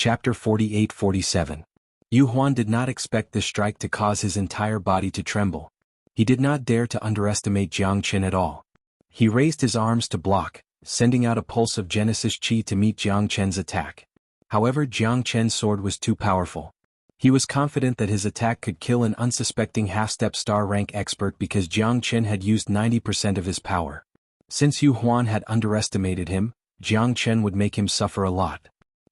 Chapter 48-47. Xuanhuan did not expect this strike to cause his entire body to tremble. He did not dare to underestimate Jiang Chen at all. He raised his arms to block, sending out a pulse of Genesis Qi to meet Jiang Chen's attack. However, Jiang Chen's sword was too powerful. He was confident that his attack could kill an unsuspecting half-step star rank expert because Jiang Chen had used 90% of his power. Since Xuanhuan had underestimated him, Jiang Chen would make him suffer a lot.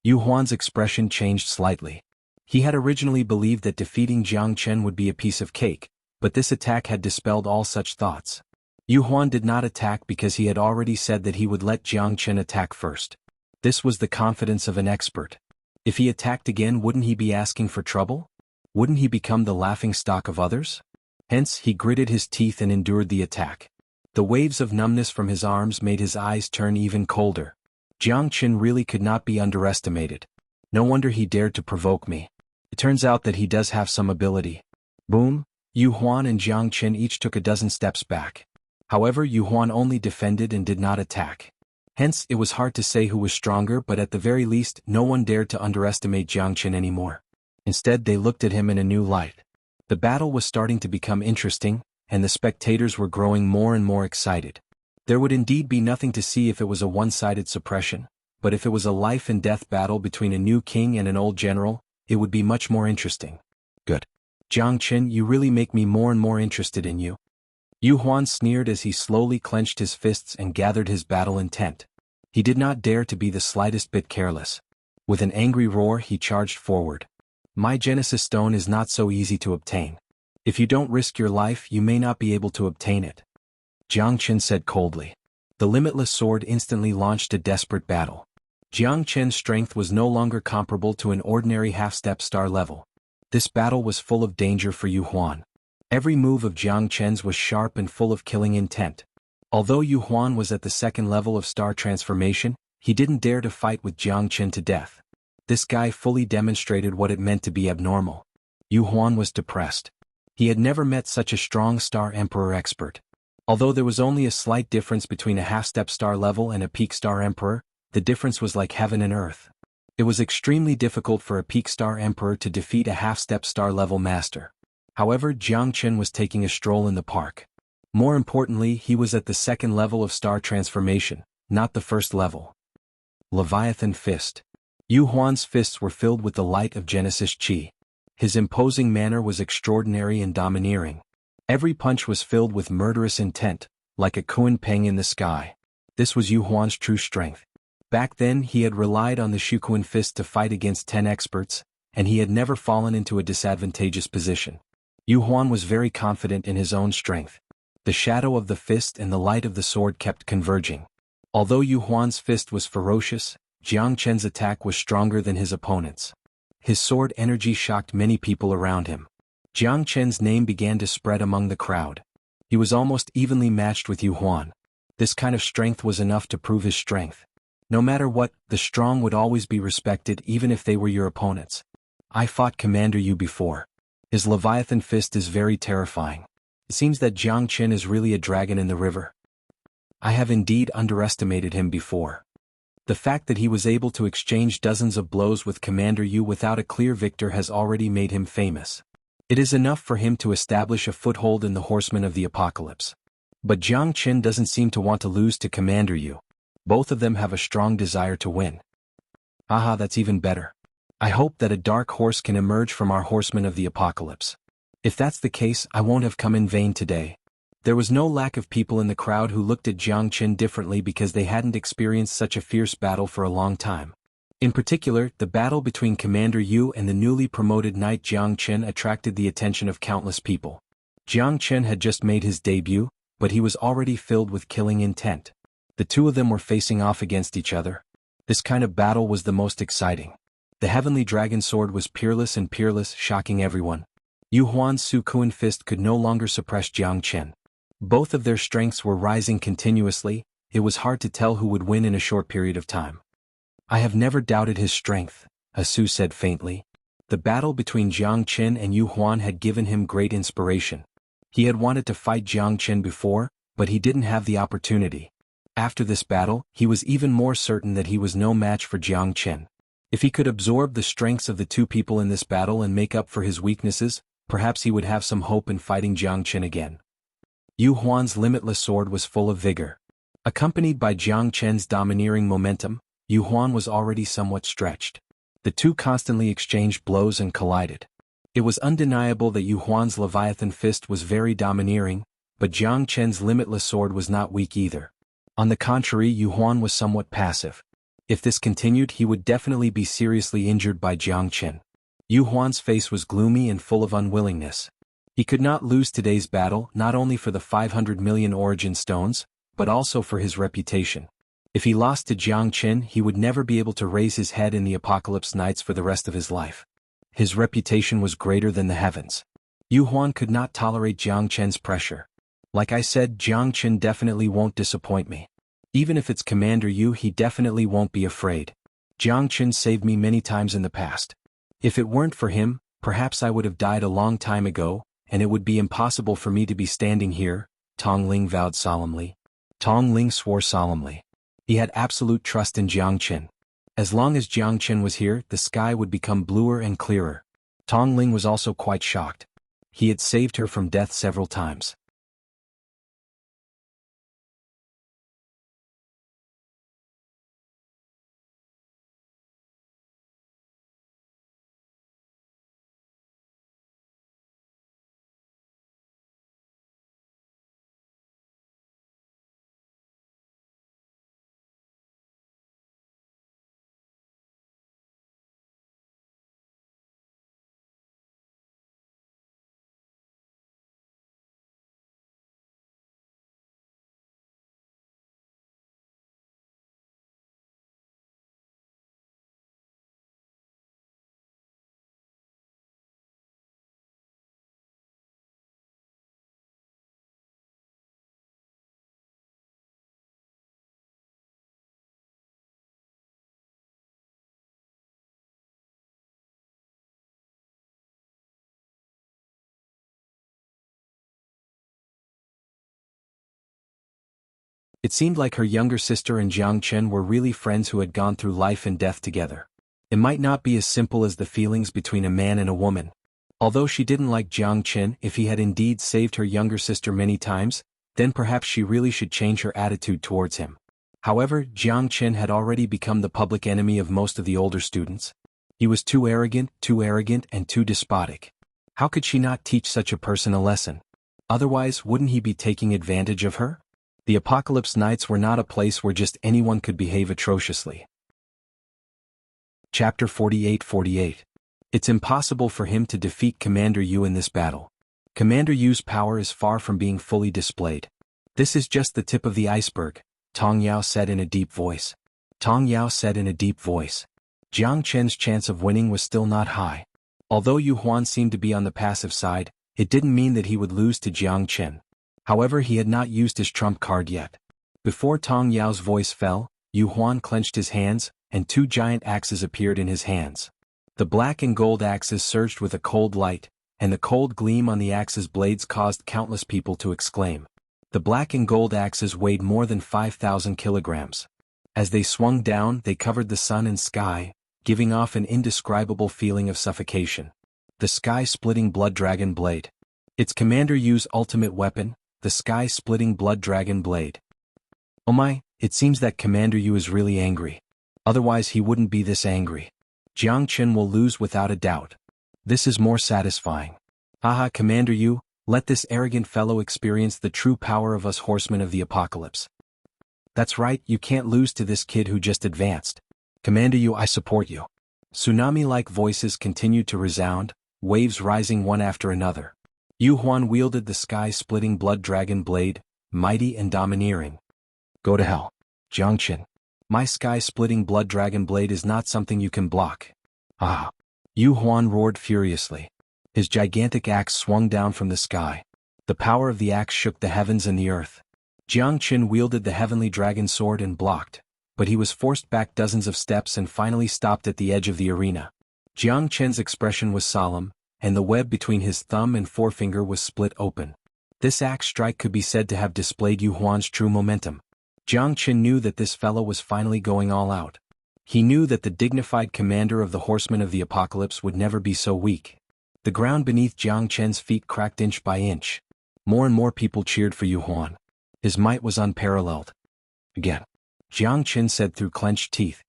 Xuanhuan's expression changed slightly. He had originally believed that defeating Jiang Chen would be a piece of cake, but this attack had dispelled all such thoughts. Xuanhuan did not attack because he had already said that he would let Jiang Chen attack first. This was the confidence of an expert. If he attacked again, wouldn't he be asking for trouble? Wouldn't he become the laughingstock of others? Hence, he gritted his teeth and endured the attack. The waves of numbness from his arms made his eyes turn even colder. Jiang Chen really could not be underestimated. No wonder he dared to provoke me. It turns out that he does have some ability. Boom! Xuanhuan and Jiang Chen each took a dozen steps back. However, Xuanhuan only defended and did not attack. Hence, it was hard to say who was stronger, but at the very least, no one dared to underestimate Jiang Chen anymore. Instead, they looked at him in a new light. The battle was starting to become interesting, and the spectators were growing more and more excited. There would indeed be nothing to see if it was a one-sided suppression, but if it was a life-and-death battle between a new king and an old general, it would be much more interesting. Good. Jiang Chen, you really make me more and more interested in you. Xuanhuan sneered as he slowly clenched his fists and gathered his battle intent. He did not dare to be the slightest bit careless. With an angry roar, he charged forward. My Genesis Stone is not so easy to obtain. If you don't risk your life, you may not be able to obtain it. Jiang Chen said coldly. The limitless sword instantly launched a desperate battle. Jiang Chen's strength was no longer comparable to an ordinary half-step star level. This battle was full of danger for Xuanhuan. Every move of Jiang Chen's was sharp and full of killing intent. Although Xuanhuan was at the second level of star transformation, he didn't dare to fight with Jiang Chen to death. This guy fully demonstrated what it meant to be abnormal. Xuanhuan was depressed. He had never met such a strong star emperor expert. Although there was only a slight difference between a half-step star level and a peak star emperor, the difference was like heaven and earth. It was extremely difficult for a peak star emperor to defeat a half-step star level master. However, Jiang Chen was taking a stroll in the park. More importantly, he was at the second level of star transformation, not the first level. Leviathan Fist. Xuanhuan's fists were filled with the light of Genesis Qi. His imposing manner was extraordinary and domineering. Every punch was filled with murderous intent, like a kunpeng in the sky. This was Xuanhuan's true strength. Back then, he had relied on the Shukuan fist to fight against 10 experts, and he had never fallen into a disadvantageous position. Xuanhuan was very confident in his own strength. The shadow of the fist and the light of the sword kept converging. Although Xuanhuan's fist was ferocious, Jiang Chen's attack was stronger than his opponent's. His sword energy shocked many people around him. Jiang Chen's name began to spread among the crowd. He was almost evenly matched with Xuanhuan. This kind of strength was enough to prove his strength. No matter what, the strong would always be respected even if they were your opponents. I fought Commander Yu before. His Leviathan fist is very terrifying. It seems that Jiang Chen is really a dragon in the river. I have indeed underestimated him before. The fact that he was able to exchange dozens of blows with Commander Yu without a clear victor has already made him famous. It is enough for him to establish a foothold in the Horsemen of the Apocalypse. But Jiang Chen doesn't seem to want to lose to Commander Yu. Both of them have a strong desire to win. Aha, that's even better. I hope that a dark horse can emerge from our Horsemen of the Apocalypse. If that's the case, I won't have come in vain today. There was no lack of people in the crowd who looked at Jiang Chen differently because they hadn't experienced such a fierce battle for a long time. In particular, the battle between Commander Yu and the newly promoted knight Jiang Chen attracted the attention of countless people. Jiang Chen had just made his debut, but he was already filled with killing intent. The two of them were facing off against each other. This kind of battle was the most exciting. The heavenly dragon sword was peerless, shocking everyone. Xuanhuan's Sukuan fist could no longer suppress Jiang Chen. Both of their strengths were rising continuously. It was hard to tell who would win in a short period of time. I have never doubted his strength, Asu said faintly. The battle between Jiang Chen and Xuanhuan had given him great inspiration. He had wanted to fight Jiang Chen before, but he didn't have the opportunity. After this battle, he was even more certain that he was no match for Jiang Chen. If he could absorb the strengths of the two people in this battle and make up for his weaknesses, perhaps he would have some hope in fighting Jiang Chen again. Yu Huan's limitless sword was full of vigor. Accompanied by Jiang Chen's domineering momentum, Yu Huan was already somewhat stretched. The two constantly exchanged blows and collided. It was undeniable that Yu Huan's Leviathan fist was very domineering, but Jiang Chen's limitless sword was not weak either. On the contrary, Yu Huan was somewhat passive. If this continued, he would definitely be seriously injured by Jiang Chen. Yu Huan's face was gloomy and full of unwillingness. He could not lose today's battle, not only for the 500 million origin stones, but also for his reputation. If he lost to Jiang Chen, he would never be able to raise his head in the Apocalypse Nights for the rest of his life. His reputation was greater than the heavens. Yu Huan could not tolerate Jiang Chen's pressure. Like I said, Jiang Chen definitely won't disappoint me. Even if it's Commander Yu, he definitely won't be afraid. Jiang Chen saved me many times in the past. If it weren't for him, perhaps I would have died a long time ago, and it would be impossible for me to be standing here, Tong Ling vowed solemnly. Tong Ling swore solemnly. He had absolute trust in Jiang Chen. As long as Jiang Chen was here, the sky would become bluer and clearer. Tong Ling was also quite shocked. He had saved her from death several times. It seemed like her younger sister and Jiang Chen were really friends who had gone through life and death together. It might not be as simple as the feelings between a man and a woman. Although she didn't like Jiang Chen, if he had indeed saved her younger sister many times, then perhaps she really should change her attitude towards him. However, Jiang Chen had already become the public enemy of most of the older students. He was too arrogant, and too despotic. How could she not teach such a person a lesson? Otherwise, wouldn't he be taking advantage of her? The Apocalypse Nights were not a place where just anyone could behave atrociously. Chapter 48. It's impossible for him to defeat Commander Yu in this battle. Commander Yu's power is far from being fully displayed. This is just the tip of the iceberg, Tong Yao said in a deep voice. Jiang Chen's chance of winning was still not high. Although Yu Huan seemed to be on the passive side, it didn't mean that he would lose to Jiang Chen. However, he had not used his trump card yet. Before Tong Yao's voice fell, Yu Huan clenched his hands, and two giant axes appeared in his hands. The black and gold axes surged with a cold light, and the cold gleam on the axes' blades caused countless people to exclaim. The black and gold axes weighed more than 5,000 kilograms. As they swung down, they covered the sun and sky, giving off an indescribable feeling of suffocation. The sky-splitting blood dragon blade. It's Commander Yu's ultimate weapon, the sky-splitting blood dragon blade. Oh my, it seems that Commander Yu is really angry. Otherwise he wouldn't be this angry. Jiang Chen will lose without a doubt. This is more satisfying. Haha, Commander Yu, let this arrogant fellow experience the true power of us horsemen of the apocalypse. That's right, you can't lose to this kid who just advanced. Commander Yu, I support you. Tsunami-like voices continued to resound, waves rising one after another. Yu Huan wielded the sky-splitting blood dragon blade, mighty and domineering. Go to hell, Jiang Chen. My sky-splitting blood dragon blade is not something you can block. Ah! Yu Huan roared furiously. His gigantic axe swung down from the sky. The power of the axe shook the heavens and the earth. Jiang Chen wielded the heavenly dragon sword and blocked, but he was forced back dozens of steps and finally stopped at the edge of the arena. Jiang Chen's expression was solemn, and the web between his thumb and forefinger was split open. This axe strike could be said to have displayed Yu Huan's true momentum. Jiang Chen knew that this fellow was finally going all out. He knew that the dignified commander of the horsemen of the apocalypse would never be so weak. The ground beneath Jiang Chen's feet cracked inch by inch. More and more people cheered for Xuanhuan. His might was unparalleled. Again, Jiang Chen said through clenched teeth.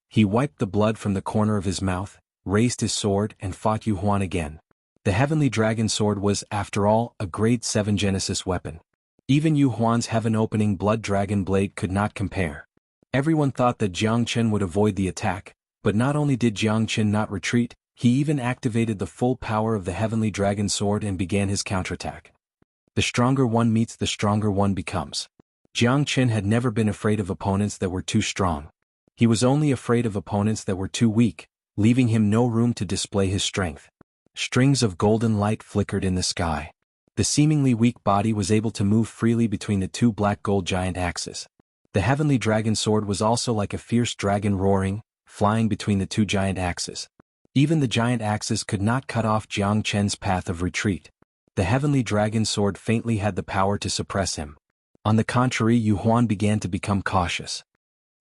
He wiped the blood from the corner of his mouth, raised his sword and fought Xuanhuan again. The heavenly dragon sword was, after all, a grade 7 Genesis weapon. Even Xuanhuan's heaven-opening blood dragon blade could not compare. Everyone thought that Jiang Chen would avoid the attack, but not only did Jiang Chen not retreat, he even activated the full power of the heavenly dragon sword and began his counterattack. The stronger one meets, the stronger one becomes. Jiang Chen had never been afraid of opponents that were too strong. He was only afraid of opponents that were too weak, leaving him no room to display his strength. Strings of golden light flickered in the sky. The seemingly weak body was able to move freely between the two black gold giant axes. The heavenly dragon sword was also like a fierce dragon roaring, flying between the two giant axes. Even the giant axes could not cut off Jiang Chen's path of retreat. The heavenly dragon sword faintly had the power to suppress him. On the contrary, Xuanhuan began to become cautious.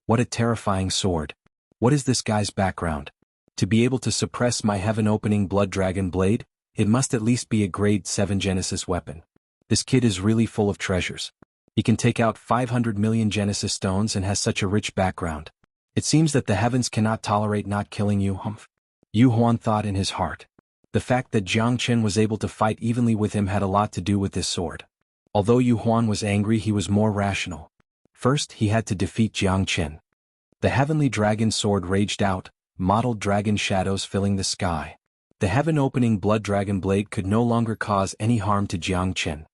What a terrifying sword. What is this guy's background? To be able to suppress my heaven-opening blood dragon blade, it must at least be a grade 7 Genesis weapon. This kid is really full of treasures. He can take out 500 million Genesis stones and has such a rich background. It seems that the heavens cannot tolerate not killing you, Xuanhuan thought in his heart. The fact that Jiang Chen was able to fight evenly with him had a lot to do with this sword. Although Xuanhuan was angry, he was more rational. First, he had to defeat Jiang Chen. The heavenly dragon sword raged out, mottled dragon shadows filling the sky. The heaven-opening blood dragon blade could no longer cause any harm to Jiang Chen.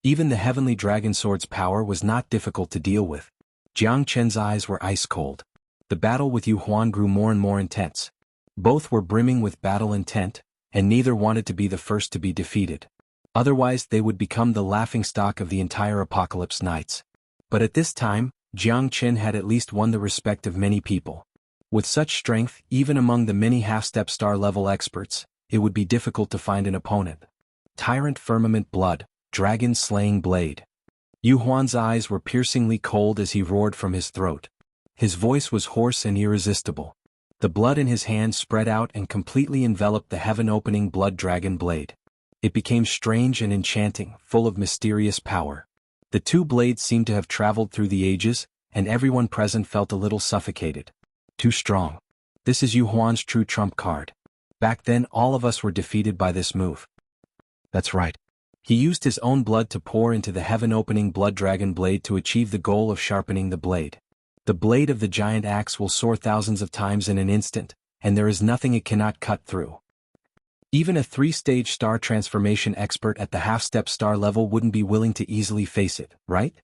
Even the heavenly dragon sword's power was not difficult to deal with. Jiang Chen's eyes were ice cold. The battle with Xuanhuan grew more and more intense. Both were brimming with battle intent, and neither wanted to be the first to be defeated. Otherwise they would become the laughingstock of the entire Apocalypse Knights. But at this time, Jiang Chen had at least won the respect of many people. With such strength, even among the many half-step star-level experts, it would be difficult to find an opponent. Tyrant firmament blood, dragon-slaying blade. Xuanhuan's eyes were piercingly cold as he roared from his throat. His voice was hoarse and irresistible. The blood in his hand spread out and completely enveloped the heaven-opening blood dragon blade. It became strange and enchanting, full of mysterious power. The two blades seemed to have traveled through the ages, and everyone present felt a little suffocated. Too strong. This is Xuanhuan's true trump card. Back then all of us were defeated by this move. That's right. He used his own blood to pour into the heaven-opening blood dragon blade to achieve the goal of sharpening the blade. The blade of the giant axe will soar thousands of times in an instant, and there is nothing it cannot cut through. Even a 3-stage star transformation expert at the half-step star level wouldn't be willing to easily face it, right?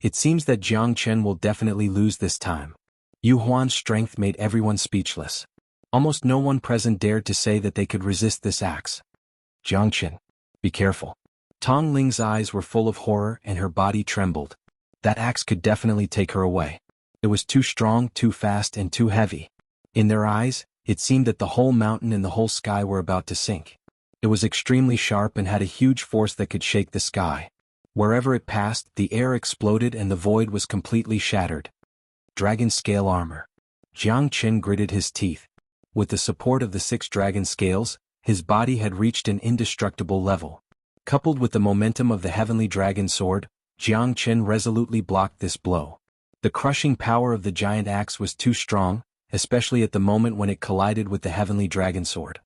It seems that Jiang Chen will definitely lose this time. Xuanhuan's strength made everyone speechless. Almost no one present dared to say that they could resist this axe. Jiang Chen, be careful. Tong Ling's eyes were full of horror and her body trembled. That axe could definitely take her away. It was too strong, too fast, and too heavy. In their eyes, it seemed that the whole mountain and the whole sky were about to sink. It was extremely sharp and had a huge force that could shake the sky. Wherever it passed, the air exploded and the void was completely shattered. Dragon scale armor. Jiang Chen gritted his teeth. With the support of the 6 dragon scales, his body had reached an indestructible level. Coupled with the momentum of the heavenly dragon sword, Jiang Chen resolutely blocked this blow. The crushing power of the giant axe was too strong, especially at the moment when it collided with the heavenly dragon sword.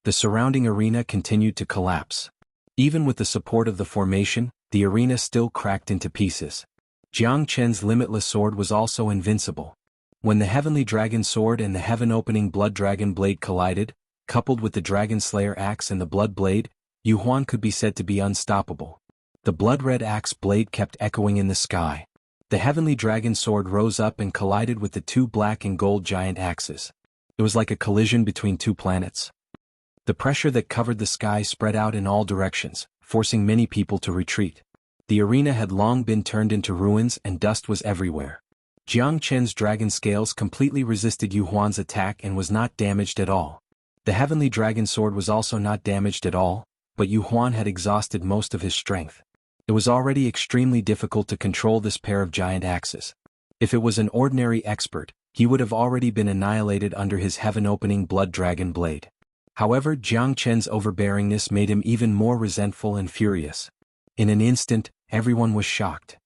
The surrounding arena continued to collapse. Even with the support of the formation, the arena still cracked into pieces. Jiang Chen's limitless sword was also invincible. When the heavenly dragon sword and the heaven-opening blood dragon blade collided, coupled with the dragon slayer axe and the blood blade, Xuanhuan could be said to be unstoppable. The blood-red axe blade kept echoing in the sky. The heavenly dragon sword rose up and collided with the 2 black and gold giant axes. It was like a collision between 2 planets. The pressure that covered the sky spread out in all directions, forcing many people to retreat. The arena had long been turned into ruins and dust was everywhere. Jiang Chen's dragon scales completely resisted Xuanhuan's attack and was not damaged at all. The heavenly dragon sword was also not damaged at all, but Xuanhuan had exhausted most of his strength. It was already extremely difficult to control this pair of giant axes. If it was an ordinary expert, he would have already been annihilated under his heaven-opening blood dragon blade. However, Jiang Chen's overbearingness made him even more resentful and furious. In an instant, everyone was shocked.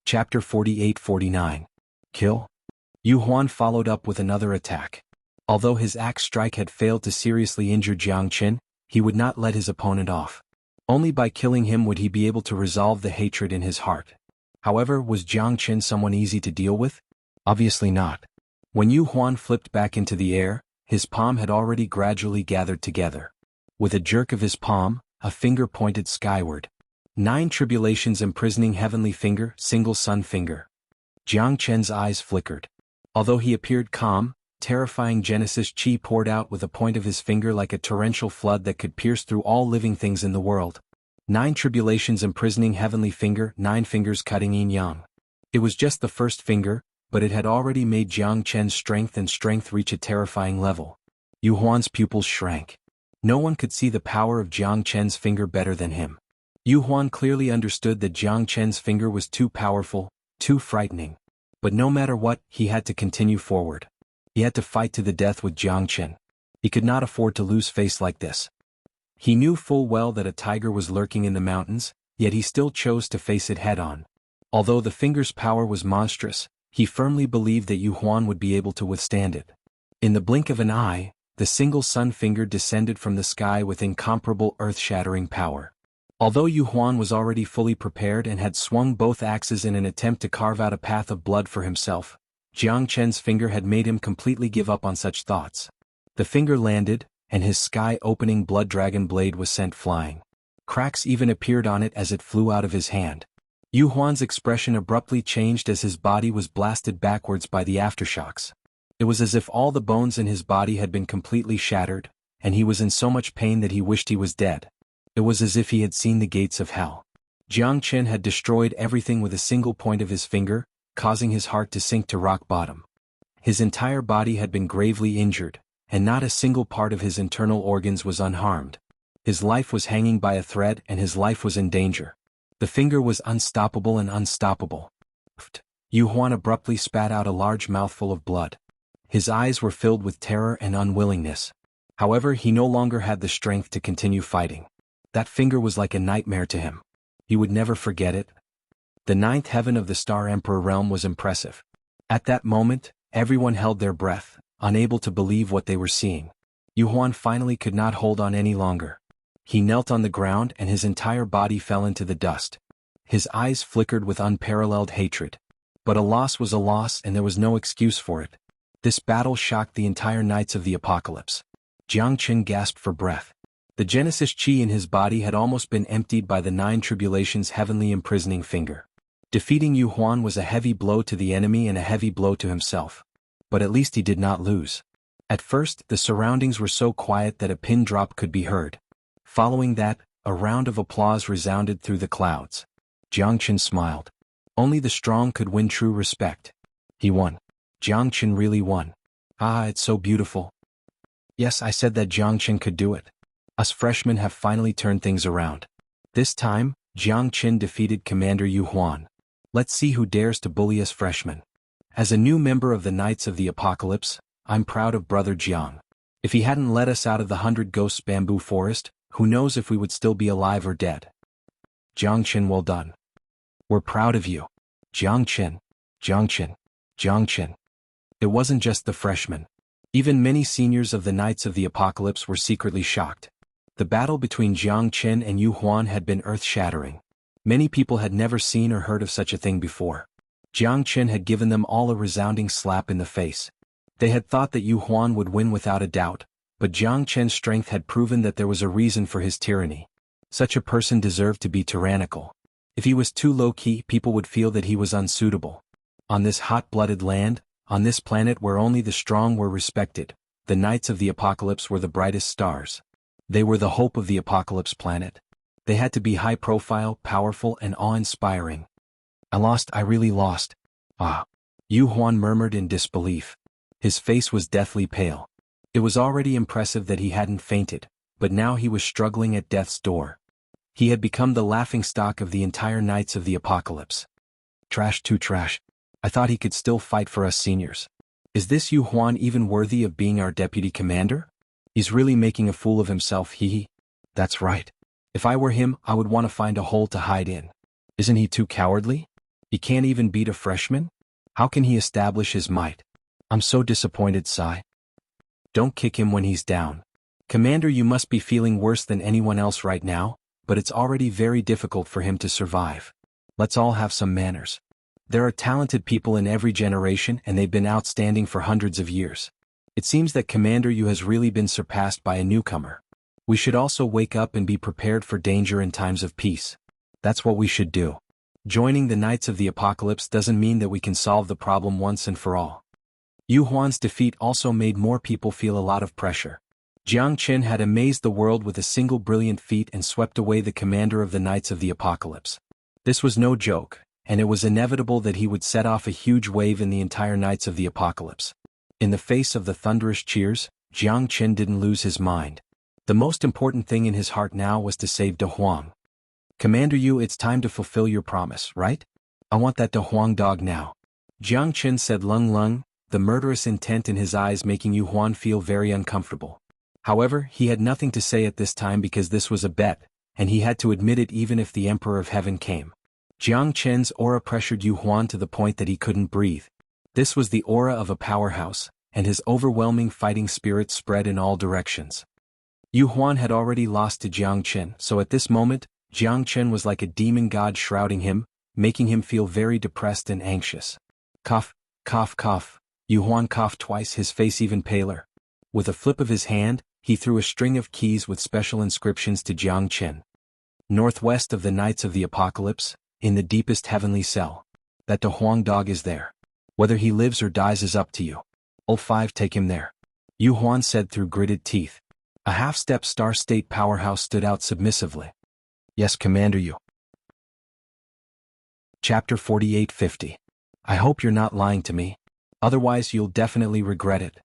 Chapter 48-49. Kill? Xuanhuan followed up with another attack. Although his axe strike had failed to seriously injure Jiang Chen, he would not let his opponent off. Only by killing him would he be able to resolve the hatred in his heart. However, was Jiang Chen someone easy to deal with? Obviously not. When Xuanhuan flipped back into the air, his palm had already gradually gathered together. With a jerk of his palm, a finger pointed skyward. 9 tribulations imprisoning heavenly finger, single sun finger. Jiang Chen's eyes flickered. Although he appeared calm, terrifying Genesis chi poured out with a point of his finger like a torrential flood that could pierce through all living things in the world. 9 tribulations imprisoning heavenly finger, 9 fingers cutting yin yang. It was just the first finger, but it had already made Jiang Chen's strength reach a terrifying level. Xuanhuan's pupils shrank. No one could see the power of Jiang Chen's finger better than him. Xuanhuan clearly understood that Jiang Chen's finger was too powerful, too frightening. But no matter what, he had to continue forward. He had to fight to the death with Jiang Chen. He could not afford to lose face like this. He knew full well that a tiger was lurking in the mountains, yet he still chose to face it head-on. Although the finger's power was monstrous, he firmly believed that Xuanhuan would be able to withstand it. In the blink of an eye, the single sun finger descended from the sky with incomparable earth-shattering power. Although Xuanhuan was already fully prepared and had swung both axes in an attempt to carve out a path of blood for himself, Jiang Chen's finger had made him completely give up on such thoughts. The finger landed, and his sky-opening blood dragon blade was sent flying. Cracks even appeared on it as it flew out of his hand. Xuanhuan's expression abruptly changed as his body was blasted backwards by the aftershocks. It was as if all the bones in his body had been completely shattered, and he was in so much pain that he wished he was dead. It was as if he had seen the gates of hell. Jiang Chen had destroyed everything with a single point of his finger, causing his heart to sink to rock bottom. His entire body had been gravely injured, and not a single part of his internal organs was unharmed. His life was hanging by a thread and his life was in danger. The finger was unstoppable and unstoppable. Xuanhuan abruptly spat out a large mouthful of blood. His eyes were filled with terror and unwillingness. However, he no longer had the strength to continue fighting. That finger was like a nightmare to him. He would never forget it. The 9th heaven of the Star Emperor realm was impressive. At that moment, everyone held their breath, unable to believe what they were seeing. Xuanhuan finally could not hold on any longer. He knelt on the ground and his entire body fell into the dust. His eyes flickered with unparalleled hatred. But a loss was a loss and there was no excuse for it. This battle shocked the entire Knights of the Apocalypse. Jianghu gasped for breath. The Genesis chi in his body had almost been emptied by the 9 tribulations' heavenly imprisoning finger. Defeating Xuanhuan was a heavy blow to the enemy and a heavy blow to himself. But at least he did not lose. At first, the surroundings were so quiet that a pin drop could be heard. Following that, a round of applause resounded through the clouds. Jianghu smiled. Only the strong could win true respect. He won. Jianghu really won. Ah, it's so beautiful. Yes, I said that Jianghu could do it. Us freshmen have finally turned things around. This time, Jianghu defeated Commander Xuanhuan. Let's see who dares to bully us freshmen. As a new member of the Knights of the Apocalypse, I'm proud of Brother Jiang. If he hadn't led us out of the 100 Ghosts bamboo forest, who knows if we would still be alive or dead. Jianghu, well done. We're proud of you. Jianghu, Jianghu, Jianghu. It wasn't just the freshmen. Even many seniors of the Knights of the Apocalypse were secretly shocked. The battle between Jianghu and Xuanhuan had been earth-shattering. Many people had never seen or heard of such a thing before. Jianghu had given them all a resounding slap in the face. They had thought that Xuanhuan would win without a doubt, but Jianghu's strength had proven that there was a reason for his tyranny. Such a person deserved to be tyrannical. If he was too low-key, people would feel that he was unsuitable. On this hot-blooded land, on this planet where only the strong were respected, the Knights of the Apocalypse were the brightest stars. They were the hope of the Apocalypse planet. They had to be high-profile, powerful, and awe-inspiring. I really lost. Ah. Xuanhuan murmured in disbelief. His face was deathly pale. It was already impressive that he hadn't fainted, but now he was struggling at death's door. He had become the laughingstock of the entire Knights of the Apocalypse. Trash too trash. I thought he could still fight for us seniors. Is this Xuanhuan even worthy of being our deputy commander? He's really making a fool of himself, hee. That's right. If I were him, I would want to find a hole to hide in. Isn't he too cowardly? He can't even beat a freshman? How can he establish his might? I'm so disappointed, Sai. Don't kick him when he's down. Commander, you must be feeling worse than anyone else right now, but it's already very difficult for him to survive. Let's all have some manners. There are talented people in every generation and they've been outstanding for hundreds of years. It seems that Commander Yu has really been surpassed by a newcomer. We should also wake up and be prepared for danger in times of peace. That's what we should do. Joining the Knights of the Apocalypse doesn't mean that we can solve the problem once and for all. Xuanhuan's defeat also made more people feel a lot of pressure. Jianghu had amazed the world with a single brilliant feat and swept away the commander of the Knights of the Apocalypse. This was no joke, and it was inevitable that he would set off a huge wave in the entire Knights of the Apocalypse. In the face of the thunderous cheers, Jianghu didn't lose his mind. The most important thing in his heart now was to save De Huang. Commander Yu, it's time to fulfill your promise, right? I want that De Huang dog now. Jianghu said Lung Lung, the murderous intent in his eyes making Xuanhuan feel very uncomfortable. However, he had nothing to say at this time because this was a bet, and he had to admit it even if the Emperor of Heaven came. Jianghu's aura pressured Xuanhuan to the point that he couldn't breathe. This was the aura of a powerhouse, and his overwhelming fighting spirit spread in all directions. Xuanhuan had already lost to Jianghu, so at this moment, Jianghu was like a demon god shrouding him, making him feel very depressed and anxious. Cough, cough, cough. Xuanhuan coughed twice, his face even paler. With a flip of his hand, he threw a string of keys with special inscriptions to Jianghu. Northwest of the Knights of the Apocalypse, in the deepest heavenly cell. That De Huang dog is there. Whether he lives or dies is up to you. Ul 5, take him there. Xuanhuan said through gritted teeth. A half-step star-state powerhouse stood out submissively. Yes, Commander Yu. Chapter 4850. I hope you're not lying to me. Otherwise you'll definitely regret it.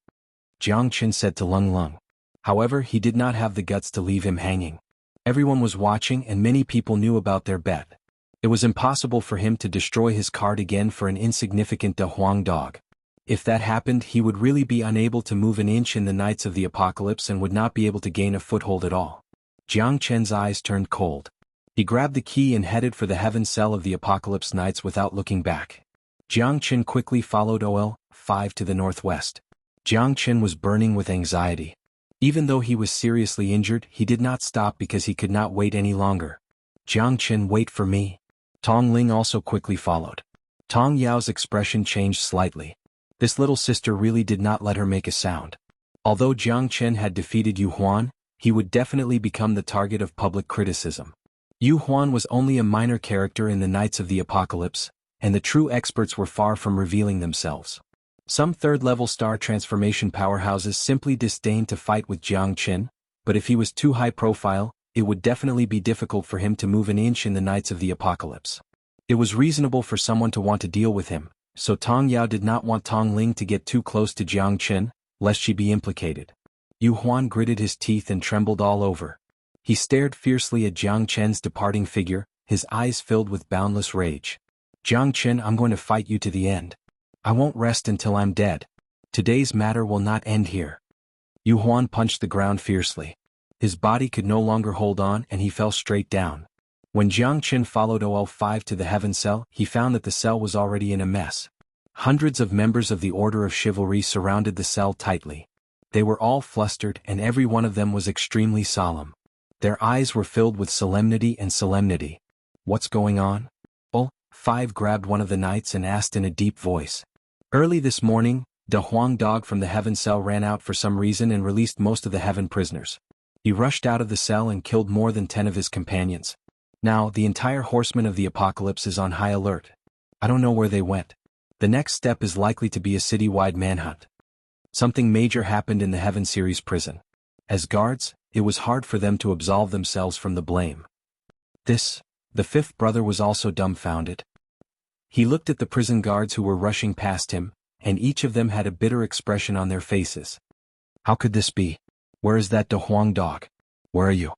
Jianghu said to Lung Lung. However, he did not have the guts to leave him hanging. Everyone was watching and many people knew about their bet. It was impossible for him to destroy his card again for an insignificant De Huang dog. If that happened, he would really be unable to move an inch in the Knights of the Apocalypse and would not be able to gain a foothold at all. Jianghu's eyes turned cold. He grabbed the key and headed for the heaven cell of the Apocalypse Knights without looking back. Jianghu quickly followed Ol 5 to the northwest. Jiang Chen was burning with anxiety. Even though he was seriously injured, he did not stop because he could not wait any longer. Jiang Chen, wait for me. Tong Ling also quickly followed. Tong Yao's expression changed slightly. This little sister really did not let her make a sound. Although Jiang Chen had defeated Xuanhuan, he would definitely become the target of public criticism. Xuanhuan was only a minor character in the Knights of the Apocalypse, and the true experts were far from revealing themselves. Some third-level star transformation powerhouses simply disdained to fight with Jiang Chen, but if he was too high profile, it would definitely be difficult for him to move an inch in the Knights of the Apocalypse. It was reasonable for someone to want to deal with him, so Tong Yao did not want Tong Ling to get too close to Jiang Chen, lest she be implicated. Xuanhuan gritted his teeth and trembled all over. He stared fiercely at Jiang Chen's departing figure, his eyes filled with boundless rage. Jiang Chen, I'm going to fight you to the end. I won't rest until I'm dead. Today's matter will not end here. Xuanhuan punched the ground fiercely. His body could no longer hold on and he fell straight down. When Jiang Chen followed OL5 to the heaven cell, he found that the cell was already in a mess. Hundreds of members of the Order of Chivalry surrounded the cell tightly. They were all flustered and every one of them was extremely solemn. Their eyes were filled with solemnity and solemnity. What's going on? OL5 grabbed one of the knights and asked in a deep voice. Early this morning, the Huang dog from the heaven cell ran out for some reason and released most of the heaven prisoners. He rushed out of the cell and killed more than 10 of his companions. Now, the entire horsemen of the apocalypse is on high alert. I don't know where they went. The next step is likely to be a citywide manhunt. Something major happened in the Heaven Series prison. As guards, it was hard for them to absolve themselves from the blame. The fifth brother was also dumbfounded. He looked at the prison guards who were rushing past him, and each of them had a bitter expression on their faces. How could this be? Where is that De Huang dog? Where are you?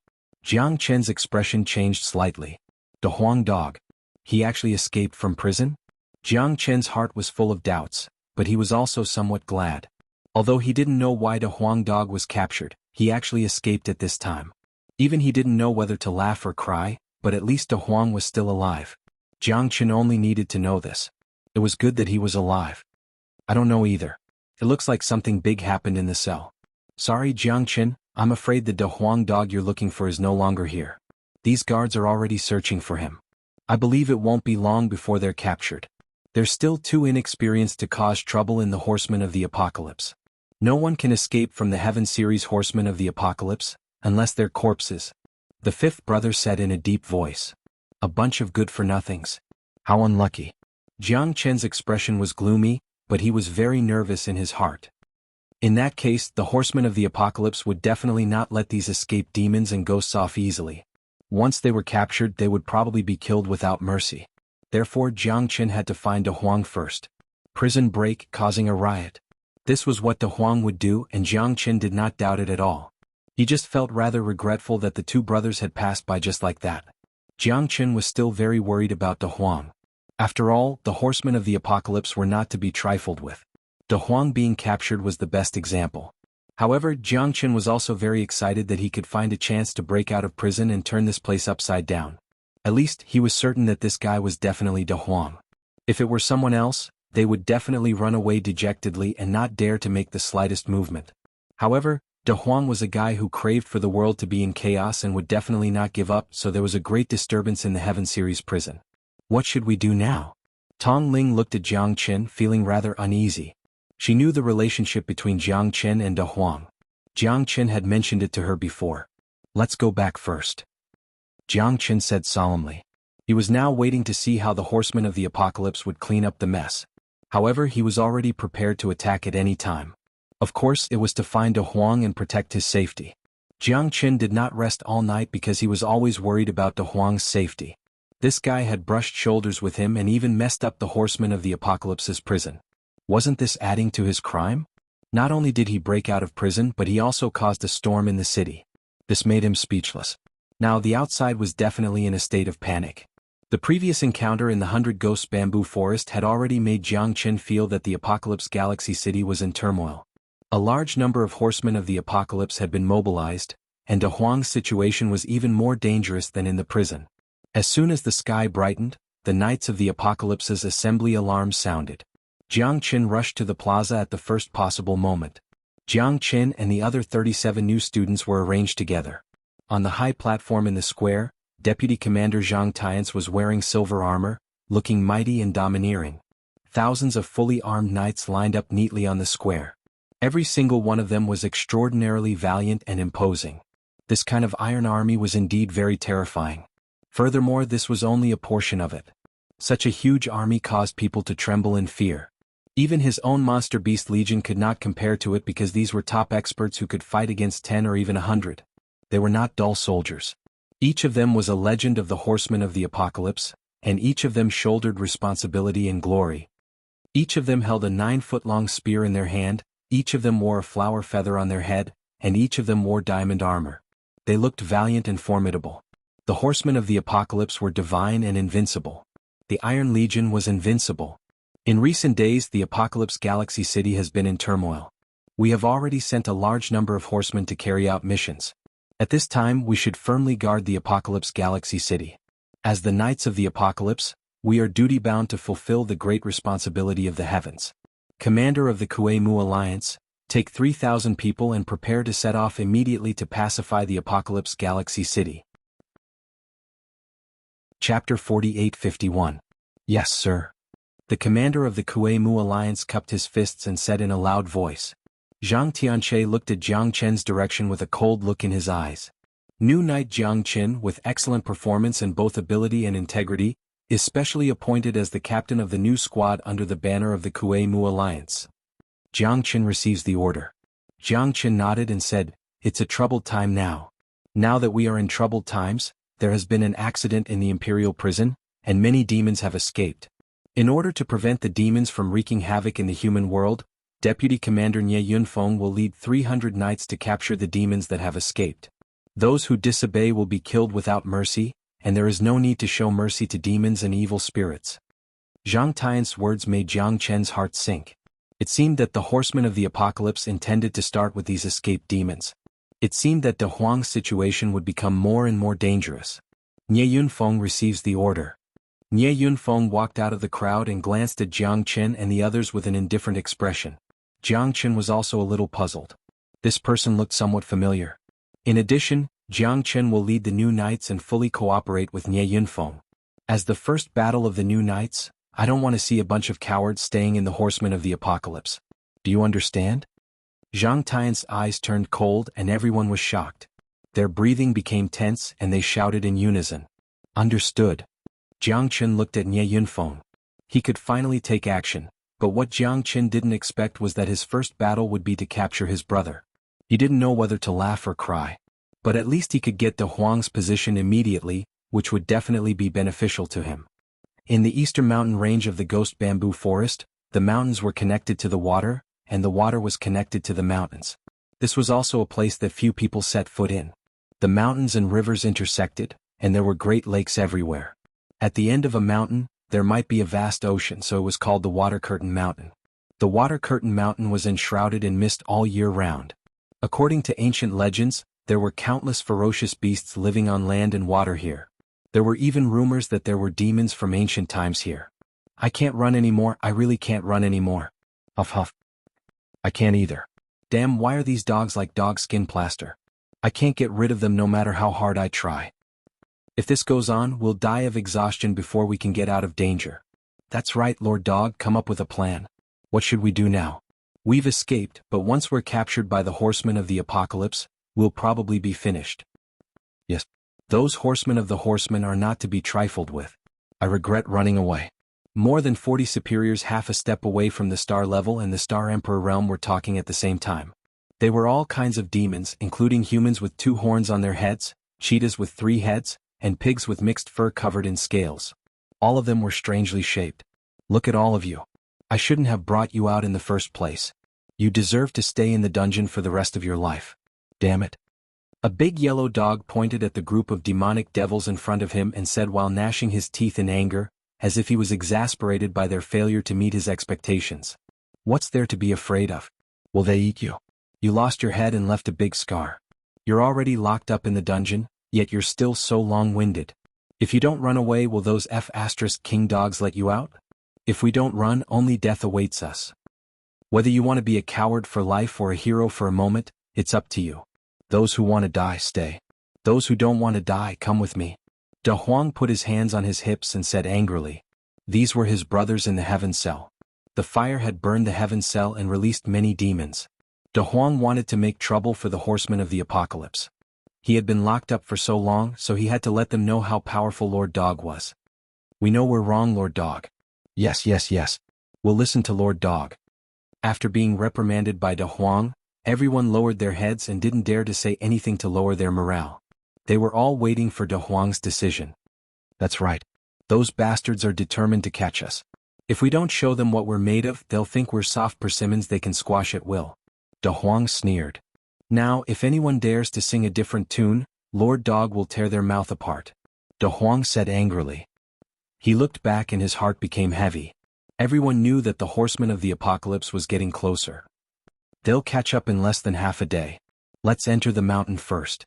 Jiang Chen's expression changed slightly. De Huang dog. He actually escaped from prison? Jiang Chen's heart was full of doubts, but he was also somewhat glad. Although he didn't know why De Huang dog was captured, he actually escaped at this time. Even he didn't know whether to laugh or cry, but at least De Huang was still alive. Jiang Chen only needed to know this. It was good that he was alive. I don't know either. It looks like something big happened in the cell. Sorry Jiang Chen, I'm afraid the De Huang dog you're looking for is no longer here. These guards are already searching for him. I believe it won't be long before they're captured. They're still too inexperienced to cause trouble in the Horsemen of the Apocalypse. No one can escape from the Heaven Series Horsemen of the Apocalypse, unless they're corpses. The fifth brother said in a deep voice. A bunch of good-for-nothings. How unlucky. Jiang Chen's expression was gloomy, but he was very nervous in his heart. In that case, the Horsemen of the Apocalypse would definitely not let these escaped demons and ghosts off easily. Once they were captured, they would probably be killed without mercy. Therefore, Jiang Chen had to find De Huang first. Prison break causing a riot. This was what De Huang would do, and Jiang Chen did not doubt it at all. He just felt rather regretful that the two brothers had passed by just like that. Jiang Chen was still very worried about De Huang. After all, the Horsemen of the Apocalypse were not to be trifled with. De Huang being captured was the best example. However, Jiang Chen was also very excited that he could find a chance to break out of prison and turn this place upside down. At least, he was certain that this guy was definitely De Huang. If it were someone else, they would definitely run away dejectedly and not dare to make the slightest movement. However, De Huang was a guy who craved for the world to be in chaos and would definitely not give up, so there was a great disturbance in the Heaven Series prison. What should we do now? Tong Ling looked at Jiang Chen, feeling rather uneasy. She knew the relationship between Jiang Chen and De Huang. Jiang Chen had mentioned it to her before. Let's go back first. Jiang Chen said solemnly. He was now waiting to see how the Horsemen of the Apocalypse would clean up the mess. However, he was already prepared to attack at any time. Of course, it was to find De Huang and protect his safety. Jiang Chen did not rest all night because he was always worried about De Huang's safety. This guy had brushed shoulders with him and even messed up the Horsemen of the Apocalypse's prison. Wasn't this adding to his crime? Not only did he break out of prison, but he also caused a storm in the city. This made him speechless. Now the outside was definitely in a state of panic. The previous encounter in the 100 Ghosts Bamboo Forest had already made Jiang Chen feel that the Apocalypse Galaxy City was in turmoil. A large number of Horsemen of the Apocalypse had been mobilized, and De Huang's situation was even more dangerous than in the prison. As soon as the sky brightened, the Knights of the Apocalypse's assembly alarms sounded. Jiang Qin rushed to the plaza at the first possible moment. Jiang Qin and the other 37 new students were arranged together. On the high platform in the square, Deputy Commander Zhang Tian's was wearing silver armor, looking mighty and domineering. Thousands of fully armed knights lined up neatly on the square. Every single one of them was extraordinarily valiant and imposing. This kind of iron army was indeed very terrifying. Furthermore, this was only a portion of it. Such a huge army caused people to tremble in fear. Even his own monster beast legion could not compare to it because these were top experts who could fight against 10 or even 100. They were not dull soldiers. Each of them was a legend of the horsemen of the apocalypse, and each of them shouldered responsibility and glory. Each of them held a 9-foot-long spear in their hand, each of them wore a flower feather on their head, and each of them wore diamond armor. They looked valiant and formidable. The horsemen of the apocalypse were divine and invincible. The Iron Legion was invincible. In recent days, the Apocalypse Galaxy City has been in turmoil. We have already sent a large number of horsemen to carry out missions. At this time, we should firmly guard the Apocalypse Galaxy City. As the Knights of the Apocalypse, we are duty-bound to fulfill the great responsibility of the heavens. Commander of the Kuei-Mu Alliance, take 3,000 people and prepare to set off immediately to pacify the Apocalypse Galaxy City. Chapter 48-51. Yes, sir. The commander of the Kuei-Mu Alliance cupped his fists and said in a loud voice. Zhang Tianche looked at Jiang Qin's direction with a cold look in his eyes. New Knight Jiang Qin, with excellent performance in both ability and integrity, is specially appointed as the captain of the new squad under the banner of the Kuei-Mu Alliance. Jiang Qin receives the order. Jiang Qin nodded and said, "It's a troubled time now. Now that we are in troubled times, there has been an accident in the Imperial prison, and many demons have escaped. In order to prevent the demons from wreaking havoc in the human world, Deputy Commander Nie Yunfeng will lead 300 knights to capture the demons that have escaped. Those who disobey will be killed without mercy, and there is no need to show mercy to demons and evil spirits." Zhang Tian's words made Jiang Qin's heart sink. It seemed that the horsemen of the apocalypse intended to start with these escaped demons. It seemed that De Huang's situation would become more and more dangerous. Nie Yunfeng receives the order. Nie Yunfeng walked out of the crowd and glanced at Jiang Qin and the others with an indifferent expression. Jiang Qin was also a little puzzled. This person looked somewhat familiar. In addition, Jiang Qin will lead the new knights and fully cooperate with Nie Yunfeng. As the first battle of the new knights, I don't want to see a bunch of cowards staying in the horsemen of the apocalypse. Do you understand? Zhang Tian's eyes turned cold and everyone was shocked. Their breathing became tense and they shouted in unison. Understood. Jiang Qin looked at Nie Yunfeng. He could finally take action, but what Jiang Qin didn't expect was that his first battle would be to capture his brother. He didn't know whether to laugh or cry. But at least he could get De Huang's position immediately, which would definitely be beneficial to him. In the eastern mountain range of the Ghost Bamboo Forest, the mountains were connected to the water, and the water was connected to the mountains. This was also a place that few people set foot in. The mountains and rivers intersected, and there were great lakes everywhere. At the end of a mountain, there might be a vast ocean, so it was called the Water Curtain Mountain. The Water Curtain Mountain was enshrouded in mist all year round. According to ancient legends, there were countless ferocious beasts living on land and water here. There were even rumors that there were demons from ancient times here. I can't run anymore, I really can't run anymore. Huff huff. I can't either. Damn, why are these dogs like dog skin plaster? I can't get rid of them no matter how hard I try. If this goes on, we'll die of exhaustion before we can get out of danger. That's right, Lord Dog, come up with a plan. What should we do now? We've escaped, but once we're captured by the horsemen of the apocalypse, we'll probably be finished. Yes. Those horsemen of the horsemen are not to be trifled with. I regret running away. More than 40 superiors half a step away from the star level and the Star Emperor realm were talking at the same time. They were all kinds of demons, including humans with 2 horns on their heads, cheetahs with 3 heads, and pigs with mixed fur covered in scales. All of them were strangely shaped. Look at all of you. I shouldn't have brought you out in the first place. You deserve to stay in the dungeon for the rest of your life. Damn it. A big yellow dog pointed at the group of demonic devils in front of him and said while gnashing his teeth in anger, as if he was exasperated by their failure to meet his expectations. What's there to be afraid of? Will they eat you? You lost your head and left a big scar. You're already locked up in the dungeon, yet you're still so long-winded. If you don't run away, will those F*** king dogs let you out? If we don't run, only death awaits us. Whether you want to be a coward for life or a hero for a moment, it's up to you. Those who want to die, stay. Those who don't want to die, come with me. De Huang put his hands on his hips and said angrily. These were his brothers in the heaven cell. The fire had burned the heaven cell and released many demons. De Huang wanted to make trouble for the horsemen of the apocalypse. He had been locked up for so long, so he had to let them know how powerful Lord Dog was. We know we're wrong, Lord Dog. Yes. We'll listen to Lord Dog. After being reprimanded by De Huang, everyone lowered their heads and didn't dare to say anything to lower their morale. They were all waiting for De Huang's decision. That's right. Those bastards are determined to catch us. If we don't show them what we're made of, they'll think we're soft persimmons they can squash at will. De Huang sneered. Now, if anyone dares to sing a different tune, Lord Dog will tear their mouth apart. De Huang said angrily. He looked back and his heart became heavy. Everyone knew that the horseman of the apocalypse was getting closer. They'll catch up in less than half a day. Let's enter the mountain first.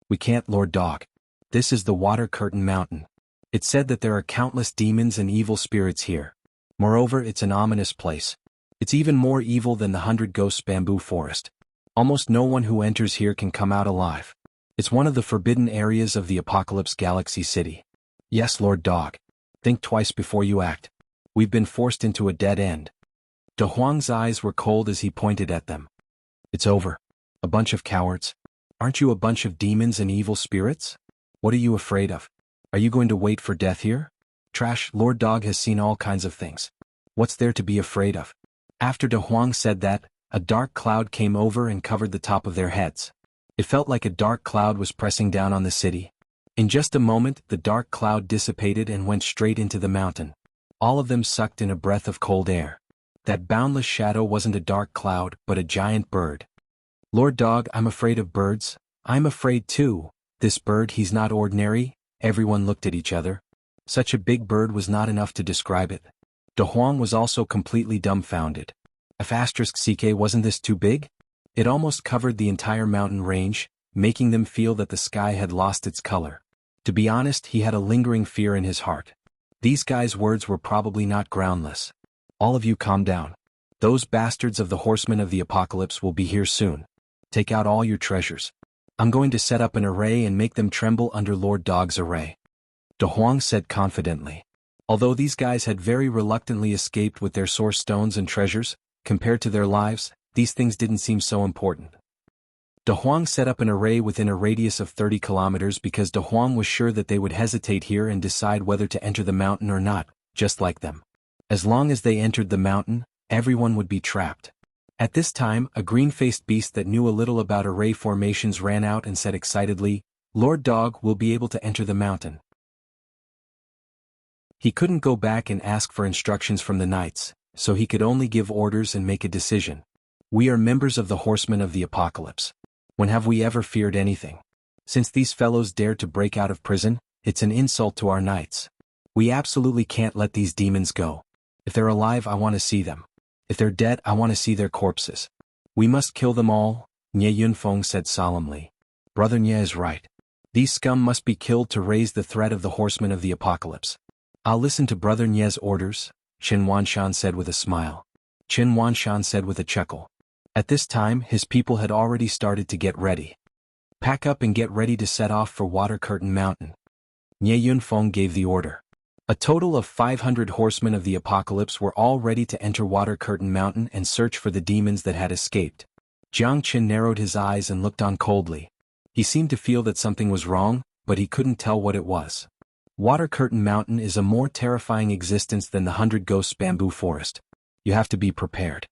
We can't, Lord Dog. This is the Water Curtain Mountain. It's said that there are countless demons and evil spirits here. Moreover, it's an ominous place. It's even more evil than the 100 Ghosts bamboo forest. Almost no one who enters here can come out alive. It's one of the forbidden areas of the Apocalypse Galaxy City. Yes, Lord Dog. Think twice before you act. We've been forced into a dead end. De Huang's eyes were cold as he pointed at them. It's over. A bunch of cowards. Aren't you a bunch of demons and evil spirits? What are you afraid of? Are you going to wait for death here? Trash, Lord Dog has seen all kinds of things. What's there to be afraid of? After De Huang said that, a dark cloud came over and covered the top of their heads. It felt like a dark cloud was pressing down on the city. In just a moment, the dark cloud dissipated and went straight into the mountain. All of them sucked in a breath of cold air. That boundless shadow wasn't a dark cloud, but a giant bird. Lord Dog, I'm afraid of birds. I'm afraid too. This bird, he's not ordinary. Everyone looked at each other. Such a big bird was not enough to describe it. De Huang was also completely dumbfounded. *CK, wasn't this too big? It almost covered the entire mountain range, making them feel that the sky had lost its color. To be honest, he had a lingering fear in his heart. These guys' words were probably not groundless. All of you calm down. Those bastards of the horsemen of the apocalypse will be here soon. Take out all your treasures. I'm going to set up an array and make them tremble under Lord Dog's array. De Huang said confidently. Although these guys had very reluctantly escaped with their source stones and treasures, compared to their lives, these things didn't seem so important. De Huang set up an array within a radius of 30 kilometers because De Huang was sure that they would hesitate here and decide whether to enter the mountain or not, just like them. As long as they entered the mountain, everyone would be trapped. At this time, a green-faced beast that knew a little about array formations ran out and said excitedly, Lord Dog will be able to enter the mountain. He couldn't go back and ask for instructions from the knights, so he could only give orders and make a decision. We are members of the horsemen of the apocalypse. When have we ever feared anything? Since these fellows dared to break out of prison, it's an insult to our knights. We absolutely can't let these demons go. If they're alive, I want to see them. If they're dead, I want to see their corpses. We must kill them all, Nye Yunfeng said solemnly. Brother Nye is right. These scum must be killed to raise the threat of the horsemen of the apocalypse. I'll listen to Brother Nye's orders, Xuanhuan said with a smile. Xuanhuan said with a chuckle. At this time, his people had already started to get ready. Pack up and get ready to set off for Water Curtain Mountain. Nye Yunfeng gave the order. A total of 500 horsemen of the apocalypse were all ready to enter Water Curtain Mountain and search for the demons that had escaped. Jiang Qin narrowed his eyes and looked on coldly. He seemed to feel that something was wrong, but he couldn't tell what it was. Water Curtain Mountain is a more terrifying existence than the 100 Ghosts bamboo forest. You have to be prepared.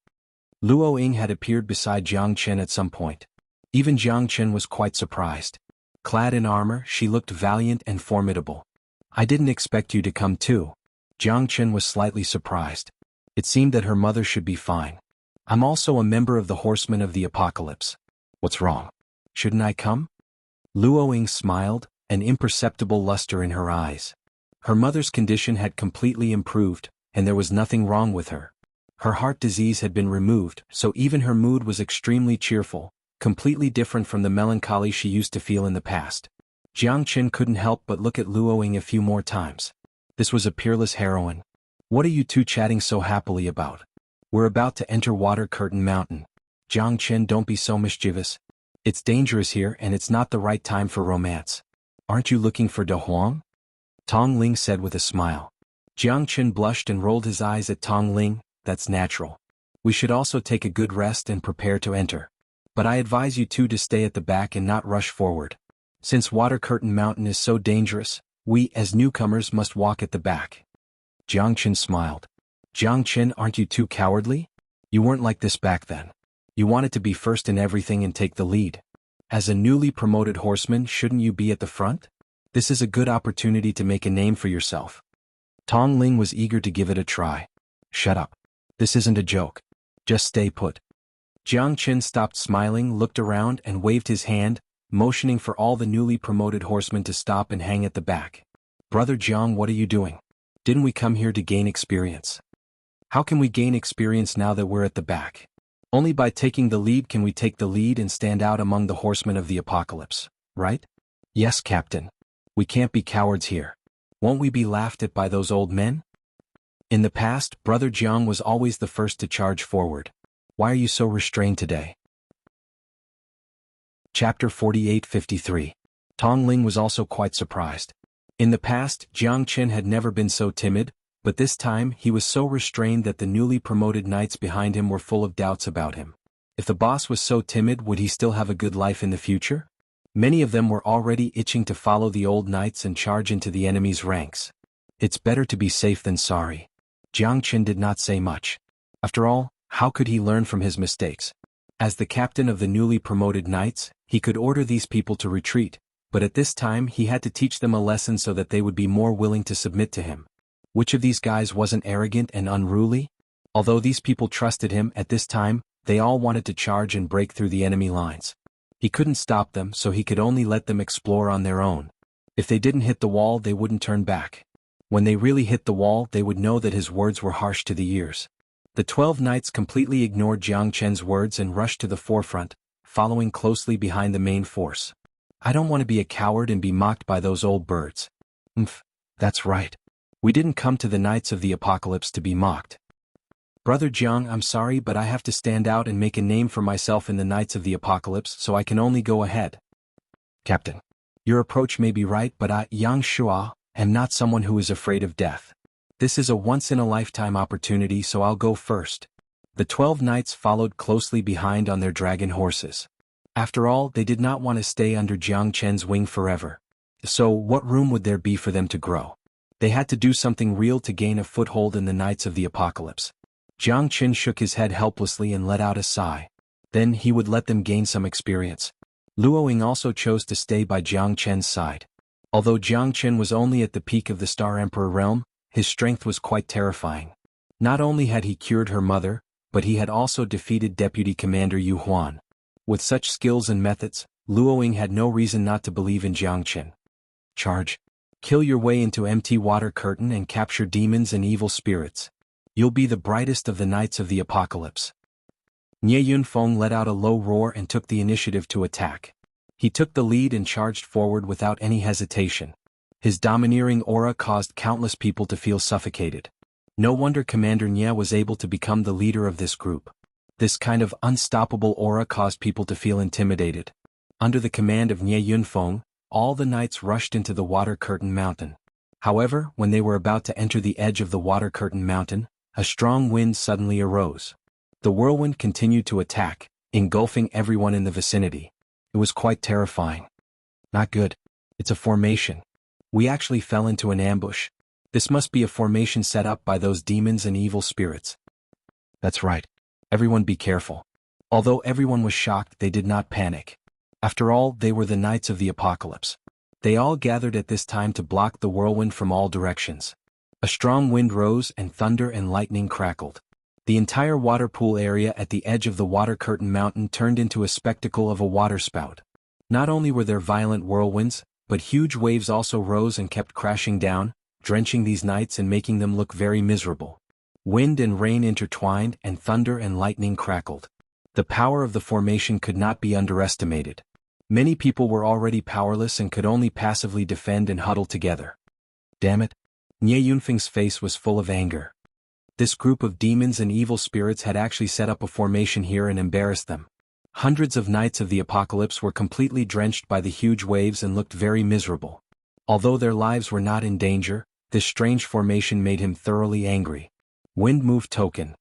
Luo Ying had appeared beside Jiang Qin at some point. Even Jiang Qin was quite surprised. Clad in armor, she looked valiant and formidable. I didn't expect you to come too. Jiang Qin was slightly surprised. It seemed that her mother should be fine. I'm also a member of the Horsemen of the Apocalypse. What's wrong? Shouldn't I come? Luo Ying smiled, an imperceptible luster in her eyes. Her mother's condition had completely improved, and there was nothing wrong with her. Her heart disease had been removed, so even her mood was extremely cheerful, completely different from the melancholy she used to feel in the past. Jiang Qin couldn't help but look at Luo Ying a few more times. This was a peerless heroine. What are you two chatting so happily about? We're about to enter Water Curtain Mountain. Jiang Chen, don't be so mischievous. It's dangerous here and it's not the right time for romance. Aren't you looking for De Huang? Tong Ling said with a smile. Jiang Chen blushed and rolled his eyes at Tong Ling. That's natural. We should also take a good rest and prepare to enter. But I advise you two to stay at the back and not rush forward. Since Water Curtain Mountain is so dangerous, we as newcomers must walk at the back. Jiang Chen smiled. Jiang Chen, aren't you too cowardly? You weren't like this back then. You wanted to be first in everything and take the lead. As a newly promoted horseman, shouldn't you be at the front? This is a good opportunity to make a name for yourself. Tong Ling was eager to give it a try. Shut up. This isn't a joke. Just stay put. Jiang Chen stopped smiling, looked around, and waved his hand, motioning for all the newly promoted horsemen to stop and hang at the back. Brother Jiang, what are you doing? Didn't we come here to gain experience? How can we gain experience now that we're at the back? Only by taking the lead can we take the lead and stand out among the horsemen of the apocalypse, right? Yes, Captain. We can't be cowards here. Won't we be laughed at by those old men? In the past, Brother Jiang was always the first to charge forward. Why are you so restrained today? Chapter 48:53. Tong Ling was also quite surprised. In the past, Jiang Chen had never been so timid, but this time he was so restrained that the newly promoted knights behind him were full of doubts about him. If the boss was so timid, would he still have a good life in the future? Many of them were already itching to follow the old knights and charge into the enemy's ranks. It's better to be safe than sorry. Jiang Chen did not say much. After all, how could he learn from his mistakes? As the captain of the newly promoted knights, he could order these people to retreat, but at this time he had to teach them a lesson so that they would be more willing to submit to him. Which of these guys wasn't arrogant and unruly? Although these people trusted him at this time, they all wanted to charge and break through the enemy lines. He couldn't stop them, so he could only let them explore on their own. If they didn't hit the wall, they wouldn't turn back. When they really hit the wall, they would know that his words were harsh to the ears. The 12 knights completely ignored Jiang Chen's words and rushed to the forefront, following closely behind the main force. I don't want to be a coward and be mocked by those old birds. That's right. We didn't come to the Knights of the Apocalypse to be mocked. Brother Jiang, I'm sorry, but I have to stand out and make a name for myself in the Knights of the Apocalypse, so I can only go ahead. Captain, your approach may be right, but I, xianxia, am not someone who is afraid of death. This is a once-in-a-lifetime opportunity, so I'll go first. The 12 knights followed closely behind on their dragon horses. After all, they did not want to stay under Jiang Chen's wing forever. So, what room would there be for them to grow? They had to do something real to gain a foothold in the Knights of the Apocalypse. Jiang Chen shook his head helplessly and let out a sigh. Then he would let them gain some experience. Luoying also chose to stay by Jiang Chen's side. Although Jiang Chen was only at the peak of the Star Emperor realm, his strength was quite terrifying. Not only had he cured her mother, but he had also defeated Deputy Commander Xuanhuan. With such skills and methods, Luoying had no reason not to believe in Jiang Chen. Charge. Kill your way into empty Water Curtain and capture demons and evil spirits. You'll be the brightest of the Knights of the Apocalypse. Nie Yunfeng let out a low roar and took the initiative to attack. He took the lead and charged forward without any hesitation. His domineering aura caused countless people to feel suffocated. No wonder Commander Nie was able to become the leader of this group. This kind of unstoppable aura caused people to feel intimidated. Under the command of Nie Yunfeng, all the knights rushed into the Water Curtain Mountain. However, when they were about to enter the edge of the Water Curtain Mountain, a strong wind suddenly arose. The whirlwind continued to attack, engulfing everyone in the vicinity. It was quite terrifying. Not good. It's a formation. We actually fell into an ambush. This must be a formation set up by those demons and evil spirits. That's right. Everyone be careful. Although everyone was shocked, they did not panic. After all, they were the Knights of the Apocalypse. They all gathered at this time to block the whirlwind from all directions. A strong wind rose and thunder and lightning crackled. The entire water pool area at the edge of the Water Curtain Mountain turned into a spectacle of a waterspout. Not only were there violent whirlwinds, but huge waves also rose and kept crashing down, drenching these knights and making them look very miserable. Wind and rain intertwined and thunder and lightning crackled. The power of the formation could not be underestimated. Many people were already powerless and could only passively defend and huddle together. Damn it. Nie Yunfeng's face was full of anger. This group of demons and evil spirits had actually set up a formation here and embarrassed them. Hundreds of knights of the apocalypse were completely drenched by the huge waves and looked very miserable. Although their lives were not in danger, this strange formation made him thoroughly angry. Wind Move Token.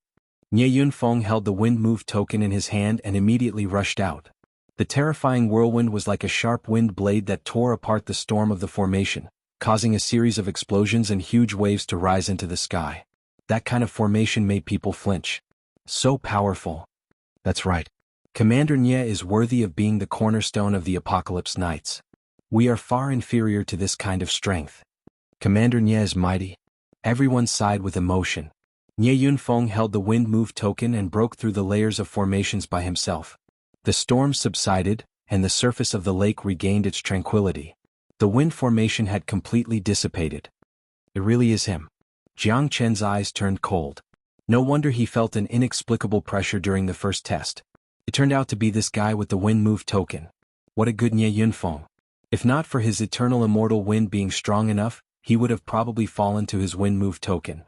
Nye Yunfeng held the Wind Move Token in his hand and immediately rushed out. The terrifying whirlwind was like a sharp wind blade that tore apart the storm of the formation, causing a series of explosions and huge waves to rise into the sky. That kind of formation made people flinch. So powerful. That's right. Commander Nye is worthy of being the cornerstone of the Apocalypse Knights. We are far inferior to this kind of strength. Commander Nye is mighty. Everyone sighed with emotion. Nye Yunfeng held the Wind Move Token and broke through the layers of formations by himself. The storm subsided, and the surface of the lake regained its tranquility. The wind formation had completely dissipated. It really is him. Jiang Chen's eyes turned cold. No wonder he felt an inexplicable pressure during the first test. It turned out to be this guy with the Wind Move Token. What a good Nye Yunfeng. If not for his eternal immortal wind being strong enough, he would have probably fallen to his Wind Move Token.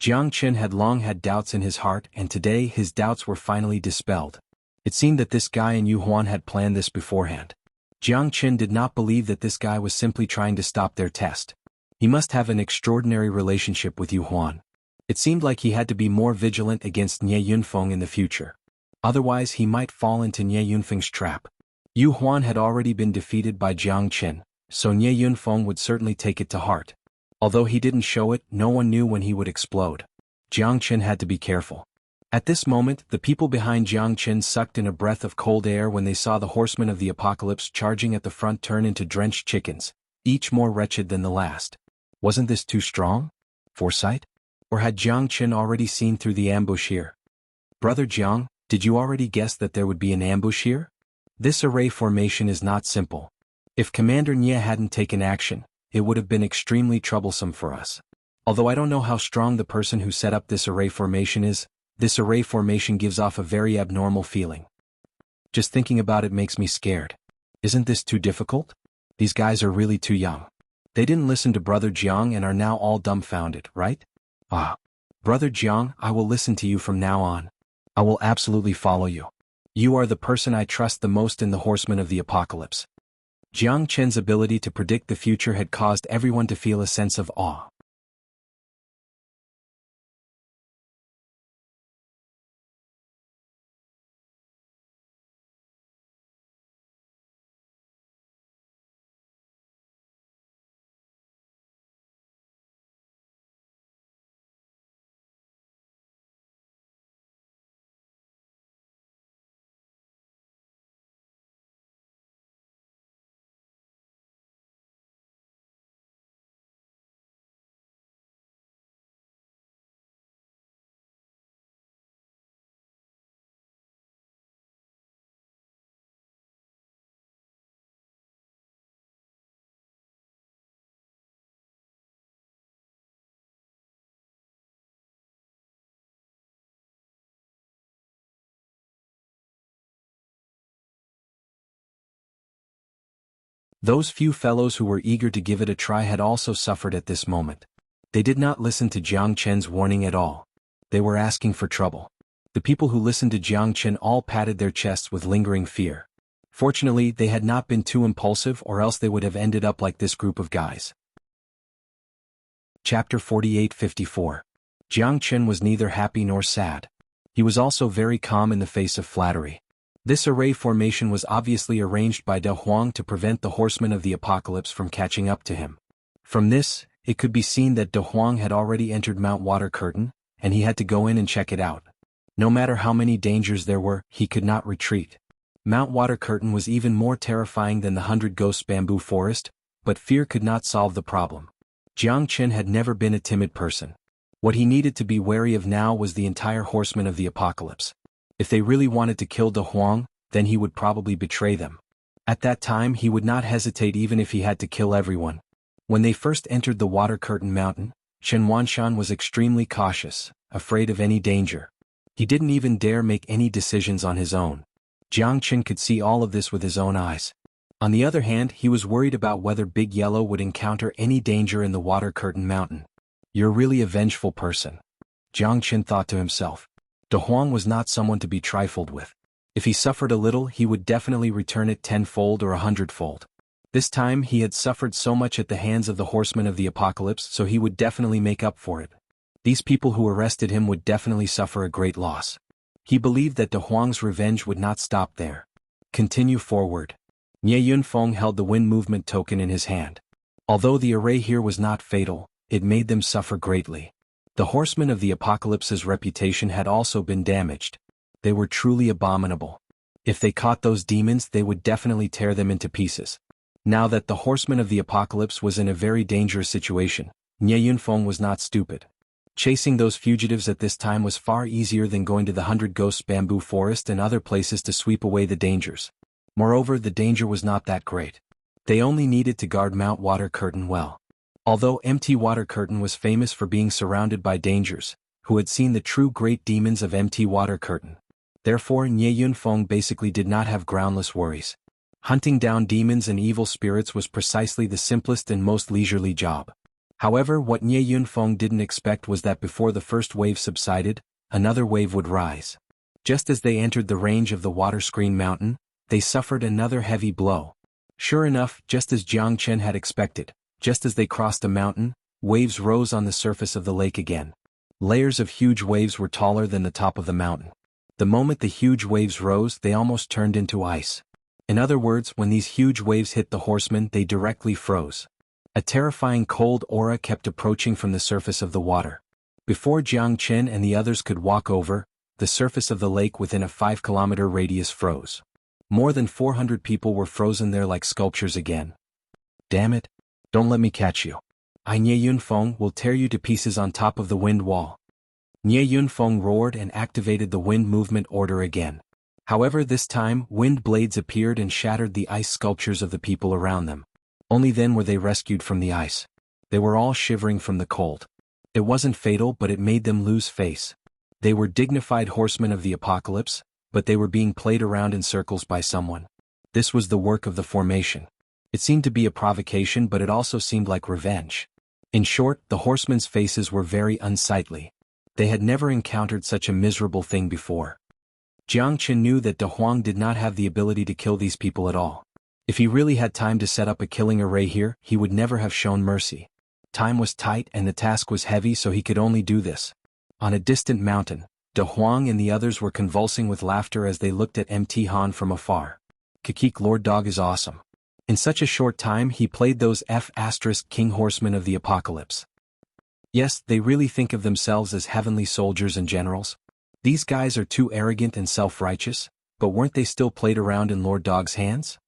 Jiang Chen had long had doubts in his heart, and today his doubts were finally dispelled. It seemed that this guy and Xuanhuan had planned this beforehand. Jiang Chen did not believe that this guy was simply trying to stop their test. He must have an extraordinary relationship with Xuanhuan. It seemed like he had to be more vigilant against Nye Yunfeng in the future. Otherwise he might fall into Nye Yunfeng's trap. Xuanhuan had already been defeated by Jiang Chen, so Nye Yunfeng would certainly take it to heart. Although he didn't show it, no one knew when he would explode. Jiang Chen had to be careful. At this moment, the people behind Jiang Chen sucked in a breath of cold air when they saw the horsemen of the apocalypse charging at the front turn into drenched chickens, each more wretched than the last. Wasn't this too strong? Foresight? Or had Jiang Chen already seen through the ambush here? Brother Jiang, did you already guess that there would be an ambush here? This array formation is not simple. If Commander Nye hadn't taken action, it would have been extremely troublesome for us. Although I don't know how strong the person who set up this array formation is, this array formation gives off a very abnormal feeling. Just thinking about it makes me scared. Isn't this too difficult? These guys are really too young. They didn't listen to Brother Jiang and are now all dumbfounded, right? Ah. Brother Jiang, I will listen to you from now on. I will absolutely follow you. You are the person I trust the most in the Horsemen of the Apocalypse. Jiang Chen's ability to predict the future had caused everyone to feel a sense of awe. Those few fellows who were eager to give it a try had also suffered at this moment. They did not listen to Jiang Chen's warning at all. They were asking for trouble. The people who listened to Jiang Chen all patted their chests with lingering fear. Fortunately, they had not been too impulsive, or else they would have ended up like this group of guys. Chapter 48-54. Jiang Chen was neither happy nor sad. He was also very calm in the face of flattery. This array formation was obviously arranged by De Huang to prevent the horsemen of the apocalypse from catching up to him. From this, it could be seen that De Huang had already entered Mount Water Curtain, and he had to go in and check it out. No matter how many dangers there were, he could not retreat. Mount Water Curtain was even more terrifying than the 100 Ghosts Bamboo Forest, but fear could not solve the problem. Jiang Chen had never been a timid person. What he needed to be wary of now was the entire horsemen of the apocalypse. If they really wanted to kill De Huang, then he would probably betray them. At that time he would not hesitate even if he had to kill everyone. When they first entered the Water Curtain Mountain, xuanhuan was extremely cautious, afraid of any danger. He didn't even dare make any decisions on his own. Jiang Chen could see all of this with his own eyes. On the other hand, he was worried about whether Big Yellow would encounter any danger in the Water Curtain Mountain. You're really a vengeful person. Jiang Qin thought to himself. De Huang was not someone to be trifled with. If he suffered a little, he would definitely return it tenfold or 100-fold. This time he had suffered so much at the hands of the horsemen of the apocalypse, so he would definitely make up for it. These people who arrested him would definitely suffer a great loss. He believed that De Huang's revenge would not stop there. Continue forward. Nie Yunfeng held the wind movement token in his hand. Although the array here was not fatal, it made them suffer greatly. The horsemen of the apocalypse's reputation had also been damaged. They were truly abominable. If they caught those demons, they would definitely tear them into pieces. Now that the horseman of the apocalypse was in a very dangerous situation, Nie Yunfeng was not stupid. Chasing those fugitives at this time was far easier than going to the 100 Ghosts bamboo forest and other places to sweep away the dangers. Moreover, the danger was not that great. They only needed to guard Mount Water Curtain well. Although Empty Water Curtain was famous for being surrounded by dangers, who had seen the true great demons of Empty Water Curtain? Therefore, Nie Yunfeng basically did not have groundless worries. Hunting down demons and evil spirits was precisely the simplest and most leisurely job. However, what Nie Yunfeng didn't expect was that before the first wave subsided, another wave would rise. Just as they entered the range of the water screen mountain, they suffered another heavy blow. Sure enough, just as Jiang Chen had expected, just as they crossed the mountain, waves rose on the surface of the lake again. Layers of huge waves were taller than the top of the mountain. The moment the huge waves rose, they almost turned into ice. In other words, when these huge waves hit the horsemen, they directly froze. A terrifying cold aura kept approaching from the surface of the water. Before Jiang Chen and the others could walk over, the surface of the lake within a 5-kilometer radius froze. More than 400 people were frozen there like sculptures again. Damn it! Don't let me catch you. Nie Yunfeng will tear you to pieces on top of the wind wall. Nie Yunfeng roared and activated the wind movement order again. However, this time, wind blades appeared and shattered the ice sculptures of the people around them. Only then were they rescued from the ice. They were all shivering from the cold. It wasn't fatal, but it made them lose face. They were dignified horsemen of the apocalypse, but they were being played around in circles by someone. This was the work of the formation. It seemed to be a provocation, but it also seemed like revenge. In short, the horsemen's faces were very unsightly. They had never encountered such a miserable thing before. Jiang Chen knew that De Huang did not have the ability to kill these people at all. If he really had time to set up a killing array here, he would never have shown mercy. Time was tight and the task was heavy, so he could only do this. On a distant mountain, De Huang and the others were convulsing with laughter as they looked at MT Han from afar. Kikik Lord Dog is awesome. In such a short time he played those King horsemen of the apocalypse. Yes, they really think of themselves as heavenly soldiers and generals. These guys are too arrogant and self-righteous, but weren't they still played around in Lord Dog's hands?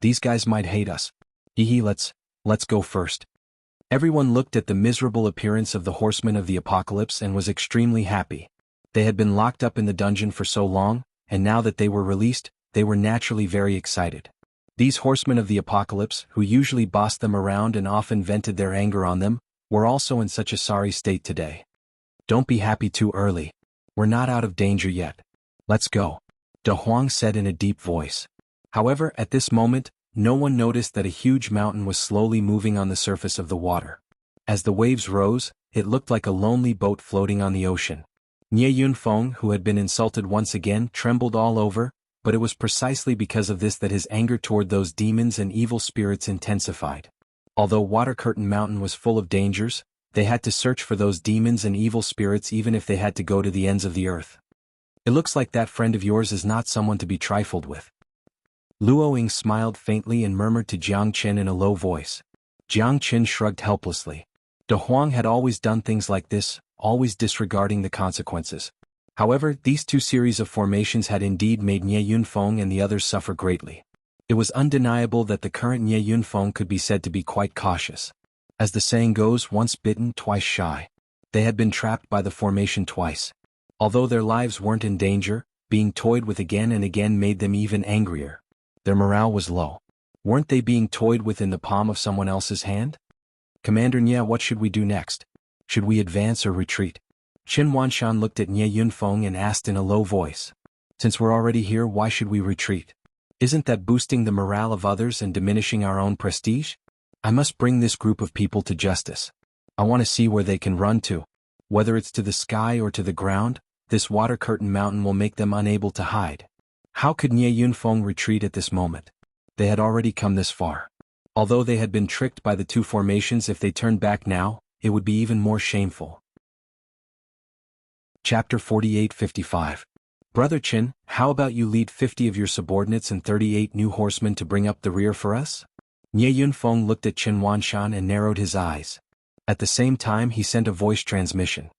These guys might hate us. Let's go first. Everyone looked at the miserable appearance of the horsemen of the apocalypse and was extremely happy. They had been locked up in the dungeon for so long, and now that they were released, they were naturally very excited. These horsemen of the apocalypse, who usually bossed them around and often vented their anger on them, were also in such a sorry state today. Don't be happy too early. We're not out of danger yet. Let's go, De Huang said in a deep voice. However, at this moment, no one noticed that a huge mountain was slowly moving on the surface of the water. As the waves rose, it looked like a lonely boat floating on the ocean. Nie Yunfeng, who had been insulted once again, trembled all over, but it was precisely because of this that his anger toward those demons and evil spirits intensified. Although Water Curtain Mountain was full of dangers, they had to search for those demons and evil spirits even if they had to go to the ends of the earth. It looks like that friend of yours is not someone to be trifled with. Luo Ying smiled faintly and murmured to Jiang Chen in a low voice. Jiang Chen shrugged helplessly. De Huang had always done things like this, always disregarding the consequences. However, these two series of formations had indeed made Nie Yunfeng and the others suffer greatly. It was undeniable that the current Nie Yunfeng could be said to be quite cautious. As the saying goes, once bitten, twice shy. They had been trapped by the formation twice. Although their lives weren't in danger, being toyed with again and again made them even angrier. Their morale was low. Weren't they being toyed with in the palm of someone else's hand? Commander Nie, what should we do next? Should we advance or retreat? Xuanhuan looked at Nie Yunfeng and asked in a low voice. Since we're already here, why should we retreat? Isn't that boosting the morale of others and diminishing our own prestige? I must bring this group of people to justice. I want to see where they can run to. Whether it's to the sky or to the ground, this water curtain mountain will make them unable to hide. How could Nie Yunfeng retreat at this moment? They had already come this far. Although they had been tricked by the two formations, if they turned back now, it would be even more shameful. Chapter 48-55. Brother Qin, how about you lead 50 of your subordinates and 38 new horsemen to bring up the rear for us? Nie Yunfeng looked at Xuanhuan and narrowed his eyes. At the same time he sent a voice transmission.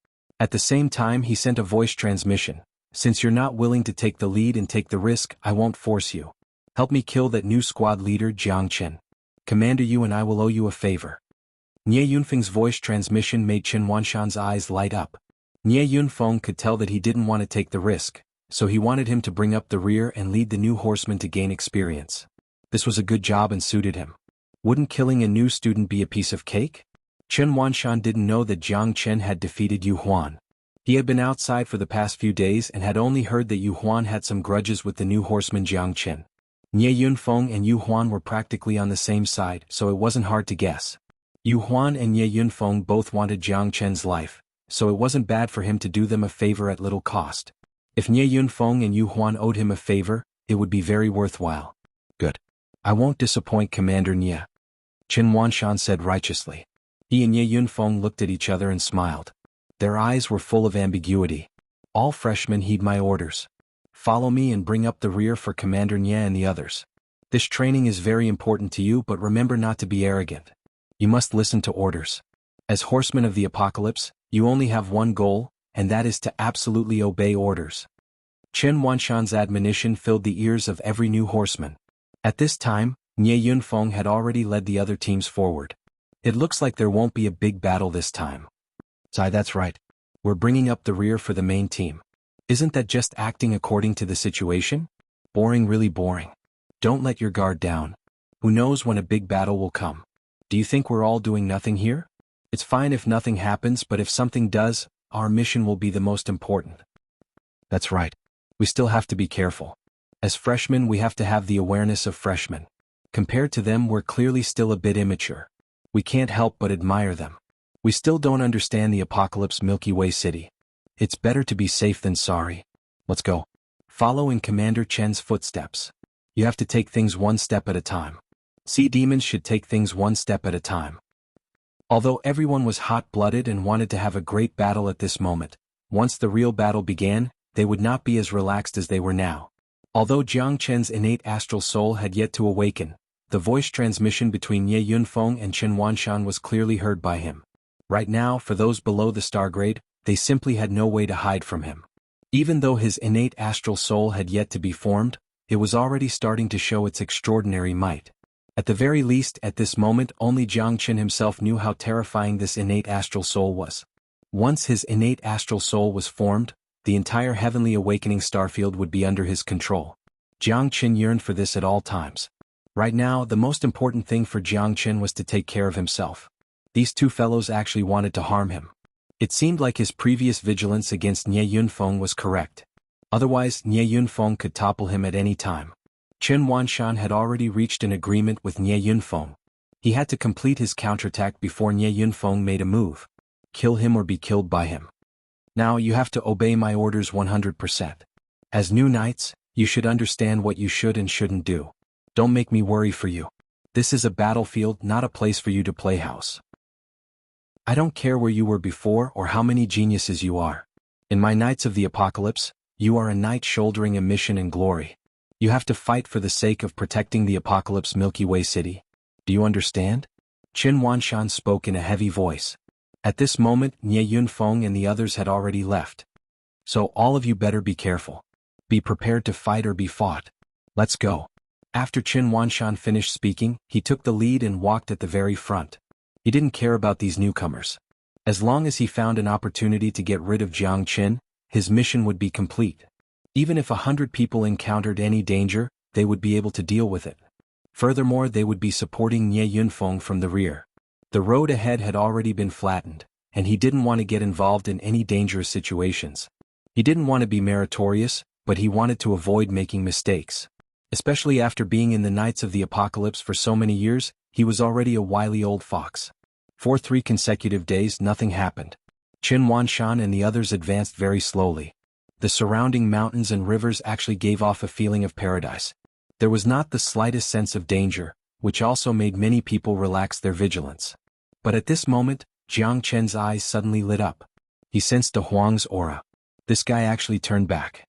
Since you're not willing to take the lead and take the risk, I won't force you. Help me kill that new squad leader Jiang Qin. Commander, you and I will owe you a favor. Nie Yunfeng's voice transmission made Xuanhuan's eyes light up. Nie Yunfeng could tell that he didn't want to take the risk, so he wanted him to bring up the rear and lead the new horsemen to gain experience. This was a good job and suited him. Wouldn't killing a new student be a piece of cake? Xuanhuan didn't know that Jiang Qin had defeated Xuanhuan. He had been outside for the past few days and had only heard that Xuanhuan had some grudges with the new horseman Jiang Qin. Nie Yunfeng and Xuanhuan were practically on the same side, so it wasn't hard to guess. Xuanhuan and Nie Yunfeng both wanted Jiang Qin's life, so it wasn't bad for him to do them a favor at little cost. If Nie Yunfeng and Xuanhuan owed him a favor, it would be very worthwhile. Good. I won't disappoint Commander Nie. Xuanhuan said righteously. He and Nie Yunfeng looked at each other and smiled. Their eyes were full of ambiguity. All freshmen heed my orders. Follow me and bring up the rear for Commander Nie and the others. This training is very important to you, but remember not to be arrogant. You must listen to orders. As horsemen of the apocalypse, you only have one goal, and that is to absolutely obey orders. Xuanhuan's admonition filled the ears of every new horseman. At this time, Nie Yunfeng had already led the other teams forward. It looks like there won't be a big battle this time. That's right. We're bringing up the rear for the main team. Isn't that just acting according to the situation? Boring, really boring. Don't let your guard down. Who knows when a big battle will come? Do you think we're all doing nothing here? It's fine if nothing happens, but if something does, our mission will be the most important. That's right. We still have to be careful. As freshmen, we have to have the awareness of freshmen. Compared to them, we're clearly still a bit immature. We can't help but admire them. We still don't understand the apocalypse Milky Way City. It's better to be safe than sorry. Let's go. Follow in Commander Chen's footsteps. You have to take things one step at a time. Sea demons should take things one step at a time. Although everyone was hot-blooded and wanted to have a great battle at this moment, once the real battle began, they would not be as relaxed as they were now. Although Jiang Chen's innate astral soul had yet to awaken, the voice transmission between Nie Yunfeng and Xuanhuan was clearly heard by him. Right now, for those below the star grade, they simply had no way to hide from him. Even though his innate astral soul had yet to be formed, it was already starting to show its extraordinary might. At the very least, at this moment, only Jiang Qin himself knew how terrifying this innate astral soul was. Once his innate astral soul was formed, the entire heavenly awakening starfield would be under his control. Jiang Qin yearned for this at all times. Right now, the most important thing for Jiang Qin was to take care of himself. These two fellows actually wanted to harm him. It seemed like his previous vigilance against Nie Yunfeng was correct. Otherwise, Nie Yunfeng could topple him at any time. Xuanhuan had already reached an agreement with Nie Yunfeng. He had to complete his counterattack before Nie Yunfeng made a move. Kill him or be killed by him. Now you have to obey my orders 100%. As new knights, you should understand what you should and shouldn't do. Don't make me worry for you. This is a battlefield, not a place for you to play house. I don't care where you were before or how many geniuses you are. In my Knights of the Apocalypse, you are a knight shouldering a mission and glory. You have to fight for the sake of protecting the Apocalypse Milky Way City. Do you understand? Xuanhuan spoke in a heavy voice. At this moment, Nie Yunfeng and the others had already left. So all of you better be careful. Be prepared to fight or be fought. Let's go. After Xuanhuan finished speaking, he took the lead and walked at the very front. He didn't care about these newcomers. As long as he found an opportunity to get rid of Jiang Qin, his mission would be complete. Even if 100 people encountered any danger, they would be able to deal with it. Furthermore, they would be supporting Nie Yunfeng from the rear. The road ahead had already been flattened, and he didn't want to get involved in any dangerous situations. He didn't want to be meritorious, but he wanted to avoid making mistakes. Especially after being in the Knights of the Apocalypse for so many years, he was already a wily old fox. For 3 consecutive days nothing happened. Xuanhuan and the others advanced very slowly. The surrounding mountains and rivers actually gave off a feeling of paradise. There was not the slightest sense of danger, which also made many people relax their vigilance. But at this moment, Jiang Chen's eyes suddenly lit up. He sensed De Huang's aura. This guy actually turned back.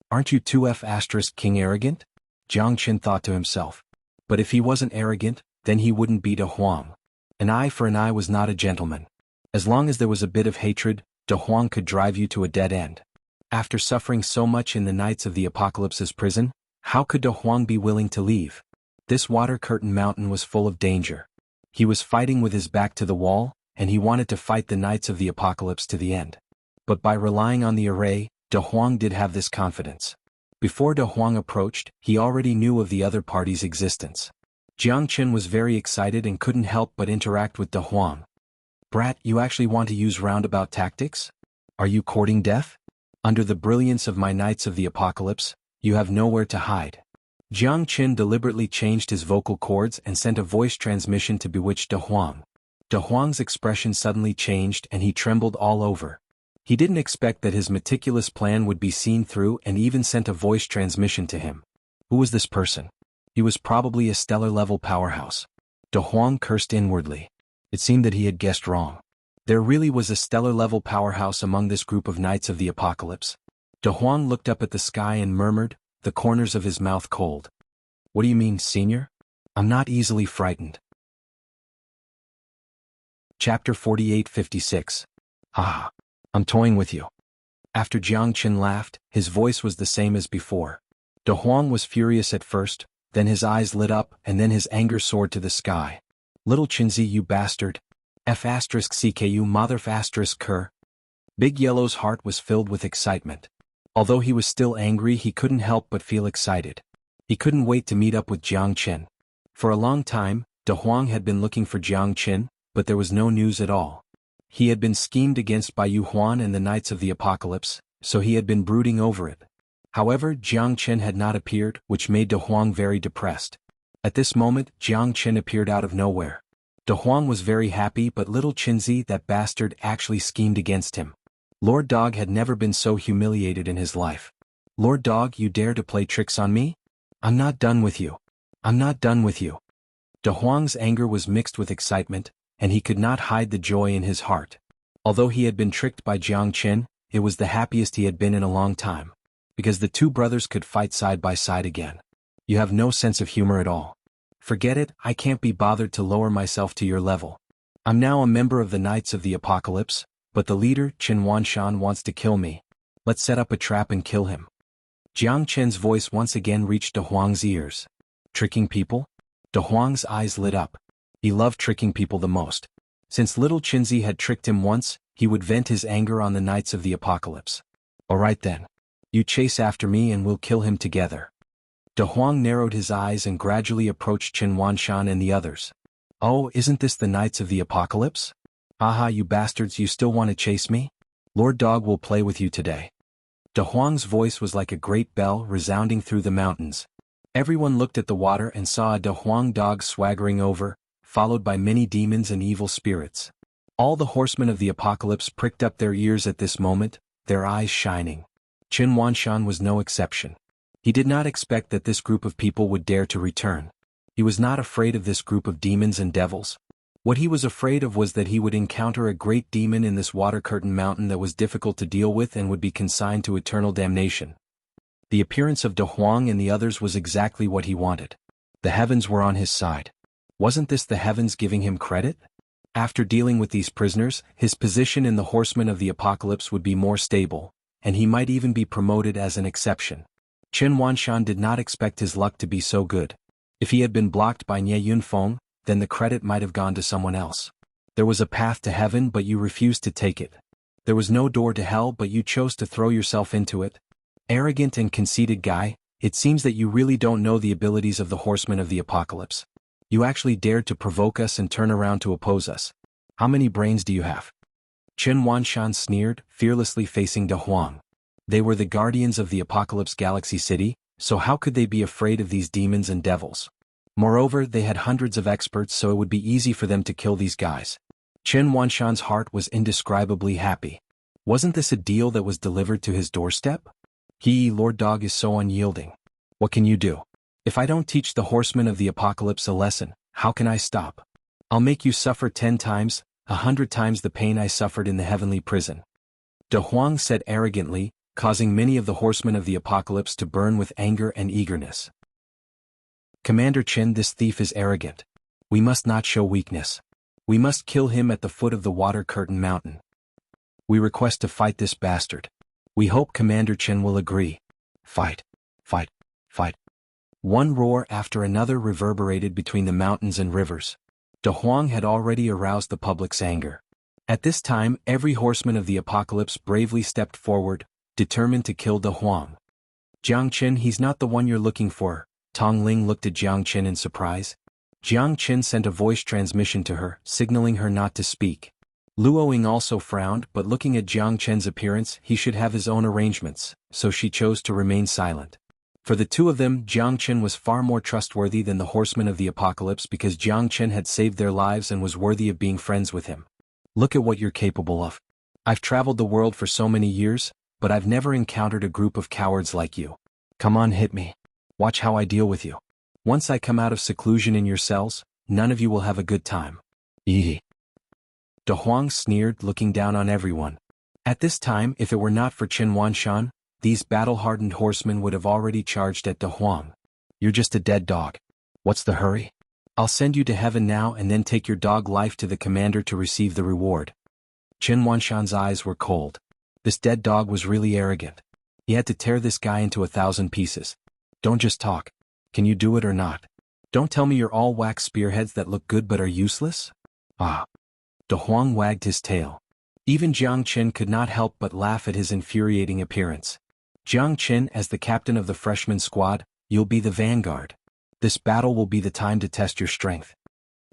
Aren't you 2F** king arrogant? Jiang Chen thought to himself. But if he wasn't arrogant, then he wouldn't be De Huang. An eye for an eye was not a gentleman. As long as there was a bit of hatred, De Huang could drive you to a dead end. After suffering so much in the Knights of the Apocalypse's prison, how could De Huang be willing to leave? This water curtain mountain was full of danger. He was fighting with his back to the wall, and he wanted to fight the Knights of the Apocalypse to the end. But by relying on the array, De Huang did have this confidence. Before De Huang approached, he already knew of the other party's existence. Jiang Chen was very excited and couldn't help but interact with De Huang. Brat, you actually want to use roundabout tactics? Are you courting death? Under the brilliance of my Knights of the Apocalypse, you have nowhere to hide. Jiang Chen deliberately changed his vocal cords and sent a voice transmission to bewitch De Huang. De Huang's expression suddenly changed and he trembled all over. He didn't expect that his meticulous plan would be seen through and even sent a voice transmission to him. Who was this person? He was probably a stellar-level powerhouse. De Huang cursed inwardly. It seemed that he had guessed wrong. There really was a stellar-level powerhouse among this group of Knights of the Apocalypse. De Huang looked up at the sky and murmured, the corners of his mouth cold. What do you mean, senior? I'm not easily frightened. Chapter 4856. Haha. I'm toying with you. After Jiang Chen laughed, his voice was the same as before. De Huang was furious at first, then his eyes lit up and then his anger soared to the sky. Little Chinzi, you bastard. F***CKU mother***cur. Big Yellow's heart was filled with excitement. Although he was still angry, he couldn't help but feel excited. He couldn't wait to meet up with Jiang Chen. For a long time, De Huang had been looking for Jiang Chen, but there was no news at all. He had been schemed against by Xuanhuan and the Knights of the Apocalypse, so he had been brooding over it. However, Jiang Chen had not appeared, which made De Huang very depressed. At this moment, Jiang Chen appeared out of nowhere. De Huang was very happy, but little Chinzi, that bastard, actually schemed against him. Lord Dog had never been so humiliated in his life. Lord Dog, you dare to play tricks on me? I'm not done with you. I'm not done with you. De Huang's anger was mixed with excitement, and he could not hide the joy in his heart. Although he had been tricked by Jiang Chen, it was the happiest he had been in a long time. Because the two brothers could fight side by side again. You have no sense of humor at all. Forget it, I can't be bothered to lower myself to your level. I'm now a member of the Knights of the Apocalypse, but the leader, Xuanhuan, wants to kill me. Let's set up a trap and kill him. Jiang Chen's voice once again reached De Huang's ears. Tricking people? De Huang's eyes lit up. He loved tricking people the most. Since little Chinzi had tricked him once, he would vent his anger on the Knights of the Apocalypse. Alright then. You chase after me and we'll kill him together. De Huang narrowed his eyes and gradually approached Xuanhuan and the others. Oh, isn't this the Knights of the Apocalypse? Haha, you bastards, you still want to chase me? Lord Dog will play with you today. De Huang's voice was like a great bell resounding through the mountains. Everyone looked at the water and saw a De Huang dog swaggering over, followed by many demons and evil spirits. All the horsemen of the apocalypse pricked up their ears at this moment, their eyes shining. Xuanhuan was no exception. He did not expect that this group of people would dare to return. He was not afraid of this group of demons and devils. What he was afraid of was that he would encounter a great demon in this water curtain mountain that was difficult to deal with and would be consigned to eternal damnation. The appearance of De Huang and the others was exactly what he wanted. The heavens were on his side. Wasn't this the heavens giving him credit? After dealing with these prisoners, his position in the Horsemen of the Apocalypse would be more stable, and he might even be promoted as an exception. Xuanhuan did not expect his luck to be so good. If he had been blocked by Nie Yunfeng, then the credit might have gone to someone else. There was a path to heaven, but you refused to take it. There was no door to hell, but you chose to throw yourself into it. Arrogant and conceited guy, it seems that you really don't know the abilities of the Horsemen of the Apocalypse. You actually dared to provoke us and turn around to oppose us. How many brains do you have? Xuanhuan sneered, fearlessly facing De Huang. They were the guardians of the Apocalypse Galaxy City, so how could they be afraid of these demons and devils? Moreover, they had hundreds of experts, so it would be easy for them to kill these guys. Xuanhuan's heart was indescribably happy. Wasn't this a deal that was delivered to his doorstep? Lord Dog is so unyielding. What can you do? If I don't teach the horsemen of the apocalypse a lesson, how can I stop? I'll make you suffer 10 times, 100 times the pain I suffered in the heavenly prison. De Huang said arrogantly, causing many of the horsemen of the apocalypse to burn with anger and eagerness. Commander Qin, this thief is arrogant. We must not show weakness. We must kill him at the foot of the Water Curtain Mountain. We request to fight this bastard. We hope Commander Qin will agree. Fight. Fight. Fight. One roar after another reverberated between the mountains and rivers. De Huang had already aroused the public's anger. At this time, every horseman of the apocalypse bravely stepped forward, determined to kill De Huang. Jiang Qin, he's not the one you're looking for. Tong Ling looked at Jiang Qin in surprise. Jiang Qin sent a voice transmission to her, signaling her not to speak. Luo Ying also frowned, but looking at Jiang Qin's appearance, he should have his own arrangements, so she chose to remain silent. For the two of them, Jiang Qin was far more trustworthy than the horsemen of the apocalypse because Jiang Qin had saved their lives and was worthy of being friends with him. Look at what you're capable of. I've traveled the world for so many years, but I've never encountered a group of cowards like you. Come on, hit me. Watch how I deal with you. Once I come out of seclusion in your cells, none of you will have a good time. Yee. De Huang sneered, looking down on everyone. At this time, if it were not for Xuanhuan, these battle-hardened horsemen would have already charged at De Huang. You're just a dead dog. What's the hurry? I'll send you to heaven now and then take your dog life to the commander to receive the reward. Xuanhuan's eyes were cold. This dead dog was really arrogant. He had to tear this guy into 1,000 pieces. Don't just talk. Can you do it or not? Don't tell me you're all wax spearheads that look good but are useless? Ah. De Huang wagged his tail. Even Jiang Qin could not help but laugh at his infuriating appearance. Jiang Qin, as the captain of the freshman squad, you'll be the vanguard. This battle will be the time to test your strength.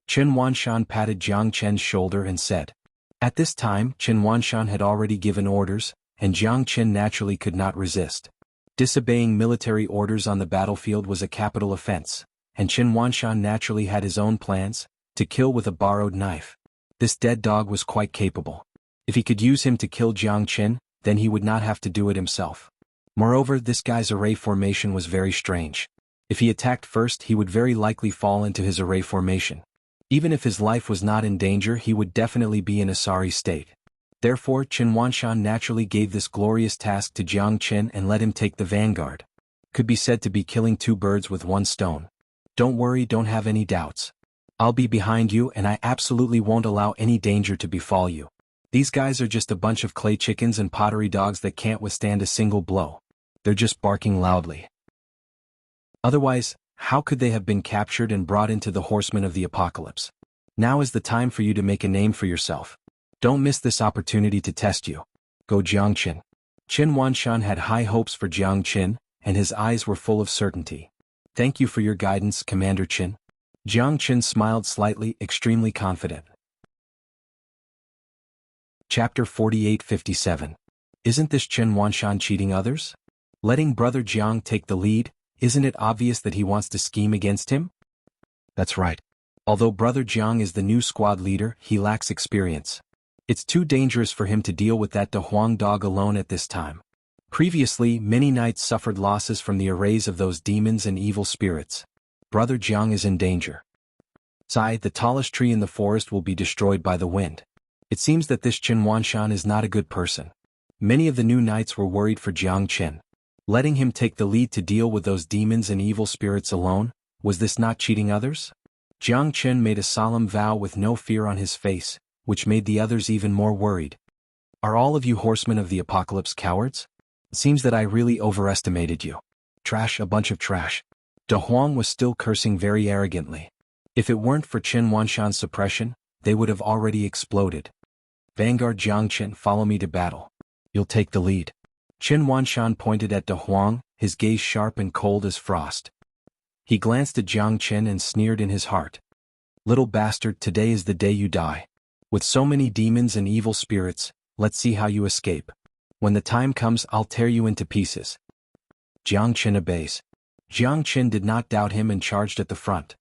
Xuanhuan patted Jiang Qin's shoulder and said. At this time, Xuanhuan had already given orders, and Jiang Qin naturally could not resist. Disobeying military orders on the battlefield was a capital offense, and Xuanhuan naturally had his own plans, to kill with a borrowed knife. This dead dog was quite capable. If he could use him to kill Jiang Qin, then he would not have to do it himself. Moreover, this guy's array formation was very strange. If he attacked first, he would very likely fall into his array formation. Even if his life was not in danger, he would definitely be in a sorry state. Therefore, Xuanhuan naturally gave this glorious task to Jiang Qin and let him take the vanguard. Could be said to be killing two birds with one stone. Don't worry, don't have any doubts. I'll be behind you and I absolutely won't allow any danger to befall you. These guys are just a bunch of clay chickens and pottery dogs that can't withstand a single blow. They're just barking loudly. Otherwise, how could they have been captured and brought into the horsemen of the apocalypse? Now is the time for you to make a name for yourself. Don't miss this opportunity to test you. Go Jiang Qin. Xuanhuan had high hopes for Jiang Qin, and his eyes were full of certainty. Thank you for your guidance, Commander Qin. Jiang Qin smiled slightly, extremely confident. Chapter 4857. Isn't this Xuanhuan cheating others? Letting Brother Jiang take the lead, isn't it obvious that he wants to scheme against him? That's right. Although Brother Jiang is the new squad leader, he lacks experience. It's too dangerous for him to deal with that De Huang dog alone at this time. Previously, many knights suffered losses from the arrays of those demons and evil spirits. Brother Jiang is in danger. Sai, the tallest tree in the forest will be destroyed by the wind. It seems that this Xuanhuan is not a good person. Many of the new knights were worried for Jiang Qin. Letting him take the lead to deal with those demons and evil spirits alone, was this not cheating others? Jiang Qin made a solemn vow with no fear on his face, which made the others even more worried. Are all of you horsemen of the apocalypse cowards? It seems that I really overestimated you. Trash, a bunch of trash. De Huang was still cursing very arrogantly. If it weren't for Xuanhuan's suppression, they would have already exploded. Vanguard Jiang Qin, follow me to battle. You'll take the lead. Xuanhuan pointed at De Huang, his gaze sharp and cold as frost. He glanced at Jiang Qin and sneered in his heart. Little bastard, today is the day you die. With so many demons and evil spirits, let's see how you escape. When the time comes, I'll tear you into pieces. Jiang Qin obeys. Jiang Qin did not doubt him and charged at the front.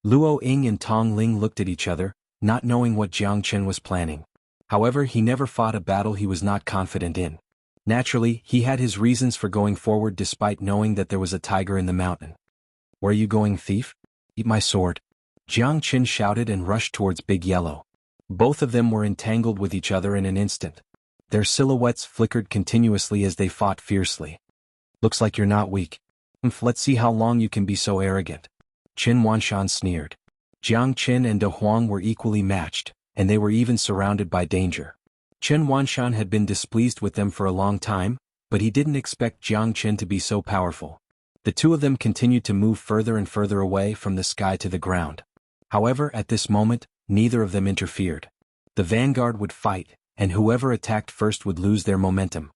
Luo Ying and Tong Ling looked at each other, not knowing what Jiang Chen was planning. However, he never fought a battle he was not confident in. Naturally, he had his reasons for going forward despite knowing that there was a tiger in the mountain. "Where are you going, thief? Eat my sword." Jiang Chen shouted and rushed towards Big Yellow. Both of them were entangled with each other in an instant. Their silhouettes flickered continuously as they fought fiercely. "Looks like you're not weak. Let's see how long you can be so arrogant." Xuanhuan sneered. Jiang Chen and De Huang were equally matched, and they were even surrounded by danger. Xuanhuan had been displeased with them for a long time, but he didn't expect Jiang Chen to be so powerful. The two of them continued to move further and further away from the sky to the ground. However, at this moment, neither of them interfered. The vanguard would fight, and whoever attacked first would lose their momentum.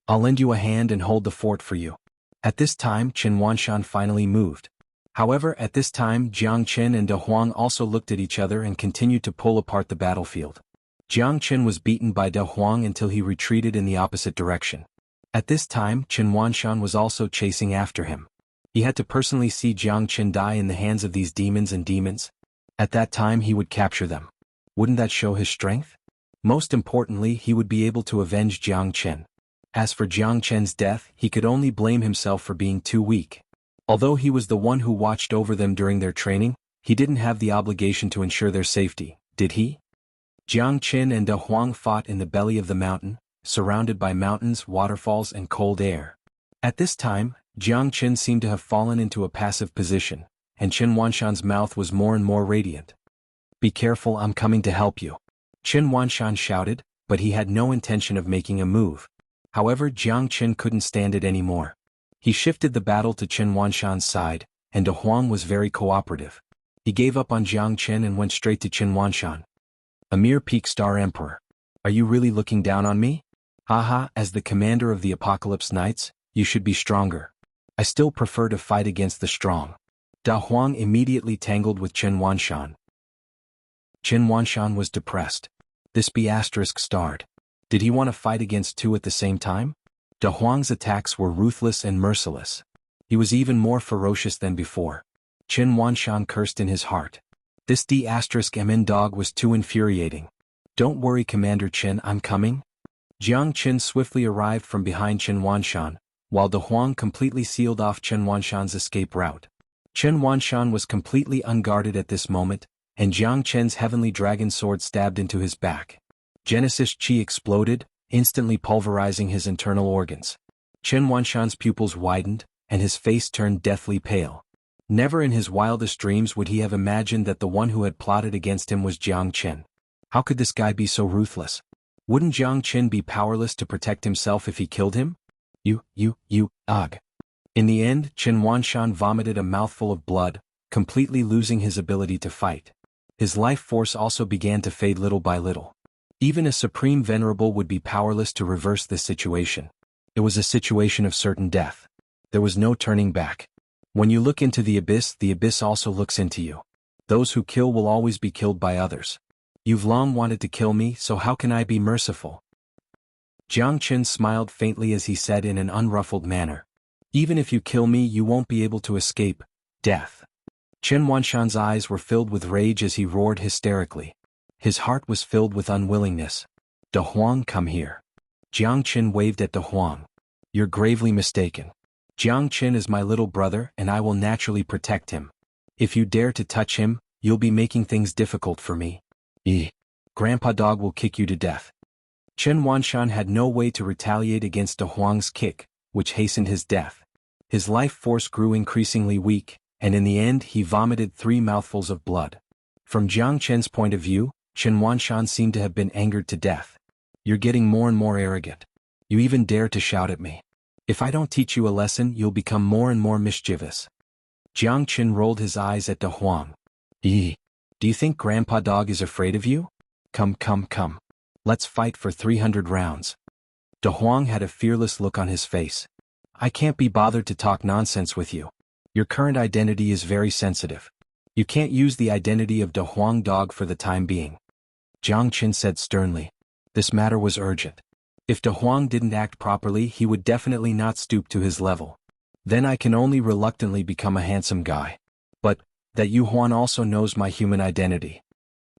"I'll lend you a hand and hold the fort for you." At this time, Xuanhuan finally moved. However, at this time Jiang Chen and De Huang also looked at each other and continued to pull apart the battlefield. Jiang Chen was beaten by De Huang until he retreated in the opposite direction. At this time, Xuanhuan was also chasing after him. He had to personally see Jiang Chen die in the hands of these demons and demons. At that time he would capture them. Wouldn't that show his strength? Most importantly, he would be able to avenge Jiang Chen. As for Jiang Chen's death, he could only blame himself for being too weak. Although he was the one who watched over them during their training, he didn't have the obligation to ensure their safety, did he? Jiang Chen and De Huang fought in the belly of the mountain, surrounded by mountains, waterfalls, and cold air. At this time, Jiang Chen seemed to have fallen into a passive position, and Xuanhuan's mouth was more and more radiant. "Be careful, I'm coming to help you," Xuanhuan shouted, but he had no intention of making a move. However, Jiang Chen couldn't stand it anymore. He shifted the battle to Xuanhuan's side, and De Huang was very cooperative. He gave up on Jiang Chen and went straight to Xuanhuan. "A mere peak star emperor. Are you really looking down on me? Haha, as the commander of the Apocalypse Knights, you should be stronger. I still prefer to fight against the strong." De Huang immediately tangled with Xuanhuan. Xuanhuan was depressed. This B** starred. Did he want to fight against two at the same time? De Huang's attacks were ruthless and merciless. He was even more ferocious than before. Xuanhuan cursed in his heart. This D***MN dog was too infuriating. "Don't worry, Commander Chen, I'm coming." Jiang Chen swiftly arrived from behind Xuanhuan, while De Huang completely sealed off Xuanhuan's escape route. Xuanhuan was completely unguarded at this moment, and Jiang Chen's heavenly dragon sword stabbed into his back. Genesis Chi exploded, instantly pulverizing his internal organs. Xuanhuan's pupils widened, and his face turned deathly pale. Never in his wildest dreams would he have imagined that the one who had plotted against him was Jiang Chen. How could this guy be so ruthless? Wouldn't Jiang Chen be powerless to protect himself if he killed him? Ugh. In the end, Xuanhuan vomited a mouthful of blood, completely losing his ability to fight. His life force also began to fade little by little. Even a supreme venerable would be powerless to reverse this situation. It was a situation of certain death. There was no turning back. When you look into the abyss also looks into you. Those who kill will always be killed by others. You've long wanted to kill me, so how can I be merciful? Jiang Chen smiled faintly as he said in an unruffled manner. Even if you kill me, you won't be able to escape death. Xuanhuan's eyes were filled with rage as he roared hysterically. His heart was filled with unwillingness. De Huang, come here. Jiang Chen waved at De Huang. You're gravely mistaken. Jiang Chen is my little brother and I will naturally protect him. If you dare to touch him, you'll be making things difficult for me. Grandpa Dog will kick you to death. Xuanhuan had no way to retaliate against De Huang's kick, which hastened his death. His life force grew increasingly weak, and in the end he vomited 3 mouthfuls of blood. From Jiang Chen's point of view, Xuanhuan seemed to have been angered to death. You're getting more and more arrogant. You even dare to shout at me. If I don't teach you a lesson, you'll become more and more mischievous. Jiang Chen rolled his eyes at De Huang. Do you think Grandpa Dog is afraid of you? Come. Let's fight for 300 rounds. De Huang had a fearless look on his face. I can't be bothered to talk nonsense with you. Your current identity is very sensitive. You can't use the identity of De Huang Dog for the time being. Jiang Chen said sternly. This matter was urgent. If De Huang didn't act properly, he would definitely not stoop to his level. Then I can only reluctantly become a handsome guy. But that Xuanhuan also knows my human identity.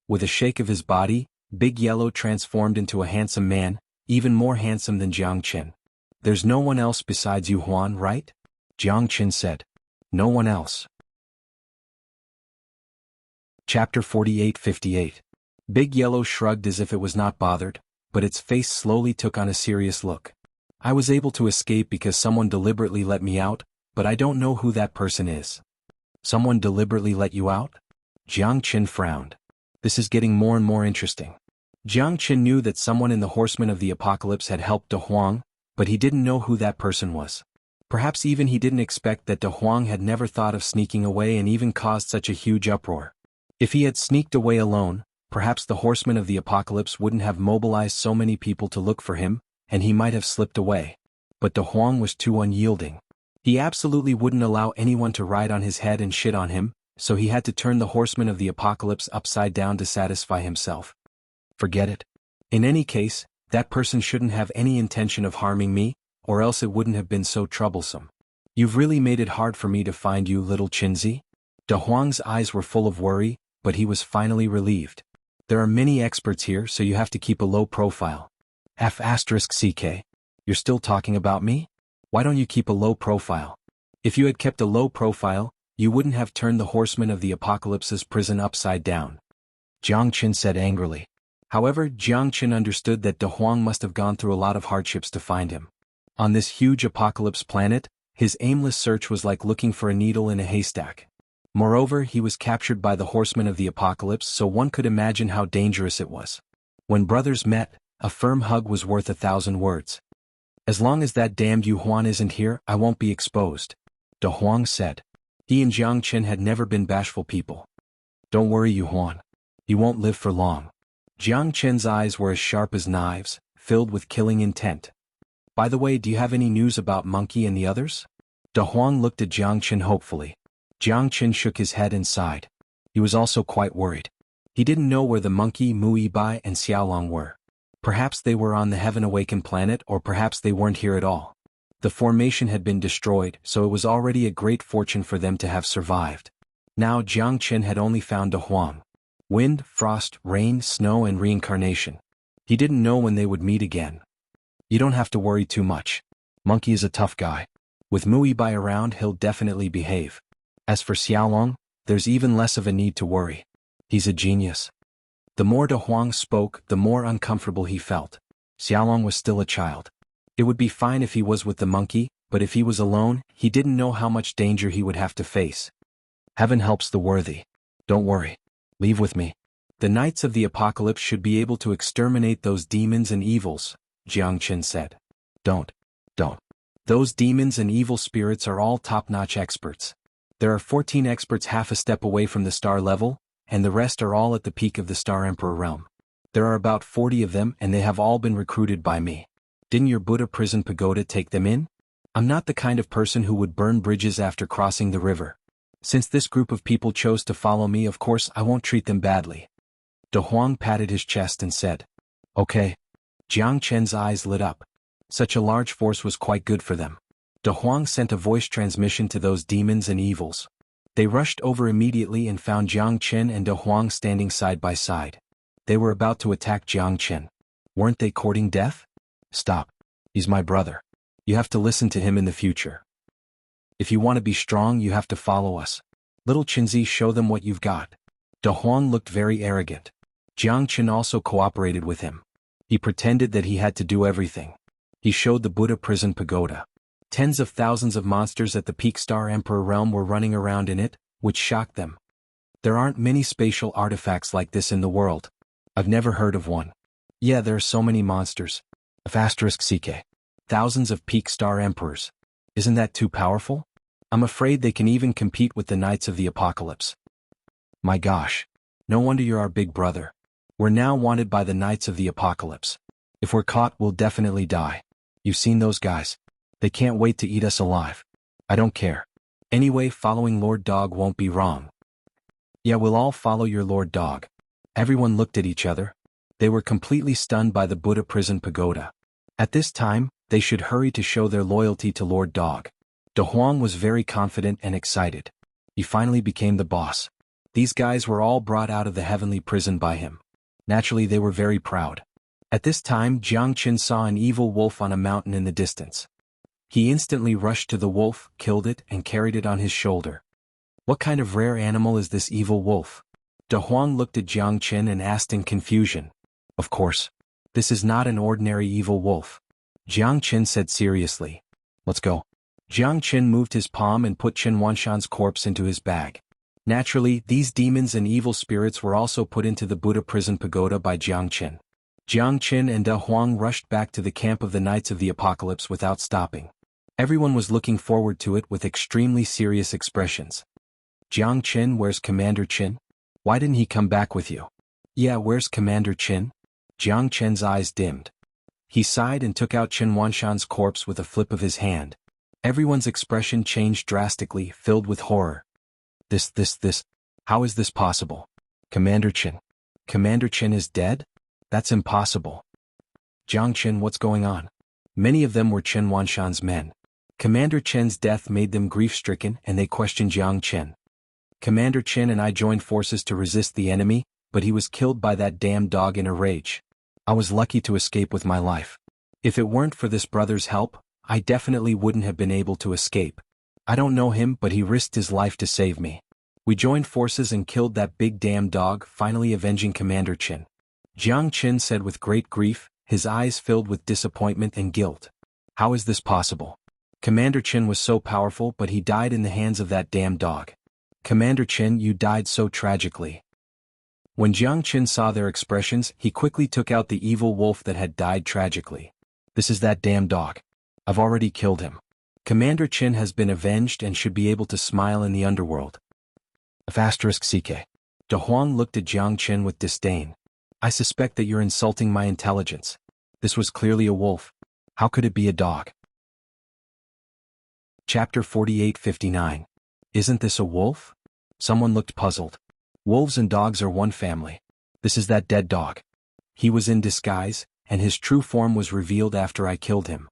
With a shake of his body, Big Yellow transformed into a handsome man, even more handsome than Jiang. "There's no one else besides you, Huan, right?" Jiang said. "No one else." Chapter 48:58. Big Yellow shrugged as if it was not bothered, but its face slowly took on a serious look. "I was able to escape because someone deliberately let me out, but I don't know who that person is." "Someone deliberately let you out?" Jiang frowned. "This is getting more and more interesting." Jiang knew that someone in the Horsemen of the Apocalypse had helped De Huang, but he didn't know who that person was. Perhaps even he didn't expect that De Huang had never thought of sneaking away and even caused such a huge uproar. If he had sneaked away alone, perhaps the Horsemen of the Apocalypse wouldn't have mobilized so many people to look for him, and he might have slipped away. But De Huang was too unyielding. He absolutely wouldn't allow anyone to ride on his head and shit on him, so he had to turn the Horsemen of the Apocalypse upside down to satisfy himself. Forget it. In any case, that person shouldn't have any intention of harming me, or else it wouldn't have been so troublesome. "You've really made it hard for me to find you, little Qinzi." De Huang's eyes were full of worry, but he was finally relieved. "There are many experts here, so you have to keep a low profile." F***CK. You're still talking about me? Why don't you keep a low profile? If you had kept a low profile, you wouldn't have turned the Horsemen of the Apocalypse's prison upside down. Jiang said angrily. However, Jiang understood that De Huang must have gone through a lot of hardships to find him. On this huge apocalypse planet, his aimless search was like looking for a needle in a haystack. Moreover, he was captured by the Horsemen of the Apocalypse, so one could imagine how dangerous it was. When brothers met, a firm hug was worth 1,000 words. "As long as that damned Xuanhuan isn't here, I won't be exposed," De Huang said. He and Jiang had never been bashful people. "Don't worry, Xuanhuan. You won't live for long." Jiang eyes were as sharp as knives, filled with killing intent. "By the way, do you have any news about Monkey and the others?" De Huang looked at Jiang hopefully. Jiang shook his head and sighed. He was also quite worried. He didn't know where the Monkey, Muibai, and Xiaolong were. Perhaps they were on the Heaven-Awakened planet, or perhaps they weren't here at all. The formation had been destroyed, so it was already a great fortune for them to have survived. Now Jiang had only found De Huang. Wind, frost, rain, snow, and reincarnation. He didn't know when they would meet again. "You don't have to worry too much. Monkey is a tough guy. With Muibai around, he'll definitely behave. As for Xiaolong, there's even less of a need to worry. He's a genius." The more De Huang spoke, the more uncomfortable he felt. Xiaolong was still a child. It would be fine if he was with the monkey, but if he was alone, he didn't know how much danger he would have to face. "Heaven helps the worthy. Don't worry. Leave with me. The Knights of the Apocalypse should be able to exterminate those demons and evils," Jiang said. Don't. Those demons and evil spirits are all top-notch experts. There are 14 experts half a step away from the star level, and the rest are all at the peak of the Star Emperor realm. There are about 40 of them, and they have all been recruited by me. Didn't your Buddha prison pagoda take them in? I'm not the kind of person who would burn bridges after crossing the river. Since this group of people chose to follow me, of course I won't treat them badly." De Huang patted his chest and said, "Okay." Jiang eyes lit up. Such a large force was quite good for them. De Huang sent a voice transmission to those demons and evils. They rushed over immediately and found Jiang and De Huang standing side by side. They were about to attack Jiang. Weren't they courting death? "Stop. He's my brother. You have to listen to him in the future. If you want to be strong, you have to follow us. Little Qinzi, show them what you've got." De Huang looked very arrogant. Jiang also cooperated with him. He pretended that he had to do everything. He showed the Buddha prison pagoda. Tens of thousands of monsters at the peak Star Emperor realm were running around in it, which shocked them. There aren't many spatial artifacts like this in the world. I've never heard of one. Yeah, there are so many monsters. F***CK. Thousands of peak Star Emperors. Isn't that too powerful? I'm afraid they can even compete with the Knights of the Apocalypse. My gosh. No wonder you're our big brother. We're now wanted by the Knights of the Apocalypse. If we're caught, we'll definitely die. You've seen those guys. They can't wait to eat us alive. I don't care. Anyway, following Lord Dog won't be wrong. Yeah, we'll all follow your Lord Dog. Everyone looked at each other. They were completely stunned by the Buddha prison pagoda. At this time, they should hurry to show their loyalty to Lord Dog. De Huang was very confident and excited. He finally became the boss. These guys were all brought out of the heavenly prison by him. Naturally, they were very proud. At this time, Jiang Qin saw an evil wolf on a mountain in the distance. He instantly rushed to the wolf, killed it, and carried it on his shoulder. What kind of rare animal is this evil wolf? De Huang looked at Jiang Qin and asked in confusion. Of course. This is not an ordinary evil wolf. Jiang Qin said seriously. Let's go. Jiang Qin moved his palm and put Qin Huanshan's corpse into his bag. Naturally, these demons and evil spirits were also put into the Buddha prison pagoda by Jiang Qin. Jiang Qin and De Huang rushed back to the camp of the Knights of the Apocalypse without stopping. Everyone was looking forward to it with extremely serious expressions. Jiang Qin, where's Commander Qin? Why didn't he come back with you? Yeah, where's Commander Qin? Jiang Qin's eyes dimmed. He sighed and took out Qin Huanshan's corpse with a flip of his hand. Everyone's expression changed drastically, filled with horror. This. How is this possible? Commander Qin. Commander Qin is dead? That's impossible. Jiang Qin, what's going on? Many of them were Qin Huanshan's men. Commander Qin's death made them grief-stricken and they questioned Jiang Qin. Commander Qin and I joined forces to resist the enemy, but he was killed by that damn dog in a rage. I was lucky to escape with my life. If it weren't for this brother's help, I definitely wouldn't have been able to escape. I don't know him, but he risked his life to save me. We joined forces and killed that big damn dog, finally avenging Commander Qin. Jiang Qin said with great grief, his eyes filled with disappointment and guilt. How is this possible? Commander Qin was so powerful, but he died in the hands of that damn dog. Commander Qin, you died so tragically. When Jiang Qin saw their expressions, he quickly took out the evil wolf that had died tragically. This is that damn dog. I've already killed him. Commander Qin has been avenged and should be able to smile in the underworld. *CK. De Huang looked at Jiang Qin with disdain. I suspect that you're insulting my intelligence. This was clearly a wolf. How could it be a dog? Chapter 48:59. Isn't this a wolf? Someone looked puzzled. Wolves and dogs are one family. This is that dead dog. He was in disguise, and his true form was revealed after I killed him.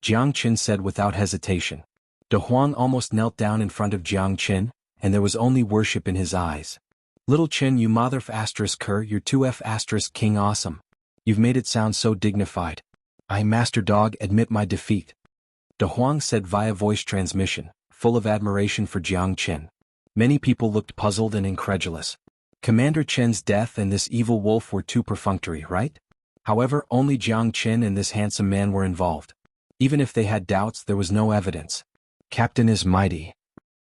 Jiang Qin said without hesitation. De Huang almost knelt down in front of Jiang Qin, and there was only worship in his eyes. Little Qin, you mother***, you're 2F** king awesome. You've made it sound so dignified. I, Master Dog, admit my defeat. De Huang said via voice transmission, full of admiration for Jiang Qin. Many people looked puzzled and incredulous. Commander Qin's death and this evil wolf were too perfunctory, right? However, only Jiang Qin and this handsome man were involved. Even if they had doubts, there was no evidence. Captain is mighty.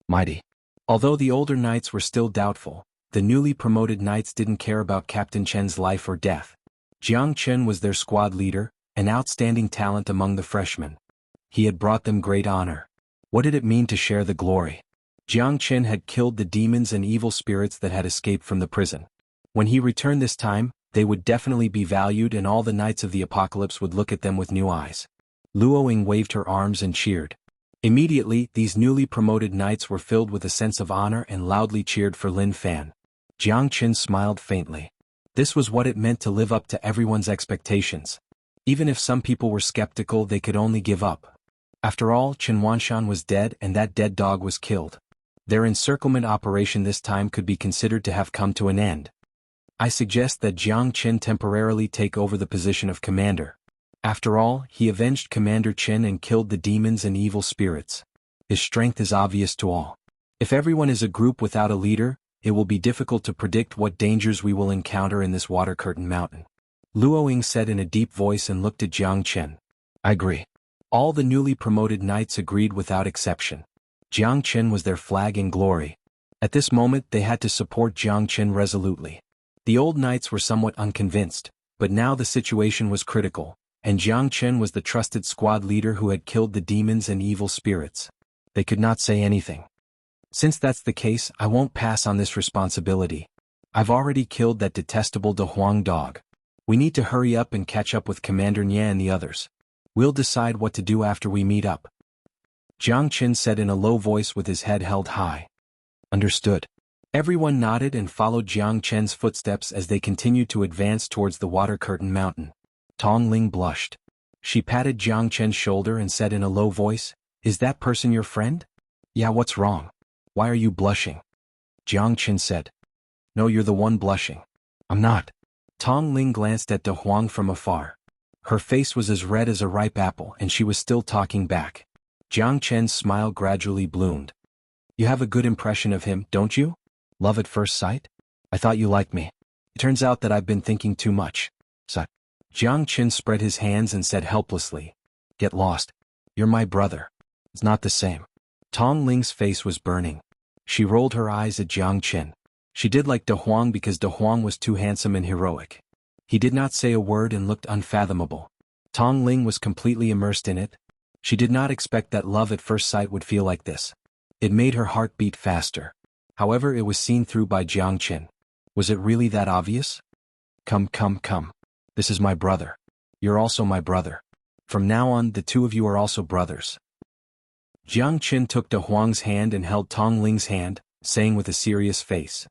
Mighty. Although the older knights were still doubtful, the newly promoted knights didn't care about Captain Chen's life or death. Jiang Qin was their squad leader, an outstanding talent among the freshmen. He had brought them great honor. What did it mean to share the glory? Jiang Qin had killed the demons and evil spirits that had escaped from the prison. When he returned this time, they would definitely be valued and all the Knights of the Apocalypse would look at them with new eyes. Luoying waved her arms and cheered. Immediately, these newly promoted knights were filled with a sense of honor and loudly cheered for Lin Fan. Jiang Qin smiled faintly. This was what it meant to live up to everyone's expectations. Even if some people were skeptical, they could only give up. After all, Qin Huanshan was dead and that dead dog was killed. Their encirclement operation this time could be considered to have come to an end. I suggest that Jiang Qin temporarily take over the position of commander. After all, he avenged Commander Qin and killed the demons and evil spirits. His strength is obvious to all. If everyone is a group without a leader, it will be difficult to predict what dangers we will encounter in this water curtain mountain. Luoying said in a deep voice and looked at Jiang Qin. I agree. All the newly promoted knights agreed without exception. Jiang Qin was their flag in glory. At this moment they had to support Jiang Qin resolutely. The old knights were somewhat unconvinced, but now the situation was critical, and Jiang Qin was the trusted squad leader who had killed the demons and evil spirits. They could not say anything. Since that's the case, I won't pass on this responsibility. I've already killed that detestable De Huang dog. We need to hurry up and catch up with Commander Nye and the others. We'll decide what to do after we meet up. Jiang Qin said in a low voice with his head held high. Understood. Everyone nodded and followed Jiang Qin's footsteps as they continued to advance towards the water curtain mountain. Tong Ling blushed. She patted Jiang Qin's shoulder and said in a low voice, Is that person your friend? Yeah, what's wrong? Why are you blushing? Jiang Qin said. No, you're the one blushing. I'm not. Tong Ling glanced at De Huang from afar. Her face was as red as a ripe apple and she was still talking back. Jiang Chen's smile gradually bloomed. You have a good impression of him, don't you? Love at first sight? I thought you liked me. It turns out that I've been thinking too much. So, Jiang Chen spread his hands and said helplessly, Get lost. You're my brother. It's not the same. Tong Ling's face was burning. She rolled her eyes at Jiang Chen. She did like De Huang because De Huang was too handsome and heroic. He did not say a word and looked unfathomable. Tong Ling was completely immersed in it. She did not expect that love at first sight would feel like this. It made her heart beat faster. However, it was seen through by Jiang Chen. Was it really that obvious? Come. This is my brother. You're also my brother. From now on, the two of you are also brothers. Jiang Chen took De Huang's hand and held Tong Ling's hand, saying with a serious face.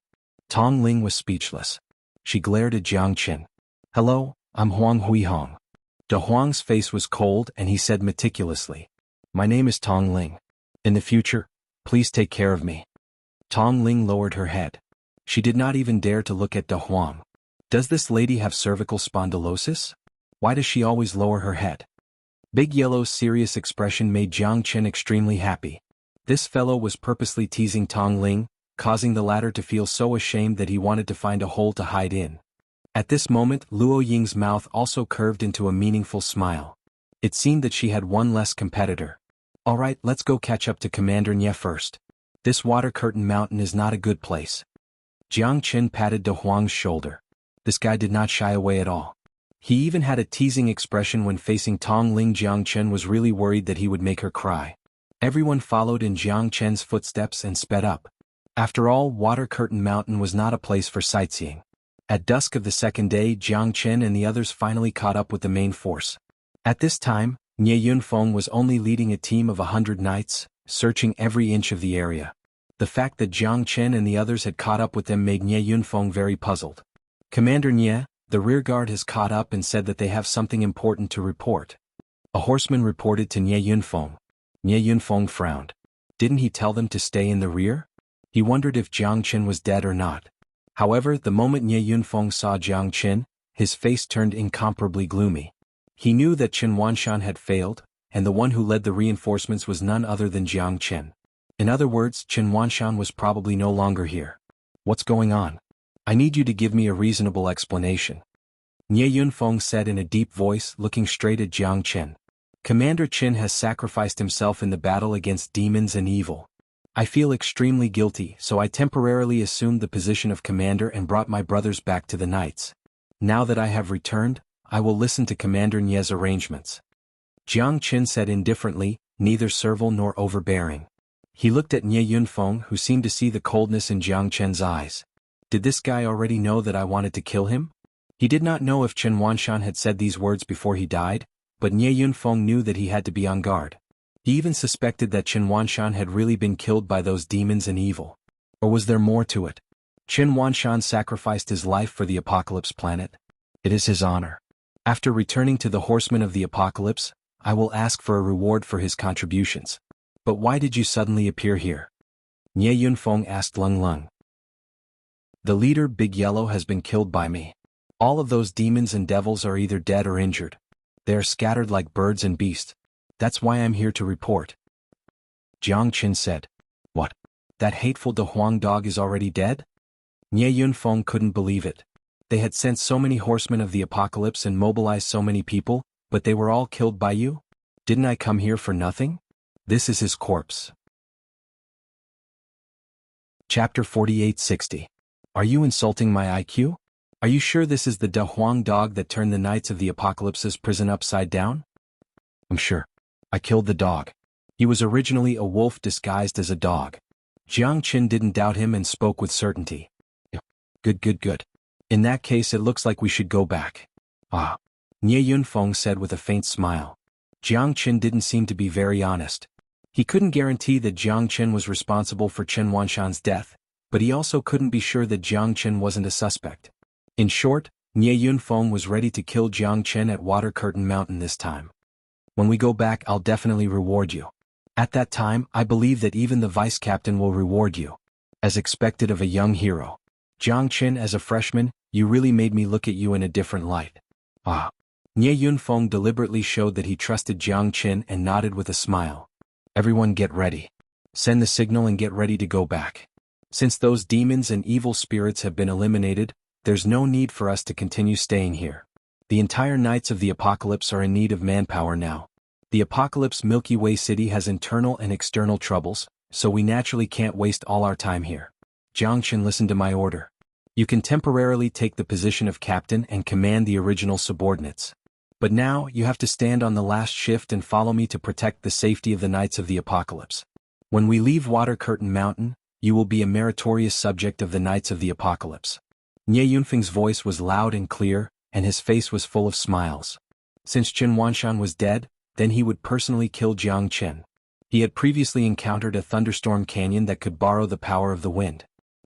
Tong Ling was speechless. She glared at Jiang Chen. Hello, I'm Huang Huihong. De Huang's face was cold and he said meticulously. My name is Tong Ling. In the future, please take care of me. Tong Ling lowered her head. She did not even dare to look at De Huang. Does this lady have cervical spondylosis? Why does she always lower her head? Big Yellow's serious expression made Jiang Chen extremely happy. This fellow was purposely teasing Tong Ling, causing the latter to feel so ashamed that he wanted to find a hole to hide in. At this moment, Luo Ying's mouth also curved into a meaningful smile. It seemed that she had one less competitor. Alright, let's go catch up to Commander Nye first. This water curtain mountain is not a good place. Jiang Chen patted De Huang's shoulder. This guy did not shy away at all. He even had a teasing expression when facing Tong Ling. Jiang Chen was really worried that he would make her cry. Everyone followed in Jiang Chen's footsteps and sped up. After all, Water Curtain Mountain was not a place for sightseeing. At dusk of the second day, Jiang Chen and the others finally caught up with the main force. At this time, Nye Yunfeng was only leading a team of 100 knights, searching every inch of the area. The fact that Jiang Chen and the others had caught up with them made Nye Yunfeng very puzzled. Commander Nye, the rearguard has caught up and said that they have something important to report. A horseman reported to Nye Yunfeng. Nye Yunfeng frowned. Didn't he tell them to stay in the rear? He wondered if Jiang Chen was dead or not. However, the moment Nye Yunfeng saw Jiang Chen, his face turned incomparably gloomy. He knew that Xuanhuan had failed, and the one who led the reinforcements was none other than Jiang Chen. In other words, Xuanhuan was probably no longer here. What's going on? I need you to give me a reasonable explanation. Nye Yunfeng said in a deep voice, looking straight at Jiang Chen. Commander Chen has sacrificed himself in the battle against demons and evil. I feel extremely guilty, so I temporarily assumed the position of commander and brought my brothers back to the knights. Now that I have returned, I will listen to Commander Nye's arrangements. Jiang Chen said indifferently, neither servile nor overbearing. He looked at Nye Yunfeng, who seemed to see the coldness in Jiang Chen's eyes. Did this guy already know that I wanted to kill him? He did not know if Xuanhuan had said these words before he died, but Nye Yunfeng knew that he had to be on guard. He even suspected that Xuanhuan had really been killed by those demons and evil. Or was there more to it? Xuanhuan sacrificed his life for the Apocalypse planet. It is his honor. After returning to the Horsemen of the Apocalypse, I will ask for a reward for his contributions. But why did you suddenly appear here? Nye Yunfeng asked Lung Lung. The leader, Big Yellow, has been killed by me. All of those demons and devils are either dead or injured. They are scattered like birds and beasts. That's why I'm here to report. Jiang Chen said. What? That hateful De Huang dog is already dead? Nye Yunfeng couldn't believe it. They had sent so many horsemen of the apocalypse and mobilized so many people, but they were all killed by you? Didn't I come here for nothing? This is his corpse. Chapter 4860. Are you insulting my IQ? Are you sure this is the De Huang dog that turned the Knights of the Apocalypse's prison upside down? I'm sure. I killed the dog. He was originally a wolf disguised as a dog. Jiang Chen didn't doubt him and spoke with certainty. Good. In that case, it looks like we should go back. Ah. Nye Yunfeng said with a faint smile. Jiang Chen didn't seem to be very honest. He couldn't guarantee that Jiang Chen was responsible for Xuanhuan's death, but he also couldn't be sure that Jiang Chen wasn't a suspect. In short, Nye Yunfeng was ready to kill Jiang Chen at Water Curtain Mountain this time. When we go back, I'll definitely reward you. At that time, I believe that even the vice captain will reward you. As expected of a young hero. Jiang Qin, as a freshman, you really made me look at you in a different light. Ah. Nie Yunfeng deliberately showed that he trusted Jiang Qin and nodded with a smile. Everyone get ready. Send the signal and get ready to go back. Since those demons and evil spirits have been eliminated, there's no need for us to continue staying here. The entire Knights of the Apocalypse are in need of manpower now. The Apocalypse Milky Way City has internal and external troubles, so we naturally can't waste all our time here. Jiang Qin, listen to my order. You can temporarily take the position of captain and command the original subordinates. But now, you have to stand on the last shift and follow me to protect the safety of the Knights of the Apocalypse. When we leave Water Curtain Mountain, you will be a meritorious subject of the Knights of the Apocalypse. Nie Yunfeng's voice was loud and clear, and his face was full of smiles. Since xuanhuan was dead, then he would personally kill Jiang Qin. He had previously encountered a thunderstorm canyon that could borrow the power of the wind.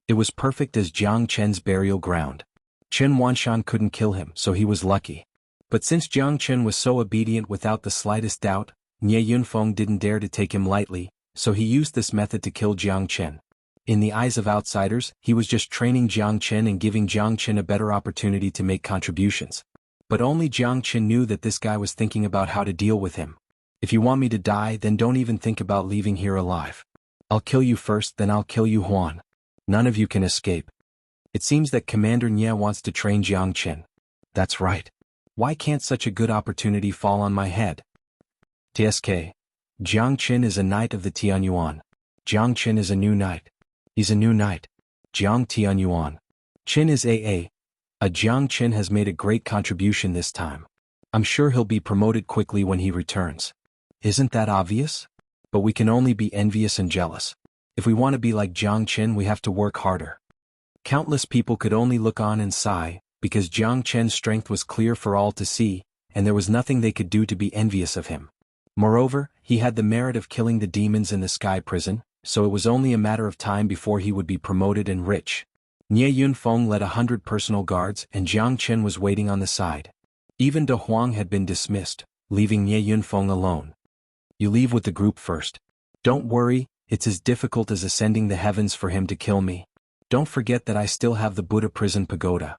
It was perfect as Jiang Qin's burial ground. Xuanhuan couldn't kill him, so he was lucky. But since Jiang Qin was so obedient without the slightest doubt, Nie Yunfeng didn't dare to take him lightly, so he used this method to kill Jiang Qin. In the eyes of outsiders, he was just training Jiang Qin and giving Jiang Qin a better opportunity to make contributions. But only Jiang Qin knew that this guy was thinking about how to deal with him. If you want me to die, then don't even think about leaving here alive. I'll kill you first, then I'll kill you, Xuan. None of you can escape. It seems that Commander Nie wants to train Jiang Qin. That's right. Why can't such a good opportunity fall on my head? TSK. Jiang Qin is a knight of the Tianyuan. Jiang Qin is a new knight. He's a new knight. Jiang Tianyuan. Qin is AA. A Jiang Qin has made a great contribution this time. I'm sure he'll be promoted quickly when he returns. Isn't that obvious? But we can only be envious and jealous. If we want to be like Jiang Qin, we have to work harder. Countless people could only look on and sigh, because Jiang Qin's strength was clear for all to see, and there was nothing they could do to be envious of him. Moreover, he had the merit of killing the demons in the sky prison, so it was only a matter of time before he would be promoted and rich. Nie Yunfeng led 100 personal guards, and Jiang Qin was waiting on the side. Even De Huang had been dismissed, leaving Nie Yunfeng alone. You leave with the group first. Don't worry, it's as difficult as ascending the heavens for him to kill me. Don't forget that I still have the Buddha prison pagoda.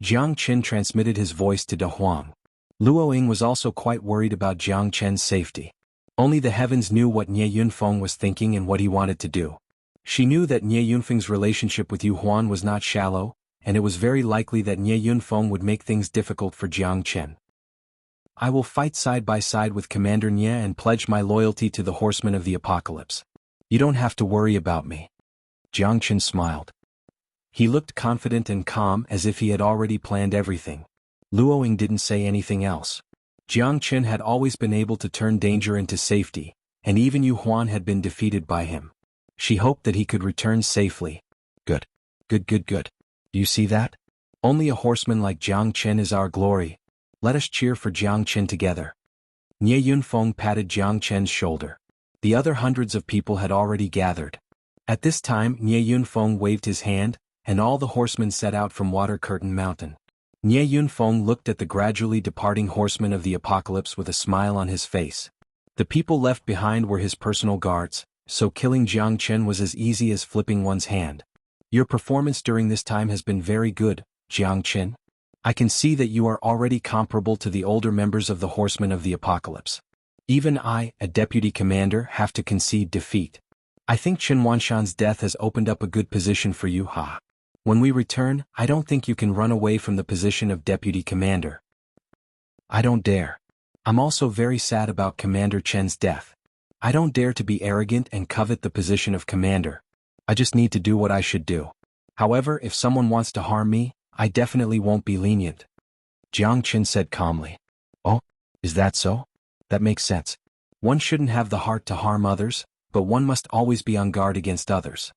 Jiang Qin transmitted his voice to De Huang. Luoying was also quite worried about Jiang Qin's safety. Only the heavens knew what Nie Yunfeng was thinking and what he wanted to do. She knew that Nie Yunfeng's relationship with Xuanhuan was not shallow, and it was very likely that Nie Yunfeng would make things difficult for Jiang Qin. I will fight side by side with Commander Nie and pledge my loyalty to the Horsemen of the Apocalypse. You don't have to worry about me. Jiang Qin smiled. He looked confident and calm as if he had already planned everything. Luoying didn't say anything else. Jiang Qin had always been able to turn danger into safety, and even Xuanhuan had been defeated by him. She hoped that he could return safely. Good. Good. Do you see that? Only a horseman like Jiang Qin is our glory. Let us cheer for Jiang Qin together. Nie Yunfeng patted Jiang Qin's shoulder. The other hundreds of people had already gathered. At this time, Nie Yunfeng waved his hand, and all the horsemen set out from Water Curtain Mountain. Nie Yunfeng looked at the gradually departing horsemen of the apocalypse with a smile on his face. The people left behind were his personal guards, so killing Jiang Qin was as easy as flipping one's hand. Your performance during this time has been very good, Jiang Qin. I can see that you are already comparable to the older members of the Horsemen of the Apocalypse. Even I, a deputy commander, have to concede defeat. I think xuanhuan's death has opened up a good position for you, ha. When we return, I don't think you can run away from the position of deputy commander. I don't dare. I'm also very sad about Commander Chen's death. I don't dare to be arrogant and covet the position of commander. I just need to do what I should do. However, if someone wants to harm me, I definitely won't be lenient. Jiang Qin said calmly. Oh, is that so? That makes sense. One shouldn't have the heart to harm others, but one must always be on guard against others.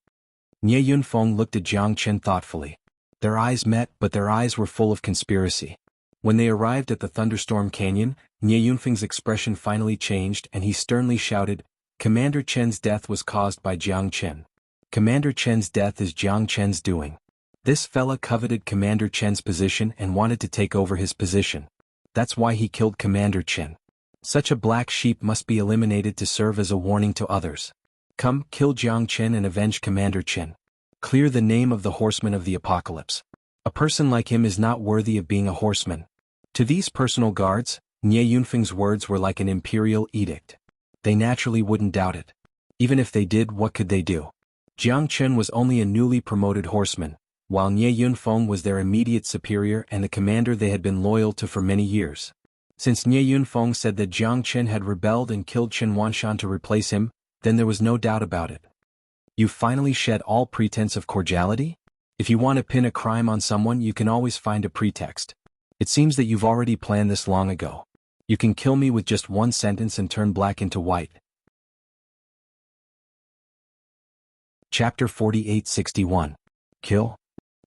Nie Yunfeng looked at Jiang Qin thoughtfully. Their eyes met, but their eyes were full of conspiracy. When they arrived at the Thunderstorm Canyon, Nie Yunfeng's expression finally changed and he sternly shouted, Commander Chen's death was caused by Jiang Qin. Commander Chen's death is Jiang Qin's doing. This fella coveted Commander Chen's position and wanted to take over his position. That's why he killed Commander Chen. Such a black sheep must be eliminated to serve as a warning to others. Come, kill Jiang Qin and avenge Commander Chen. Clear the name of the horseman of the apocalypse. A person like him is not worthy of being a horseman. To these personal guards, Nie Yunfeng's words were like an imperial edict. They naturally wouldn't doubt it. Even if they did, what could they do? Jiang Chen was only a newly promoted horseman, while Nie Yunfeng was their immediate superior and the commander they had been loyal to for many years. Since Nie Yunfeng said that Jiang Chen had rebelled and killed xuanhuan to replace him, then there was no doubt about it. You finally shed all pretense of cordiality? If you want to pin a crime on someone, you can always find a pretext. It seems that you've already planned this long ago. You can kill me with just one sentence and turn black into white. Chapter 4861. Kill?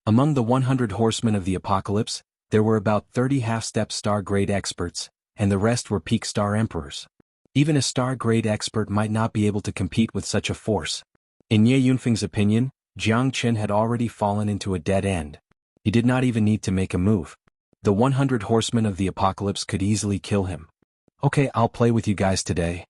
Among the 100 horsemen of the apocalypse, there were about 30 half-step star-grade experts, and the rest were peak star emperors. Even a star-grade expert might not be able to compete with such a force. In Nie Yunfeng's opinion, Jiang Chen had already fallen into a dead end. He did not even need to make a move. The 100 horsemen of the apocalypse could easily kill him. Okay, I'll play with you guys today.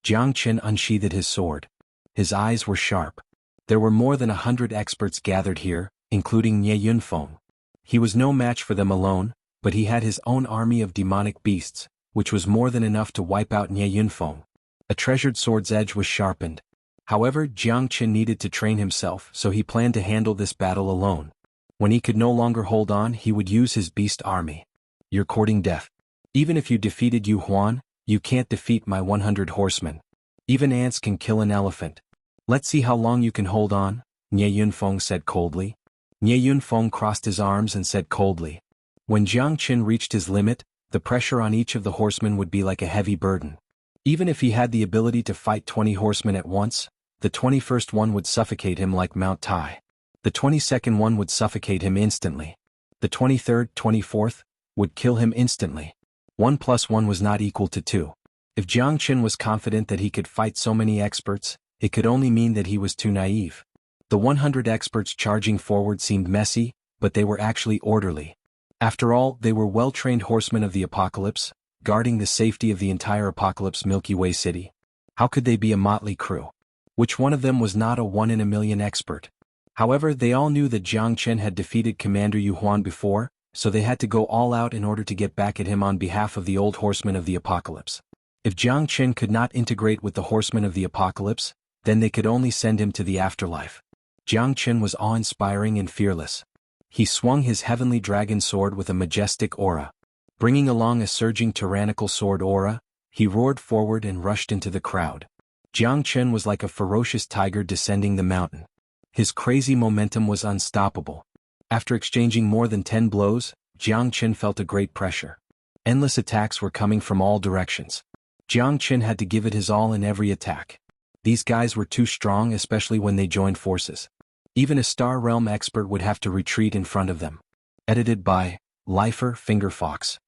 Jiang Chen unsheathed his sword. His eyes were sharp. There were more than 100 experts gathered here, including Nie Yunfeng. He was no match for them alone, but he had his own army of demonic beasts, which was more than enough to wipe out Nie Yunfeng. A treasured sword's edge was sharpened. However, Jiang Chen needed to train himself, so he planned to handle this battle alone. When he could no longer hold on, he would use his beast army. You're courting death. Even if you defeated Xuanhuan, you can't defeat my 100 horsemen. Even ants can kill an elephant. Let's see how long you can hold on, Nie Yunfeng said coldly. Nie Yunfeng crossed his arms and said coldly. When Jiang Chen reached his limit, the pressure on each of the horsemen would be like a heavy burden. Even if he had the ability to fight 20 horsemen at once, the 21st one would suffocate him like Mount Tai. The 22nd one would suffocate him instantly. The 23rd, 24th, would kill him instantly. 1 + 1 was not equal to 2. If Jiang Chen was confident that he could fight so many experts, it could only mean that he was too naive. The 100 experts charging forward seemed messy, but they were actually orderly. After all, they were well-trained horsemen of the apocalypse, guarding the safety of the entire apocalypse Milky Way city. How could they be a motley crew? Which one of them was not a 1 in a million expert? However, they all knew that Jiang Chen had defeated Commander Xuanhuan before, so they had to go all out in order to get back at him on behalf of the old horsemen of the apocalypse. If Jiang Chen could not integrate with the horsemen of the apocalypse, then they could only send him to the afterlife. Jiang Chen was awe-inspiring and fearless. He swung his heavenly dragon sword with a majestic aura. Bringing along a surging tyrannical sword aura, he roared forward and rushed into the crowd. Jiang Chen was like a ferocious tiger descending the mountain. His crazy momentum was unstoppable. After exchanging more than 10 blows, Jiang Chen felt a great pressure. Endless attacks were coming from all directions. Jiang Chen had to give it his all in every attack. These guys were too strong, especially when they joined forces. Even a Star Realm expert would have to retreat in front of them. Edited by Lifer Fingerfox.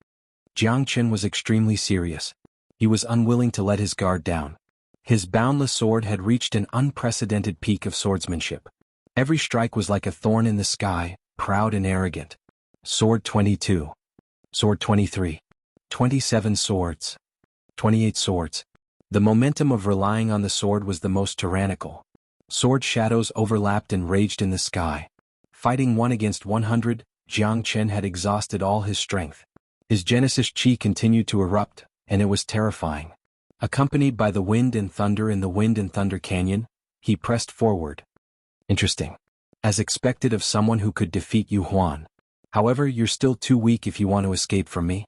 Jiang Chen was extremely serious. He was unwilling to let his guard down. His boundless sword had reached an unprecedented peak of swordsmanship. Every strike was like a thorn in the sky, proud and arrogant. Sword 22. Sword 23. 27 swords. 28 swords. The momentum of relying on the sword was the most tyrannical. Sword shadows overlapped and raged in the sky. Fighting 1 against 100, Jiang Chen had exhausted all his strength. His Genesis Chi continued to erupt, and it was terrifying. Accompanied by the wind and thunder in the Wind and Thunder Canyon, he pressed forward. Interesting. As expected of someone who could defeat Xuanhuan. However, you're still too weak if you want to escape from me.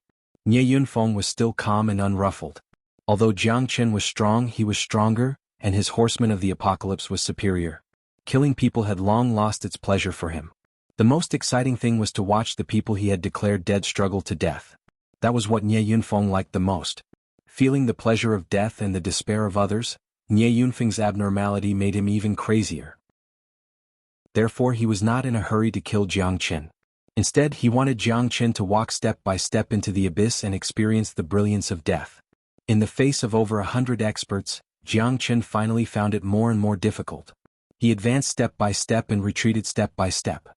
Nie Yunfeng was still calm and unruffled. Although Jiang Chen was strong, he was stronger, and his horseman of the apocalypse was superior. Killing people had long lost its pleasure for him. The most exciting thing was to watch the people he had declared dead struggle to death. That was what Nie Yunfeng liked the most. Feeling the pleasure of death and the despair of others, Nie Yunfeng's abnormality made him even crazier. Therefore, he was not in a hurry to kill Jiang Chen. Instead, he wanted Jiang Chen to walk step by step into the abyss and experience the brilliance of death. In the face of over 100 experts, Jiang Chen finally found it more and more difficult. He advanced step by step and retreated step by step.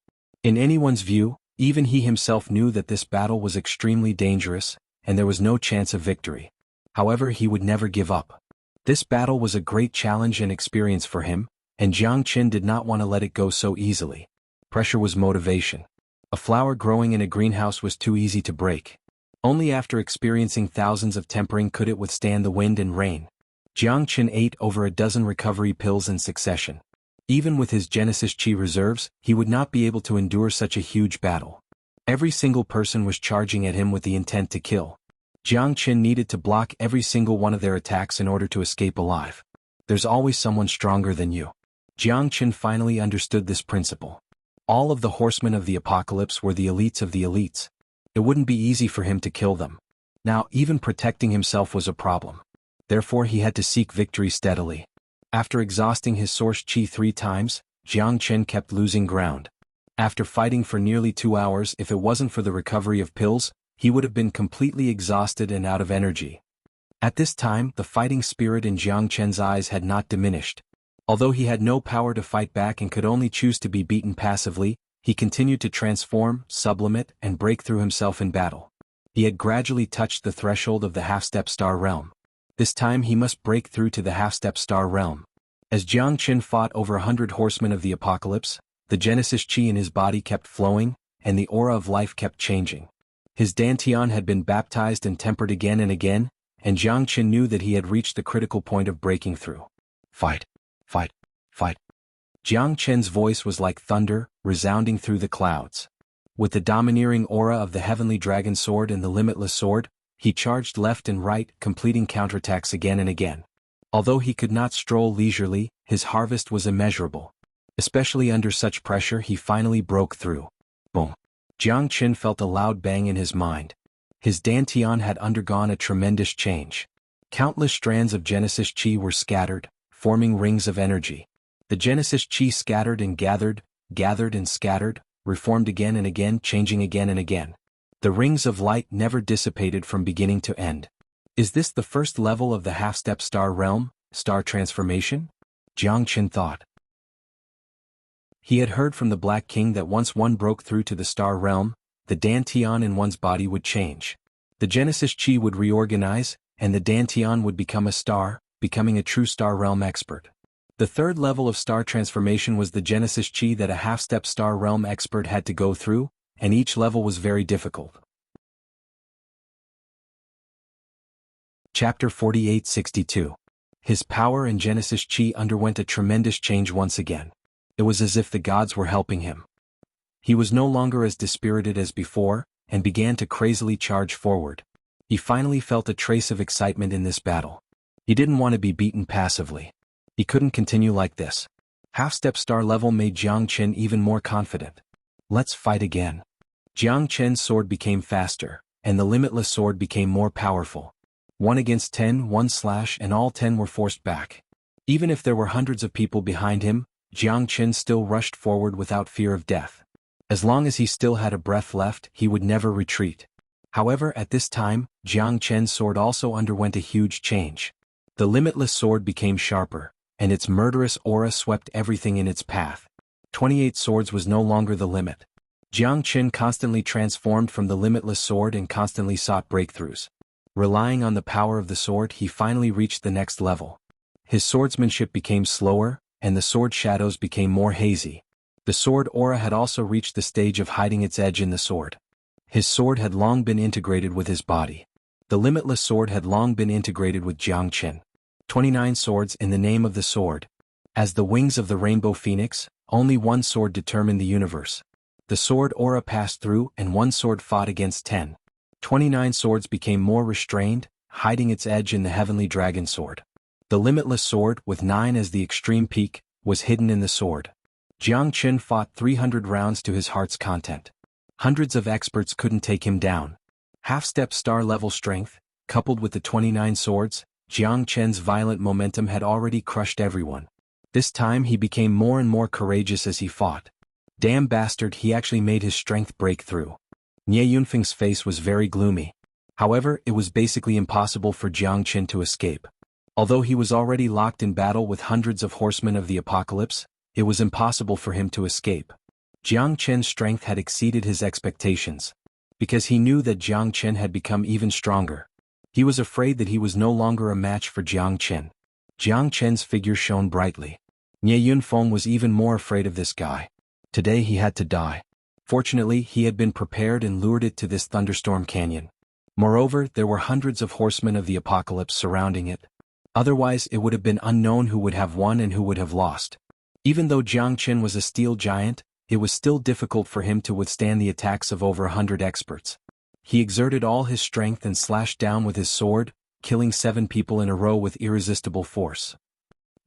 In anyone's view, even he himself knew that this battle was extremely dangerous, and there was no chance of victory. However, he would never give up. This battle was a great challenge and experience for him, and Jiang Qin did not want to let it go so easily. Pressure was motivation. A flower growing in a greenhouse was too easy to break. Only after experiencing thousands of tempering could it withstand the wind and rain. Jiang Qin ate over a dozen recovery pills in succession. Even with his Genesis Chi reserves, he would not be able to endure such a huge battle. Every single person was charging at him with the intent to kill. Jiang Qin needed to block every single one of their attacks in order to escape alive. There's always someone stronger than you. Jiang Qin finally understood this principle. All of the horsemen of the apocalypse were the elites of the elites. It wouldn't be easy for him to kill them. Now, even protecting himself was a problem. Therefore he had to seek victory steadily. After exhausting his source chi 3 times, Jiang Qin kept losing ground. After fighting for nearly 2 hours, if it wasn't for the recovery of pills, he would have been completely exhausted and out of energy. At this time, the fighting spirit in Jiang Qin's eyes had not diminished. Although he had no power to fight back and could only choose to be beaten passively, he continued to transform, sublimate, and break through himself in battle. He had gradually touched the threshold of the half-step star realm. This time he must break through to the half-step star realm. As Jiang Qin fought over 100 horsemen of the apocalypse, the Genesis Chi in his body kept flowing, and the aura of life kept changing. His Dantian had been baptized and tempered again and again, and Jiang Qin knew that he had reached the critical point of breaking through. Fight! Fight! Fight! Jiang Qin's voice was like thunder, resounding through the clouds. With the domineering aura of the heavenly dragon sword and the limitless sword, he charged left and right, completing counterattacks again and again. Although he could not stroll leisurely, his harvest was immeasurable. Especially under such pressure, he finally broke through. Boom! Jiang Qin felt a loud bang in his mind. His Dantian had undergone a tremendous change. Countless strands of Genesis Chi were scattered, forming rings of energy. The Genesis Chi scattered and gathered and scattered, reformed again and again, changing again and again. The rings of light never dissipated from beginning to end. Is this the first level of the half-step star realm, star transformation? Jiang Qin thought. He had heard from the Black King that once one broke through to the star realm, the Dantian in one's body would change. The Genesis Chi would reorganize, and the Dantian would become a star, becoming a true star realm expert. The third level of star transformation was the Genesis Chi that a half-step star realm expert had to go through, and each level was very difficult. Chapter 4862. His power and Genesis Chi underwent a tremendous change once again. It was as if the gods were helping him. He was no longer as dispirited as before, and began to crazily charge forward. He finally felt a trace of excitement in this battle. He didn't want to be beaten passively. He couldn't continue like this. Half-step star level made Jiang Qin even more confident. Let's fight again. Jiang Qin's sword became faster, and the limitless sword became more powerful. 1 against 10, one slash, and all 10 were forced back. Even if there were hundreds of people behind him, Jiang Qin still rushed forward without fear of death. As long as he still had a breath left, he would never retreat. However, at this time, Jiang Qin's sword also underwent a huge change. The limitless sword became sharper, and its murderous aura swept everything in its path. 28 swords was no longer the limit. Jiang Qin constantly transformed from the limitless sword and constantly sought breakthroughs. Relying on the power of the sword, he finally reached the next level. His swordsmanship became slower, and the sword shadows became more hazy. The sword aura had also reached the stage of hiding its edge in the sword. His sword had long been integrated with his body. The limitless sword had long been integrated with Jiang Qin. 29 swords in the name of the sword. As the wings of the rainbow phoenix, only one sword determined the universe. The sword aura passed through, and one sword fought against 10. 29 swords became more restrained, hiding its edge in the heavenly dragon sword. The limitless sword, with 9 as the extreme peak, was hidden in the sword. Jiang Qin fought 300 rounds to his heart's content. Hundreds of experts couldn't take him down. Half-step star-level strength, coupled with the 29 swords, Jiang Qin's violent momentum had already crushed everyone. This time he became more and more courageous as he fought. Damn bastard, he actually made his strength break through. Nie Yunfeng's face was very gloomy. However, it was basically impossible for Jiang Qin to escape. Although he was already locked in battle with hundreds of horsemen of the apocalypse, it was impossible for him to escape. Jiang Qin's strength had exceeded his expectations. Because he knew that Jiang Qin had become even stronger. He was afraid that he was no longer a match for Jiang Qin. Jiang Qin's figure shone brightly. Nie Yunfeng was even more afraid of this guy. Today he had to die. Fortunately, he had been prepared and lured it to this thunderstorm canyon. Moreover, there were hundreds of horsemen of the apocalypse surrounding it. Otherwise, it would have been unknown who would have won and who would have lost. Even though Jiang Qin was a steel giant, it was still difficult for him to withstand the attacks of over 100 experts. He exerted all his strength and slashed down with his sword, killing 7 people in a row with irresistible force.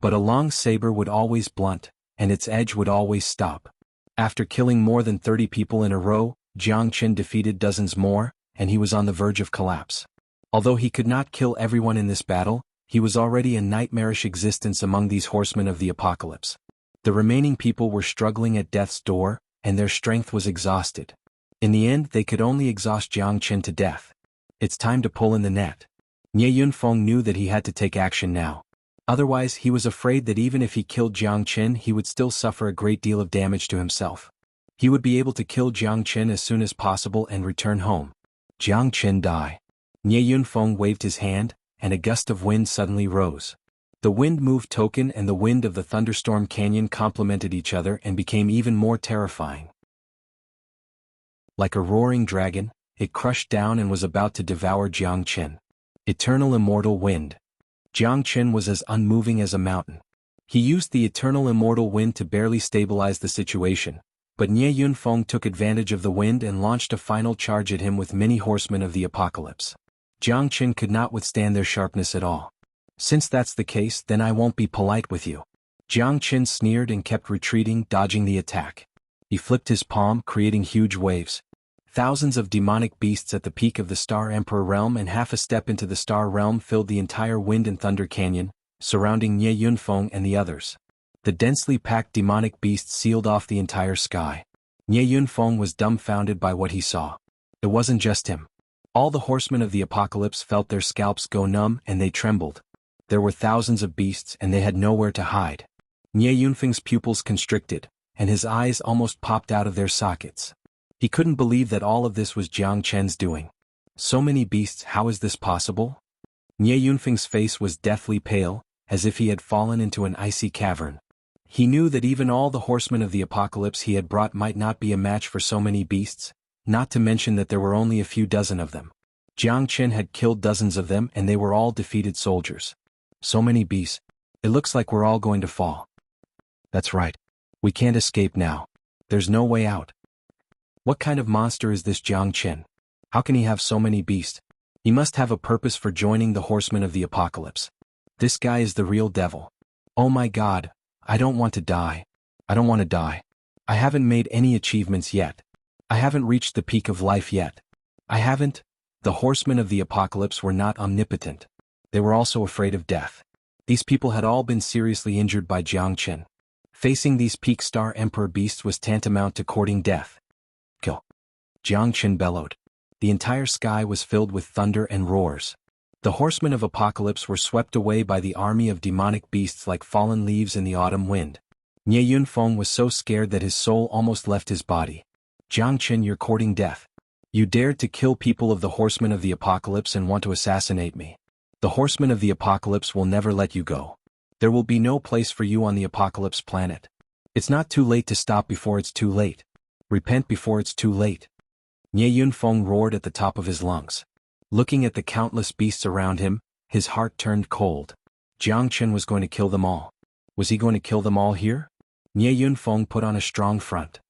But a long saber would always blunt, and its edge would always stop. After killing more than 30 people in a row, Jiang Qin defeated dozens more, and he was on the verge of collapse. Although he could not kill everyone in this battle, he was already a nightmarish existence among these horsemen of the apocalypse. The remaining people were struggling at death's door, and their strength was exhausted. In the end, they could only exhaust Jiang Qin to death. It's time to pull in the net. Nie Yunfeng knew that he had to take action now. Otherwise, he was afraid that even if he killed Jiang Qin, he would still suffer a great deal of damage to himself. He would be able to kill Jiang Qin as soon as possible and return home. Jiang Qin die. Nie Yunfeng waved his hand, and a gust of wind suddenly rose. The wind moved token and the wind of the thunderstorm canyon complemented each other and became even more terrifying. Like a roaring dragon, it crushed down and was about to devour Jiang Qin. Eternal immortal wind. Jiang Qin was as unmoving as a mountain. He used the eternal immortal wind to barely stabilize the situation, but Nie Yunfeng took advantage of the wind and launched a final charge at him with many horsemen of the apocalypse. Jiang Qin could not withstand their sharpness at all. Since that's the case, then I won't be polite with you. Jiang Qin sneered and kept retreating, dodging the attack. He flipped his palm, creating huge waves. Thousands of demonic beasts at the peak of the Star Emperor realm and half a step into the Star realm filled the entire Wind and Thunder Canyon, surrounding Nie Yunfeng and the others. The densely packed demonic beasts sealed off the entire sky. Nie Yunfeng was dumbfounded by what he saw. It wasn't just him. All the horsemen of the apocalypse felt their scalps go numb and they trembled. There were thousands of beasts and they had nowhere to hide. Nie Yunfeng's pupils constricted, and his eyes almost popped out of their sockets. He couldn't believe that all of this was Jiang Qin's doing. So many beasts, how is this possible? Nie Yunfeng's face was deathly pale, as if he had fallen into an icy cavern. He knew that even all the horsemen of the apocalypse he had brought might not be a match for so many beasts, not to mention that there were only a few dozen of them. Jiang Qin had killed dozens of them and they were all defeated soldiers. So many beasts. It looks like we're all going to fall. That's right. We can't escape now. There's no way out. What kind of monster is this Jiang Qin? How can he have so many beasts? He must have a purpose for joining the horsemen of the apocalypse. This guy is the real devil. Oh my God, I don't want to die. I don't want to die. I haven't made any achievements yet. I haven't reached the peak of life yet. I haven't. The horsemen of the apocalypse were not omnipotent. They were also afraid of death. These people had all been seriously injured by Jiang Qin. Facing these peak Star Emperor beasts was tantamount to courting death. Kill. Jiang Qin bellowed. The entire sky was filled with thunder and roars. The horsemen of apocalypse were swept away by the army of demonic beasts like fallen leaves in the autumn wind. Nie Yunfeng was so scared that his soul almost left his body. Jiang Qin, you're courting death. You dared to kill people of the horsemen of the apocalypse and want to assassinate me. The horsemen of the apocalypse will never let you go. There will be no place for you on the apocalypse planet. It's not too late to stop before it's too late. Repent before it's too late. Nie Yunfeng roared at the top of his lungs. Looking at the countless beasts around him, his heart turned cold. Jiang Qin was going to kill them all. Was he going to kill them all here? Nie Yunfeng put on a strong front.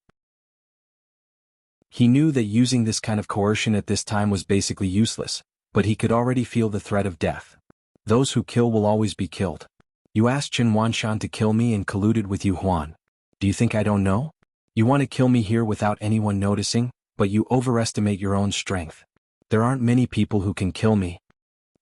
He knew that using this kind of coercion at this time was basically useless, but he could already feel the threat of death. Those who kill will always be killed. You asked Xuanhuan to kill me and colluded with Xuanhuan. Do you think I don't know? You want to kill me here without anyone noticing, but you overestimate your own strength. There aren't many people who can kill me.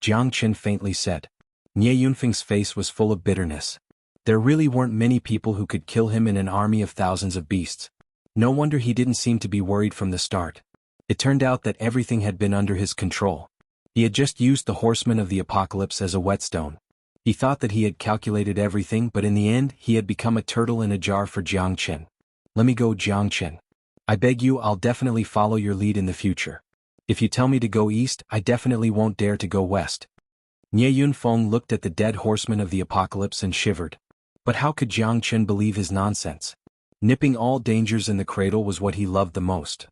Jiang Qin faintly said. Nie Yunfeng's face was full of bitterness. There really weren't many people who could kill him in an army of thousands of beasts. No wonder he didn't seem to be worried from the start. It turned out that everything had been under his control. He had just used the horsemen of the apocalypse as a whetstone. He thought that he had calculated everything, but in the end he had become a turtle in a jar for Jiang Qin. Let me go, Jiang Qin. I beg you, I'll definitely follow your lead in the future. If you tell me to go east, I definitely won't dare to go west. Nie Yunfeng looked at the dead horsemen of the apocalypse and shivered. But how could Jiang Chen believe his nonsense? Nipping all dangers in the cradle was what he loved the most.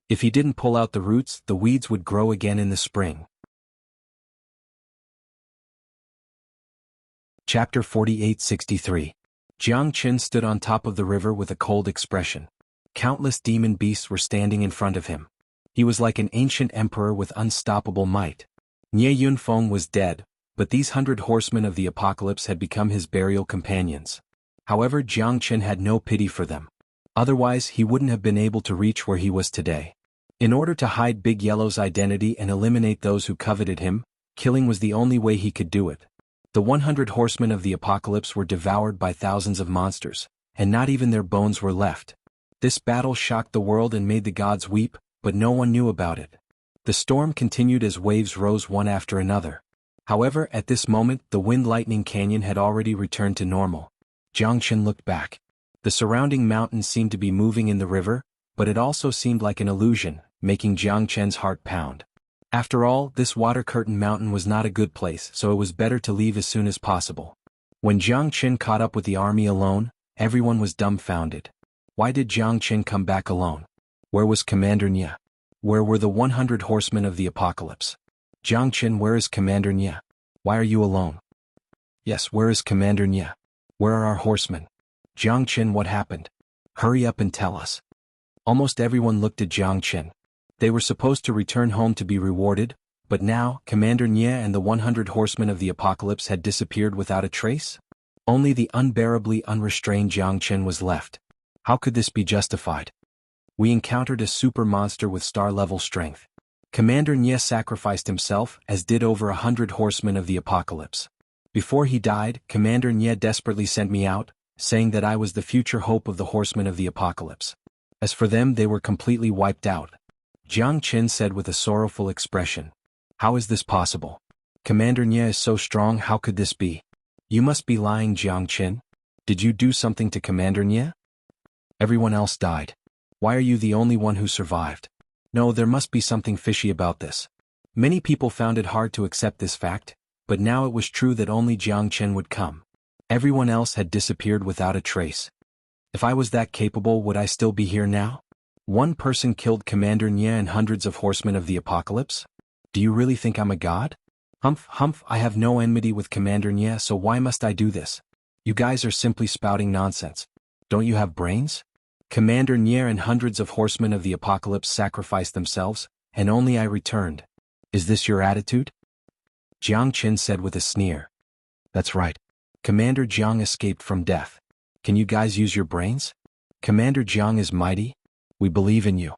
If he didn't pull out the roots, the weeds would grow again in the spring. Chapter 4863. Jiang Chen stood on top of the river with a cold expression. Countless demon beasts were standing in front of him. He was like an ancient emperor with unstoppable might. Nie Yunfeng was dead, but these 100 horsemen of the apocalypse had become his burial companions. However, Jiang Chen had no pity for them. Otherwise, he wouldn't have been able to reach where he was today. In order to hide Big Yellow's identity and eliminate those who coveted him, killing was the only way he could do it. The 100 horsemen of the apocalypse were devoured by thousands of monsters, and not even their bones were left. This battle shocked the world and made the gods weep, but no one knew about it. The storm continued as waves rose one after another. However, at this moment, the Wind Lightning Canyon had already returned to normal. Jiang Chen looked back. The surrounding mountains seemed to be moving in the river, but it also seemed like an illusion, making Jiang Chen's heart pound. After all, this water curtain mountain was not a good place, so it was better to leave as soon as possible. When Jiang Chen caught up with the army alone, everyone was dumbfounded. Why did Jiang Chen come back alone? Where was Commander Nie? Where were the 100 horsemen of the apocalypse? Jiang Chen, where is Commander Nie? Why are you alone? Yes, where is Commander Nie? Where are our horsemen? Jiang Chen, what happened? Hurry up and tell us. Almost everyone looked at Jiang Chen. They were supposed to return home to be rewarded, but now, Commander Nie and the 100 horsemen of the apocalypse had disappeared without a trace? Only the unbearably unrestrained Jiang Chen was left. How could this be justified? We encountered a super monster with star-level strength. Commander Nie sacrificed himself, as did over 100 horsemen of the apocalypse. Before he died, Commander Nie desperately sent me out, saying that I was the future hope of the horsemen of the apocalypse. As for them, they were completely wiped out. Jiang Chen said with a sorrowful expression. How is this possible? Commander Nie is so strong, how could this be? You must be lying, Jiang Chen. Did you do something to Commander Nie? Everyone else died. Why are you the only one who survived? No, there must be something fishy about this. Many people found it hard to accept this fact, but now it was true that only Jiang Chen would come. Everyone else had disappeared without a trace. If I was that capable, would I still be here now? One person killed Commander Nie and hundreds of horsemen of the apocalypse? Do you really think I'm a god? Humph, I have no enmity with Commander Nie, so why must I do this? You guys are simply spouting nonsense. Don't you have brains? Commander Nie and hundreds of horsemen of the apocalypse sacrificed themselves, and only I returned. Is this your attitude? Jiang Chen said with a sneer. That's right. Commander Jiang escaped from death. Can you guys use your brains? Commander Jiang is mighty. We believe in you.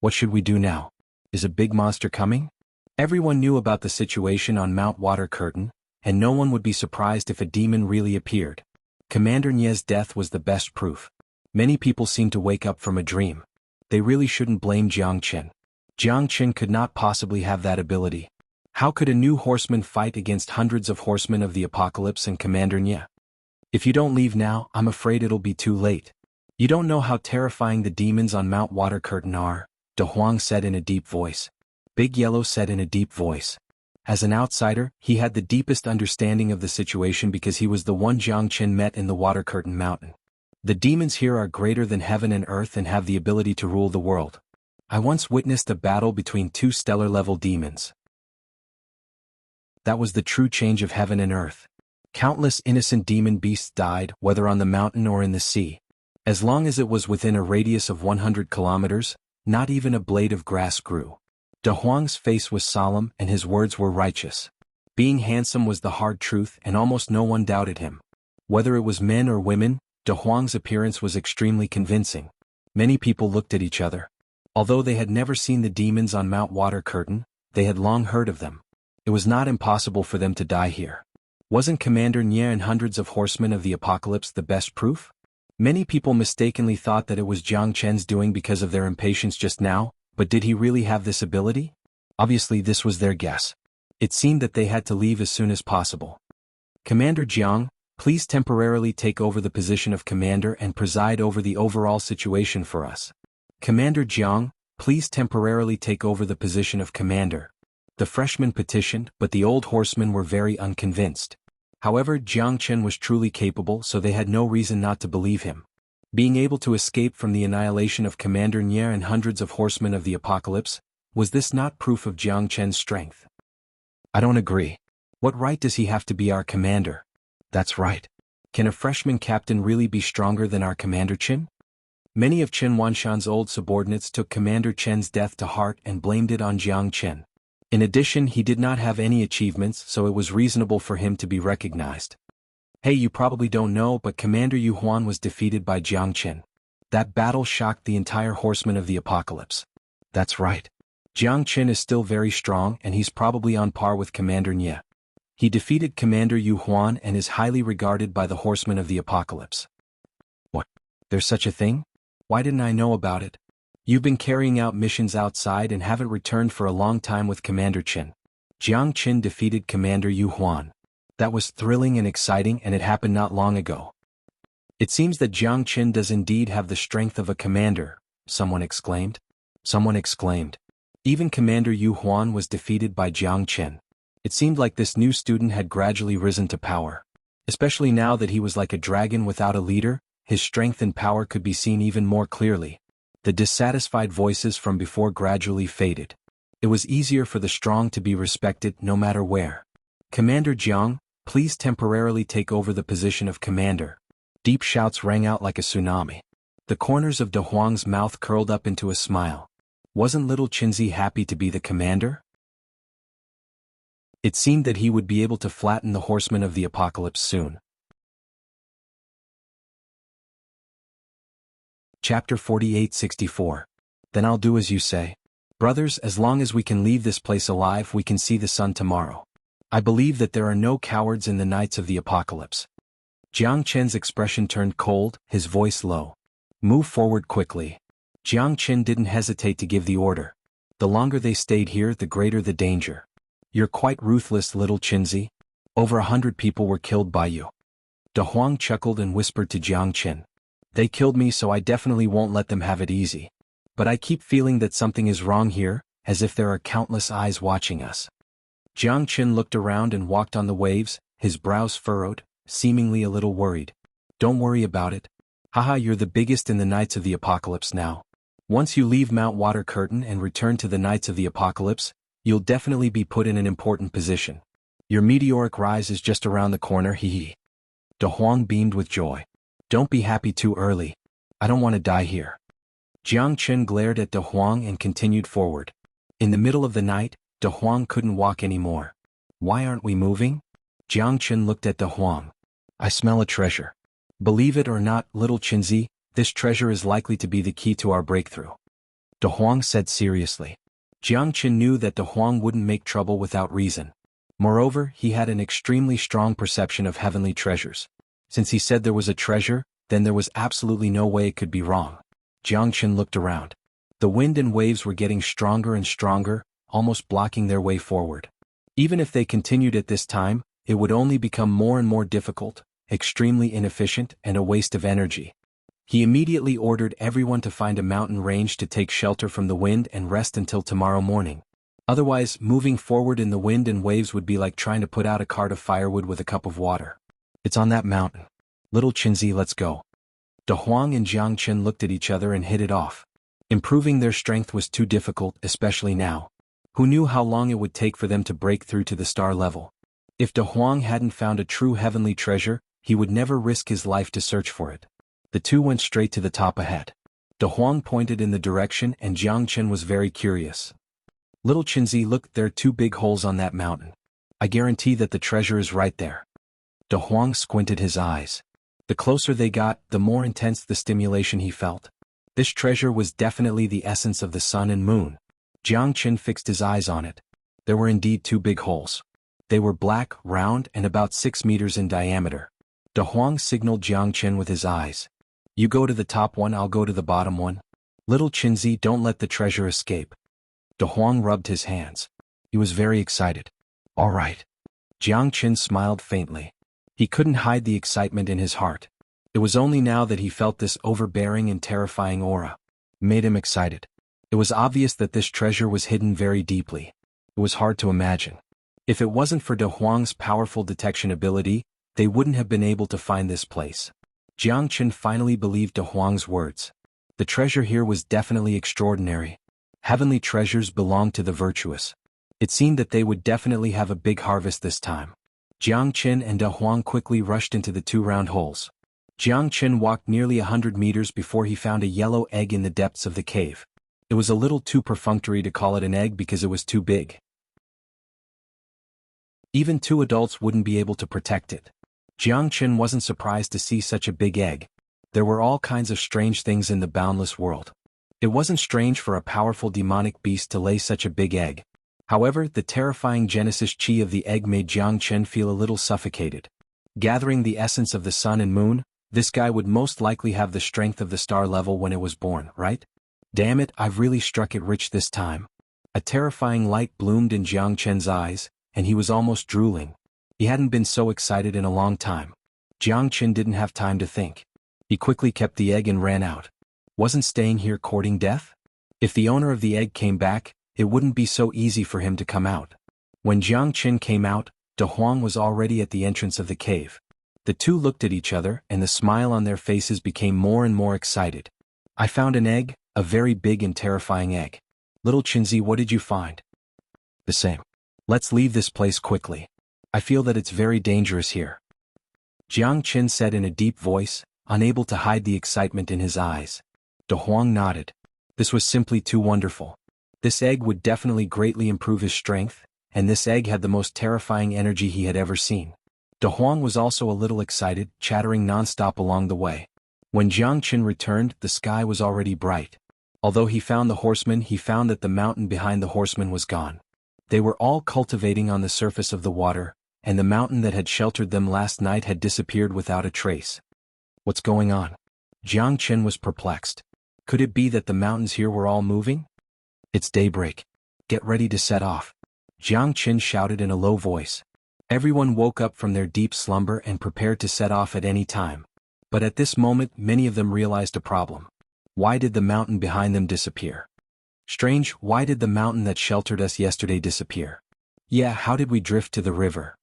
What should we do now? Is a big monster coming? Everyone knew about the situation on Mount Water Curtain, and no one would be surprised if a demon really appeared. Commander Nie's death was the best proof. Many people seemed to wake up from a dream. They really shouldn't blame Jiang Chen. Jiang Chen could not possibly have that ability. How could a new horseman fight against hundreds of horsemen of the apocalypse and Commander Nie? If you don't leave now, I'm afraid it'll be too late. You don't know how terrifying the demons on Mount Water Curtain are, De Huang said in a deep voice. Big Yellow said in a deep voice. As an outsider, he had the deepest understanding of the situation because he was the one Jiang Chen met in the Water Curtain Mountain. The demons here are greater than heaven and earth and have the ability to rule the world. I once witnessed a battle between two stellar-level demons. That was the true change of heaven and earth. Countless innocent demon beasts died, whether on the mountain or in the sea. As long as it was within a radius of 100 kilometers, not even a blade of grass grew. De Huang's face was solemn and his words were righteous. Being handsome was the hard truth and almost no one doubted him. Whether it was men or women, De Huang's appearance was extremely convincing. Many people looked at each other. Although they had never seen the demons on Mount Water Curtain, they had long heard of them. It was not impossible for them to die here. Wasn't Commander Nie and hundreds of horsemen of the apocalypse the best proof? Many people mistakenly thought that it was Jiang Chen's doing because of their impatience just now, but did he really have this ability? Obviously this was their guess. It seemed that they had to leave as soon as possible. Commander Jiang, please temporarily take over the position of commander and preside over the overall situation for us. Commander Jiang, please temporarily take over the position of commander. The freshmen petitioned, but the old horsemen were very unconvinced. However, Jiang Chen was truly capable, so they had no reason not to believe him. Being able to escape from the annihilation of Commander Nier and hundreds of horsemen of the apocalypse, was this not proof of Jiang Chen's strength? I don't agree. What right does he have to be our commander? That's right. Can a freshman captain really be stronger than our Commander Chen? Many of Chen Wanshan's old subordinates took Commander Chen's death to heart and blamed it on Jiang Chen. In addition, he did not have any achievements, so it was reasonable for him to be recognized. Hey, you probably don't know, but Commander Xuanhuan was defeated by Jiang Chen. That battle shocked the entire horsemen of the apocalypse. That's right. Jiang Chen is still very strong, and he's probably on par with Commander Nier. He defeated Commander Xuanhuan and is highly regarded by the horsemen of the apocalypse. What? There's such a thing? Why didn't I know about it? You've been carrying out missions outside and haven't returned for a long time with Commander Chen. Jiang Chen defeated Commander Xuanhuan. That was thrilling and exciting, and it happened not long ago. It seems that Jiang Chen does indeed have the strength of a commander, someone exclaimed. Someone exclaimed. Even Commander Xuanhuan was defeated by Jiang Chen. It seemed like this new student had gradually risen to power. Especially now that he was like a dragon without a leader, his strength and power could be seen even more clearly. The dissatisfied voices from before gradually faded. It was easier for the strong to be respected no matter where. Commander Jiang, please temporarily take over the position of commander. Deep shouts rang out like a tsunami. The corners of De Huang's mouth curled up into a smile. Wasn't little Qinzi happy to be the commander? It seemed that he would be able to flatten the horsemen of the apocalypse soon. Chapter 48-64. Then I'll do as you say. Brothers, as long as we can leave this place alive, we can see the sun tomorrow. I believe that there are no cowards in the Knights of the Apocalypse. Jiang Chen's expression turned cold, his voice low. Move forward quickly. Jiang Chen didn't hesitate to give the order. The longer they stayed here, the greater the danger. You're quite ruthless, little Qinzi. Over 100 people were killed by you. De Huang chuckled and whispered to Jiang Chen. They killed me, so I definitely won't let them have it easy. But I keep feeling that something is wrong here, as if there are countless eyes watching us. Jiang Chen looked around and walked on the waves, his brows furrowed, seemingly a little worried. Don't worry about it. Haha, you're the biggest in the Knights of the Apocalypse now. Once you leave Mount Water Curtain and return to the Knights of the Apocalypse, you'll definitely be put in an important position. Your meteoric rise is just around the corner, hee. De Huang beamed with joy. Don't be happy too early. I don't want to die here. Jiang Chen glared at De Huang and continued forward. In the middle of the night, De Huang couldn't walk anymore. Why aren't we moving? Jiang Chen looked at De Huang. I smell a treasure. Believe it or not, little Qinzi, this treasure is likely to be the key to our breakthrough. De Huang said seriously. Jiang Chen knew that De Huang wouldn't make trouble without reason. Moreover, he had an extremely strong perception of heavenly treasures. Since he said there was a treasure, then there was absolutely no way it could be wrong. Jiang Chen looked around. The wind and waves were getting stronger and stronger, almost blocking their way forward. Even if they continued at this time, it would only become more and more difficult, extremely inefficient, and a waste of energy. He immediately ordered everyone to find a mountain range to take shelter from the wind and rest until tomorrow morning. Otherwise, moving forward in the wind and waves would be like trying to put out a cart of firewood with a cup of water. It's on that mountain. Little Qinzi, let's go. De Huang and Jiang Chen looked at each other and hit it off. Improving their strength was too difficult, especially now. Who knew how long it would take for them to break through to the star level? If De Huang hadn't found a true heavenly treasure, he would never risk his life to search for it. The two went straight to the top ahead. De Huang pointed in the direction and Jiang Chen was very curious. Little Qinzi, look, there are two big holes on that mountain. I guarantee that the treasure is right there. De Huang squinted his eyes. The closer they got, the more intense the stimulation he felt. This treasure was definitely the essence of the sun and moon. Jiang Chen fixed his eyes on it. There were indeed two big holes. They were black, round, and about 6 meters in diameter. De Huang signaled Jiang Chen with his eyes. You go to the top one, I'll go to the bottom one. Little Qinzi, don't let the treasure escape. De Huang rubbed his hands. He was very excited. All right. Jiang Chen smiled faintly. He couldn't hide the excitement in his heart. It was only now that he felt this overbearing and terrifying aura. It made him excited. It was obvious that this treasure was hidden very deeply. It was hard to imagine. If it wasn't for De Huang's powerful detection ability, they wouldn't have been able to find this place. Jiangchen finally believed De Huang's words. The treasure here was definitely extraordinary. Heavenly treasures belonged to the virtuous. It seemed that they would definitely have a big harvest this time. Jiangchen and De Huang quickly rushed into the 2 round holes. Jiangchen walked nearly 100 meters before he found a yellow egg in the depths of the cave. It was a little too perfunctory to call it an egg because it was too big. Even 2 adults wouldn't be able to protect it. Jiangchen wasn't surprised to see such a big egg. There were all kinds of strange things in the boundless world. It wasn't strange for a powerful demonic beast to lay such a big egg. However, the terrifying genesis chi of the egg made Jiangchen feel a little suffocated. Gathering the essence of the sun and moon, this guy would most likely have the strength of the star level when it was born, right? Damn it, I've really struck it rich this time. A terrifying light bloomed in Jiangchen's eyes, and he was almost drooling. He hadn't been so excited in a long time. Jiangchen didn't have time to think. He quickly kept the egg and ran out. Wasn't staying here courting death? If the owner of the egg came back, it wouldn't be so easy for him to come out. When Jiangchen came out, De Huang was already at the entrance of the cave. The 2 looked at each other, and the smile on their faces became more and more excited. I found an egg, a very big and terrifying egg. Little Chinzi, what did you find? The same. Let's leave this place quickly. I feel that it's very dangerous here. Jiangchen said in a deep voice, unable to hide the excitement in his eyes. De Huang nodded. This was simply too wonderful. This egg would definitely greatly improve his strength, and this egg had the most terrifying energy he had ever seen. De Huang was also a little excited, chattering non-stop along the way. When Jiangchen returned, the sky was already bright. Although he found the horsemen, he found that the mountain behind the horsemen was gone. They were all cultivating on the surface of the water, and the mountain that had sheltered them last night had disappeared without a trace. What's going on? Jiangchen was perplexed. Could it be that the mountains here were all moving? It's daybreak. Get ready to set off. Jiangchen shouted in a low voice. Everyone woke up from their deep slumber and prepared to set off at any time. But at this moment, many of them realized a problem. Why did the mountain behind them disappear? Strange, why did the mountain that sheltered us yesterday disappear? Yeah, how did we drift to the river?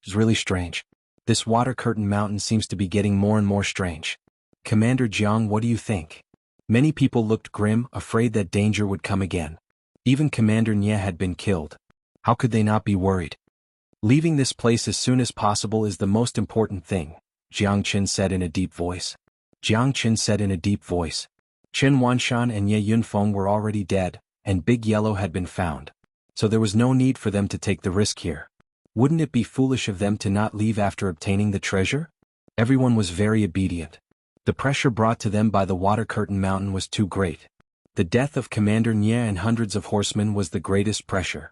It's really strange. This water curtain mountain seems to be getting more and more strange. Commander Jiang, what do you think? Many people looked grim, afraid that danger would come again. Even Commander Nye had been killed. How could they not be worried? Leaving this place as soon as possible is the most important thing, Jiangchen said in a deep voice. Jiangchen said in a deep voice. Chen Wanshan and Ye Yunfeng were already dead, and Big Yellow had been found. So there was no need for them to take the risk here. Wouldn't it be foolish of them to not leave after obtaining the treasure? Everyone was very obedient. The pressure brought to them by the water curtain mountain was too great. The death of Commander Nye and hundreds of horsemen was the greatest pressure.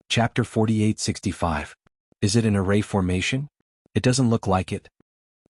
Chapter 4865. Is it an array formation? It doesn't look like it.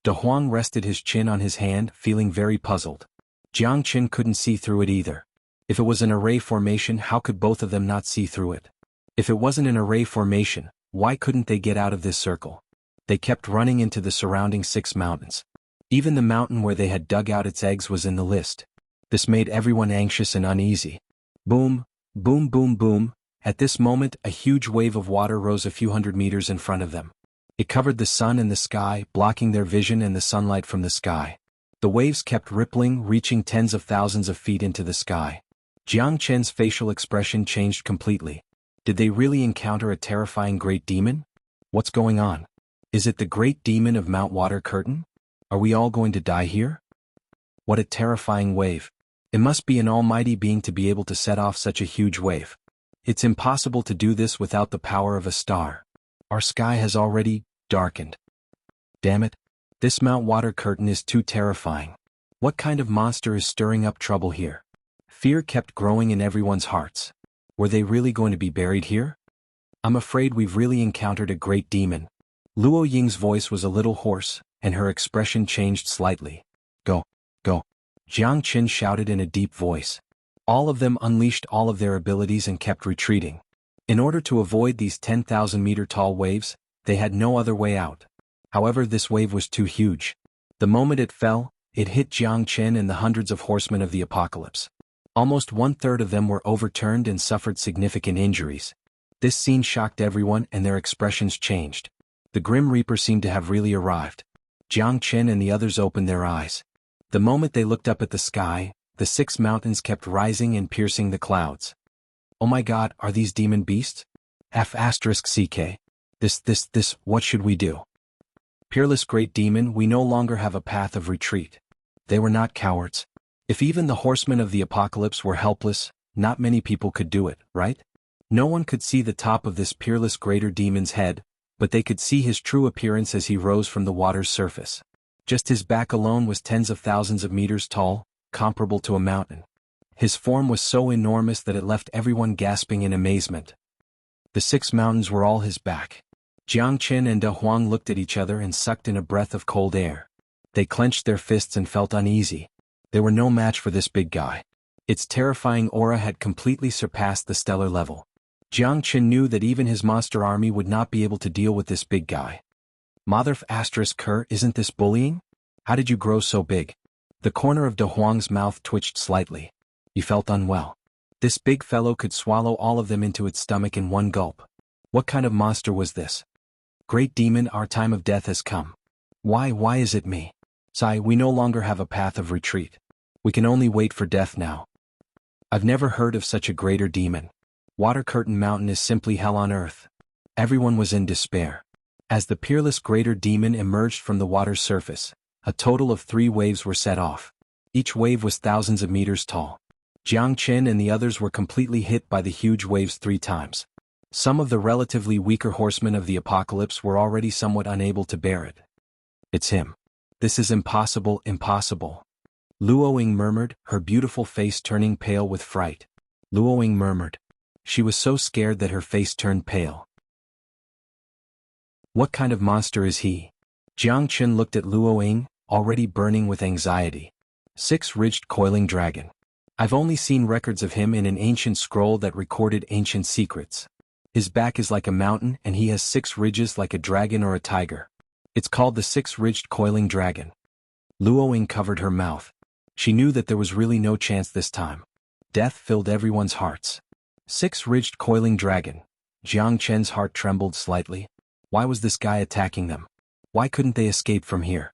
De Huang rested his chin on his hand, feeling very puzzled. Jiangchen couldn't see through it either. If it was an array formation, how could both of them not see through it? If it wasn't an array formation, why couldn't they get out of this circle? They kept running into the surrounding 6 mountains. Even the mountain where they had dug out its eggs was in the list. This made everyone anxious and uneasy. Boom, boom, boom, boom. At this moment, a huge wave of water rose a few hundred meters in front of them. It covered the sun and the sky, blocking their vision and the sunlight from the sky. The waves kept rippling, reaching tens of thousands of feet into the sky. Jiangchen's facial expression changed completely. Did they really encounter a terrifying great demon? What's going on? Is it the great demon of Mount Water Curtain? Are we all going to die here? What a terrifying wave. It must be an almighty being to be able to set off such a huge wave. It's impossible to do this without the power of a star. Our sky has already darkened. Damn it. This Mount Water Curtain is too terrifying. What kind of monster is stirring up trouble here? Fear kept growing in everyone's hearts. Were they really going to be buried here? I'm afraid we've really encountered a great demon. Luo Ying's voice was a little hoarse, and her expression changed slightly. Go, go. Jiang Qin shouted in a deep voice. All of them unleashed all of their abilities and kept retreating. In order to avoid these 10,000-meter-tall waves, they had no other way out. However, this wave was too huge. The moment it fell, it hit Jiang Chen and the hundreds of horsemen of the apocalypse. Almost 1/3 of them were overturned and suffered significant injuries. This scene shocked everyone and their expressions changed. The Grim Reaper seemed to have really arrived. Jianghu and the others opened their eyes. The moment they looked up at the sky, the 6 mountains kept rising and piercing the clouds. Oh my god, are these demon beasts? F***ck. This, what should we do? Peerless great demon, we no longer have a path of retreat. They were not cowards. If even the horsemen of the apocalypse were helpless, not many people could do it, right? No one could see the top of this peerless greater demon's head, but they could see his true appearance as he rose from the water's surface. Just his back alone was tens of thousands of meters tall, comparable to a mountain. His form was so enormous that it left everyone gasping in amazement. The 6 mountains were all his back. Jianghu and De Huang looked at each other and sucked in a breath of cold air. They clenched their fists and felt uneasy. They were no match for this big guy. Its terrifying aura had completely surpassed the stellar level. Jianghu knew that even his monster army would not be able to deal with this big guy. Mother****, isn't this bullying? How did you grow so big? The corner of De Huang's mouth twitched slightly. He felt unwell. This big fellow could swallow all of them into its stomach in one gulp. What kind of monster was this? Great demon, our time of death has come. Why is it me? Sai, we no longer have a path of retreat. We can only wait for death now. I've never heard of such a greater demon. Water Curtain Mountain is simply hell on earth. Everyone was in despair. As the peerless greater demon emerged from the water's surface, a total of 3 waves were set off. Each wave was thousands of meters tall. Jianghu and the others were completely hit by the huge waves 3 times. Some of the relatively weaker horsemen of the apocalypse were already somewhat unable to bear it. It's him. This is impossible, impossible. Luoying murmured, her beautiful face turning pale with fright. Luoying murmured. She was so scared that her face turned pale. What kind of monster is he? Jianghu looked at Luoying, already burning with anxiety. 6-ridged coiling dragon. I've only seen records of him in an ancient scroll that recorded ancient secrets. His back is like a mountain and he has 6 ridges like a dragon or a tiger. It's called the 6-ridged coiling dragon. Luoying covered her mouth. She knew that there was really no chance this time. Death filled everyone's hearts. 6-ridged coiling dragon. Jiangchu's heart trembled slightly. Why was this guy attacking them? Why couldn't they escape from here?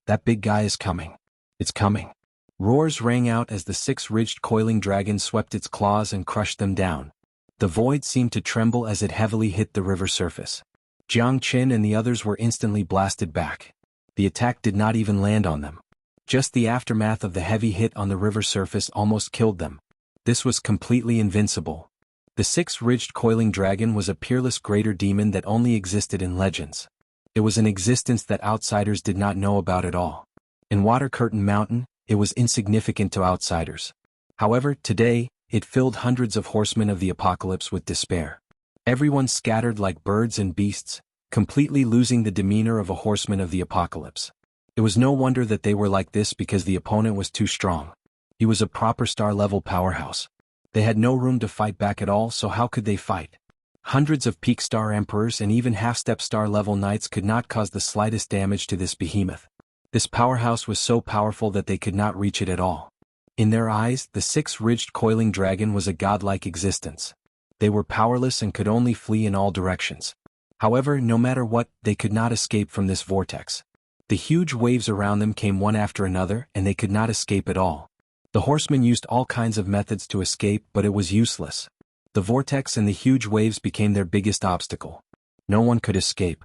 That big guy is coming. It's coming. Roars rang out as the 6-ridged coiling dragon swept its claws and crushed them down. The void seemed to tremble as it heavily hit the river surface. Jiangchu and the others were instantly blasted back. The attack did not even land on them. Just the aftermath of the heavy hit on the river surface almost killed them. This was completely invincible. The 6-ridged coiling dragon was a peerless greater demon that only existed in legends. It was an existence that outsiders did not know about at all. In Water Curtain Mountain, it was insignificant to outsiders. However, today, it filled hundreds of horsemen of the apocalypse with despair. Everyone scattered like birds and beasts, completely losing the demeanor of a horseman of the apocalypse. It was no wonder that they were like this because the opponent was too strong. He was a proper star-level powerhouse. They had no room to fight back at all, so how could they fight? Hundreds of peak star emperors and even half-step star-level knights could not cause the slightest damage to this behemoth. This powerhouse was so powerful that they could not reach it at all. In their eyes, the 6-ridged coiling dragon was a godlike existence. They were powerless and could only flee in all directions. However, no matter what, they could not escape from this vortex. The huge waves around them came one after another and they could not escape at all. The horsemen used all kinds of methods to escape, but it was useless. The vortex and the huge waves became their biggest obstacle. No one could escape.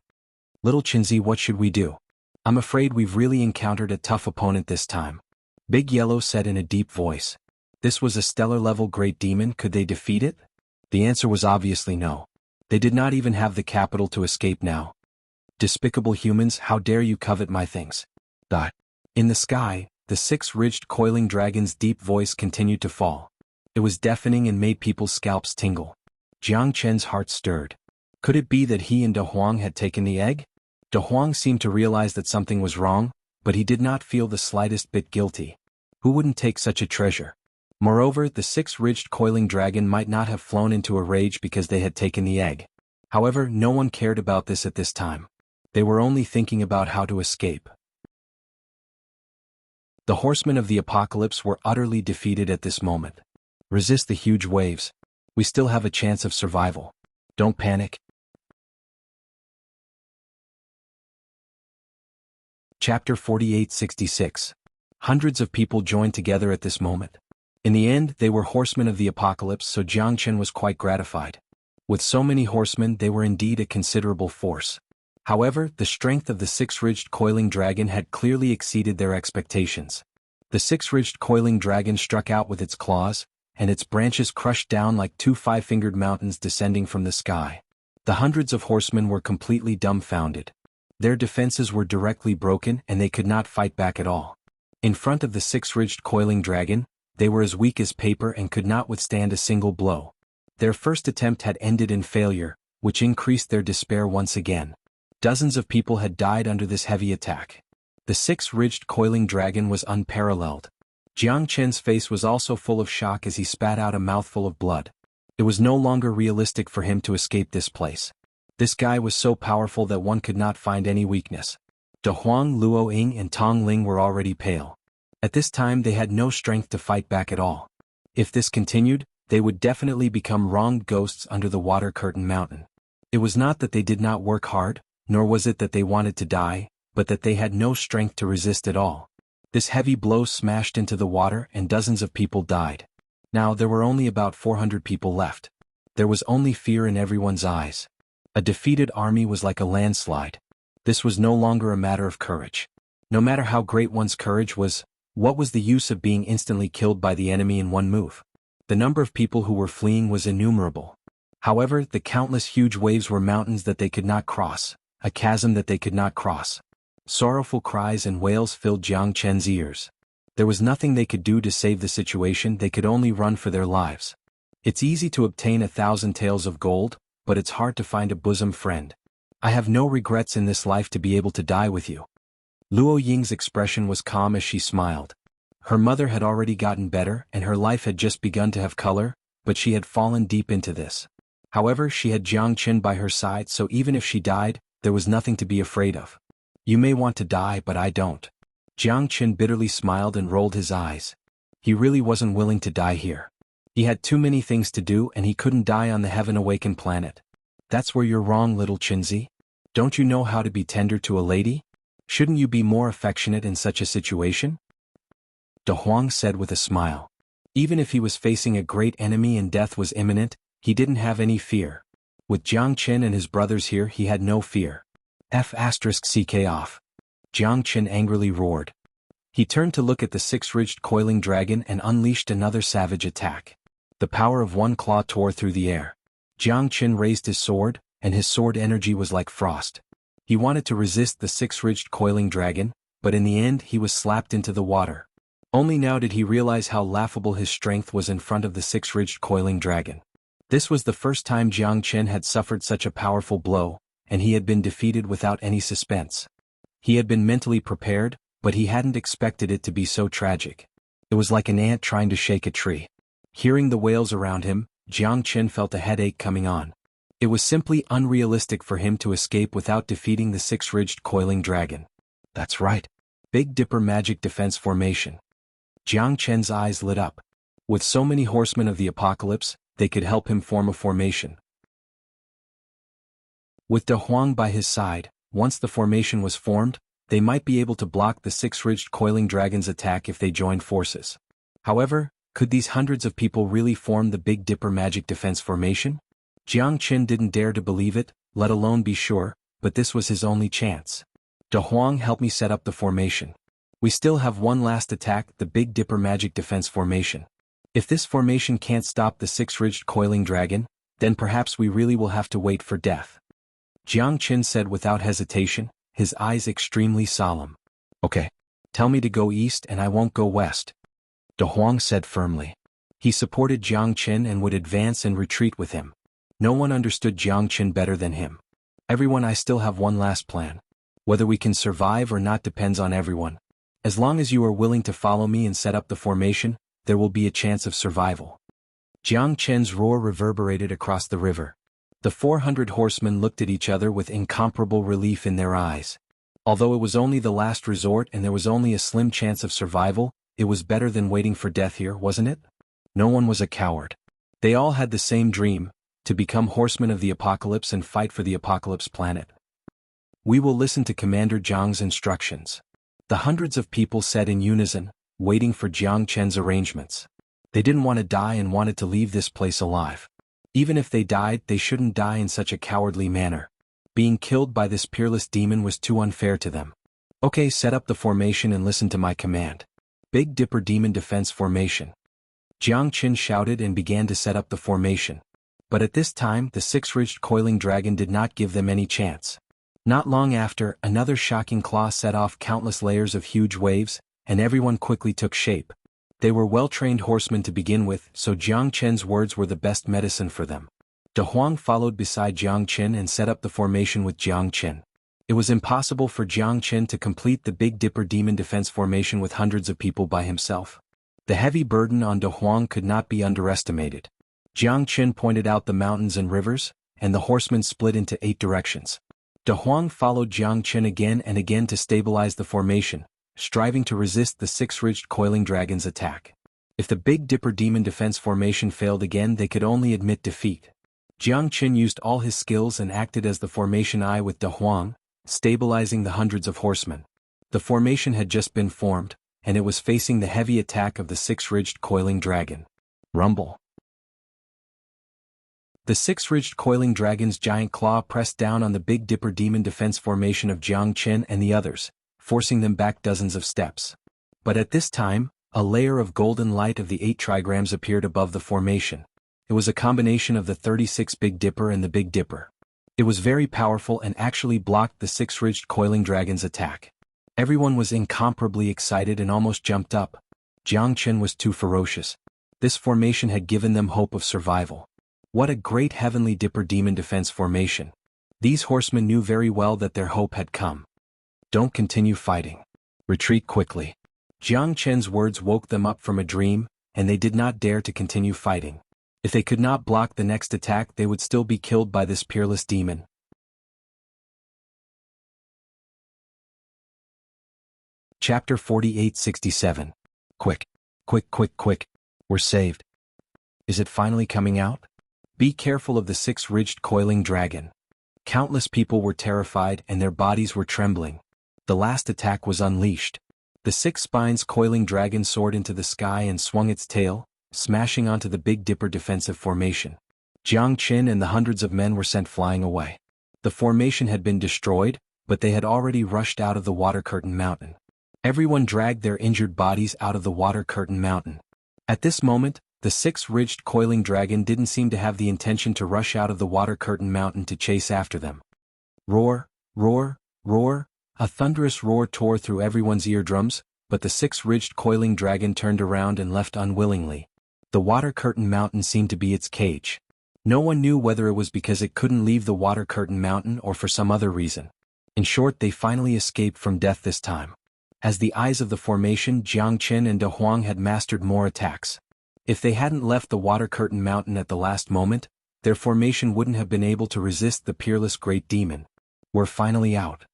Little Chinzi, what should we do? I'm afraid we've really encountered a tough opponent this time. Big Yellow said in a deep voice. This was a stellar-level great demon, could they defeat it? The answer was obviously no. They did not even have the capital to escape now. Despicable humans, how dare you covet my things? In the sky, the 6-ridged coiling dragon's deep voice continued to fall. It was deafening and made people's scalps tingle. Jiangchu's heart stirred. Could it be that he and De Huang had taken the egg? De Huang seemed to realize that something was wrong, but he did not feel the slightest bit guilty. Who wouldn't take such a treasure? Moreover, the 6-ridged coiling dragon might not have flown into a rage because they had taken the egg. However, no one cared about this at this time. They were only thinking about how to escape. The horsemen of the apocalypse were utterly defeated at this moment. Resist the huge waves. We still have a chance of survival. Don't panic. Chapter 4866. Hundreds of people joined together at this moment. In the end, they were horsemen of the apocalypse, so Jiangchen was quite gratified. With so many horsemen, they were indeed a considerable force. However, the strength of the six-ridged coiling dragon had clearly exceeded their expectations. The six-ridged coiling dragon struck out with its claws, and its branches crushed down like two five-fingered mountains descending from the sky. The hundreds of horsemen were completely dumbfounded. Their defenses were directly broken and they could not fight back at all. In front of the six-ridged coiling dragon, they were as weak as paper and could not withstand a single blow. Their first attempt had ended in failure, which increased their despair once again. Dozens of people had died under this heavy attack. The six-ridged coiling dragon was unparalleled. Jiangchen's face was also full of shock as he spat out a mouthful of blood. It was no longer realistic for him to escape this place. This guy was so powerful that one could not find any weakness. De Huang, Luo Ying and Tong Ling were already pale. At this time they had no strength to fight back at all. If this continued, they would definitely become wronged ghosts under the water curtain mountain. It was not that they did not work hard, nor was it that they wanted to die, but that they had no strength to resist at all. This heavy blow smashed into the water and dozens of people died. Now there were only about 400 people left. There was only fear in everyone's eyes. A defeated army was like a landslide. This was no longer a matter of courage. No matter how great one's courage was, what was the use of being instantly killed by the enemy in one move? The number of people who were fleeing was innumerable. However, the countless huge waves were mountains that they could not cross, a chasm that they could not cross. Sorrowful cries and wails filled Jiang Chen's ears. There was nothing they could do to save the situation, they could only run for their lives. It's easy to obtain 1,000 taels of gold, but it's hard to find a bosom friend. I have no regrets in this life to be able to die with you. Luo Ying's expression was calm as she smiled. Her mother had already gotten better and her life had just begun to have color, but she had fallen deep into this. However, she had Jiang Chen by her side, so even if she died, there was nothing to be afraid of. You may want to die, but I don't. Jiang Chen bitterly smiled and rolled his eyes. He really wasn't willing to die here. He had too many things to do and he couldn't die on the heaven-awakened planet. That's where you're wrong, little Chinzi. Don't you know how to be tender to a lady? Shouldn't you be more affectionate in such a situation? De Huang said with a smile. Even if he was facing a great enemy and death was imminent, he didn't have any fear. With Jiang Chen and his brothers here, he had no fear. F***ck off. Jiang Chen angrily roared. He turned to look at the six-ridged coiling dragon and unleashed another savage attack. The power of one claw tore through the air. Jiang Chen raised his sword, and his sword energy was like frost. He wanted to resist the six-ridged coiling dragon, but in the end he was slapped into the water. Only now did he realize how laughable his strength was in front of the six-ridged coiling dragon. This was the first time Jiang Chen had suffered such a powerful blow, and he had been defeated without any suspense. He had been mentally prepared, but he hadn't expected it to be so tragic. It was like an ant trying to shake a tree. Hearing the wails around him, Jiang Chen felt a headache coming on. It was simply unrealistic for him to escape without defeating the six-ridged coiling dragon. That's right. Big Dipper Magic Defense Formation. Jiang Chen's eyes lit up. With so many horsemen of the apocalypse, they could help him form a formation. With De Huang by his side, once the formation was formed, they might be able to block the six-ridged coiling dragon's attack if they joined forces. However, could these hundreds of people really form the Big Dipper Magic Defense Formation? Jiang Chen didn't dare to believe it, let alone be sure, but this was his only chance. De Huang helped me set up the formation. We still have one last attack, the Big Dipper Magic Defense Formation. If this formation can't stop the six-ridged coiling dragon, then perhaps we really will have to wait for death. Jiang Chen said without hesitation, his eyes extremely solemn. Okay. Tell me to go east and I won't go west. De Huang said firmly. He supported Jiang Chen and would advance and retreat with him. No one understood Jiang Chen better than him. Everyone, I still have one last plan. Whether we can survive or not depends on everyone. As long as you are willing to follow me and set up the formation, there will be a chance of survival. Jiang Chen's roar reverberated across the river. The 400 horsemen looked at each other with incomparable relief in their eyes. Although it was only the last resort and there was only a slim chance of survival, it was better than waiting for death here, wasn't it? No one was a coward. They all had the same dream, to become horsemen of the apocalypse and fight for the apocalypse planet. We will listen to Commander Jiang's instructions. The hundreds of people said in unison, waiting for Jiang Chen's arrangements. They didn't want to die and wanted to leave this place alive. Even if they died, they shouldn't die in such a cowardly manner. Being killed by this peerless demon was too unfair to them. Okay, set up the formation and listen to my command. Big Dipper Demon Defense Formation. Jiang Chen shouted and began to set up the formation. But at this time, the six-ridged coiling dragon did not give them any chance. Not long after, another shocking claw set off countless layers of huge waves, and everyone quickly took shape. They were well-trained horsemen to begin with, so Jiang Chen's words were the best medicine for them. De Huang followed beside Jiang Chen and set up the formation with Jiang Chen. It was impossible for Jiang Chen to complete the Big Dipper Demon Defense Formation with hundreds of people by himself. The heavy burden on De Huang could not be underestimated. Jiang Chen pointed out the mountains and rivers, and the horsemen split into 8 directions. De Huang followed Jiang Chen again and again to stabilize the formation, striving to resist the six-ridged coiling dragon's attack. If the Big Dipper Demon Defense Formation failed again, they could only admit defeat. Jiang Chen used all his skills and acted as the formation eye with De Huang, stabilizing the hundreds of horsemen. The formation had just been formed, and it was facing the heavy attack of the six-ridged coiling dragon. Rumble. The six-ridged coiling dragon's giant claw pressed down on the Big Dipper Demon Defense Formation of Jiang Chen and the others, forcing them back dozens of steps. But at this time, a layer of golden light of the 8 trigrams appeared above the formation. It was a combination of the 36 Big Dipper and the Big Dipper. It was very powerful and actually blocked the six-ridged coiling dragon's attack. Everyone was incomparably excited and almost jumped up. Jiang Chen was too ferocious. This formation had given them hope of survival. What a great heavenly Dipper Demon Defense Formation. These horsemen knew very well that their hope had come. Don't continue fighting. Retreat quickly. Jiang Chen's words woke them up from a dream, and they did not dare to continue fighting. If they could not block the next attack, they would still be killed by this peerless demon. Chapter 4867. Quick. Quick, quick, quick. We're saved. Is it finally coming out? Be careful of the six-ridged coiling dragon. Countless people were terrified and their bodies were trembling. The last attack was unleashed. The 6 spines coiling dragon soared into the sky and swung its tail, smashing onto the Big Dipper defensive formation. Jiang Chen and the hundreds of men were sent flying away. The formation had been destroyed, but they had already rushed out of the Water Curtain Mountain. Everyone dragged their injured bodies out of the Water Curtain Mountain. At this moment, the 6-ridged coiling dragon didn't seem to have the intention to rush out of the Water Curtain Mountain to chase after them. Roar, roar, roar, a thunderous roar tore through everyone's eardrums, but the 6-ridged coiling dragon turned around and left unwillingly. The Water Curtain Mountain seemed to be its cage. No one knew whether it was because it couldn't leave the Water Curtain Mountain or for some other reason. In short, they finally escaped from death this time. As the eyes of the formation, Jiang Chen and De Huang had mastered more attacks. If they hadn't left the Water Curtain Mountain at the last moment, their formation wouldn't have been able to resist the peerless great demon. We're finally out.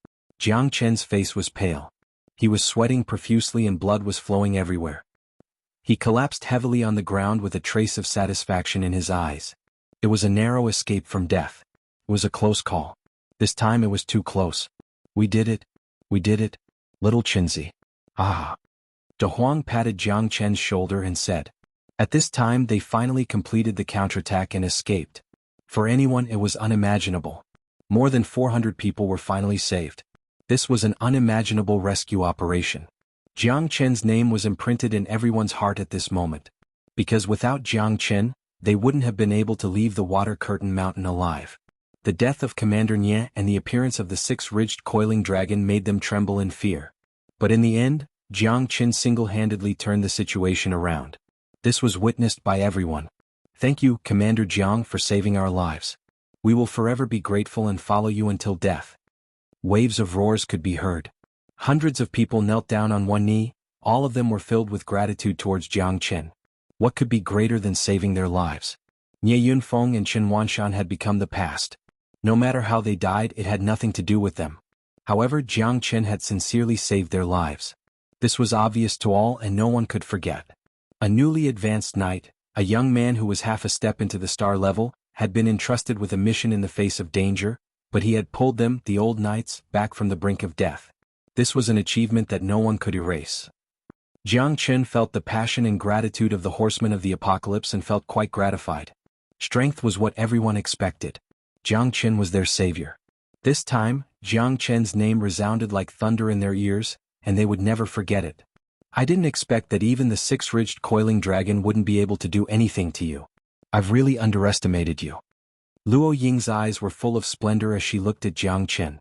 Jiang Chen's face was pale. He was sweating profusely and blood was flowing everywhere. He collapsed heavily on the ground with a trace of satisfaction in his eyes. It was a narrow escape from death. It was a close call. This time it was too close. We did it. We did it. Little Chinzi. Ah. De Huang patted Jiang Chen's shoulder and said. At this time they finally completed the counterattack and escaped. For anyone it was unimaginable. More than 400 people were finally saved. This was an unimaginable rescue operation. Jiang Chen's name was imprinted in everyone's heart at this moment. Because without Jiang Chen, they wouldn't have been able to leave the Water Curtain Mountain alive. The death of Commander Nye and the appearance of the 6-ridged coiling dragon made them tremble in fear. But in the end, Jiang Chen single-handedly turned the situation around. This was witnessed by everyone. Thank you, Commander Jiang, for saving our lives. We will forever be grateful and follow you until death. Waves of roars could be heard. Hundreds of people knelt down on one knee, all of them were filled with gratitude towards Jiang Chen. What could be greater than saving their lives? Nie Yunfeng and Chen Wanshan had become the past. No matter how they died, it had nothing to do with them. However, Jiang Chen had sincerely saved their lives. This was obvious to all and no one could forget. A newly advanced knight, a young man who was half a step into the star level, had been entrusted with a mission in the face of danger, but he had pulled them, the old knights, back from the brink of death. This was an achievement that no one could erase. Jianghu felt the passion and gratitude of the horsemen of the apocalypse and felt quite gratified. Strength was what everyone expected. Jianghu was their savior. This time, Jianghu's name resounded like thunder in their ears, and they would never forget it. I didn't expect that even the six-ridged coiling dragon wouldn't be able to do anything to you. I've really underestimated you. Luo Ying's eyes were full of splendor as she looked at Jianghu.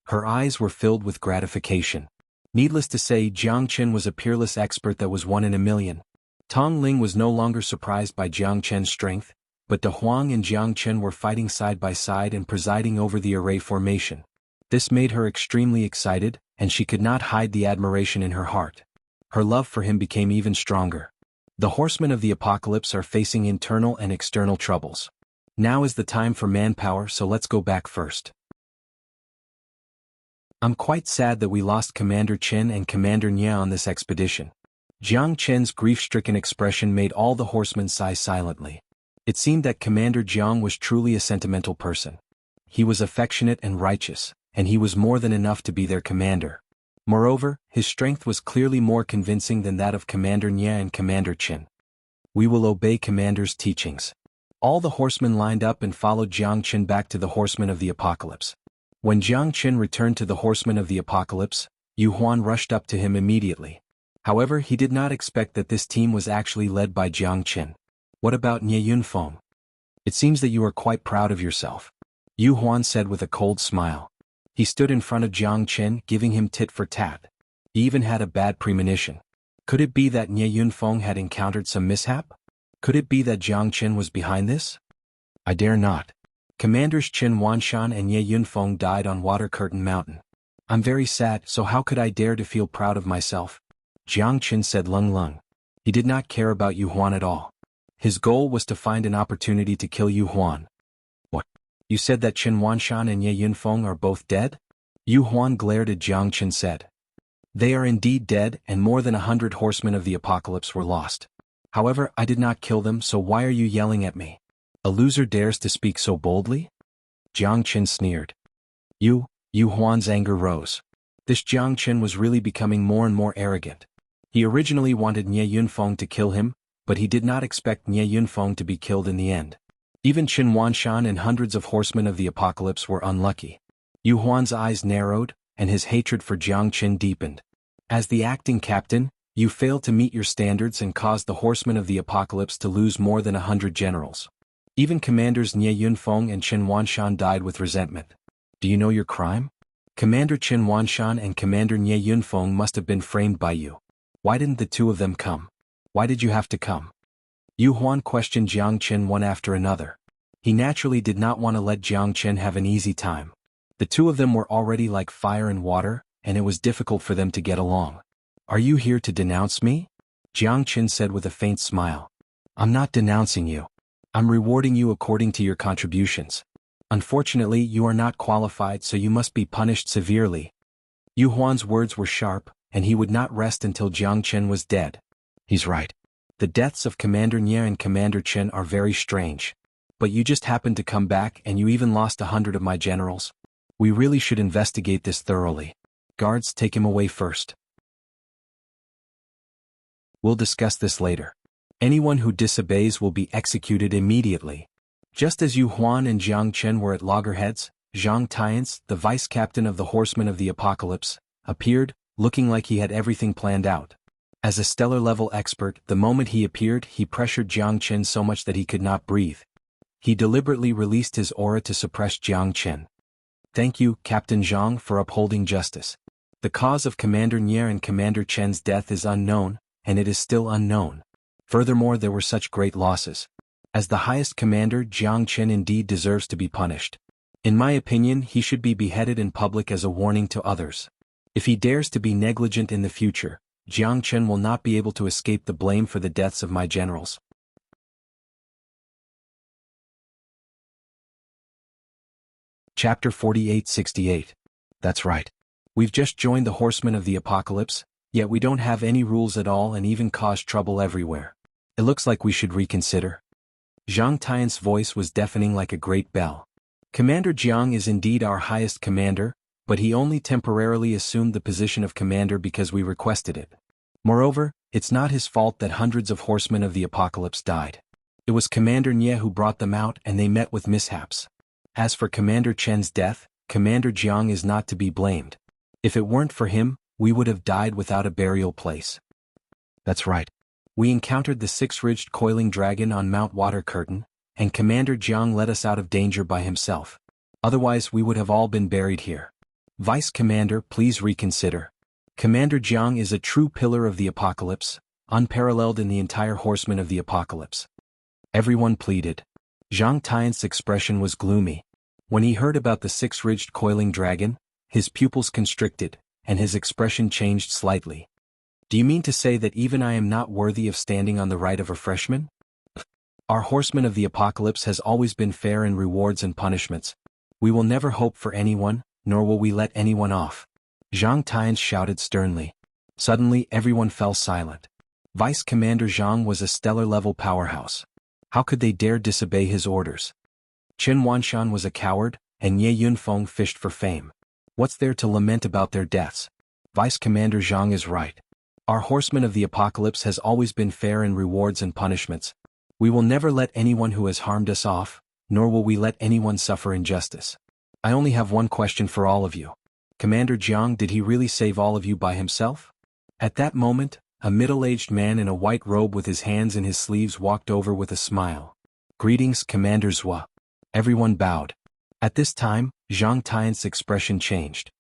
Her eyes were filled with gratification. Needless to say, Jianghu was a peerless expert that was one in a million. Tong Ling was no longer surprised by Jianghu's strength, but De Huang and Jianghu were fighting side by side and presiding over the array formation. This made her extremely excited, and she could not hide the admiration in her heart. Her love for him became even stronger. The horsemen of the apocalypse are facing internal and external troubles. Now is the time for manpower, so let's go back first. I'm quite sad that we lost Commander Chen and Commander Nya on this expedition. Jiang Chen's grief-stricken expression made all the horsemen sigh silently. It seemed that Commander Jiang was truly a sentimental person. He was affectionate and righteous, and he was more than enough to be their commander. Moreover, his strength was clearly more convincing than that of Commander Nya and Commander Chen. We will obey Commander's teachings. All the horsemen lined up and followed Jiang Chen back to the horsemen of the apocalypse. When Jiang Chen returned to the horsemen of the apocalypse, Xuanhuan rushed up to him immediately. However, he did not expect that this team was actually led by Jiang Chen. What about Nye Yunfeng? It seems that you are quite proud of yourself. Xuanhuan said with a cold smile. He stood in front of Jiang Chen, giving him tit for tat. He even had a bad premonition. Could it be that Nye Yunfeng had encountered some mishap? Could it be that Jiang Chen was behind this? I dare not. Commanders Xuanhuan and Nye Yunfeng died on Water Curtain Mountain. I'm very sad, so how could I dare to feel proud of myself? Jiang Chen said Lung Lung. He did not care about Xuanhuan at all. His goal was to find an opportunity to kill Xuanhuan. What? You said that Xuanhuan and Nye Yunfeng are both dead? Xuanhuan glared at Jiang Chen said. They are indeed dead, and more than 100 horsemen of the apocalypse were lost. However, I did not kill them, so why are you yelling at me? A loser dares to speak so boldly? Jiang Chen sneered. Xuanhuan's anger rose. This Jiang Chen was really becoming more and more arrogant. He originally wanted Nye Yunfeng to kill him, but he did not expect Nye Yunfeng to be killed in the end. Even Xuanhuan and hundreds of horsemen of the apocalypse were unlucky. Xuanhuan's eyes narrowed, and his hatred for Jiang Chen deepened. As the acting captain, you failed to meet your standards and caused the horsemen of the apocalypse to lose more than 100 generals. Even commanders Nye Yunfeng and Xuanhuan died with resentment. Do you know your crime? Commander Xuanhuan and Commander Nye Yunfeng must have been framed by you. Why didn't the two of them come? Why did you have to come? Xuanhuan questioned Jiang Chen one after another. He naturally did not want to let Jiang Chen have an easy time. The two of them were already like fire and water, and it was difficult for them to get along. Are you here to denounce me? Jiang Chen said with a faint smile. I'm not denouncing you. I'm rewarding you according to your contributions. Unfortunately, you are not qualified, so you must be punished severely. Xuanhuan's words were sharp, and he would not rest until Jiang Chen was dead. He's right. The deaths of Commander Nya and Commander Chen are very strange. But you just happened to come back and you even lost 100 of my generals. We really should investigate this thoroughly. Guards, take him away first. We'll discuss this later. Anyone who disobeys will be executed immediately. Just as Xuanhuan and Jiang Chen were at loggerheads, Zhang Tiance, the vice-captain of the Horsemen of the Apocalypse, appeared, looking like he had everything planned out. As a stellar-level expert, the moment he appeared, he pressured Jiang Chen so much that he could not breathe. He deliberately released his aura to suppress Jiang Chen. Thank you, Captain Zhang, for upholding justice. The cause of Commander Nya and Commander Chen's death is unknown, and it is still unknown. Furthermore, there were such great losses. As the highest commander, Jiang Chen indeed deserves to be punished. In my opinion, he should be beheaded in public as a warning to others. If he dares to be negligent in the future, Jiang Chen will not be able to escape the blame for the deaths of my generals. Chapter 4868. That's right. We've just joined the Horsemen of the Apocalypse, yet we don't have any rules at all and even cause trouble everywhere. It looks like we should reconsider. Zhang Tian's voice was deafening like a great bell. Commander Jiang is indeed our highest commander, but he only temporarily assumed the position of commander because we requested it. Moreover, it's not his fault that hundreds of horsemen of the apocalypse died. It was Commander Nye who brought them out and they met with mishaps. As for Commander Chen's death, Commander Jiang is not to be blamed. If it weren't for him, we would have died without a burial place. That's right. We encountered the six-ridged coiling dragon on Mount Water Curtain, and Commander Jiang led us out of danger by himself. Otherwise we would have all been buried here. Vice Commander, please reconsider. Commander Jiang is a true pillar of the apocalypse, unparalleled in the entire horsemen of the apocalypse. Everyone pleaded. Zhang Tian's expression was gloomy. When he heard about the six-ridged coiling dragon, his pupils constricted, and his expression changed slightly. Do you mean to say that even I am not worthy of standing on the right of a freshman? Our horseman of the apocalypse has always been fair in rewards and punishments. We will never hope for anyone, nor will we let anyone off. Zhang Tian shouted sternly. Suddenly everyone fell silent. Vice Commander Zhang was a stellar-level powerhouse. How could they dare disobey his orders? Xuanhuan was a coward, and Ye Yunfeng fished for fame. What's there to lament about their deaths? Vice Commander Zhang is right. Our horseman of the apocalypse has always been fair in rewards and punishments. We will never let anyone who has harmed us off, nor will we let anyone suffer injustice. I only have one question for all of you. Commander Jiang, did he really save all of you by himself? At that moment, a middle-aged man in a white robe with his hands in his sleeves walked over with a smile. Greetings, Commander Zhua. Everyone bowed. At this time, Zhang Tian's expression changed.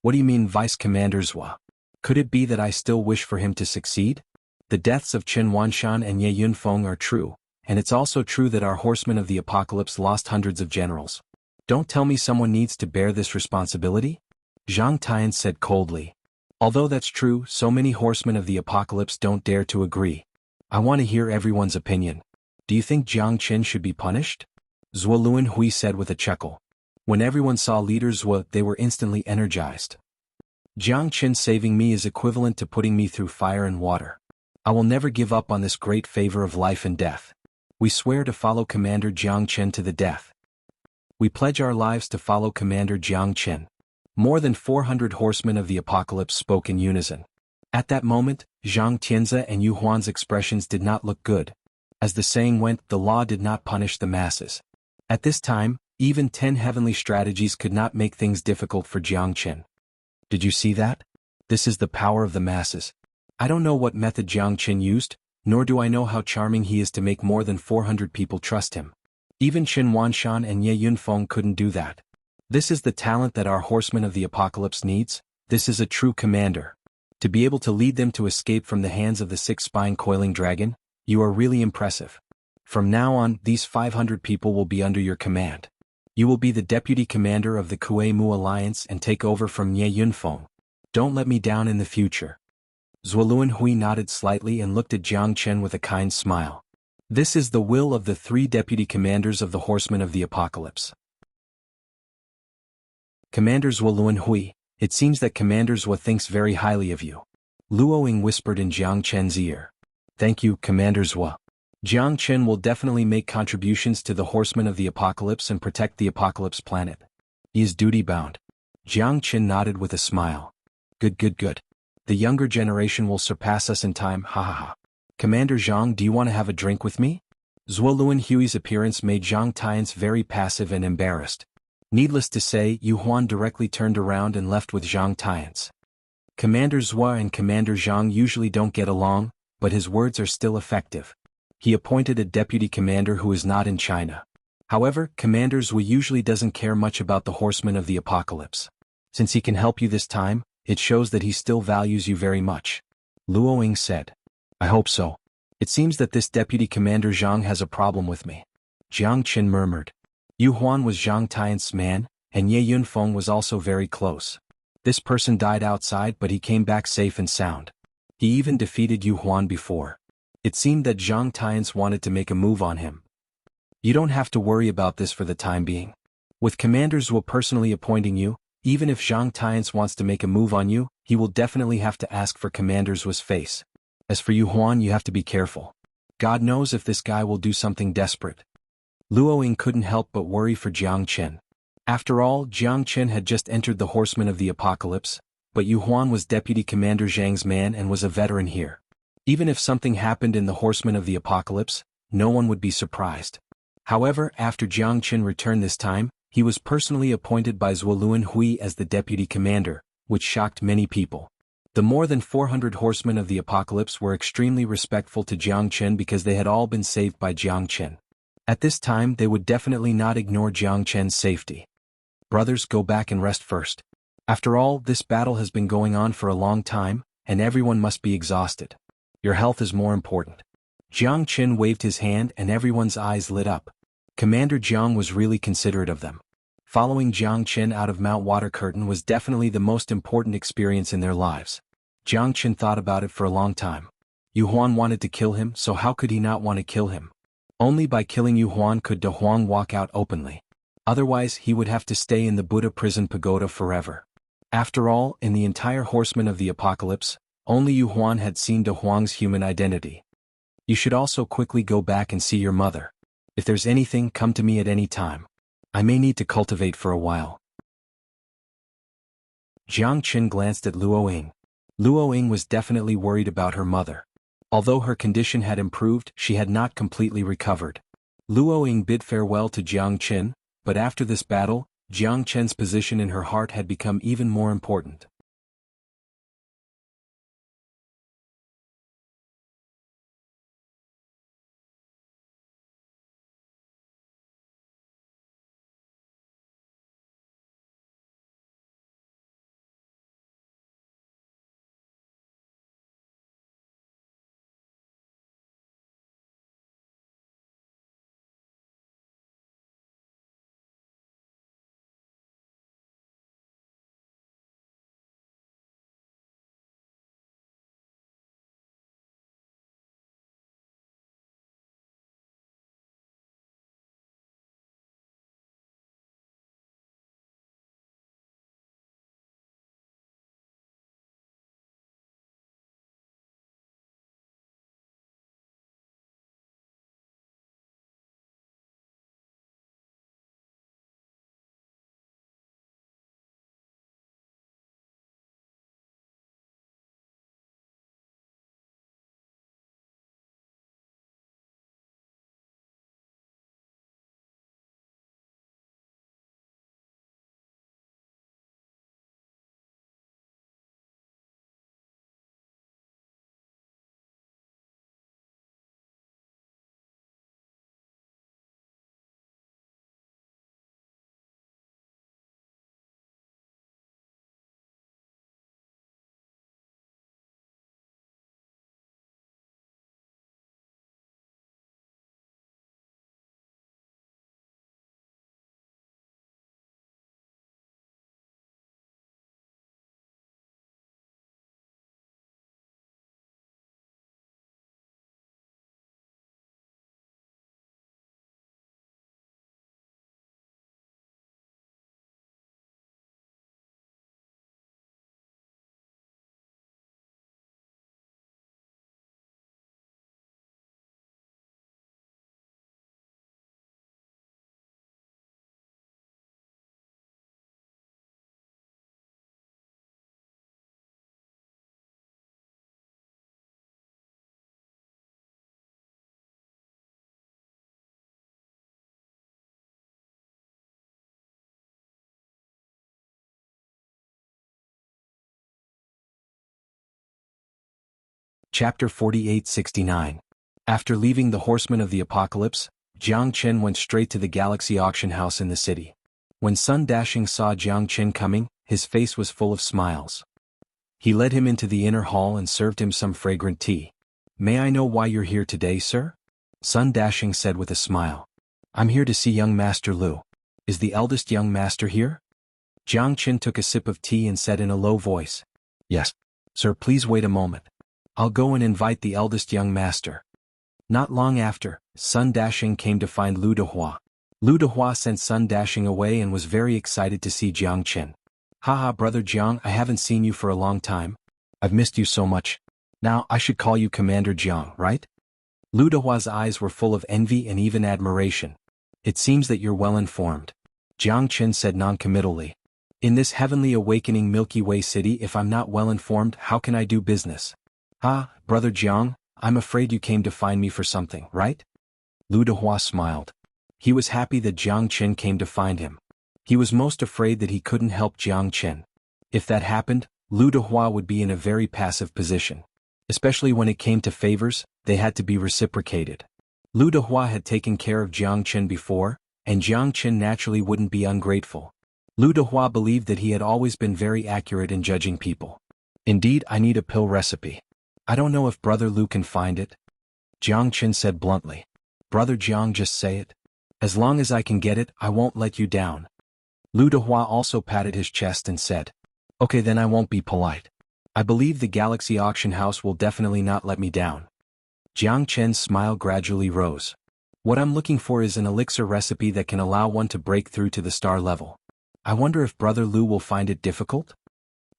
What do you mean, Vice Commander Zhua? Could it be that I still wish for him to succeed? The deaths of Xuanhuan and Ye Yunfeng are true, and it's also true that our horsemen of the apocalypse lost hundreds of generals. Don't tell me someone needs to bear this responsibility? Zhang Tian said coldly. Although that's true, so many horsemen of the apocalypse don't dare to agree. I want to hear everyone's opinion. Do you think Jiang Qin should be punished? Xuanhuan said with a chuckle. When everyone saw Leader Zhua, they were instantly energized. Jiang Qin saving me is equivalent to putting me through fire and water. I will never give up on this great favor of life and death. We swear to follow Commander Jiang Qin to the death. We pledge our lives to follow Commander Jiang Qin. More than 400 horsemen of the apocalypse spoke in unison. At that moment, Zhang Tianzi and Xuanhuan's expressions did not look good. As the saying went, the law did not punish the masses. At this time, even 10 heavenly strategies could not make things difficult for Jiang Qin. Did you see that? This is the power of the masses. I don't know what method Jiang Qin used, nor do I know how charming he is to make more than 400 people trust him. Even Xuanhuan and Ye Yunfeng couldn't do that. This is the talent that our horseman of the apocalypse needs. This is a true commander. To be able to lead them to escape from the hands of the six-spine coiling dragon, you are really impressive. From now on, these 500 people will be under your command. You will be the deputy commander of the Kuei-Mu Alliance and take over from Ye Yunfeng. Don't let me down in the future. Xuanhuan nodded slightly and looked at Jiang Qin with a kind smile. This is the will of the 3 deputy commanders of the horsemen of the apocalypse. Commander Xuanhuan, it seems that Commander Zhua thinks very highly of you. Luoying whispered in Jiang Qin's ear. Thank you, Commander Zhua. Jiang Qin will definitely make contributions to the horsemen of the apocalypse and protect the apocalypse planet. He is duty-bound. Jiang Qin nodded with a smile. Good. The younger generation will surpass us in time, ha ha ha. Commander Zhang, do you want to have a drink with me? Xuanhuan's appearance made Zhang Tian's very passive and embarrassed. Needless to say, Xuanhuan directly turned around and left with Zhang Tian's. Commander Zhua and Commander Zhang usually don't get along, but his words are still effective. He appointed a deputy commander who is not in China. However, Commander Zhua usually doesn't care much about the horsemen of the apocalypse. Since he can help you this time, it shows that he still values you very much. Luoying said. I hope so. It seems that this deputy commander Zhang has a problem with me. Jiang Qin murmured. Xuanhuan was Zhang Tian's man, and Ye Yunfeng was also very close. This person died outside, but he came back safe and sound. He even defeated Xuanhuan before. It seemed that Zhang Tian's wanted to make a move on him. You don't have to worry about this for the time being. With Commander Zhua personally appointing you, even if Zhang Tian's wants to make a move on you, he will definitely have to ask for Commander Zhua's face. As for Xuanhuan, you have to be careful. God knows if this guy will do something desperate. Luoying couldn't help but worry for Jiang Chen. After all, Jiang Chen had just entered the Horsemen of the Apocalypse, but Xuanhuan was Deputy Commander Zhang's man and was a veteran here. Even if something happened in the Horsemen of the Apocalypse, no one would be surprised. However, after Jiang Chen returned this time, he was personally appointed by Zuoluan Hui as the deputy commander, which shocked many people. The more than 400 horsemen of the apocalypse were extremely respectful to Jiang Chen because they had all been saved by Jiang Chen. At this time they would definitely not ignore Jiang Chen's safety. Brothers, go back and rest first. After all, this battle has been going on for a long time, and everyone must be exhausted. Your health is more important. Jiang Chen waved his hand and everyone's eyes lit up. Commander Jiang was really considerate of them. Following Jiang Chen out of Mount Water Curtain was definitely the most important experience in their lives. Jiang Chen thought about it for a long time. Xuanhuan wanted to kill him, so how could he not want to kill him? Only by killing Xuanhuan could De Huang walk out openly. Otherwise he would have to stay in the Buddha prison pagoda forever. After all, in the entire Horsemen of the Apocalypse, only Xuanhuan had seen De Huang's human identity. You should also quickly go back and see your mother. If there's anything, come to me at any time. I may need to cultivate for a while. Jiang Chen glanced at Luoying. Luoying was definitely worried about her mother. Although her condition had improved, she had not completely recovered. Luoying bid farewell to Jiang Chen, but after this battle, Jiang Chen's position in her heart had become even more important. Chapter 4869. After leaving the Horsemen of the Apocalypse, Jiang Chen went straight to the Galaxy auction house in the city. When Sun Dashing saw Jiang Chen coming, his face was full of smiles. He led him into the inner hall and served him some fragrant tea. "May I know why you're here today, sir?" Sun Dashing said with a smile. "I'm here to see young Master Lu. Is the eldest young master here?" Jiang Chen took a sip of tea and said in a low voice, "Yes. Sir, please wait a moment. I'll go and invite the eldest young master." Not long after, Sun Dashing came to find Lu Dehua. Lu Dehua sent Sun Dashing away and was very excited to see Jiang Chen. "Haha, brother Jiang, I haven't seen you for a long time. I've missed you so much. Now I should call you Commander Jiang, right?" Lu Dehua's eyes were full of envy and even admiration. It seems that you're well informed. Jiang Qin said noncommittally. In this heavenly awakening Milky Way city, if I'm not well informed, how can I do business? Ah, Brother Jiang, I'm afraid you came to find me for something, right? Lu Dehua smiled. He was happy that Jiang Qin came to find him. He was most afraid that he couldn't help Jiang Qin. If that happened, Lu Dehua would be in a very passive position. Especially when it came to favors, they had to be reciprocated. Lu Dehua had taken care of Jiang Qin before, and Jiang Qin naturally wouldn't be ungrateful. Lu Dehua believed that he had always been very accurate in judging people. Indeed, I need a pill recipe. I don't know if Brother Lu can find it. Jiang Qin said bluntly. Brother Jiang, just say it. As long as I can get it, I won't let you down. Lu Dehua also patted his chest and said, Okay, then I won't be polite. I believe the Galaxy Auction House will definitely not let me down. Jiang Qin's smile gradually rose. What I'm looking for is an elixir recipe that can allow one to break through to the star level. I wonder if Brother Lu will find it difficult?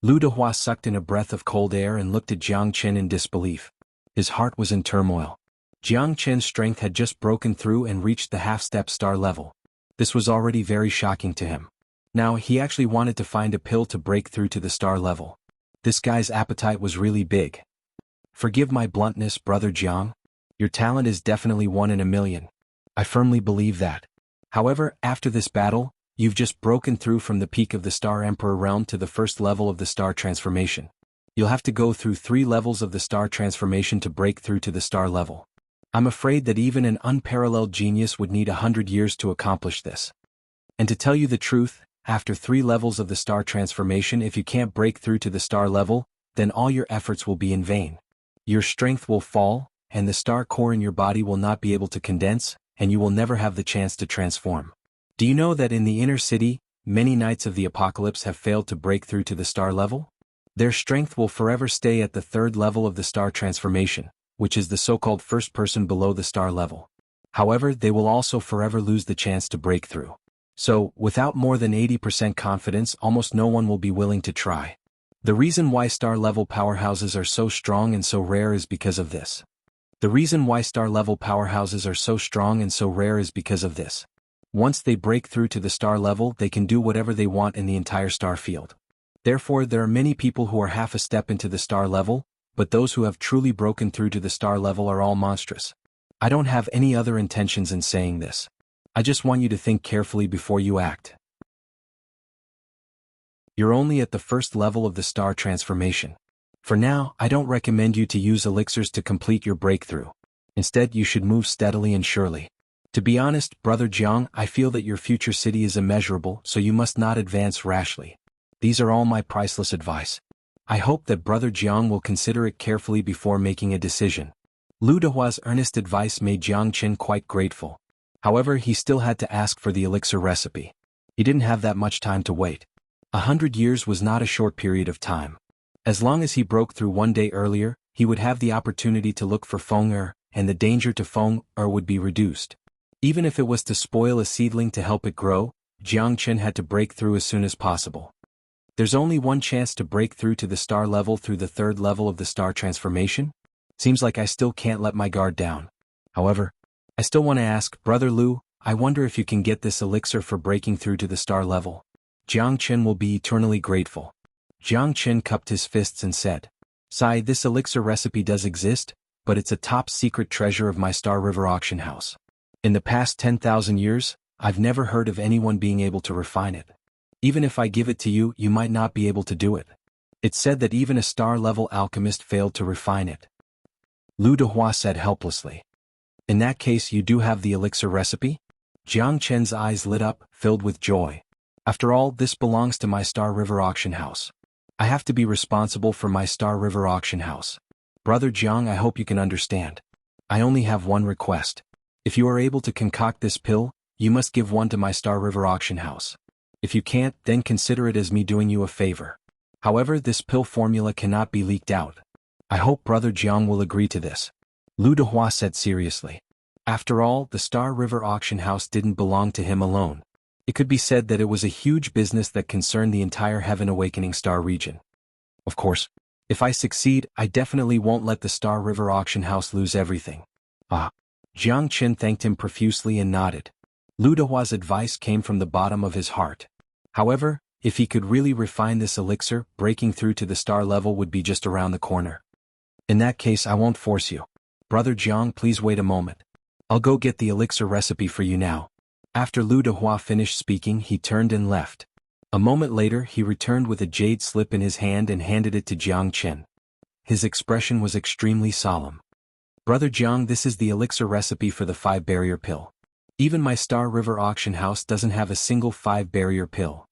Lu Dehua sucked in a breath of cold air and looked at Jiang Qin in disbelief. His heart was in turmoil. Jiang Qin's strength had just broken through and reached the half-step star level. This was already very shocking to him. Now he actually wanted to find a pill to break through to the star level. This guy's appetite was really big. Forgive my bluntness, Brother Jiang. Your talent is definitely 1 in a million. I firmly believe that. However, after this battle, you've just broken through from the peak of the Star Emperor realm to the first level of the star transformation. You'll have to go through 3 levels of the star transformation to break through to the star level. I'm afraid that even an unparalleled genius would need 100 years to accomplish this. And to tell you the truth, after 3 levels of the star transformation, if you can't break through to the star level, then all your efforts will be in vain. Your strength will fall, and the star core in your body will not be able to condense, and you will never have the chance to transform. Do you know that in the inner city, many knights of the apocalypse have failed to break through to the star level? Their strength will forever stay at the 3rd level of the star transformation, which is the so-called first person below the star level. However, they will also forever lose the chance to break through. So, without more than 80% confidence, almost no one will be willing to try. The reason why star-level powerhouses are so strong and so rare is because of this. Once they break through to the star level, they can do whatever they want in the entire star field. Therefore, there are many people who are half a step into the star level, but those who have truly broken through to the star level are all monstrous. I don't have any other intentions in saying this. I just want you to think carefully before you act. You're only at the 1st level of the star transformation. For now, I don't recommend you to use elixirs to complete your breakthrough. Instead, you should move steadily and surely. To be honest, Brother Jiang, I feel that your future city is immeasurable, so you must not advance rashly. These are all my priceless advice. I hope that Brother Jiang will consider it carefully before making a decision. Lu Dehua's earnest advice made Jiang Qin quite grateful. However, he still had to ask for the elixir recipe. He didn't have that much time to wait. 100 years was not a short period of time. As long as he broke through 1 day earlier, he would have the opportunity to look for Feng and the danger to Feng would be reduced. Even if it was to spoil a seedling to help it grow, Jiang Qin had to break through as soon as possible. There's only one chance to break through to the star level through the 3rd level of the star transformation? Seems like I still can't let my guard down. However, I still want to ask, Brother Lu, I wonder if you can get this elixir for breaking through to the star level. Jiang Qin will be eternally grateful. Jiang Qin cupped his fists and said, Sai, this elixir recipe does exist, but it's a top-secret treasure of my Star River auction house. In the past 10,000 years, I've never heard of anyone being able to refine it. Even if I give it to you, you might not be able to do it. It's said that even a star-level alchemist failed to refine it. Lu Dehua said helplessly. In that case, you do have the elixir recipe? Jiang Qin's eyes lit up, filled with joy. After all, this belongs to my Star River auction house. I have to be responsible for my Star River auction house. Brother Jiang, I hope you can understand. I only have one request. If you are able to concoct this pill, you must give one to my Star River auction house. If you can't, then consider it as me doing you a favor. However, this pill formula cannot be leaked out. I hope Brother Jiang will agree to this. Lu Dehua said seriously. After all, the Star River auction house didn't belong to him alone. It could be said that it was a huge business that concerned the entire Heaven Awakening Star region. Of course, if I succeed, I definitely won't let the Star River auction house lose everything. Ah. Jiang Qin thanked him profusely and nodded. Lu Dehua's advice came from the bottom of his heart. However, if he could really refine this elixir, breaking through to the star level would be just around the corner. In that case, I won't force you. Brother Jiang, please wait a moment. I'll go get the elixir recipe for you now. After Lu Dehua finished speaking, he turned and left. A moment later, he returned with a jade slip in his hand and handed it to Jiang Qin. His expression was extremely solemn. Brother Jiang, this is the elixir recipe for the 5-barrier pill. Even my Star River auction house doesn't have a single 5-barrier pill.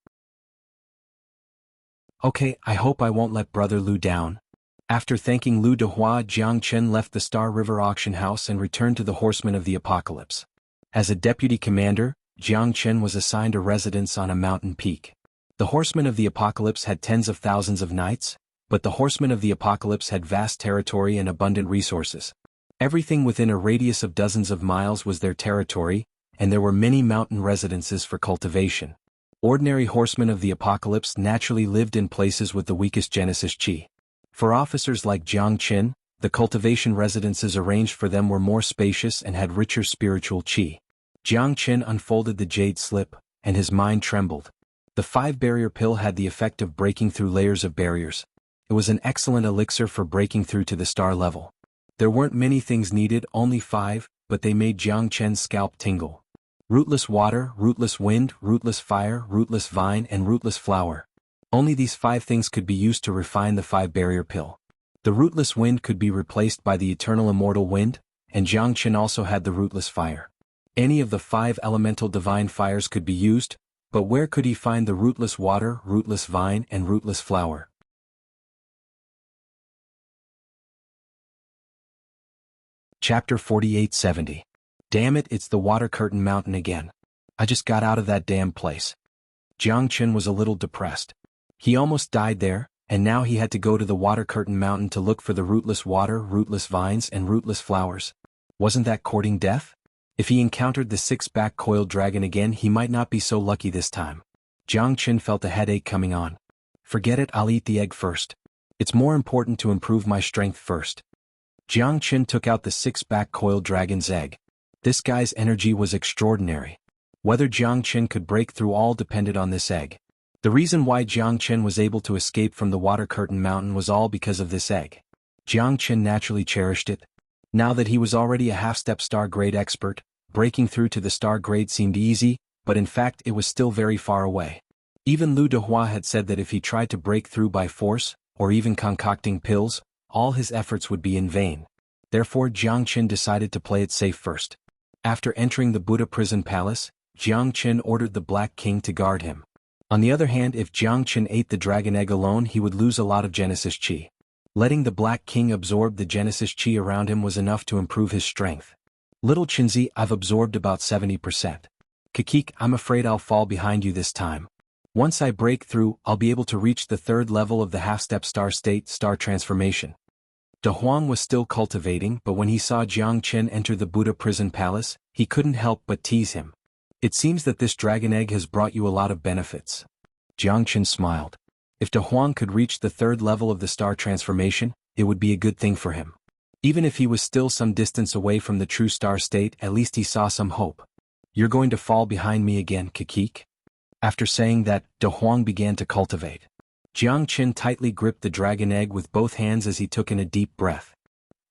Okay, I hope I won't let Brother Lu down. After thanking Lu Dehua, Jiang Qin left the Star River auction house and returned to the Horsemen of the Apocalypse. As a deputy commander, Jiang Qin was assigned a residence on a mountain peak. The Horsemen of the Apocalypse had tens of thousands of knights, but the Horsemen of the Apocalypse had vast territory and abundant resources. Everything within a radius of dozens of miles was their territory, and there were many mountain residences for cultivation. Ordinary Horsemen of the Apocalypse naturally lived in places with the weakest Genesis Chi. For officers like Jiang Qin, the cultivation residences arranged for them were more spacious and had richer spiritual Chi. Jiang Qin unfolded the jade slip, and his mind trembled. The 5-barrier pill had the effect of breaking through layers of barriers. It was an excellent elixir for breaking through to the star level. There weren't many things needed, only 5, but they made Jiang Qin's scalp tingle. Rootless water, rootless wind, rootless fire, rootless vine, and rootless flower. Only these 5 things could be used to refine the 5-barrier pill. The rootless wind could be replaced by the eternal immortal wind, and Jiang Qin also had the rootless fire. Any of the 5 elemental divine fires could be used, but where could he find the rootless water, rootless vine, and rootless flower? Chapter 4870. Damn it, it's the Water Curtain Mountain again. I just got out of that damn place. Jiang Qin was a little depressed. He almost died there, and now he had to go to the Water Curtain Mountain to look for the rootless water, rootless vines, and rootless flowers. Wasn't that courting death? If he encountered the 6-back coiled dragon again, he might not be so lucky this time. Jiang Qin felt a headache coming on. Forget it, I'll eat the egg first. It's more important to improve my strength first. Jiang Qin took out the 6-back coiled dragon's egg. This guy's energy was extraordinary. Whether Jiang Qin could break through all depended on this egg. The reason why Jiang Qin was able to escape from the Water Curtain Mountain was all because of this egg. Jiang Qin naturally cherished it. Now that he was already a half-step star grade expert, breaking through to the star grade seemed easy, but in fact it was still very far away. Even Lu Dehua had said that if he tried to break through by force, or even concocting pills, all his efforts would be in vain. Therefore Jiang Qin decided to play it safe first. After entering the Buddha prison palace, Jiang Qin ordered the Black King to guard him. On the other hand, if Jiang Qin ate the dragon egg alone, he would lose a lot of Genesis Chi. Letting the Black King absorb the Genesis Chi around him was enough to improve his strength. Little Qinzi, I've absorbed about 70%. Kakik, I'm afraid I'll fall behind you this time. Once I break through, I'll be able to reach the 3rd level of the half-step star state, star transformation. De Huang was still cultivating, but when he saw Jiang Qin enter the Buddha prison palace, he couldn't help but tease him. It seems that this dragon egg has brought you a lot of benefits. Jiang Qin smiled. If De Huang could reach the 3rd level of the star transformation, it would be a good thing for him. Even if he was still some distance away from the true star state, at least he saw some hope. You're going to fall behind me again, Kakik? After saying that, De Huang began to cultivate. Jiang Qin tightly gripped the dragon egg with both hands as he took in a deep breath.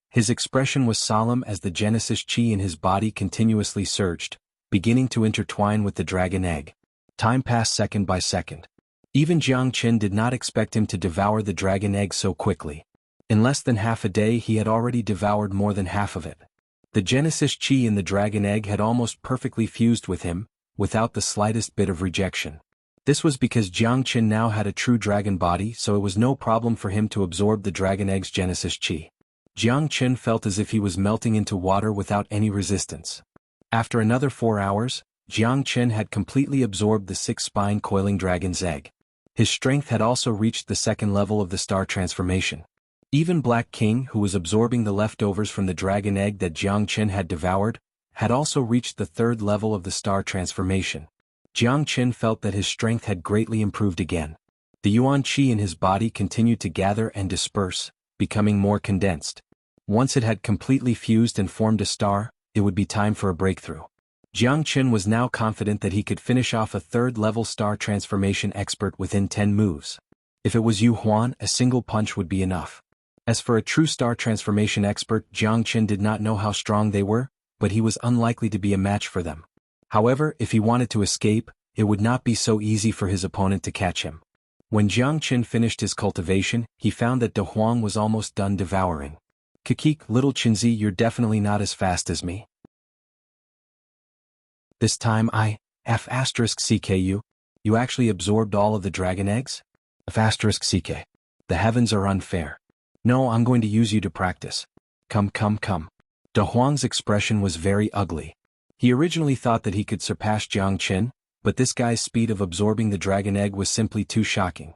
His expression was solemn as the Genesis Chi in his body continuously surged, beginning to intertwine with the dragon egg. Time passed second by second. Even Jiang Qin did not expect him to devour the dragon egg so quickly. In less than half a day he had already devoured more than half of it. The Genesis Chi in the dragon egg had almost perfectly fused with him, without the slightest bit of rejection. This was because Jiang Qin now had a true dragon body, so it was no problem for him to absorb the dragon egg's Genesis Chi. Jiang Qin felt as if he was melting into water without any resistance. After another 4 hours, Jiang Qin had completely absorbed the 6-spine coiling dragon's egg. His strength had also reached the 2nd level of the star transformation. Even Black King, who was absorbing the leftovers from the dragon egg that Jiang Qin had devoured, had also reached the 3rd level of the star transformation. Jiang Qin felt that his strength had greatly improved again. The Yuan Qi in his body continued to gather and disperse, becoming more condensed. Once it had completely fused and formed a star, it would be time for a breakthrough. Jianghu was now confident that he could finish off a third-level star transformation expert within 10 moves. If it was Xuanhuan, a single punch would be enough. As for a true star transformation expert, Jianghu did not know how strong they were, but he was unlikely to be a match for them. However, if he wanted to escape, it would not be so easy for his opponent to catch him. When Jianghu finished his cultivation, he found that De Huang was almost done devouring. Kikik, little Qinzi, you're definitely not as fast as me. This time CKU, you actually absorbed all of the dragon eggs? CK. The heavens are unfair. No, I'm going to use you to practice. Come. De Huang's expression was very ugly. He originally thought that he could surpass Jianghu, but this guy's speed of absorbing the dragon egg was simply too shocking.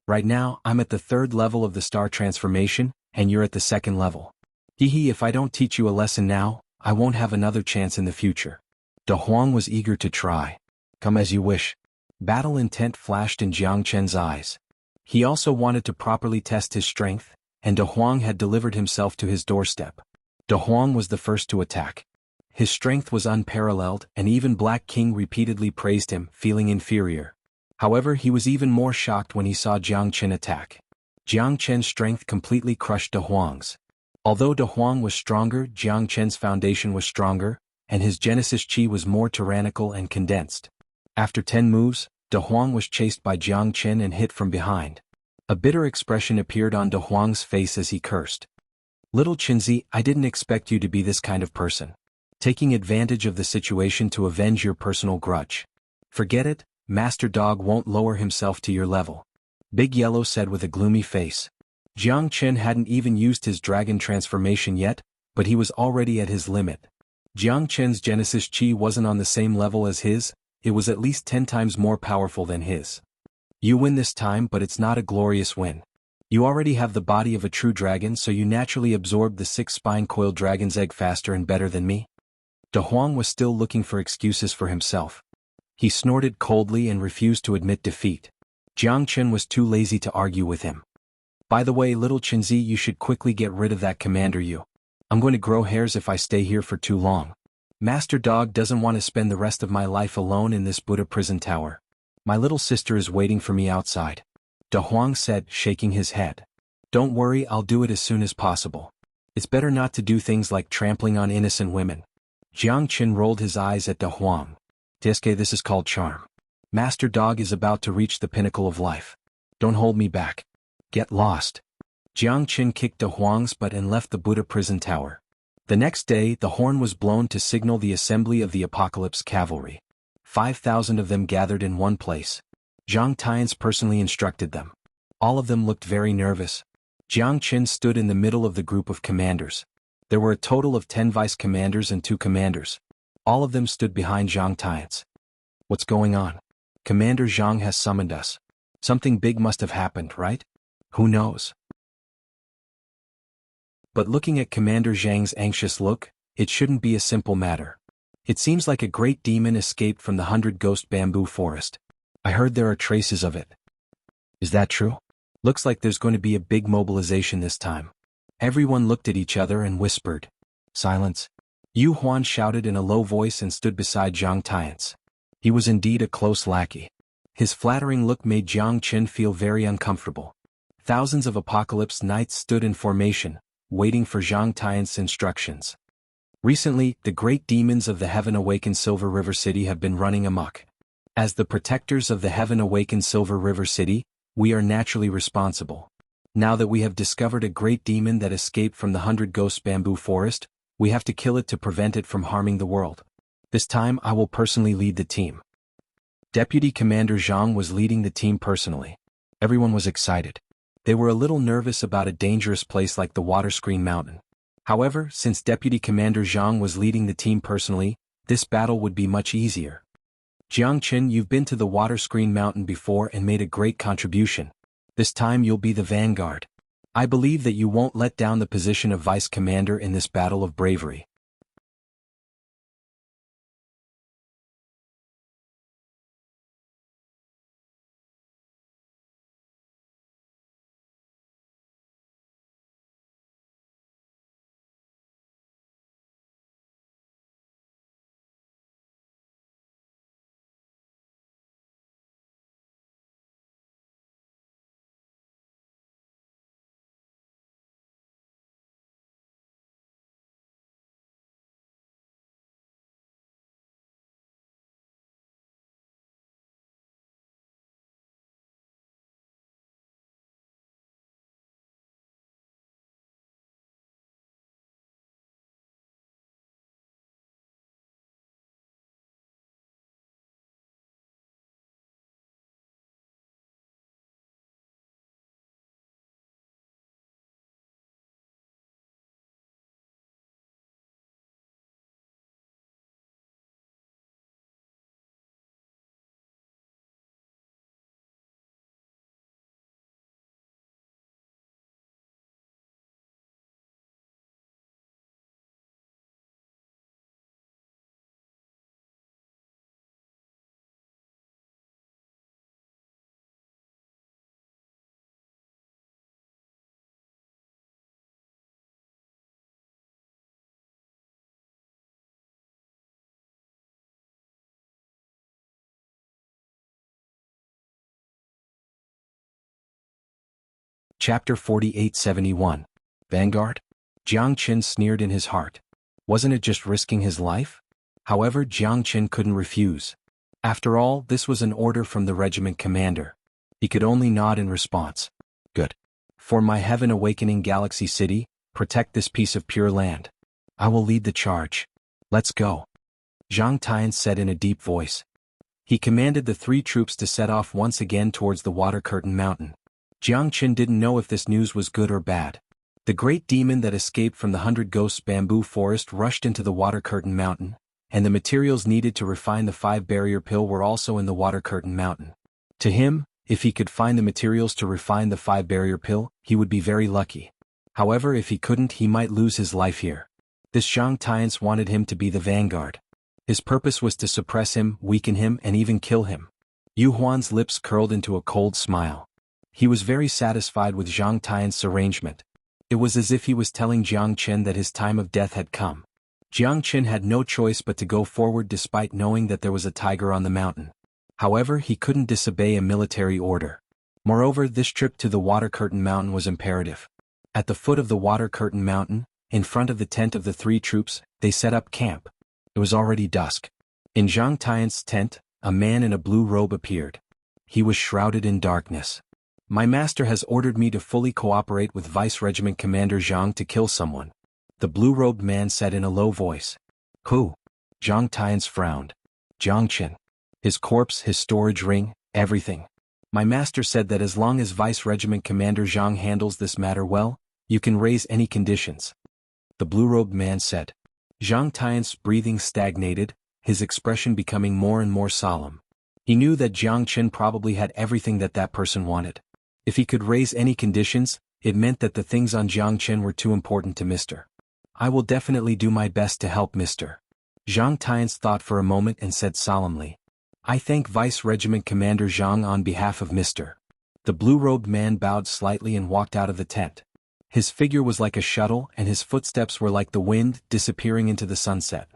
Right now, I'm at the 3rd level of the star transformation, and you're at the 2nd level. If I don't teach you a lesson now, I won't have another chance in the future. De Huang was eager to try. Come as you wish. Battle intent flashed in Jianghu's eyes. He also wanted to properly test his strength, and De Huang had delivered himself to his doorstep. De Huang was the first to attack. His strength was unparalleled, and even Black King repeatedly praised him, feeling inferior. However, he was even more shocked when he saw Jianghu attack. Jianghu's strength completely crushed De Huang's. Although De Huang was stronger, Jianghu's foundation was stronger, and his Genesis Chi was more tyrannical and condensed. After 10 moves, De Huang was chased by Jianghu and hit from behind. A bitter expression appeared on De Huang's face as he cursed. Little Qinzi, I didn't expect you to be this kind of person. Taking advantage of the situation to avenge your personal grudge. Forget it, Master Dog won't lower himself to your level. Big Yellow said with a gloomy face. Jianghu hadn't even used his dragon transformation yet, but he was already at his limit. Jianghu's Genesis Chi wasn't on the same level as his, it was at least 10 times more powerful than his. You win this time, but it's not a glorious win. You already have the body of a true dragon, so you naturally absorbed the 6 spine-coiled dragon's egg faster and better than me. De Huang was still looking for excuses for himself. He snorted coldly and refused to admit defeat. Jianghu was too lazy to argue with him. By the way, little Qinzi, you should quickly get rid of that commander you. I'm going to grow hairs if I stay here for too long. Master Dog doesn't want to spend the rest of my life alone in this Buddha prison tower. My little sister is waiting for me outside. De Huang said, shaking his head. Don't worry, I'll do it as soon as possible. It's better not to do things like trampling on innocent women. Jianghu rolled his eyes at De Huang. Tiske, this is called charm. Master Dog is about to reach the pinnacle of life. Don't hold me back. Get lost. Jianghu kicked De Huang's butt and left the Buddha prison tower. The next day, the horn was blown to signal the assembly of the Apocalypse cavalry. 5,000 of them gathered in one place. Zhang Tians personally instructed them. All of them looked very nervous. Jianghu stood in the middle of the group of commanders. There were a total of 10 vice-commanders and 2 commanders. All of them stood behind Zhang Tians. What's going on? Commander Zhang has summoned us. Something big must have happened, right? Who knows? But looking at Commander Zhang's anxious look, it shouldn't be a simple matter. It seems like a great demon escaped from the 100-ghost bamboo forest. I heard there are traces of it. Is that true? Looks like there's going to be a big mobilization this time. Everyone looked at each other and whispered. Silence. Xuanhuan shouted in a low voice and stood beside Zhang Tians. He was indeed a close lackey. His flattering look made Jianghu feel very uncomfortable. Thousands of Apocalypse Knights stood in formation, waiting for Zhang Tian's instructions. Recently, the great demons of the Heaven-Awakened Silver River City have been running amok. As the protectors of the Heaven-Awakened Silver River City, we are naturally responsible. Now that we have discovered a great demon that escaped from the 100-ghost bamboo forest, we have to kill it to prevent it from harming the world. This time I will personally lead the team. Deputy Commander Zhang was leading the team personally. Everyone was excited. They were a little nervous about a dangerous place like the Water Screen Mountain. However, since Deputy Commander Zhang was leading the team personally, this battle would be much easier. Jianghu, you've been to the Water Screen Mountain before and made a great contribution. This time you'll be the vanguard. I believe that you won't let down the position of Vice Commander in this battle of bravery. Chapter 4871. Vanguard? Jiang Qin sneered in his heart. Wasn't it just risking his life? However, Jiang Qin couldn't refuse. After all, this was an order from the regiment commander. He could only nod in response. Good. For my heaven-awakening galaxy city, protect this piece of pure land. I will lead the charge. Let's go. Zhang Tian said in a deep voice. He commanded the 3 troops to set off once again towards the Water Curtain Mountain. Jiang Qin didn't know if this news was good or bad. The great demon that escaped from the 100 Ghosts bamboo forest rushed into the Water Curtain Mountain, and the materials needed to refine the 5 barrier pill were also in the Water Curtain Mountain. To him, if he could find the materials to refine the 5 barrier pill, he would be very lucky. However, if he couldn't, he might lose his life here. This Zhang Tian wanted him to be the vanguard. His purpose was to suppress him, weaken him, and even kill him. Xuanhuan's lips curled into a cold smile. He was very satisfied with Zhang Tian's arrangement. It was as if he was telling Jiang Qin that his time of death had come. Jiang Qin had no choice but to go forward despite knowing that there was a tiger on the mountain. However, he couldn't disobey a military order. Moreover, this trip to the Water Curtain Mountain was imperative. At the foot of the Water Curtain Mountain, in front of the tent of the 3 troops, they set up camp. It was already dusk. In Zhang Tian's tent, a man in a blue robe appeared. He was shrouded in darkness. My master has ordered me to fully cooperate with Vice Regiment Commander Zhang to kill someone. The blue-robed man said in a low voice. Who? Zhang Tian frowned. Jiang Qin. His corpse, his storage ring, everything. My master said that as long as Vice Regiment Commander Zhang handles this matter well, you can raise any conditions. The blue-robed man said. Zhang Tian's breathing stagnated, his expression becoming more and more solemn. He knew that Jiang Qin probably had everything that person wanted. If he could raise any conditions, it meant that the things on Jiang Qin were too important to Mr. I will definitely do my best to help Mr. Zhang Tian thought for a moment and said solemnly. I thank Vice Regiment Commander Zhang on behalf of Mr. The blue-robed man bowed slightly and walked out of the tent. His figure was like a shuttle and his footsteps were like the wind disappearing into the sunset.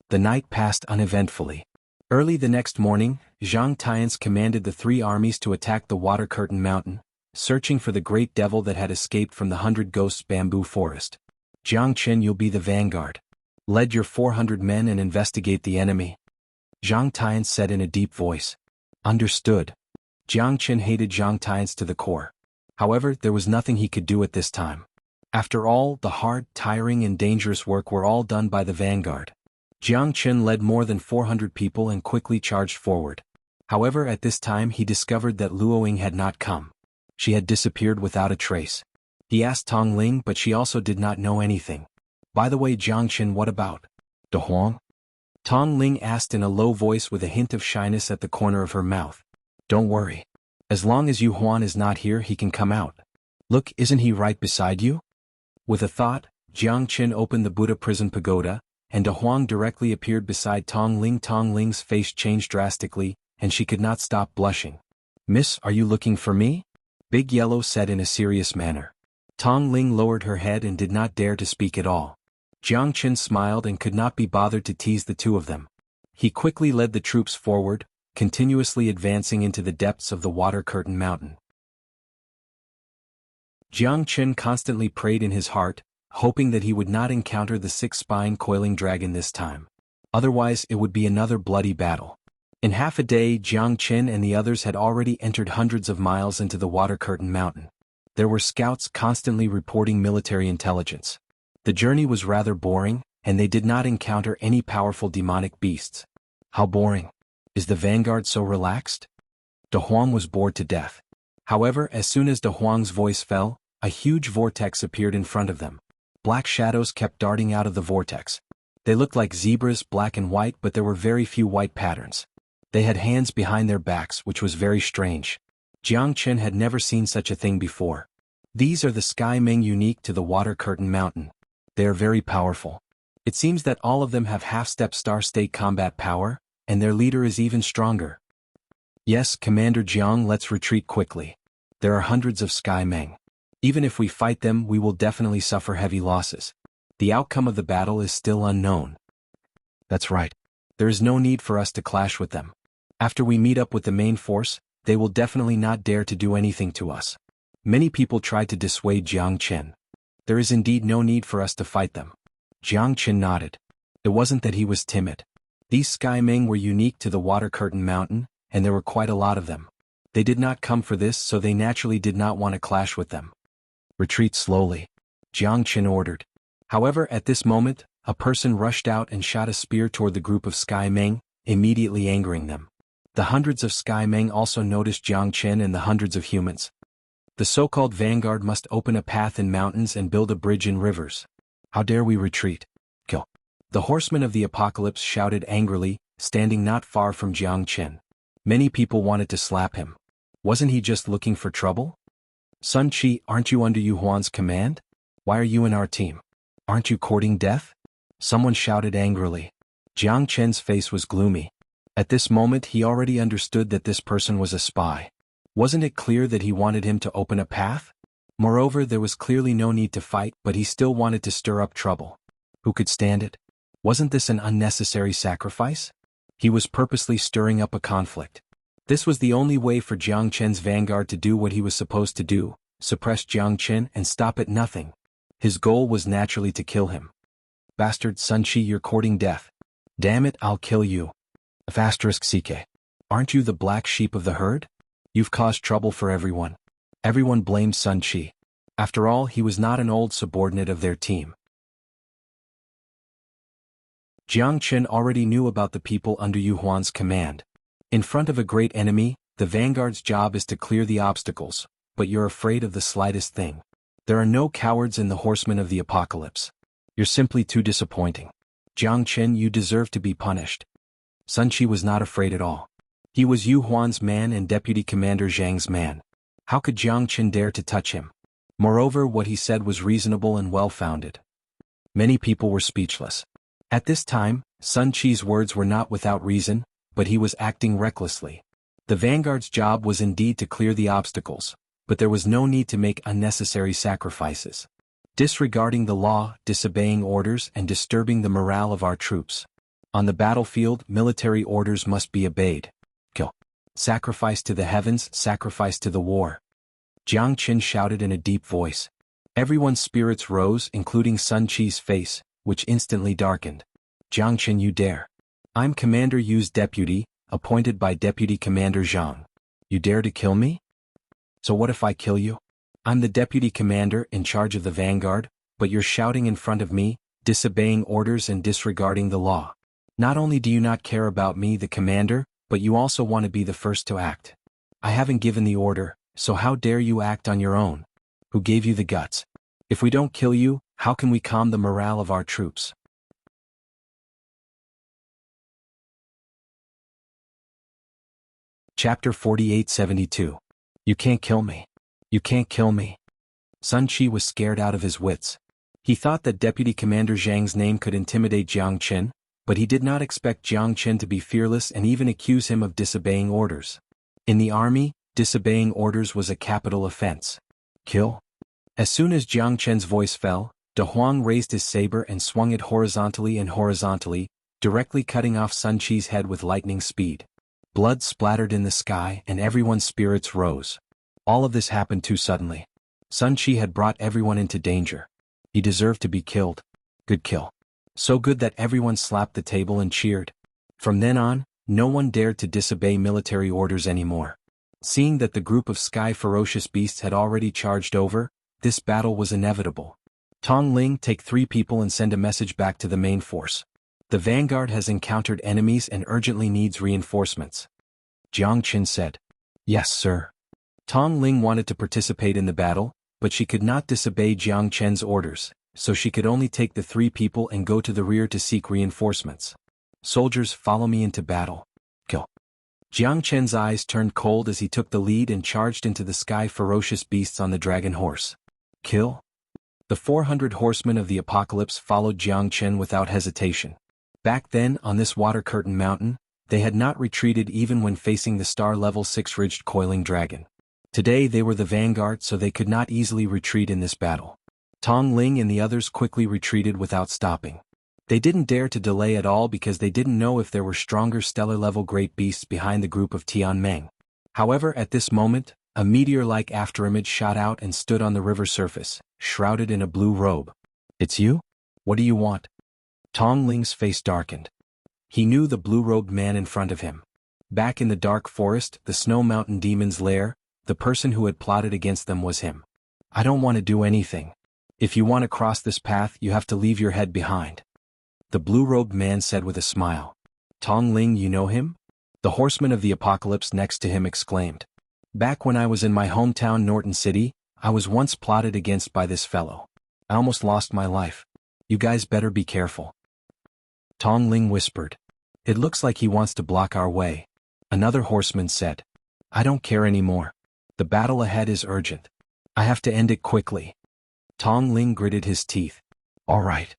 The night passed uneventfully. Early the next morning, Zhang Tian commanded the 3 armies to attack the Water Curtain Mountain, searching for the great devil that had escaped from the 100 Ghosts bamboo forest. Jiang Qin, you'll be the vanguard. Lead your 400 men and investigate the enemy. Zhang Tian said in a deep voice. Understood. Jiang Qin hated Zhang Tian to the core. However, there was nothing he could do at this time. After all, the hard, tiring and dangerous work were all done by the vanguard. Jiang Qin led more than 400 people and quickly charged forward. However, at this time he discovered that Luoying had not come. She had disappeared without a trace. He asked Tong Ling, but she also did not know anything. By the way, Jiang Qin, what about De Huang? Tong Ling asked in a low voice with a hint of shyness at the corner of her mouth. Don't worry. As long as Xuanhuan is not here, he can come out. Look, isn't he right beside you? With a thought, Jiang Qin opened the Buddha prison pagoda, and De Huang directly appeared beside Tong Ling. Tong Ling's face changed drastically, and she could not stop blushing. Miss, are you looking for me? Big Yellow said in a serious manner. Tong Ling lowered her head and did not dare to speak at all. Jiang Qin smiled and could not be bothered to tease the 2 of them. He quickly led the troops forward, continuously advancing into the depths of the Water Curtain Mountain. Jiang Qin constantly prayed in his heart, hoping that he would not encounter the 6-spine coiling dragon this time. Otherwise, it would be another bloody battle. In half a day, Jiang Qin and the others had already entered hundreds of miles into the Water Curtain Mountain. There were scouts constantly reporting military intelligence. The journey was rather boring, and they did not encounter any powerful demonic beasts. How boring. Is the vanguard so relaxed? De Huang was bored to death. However, as soon as De Huang's voice fell, a huge vortex appeared in front of them. Black shadows kept darting out of the vortex. They looked like zebras, black and white, but there were very few white patterns. They had hands behind their backs, which was very strange. Jiang Qin had never seen such a thing before. These are the Sky Meng unique to the Water Curtain Mountain. They are very powerful. It seems that all of them have half-step star-state combat power, and their leader is even stronger. Yes, Commander Jiang, let's retreat quickly. There are hundreds of Sky Meng. Even if we fight them, we will definitely suffer heavy losses. The outcome of the battle is still unknown. That's right. There is no need for us to clash with them. After we meet up with the main force, they will definitely not dare to do anything to us. Many people tried to dissuade Jiang Chen. There is indeed no need for us to fight them. Jiang Chen nodded. It wasn't that he was timid. These Sky Meng were unique to the Water Curtain Mountain, and there were quite a lot of them. They did not come for this, so they naturally did not want to clash with them. Retreat slowly, Jiang Chen ordered. However, at this moment, a person rushed out and shot a spear toward the group of Sky Meng, immediately angering them. The hundreds of Sky Meng also noticed Jiang Chen and the hundreds of humans. The so-called vanguard must open a path in mountains and build a bridge in rivers. How dare we retreat? Kill. The horsemen of the apocalypse shouted angrily, standing not far from Jiang Chen. Many people wanted to slap him. Wasn't he just looking for trouble? Sun Qi, aren't you under Xuanhuan's command? Why are you in our team? Aren't you courting death? Someone shouted angrily. Jiang Chen's face was gloomy. At this moment he already understood that this person was a spy. Wasn't it clear that he wanted him to open a path? Moreover, there was clearly no need to fight, but he still wanted to stir up trouble. Who could stand it? Wasn't this an unnecessary sacrifice? He was purposely stirring up a conflict. This was the only way for Jiang Chen's vanguard to do what he was supposed to do, suppress Jiang Chen and stop at nothing. His goal was naturally to kill him. Bastard Sun Qi, you're courting death. Damn it, I'll kill you. *CK. Aren't you the black sheep of the herd? You've caused trouble for everyone. Everyone blamed Sun Qi. After all, he was not an old subordinate of their team. Jiang Chen already knew about the people under Xuanhuan's command. In front of a great enemy, the vanguard's job is to clear the obstacles, but you're afraid of the slightest thing. There are no cowards in the horsemen of the apocalypse. You're simply too disappointing. Jiang Chen, you deserve to be punished. Sun Qi was not afraid at all. He was Xuanhuan's man and Deputy Commander Zhang's man. How could Jiang Chen dare to touch him? Moreover, what he said was reasonable and well-founded. Many people were speechless. At this time, Sun Qi's words were not without reason, but he was acting recklessly. The vanguard's job was indeed to clear the obstacles, but there was no need to make unnecessary sacrifices. Disregarding the law, disobeying orders, and disturbing the morale of our troops. On the battlefield, military orders must be obeyed. Kill. Sacrifice to the heavens, sacrifice to the war. Jiang Chen shouted in a deep voice. Everyone's spirits rose, including Sun Qi's face, which instantly darkened. Jiang Chen, you dare. I'm Commander Yu's deputy, appointed by Deputy Commander Zhang. You dare to kill me? So what if I kill you? I'm the deputy commander in charge of the vanguard, but you're shouting in front of me, disobeying orders and disregarding the law. Not only do you not care about me, the commander, but you also want to be the first to act. I haven't given the order, so how dare you act on your own? Who gave you the guts? If we don't kill you, how can we calm the morale of our troops? Chapter 4872. You can't kill me. You can't kill me. Sun Qi was scared out of his wits. He thought that Deputy Commander Zhang's name could intimidate Jiang Chen, but he did not expect Jiang Chen to be fearless and even accuse him of disobeying orders. In the army, disobeying orders was a capital offense. Kill. As soon as Jiang Chen's voice fell, De Huang raised his saber and swung it horizontally, directly cutting off Sun Qi's head with lightning speed. Blood splattered in the sky and everyone's spirits rose. All of this happened too suddenly. Sun Qi had brought everyone into danger. He deserved to be killed. Good kill. So good that everyone slapped the table and cheered. From then on, no one dared to disobey military orders anymore. Seeing that the group of sky ferocious beasts had already charged over, this battle was inevitable. Tong Ling, take 3 people and send a message back to the main force. The vanguard has encountered enemies and urgently needs reinforcements. Jiang Chen said. Yes, sir. Tong Ling wanted to participate in the battle, but she could not disobey Jiang Chen's orders, so she could only take the 3 people and go to the rear to seek reinforcements. Soldiers, follow me into battle. Kill. Jiang Chen's eyes turned cold as he took the lead and charged into the sky ferocious beasts on the dragon horse. Kill. The 400 horsemen of the apocalypse followed Jiang Chen without hesitation. Back then, on this Water Curtain Mountain, they had not retreated even when facing the star-level 6-ridged coiling dragon. Today they were the vanguard, so they could not easily retreat in this battle. Tong Ling and the others quickly retreated without stopping. They didn't dare to delay at all because they didn't know if there were stronger stellar-level great beasts behind the group of Tianmeng. However, at this moment, A meteor-like afterimage shot out and stood on the river surface, shrouded in a blue robe. "It's you? What do you want?" Tong Ling's face darkened. He knew the blue-robed man in front of him. Back in the dark forest, the Snow Mountain Demon's lair, the person who had plotted against them was him. "I don't want to do anything. If you want to cross this path, you have to leave your head behind," the blue-robed man said with a smile. "Tong Ling, you know him?" The horseman of the apocalypse next to him exclaimed. "Back when I was in my hometown Norton City, I was once plotted against by this fellow. I almost lost my life. You guys better be careful." Tong Ling whispered. "It looks like he wants to block our way," another horseman said. "I don't care anymore. The battle ahead is urgent. I have to end it quickly." Tong Ling gritted his teeth. "All right."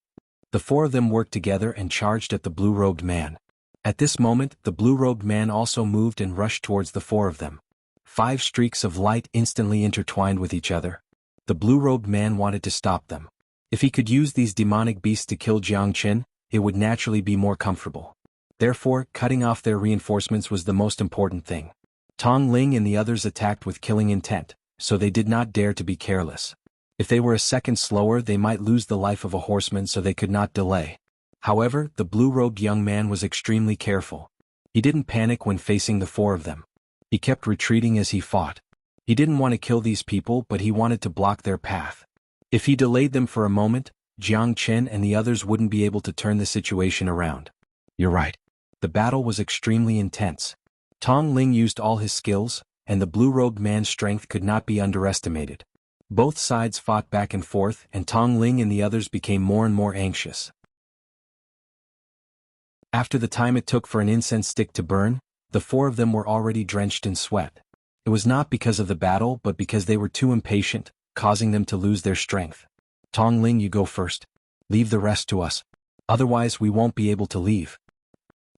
The four of them worked together and charged at the blue-robed man. At this moment, the blue-robed man also moved and rushed towards the four of them. 5 streaks of light instantly intertwined with each other. The blue-robed man wanted to stop them. If he could use these demonic beasts to kill Jiangchen, it would naturally be more comfortable. Therefore, cutting off their reinforcements was the most important thing. Tong Ling and the others attacked with killing intent, so they did not dare to be careless. If they were a second slower, they might lose the life of a horseman, so they could not delay. However, the blue-robed young man was extremely careful. He didn't panic when facing the four of them. He kept retreating as he fought. He didn't want to kill these people, but he wanted to block their path. If he delayed them for a moment, Jiangchen and the others wouldn't be able to turn the situation around. "You're right. The battle was extremely intense. Tong Ling used all his skills, and the blue-robed man's strength could not be underestimated. Both sides fought back and forth, and Tong Ling and the others became more and more anxious. After the time it took for an incense stick to burn, the four of them were already drenched in sweat. It was not because of the battle, but because they were too impatient, causing them to lose their strength. "Tong Ling, you go first. Leave the rest to us. Otherwise we won't be able to leave."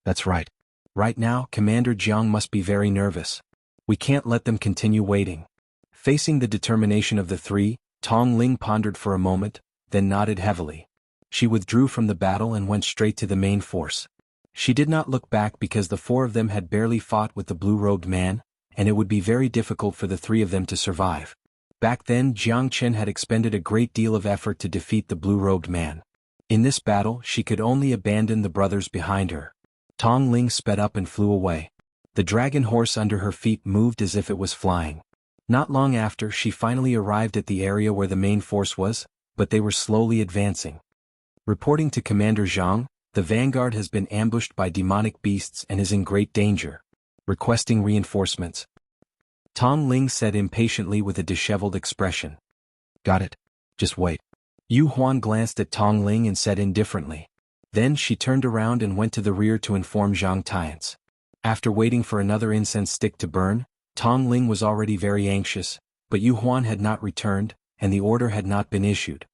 "That's right. Right now, Commander Jiang must be very nervous. We can't let them continue waiting." Facing the determination of the three, Tong Ling pondered for a moment, then nodded heavily. She withdrew from the battle and went straight to the main force. She did not look back because the four of them had barely fought with the blue-robed man, and it would be very difficult for the three of them to survive. Back then, Jiangchen had expended a great deal of effort to defeat the blue-robed man. In this battle, she could only abandon the brothers behind her. Tong Ling sped up and flew away. The dragon horse under her feet moved as if it was flying. Not long after, she finally arrived at the area where the main force was, but they were slowly advancing. Reporting to Commander Zhang, the vanguard has been ambushed by demonic beasts and is in great danger. Requesting reinforcements. Tong Ling said impatiently with a disheveled expression. "Got it. Just wait." Xuanhuan glanced at Tong Ling and said indifferently. Then she turned around and went to the rear to inform Zhang Tians. After waiting for another incense stick to burn, Tong Ling was already very anxious, but Xuanhuan had not returned, and the order had not been issued.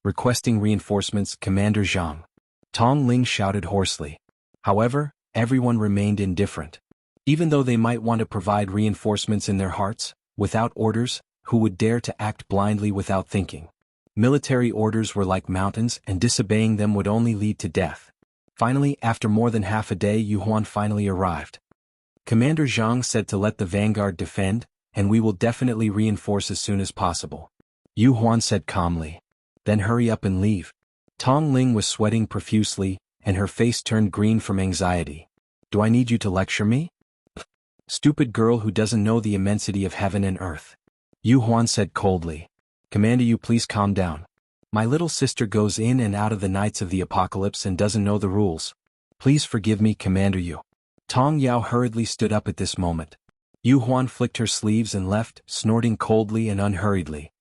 Requesting reinforcements, Commander Zhang. Tong Ling shouted hoarsely. However, everyone remained indifferent. Even though they might want to provide reinforcements in their hearts, without orders, who would dare to act blindly without thinking? Military orders were like mountains, and disobeying them would only lead to death. Finally, after more than half a day, Xuanhuan finally arrived. Commander Zhang said to let the vanguard defend, and we will definitely reinforce as soon as possible. Xuanhuan said calmly. Then hurry up and leave. Tong Ling was sweating profusely, and her face turned green from anxiety. Do I need you to lecture me? Stupid girl who doesn't know the immensity of heaven and earth. Xuanhuan said coldly. Commander, you please calm down. My little sister goes in and out of the nights of the apocalypse and doesn't know the rules. Please forgive me, Commander Yu. Tong Yao hurriedly stood up at this moment. Xuanhuan flicked her sleeves and left, snorting coldly and unhurriedly.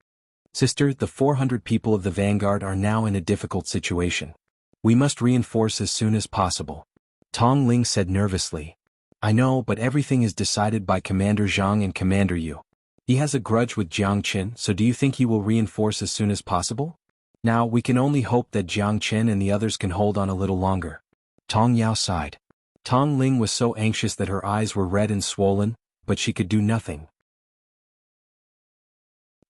Sister, the 400 people of the vanguard are now in a difficult situation. We must reinforce as soon as possible. Tong Ling said nervously. I know, but everything is decided by Commander Zhang and Commander Yu. He has a grudge with Jiangchen, so do you think he will reinforce as soon as possible? Now, we can only hope that Jiangchen and the others can hold on a little longer. Tong Yao sighed. Tong Ling was so anxious that her eyes were red and swollen, but she could do nothing.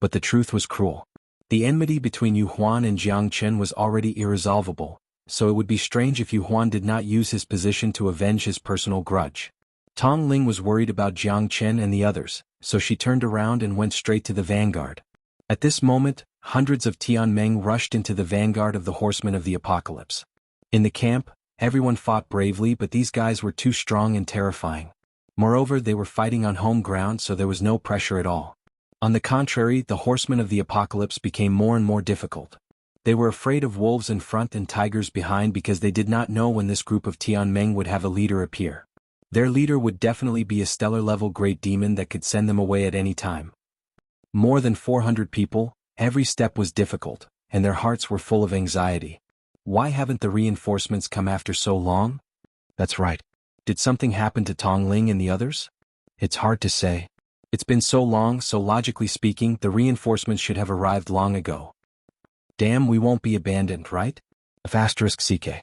But the truth was cruel. The enmity between Xuanhuan and Jiangchen was already irresolvable, so it would be strange if Xuanhuan did not use his position to avenge his personal grudge. Tong Ling was worried about Jiang Chen and the others, so she turned around and went straight to the vanguard. At this moment, hundreds of Tianmeng rushed into the vanguard of the horsemen of the apocalypse. In the camp, everyone fought bravely, but these guys were too strong and terrifying. Moreover, they were fighting on home ground, so there was no pressure at all. On the contrary, the horsemen of the apocalypse became more and more difficult. They were afraid of wolves in front and tigers behind because they did not know when this group of Tianmeng would have a leader appear. Their leader would definitely be a stellar-level great demon that could send them away at any time. More than 400 people, every step was difficult, and their hearts were full of anxiety. Why haven't the reinforcements come after so long? That's right. Did something happen to Tong Ling and the others? It's hard to say. It's been so long, so logically speaking, the reinforcements should have arrived long ago. Damn, we won't be abandoned, right? *CK.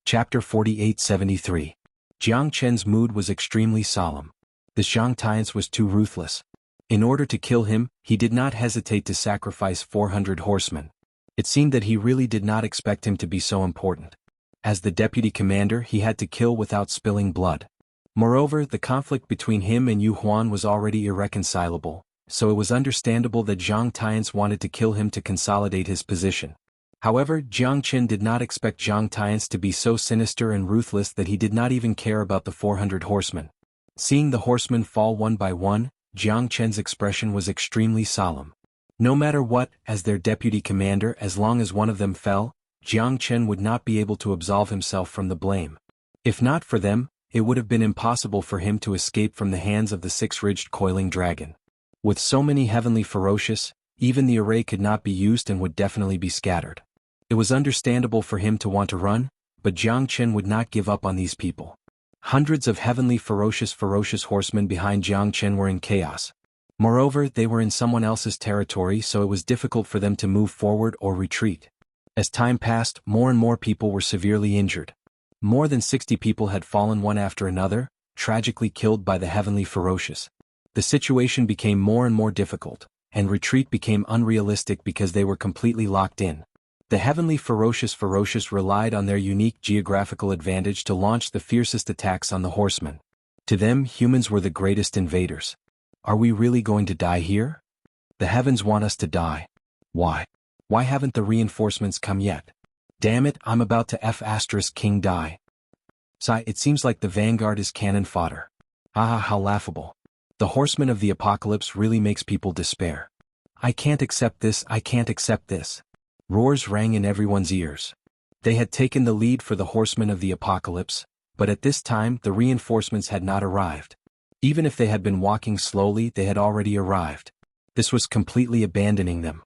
Chapter 4873. Jiang Chen's mood was extremely solemn. The xianxia was too ruthless. In order to kill him, he did not hesitate to sacrifice 400 horsemen. It seemed that he really did not expect him to be so important. As the deputy commander, he had to kill without spilling blood. Moreover, the conflict between him and Xuanhuan was already irreconcilable, so it was understandable that Jiang Tian's wanted to kill him to consolidate his position. However, Jiang Chen did not expect Jiang Tian's to be so sinister and ruthless that he did not even care about the 400 horsemen. Seeing the horsemen fall one by one, Jiang Chen's expression was extremely solemn. No matter what, as their deputy commander, as long as one of them fell, Jiang Chen would not be able to absolve himself from the blame. If not for them, it would have been impossible for him to escape from the hands of the six-ridged coiling dragon. With so many heavenly ferocious, even the array could not be used and would definitely be scattered. It was understandable for him to want to run, but Jiang Chen would not give up on these people. Hundreds of heavenly ferocious horsemen behind Jiang Chen were in chaos. Moreover, they were in someone else's territory, so it was difficult for them to move forward or retreat. As time passed, more and more people were severely injured. More than 60 people had fallen one after another, tragically killed by the heavenly ferocious. The situation became more and more difficult, and retreat became unrealistic because they were completely locked in. The heavenly ferocious relied on their unique geographical advantage to launch the fiercest attacks on the horsemen. To them, humans were the greatest invaders. Are we really going to die here? The heavens want us to die. Why? Why haven't the reinforcements come yet? Damn it, I'm about to King die. Sigh, it seems like the vanguard is cannon fodder. Ah, how laughable. The horsemen of the apocalypse really makes people despair. I can't accept this, I can't accept this. Roars rang in everyone's ears. They had taken the lead for the horsemen of the apocalypse, but at this time the reinforcements had not arrived. Even if they had been walking slowly, they had already arrived. This was completely abandoning them.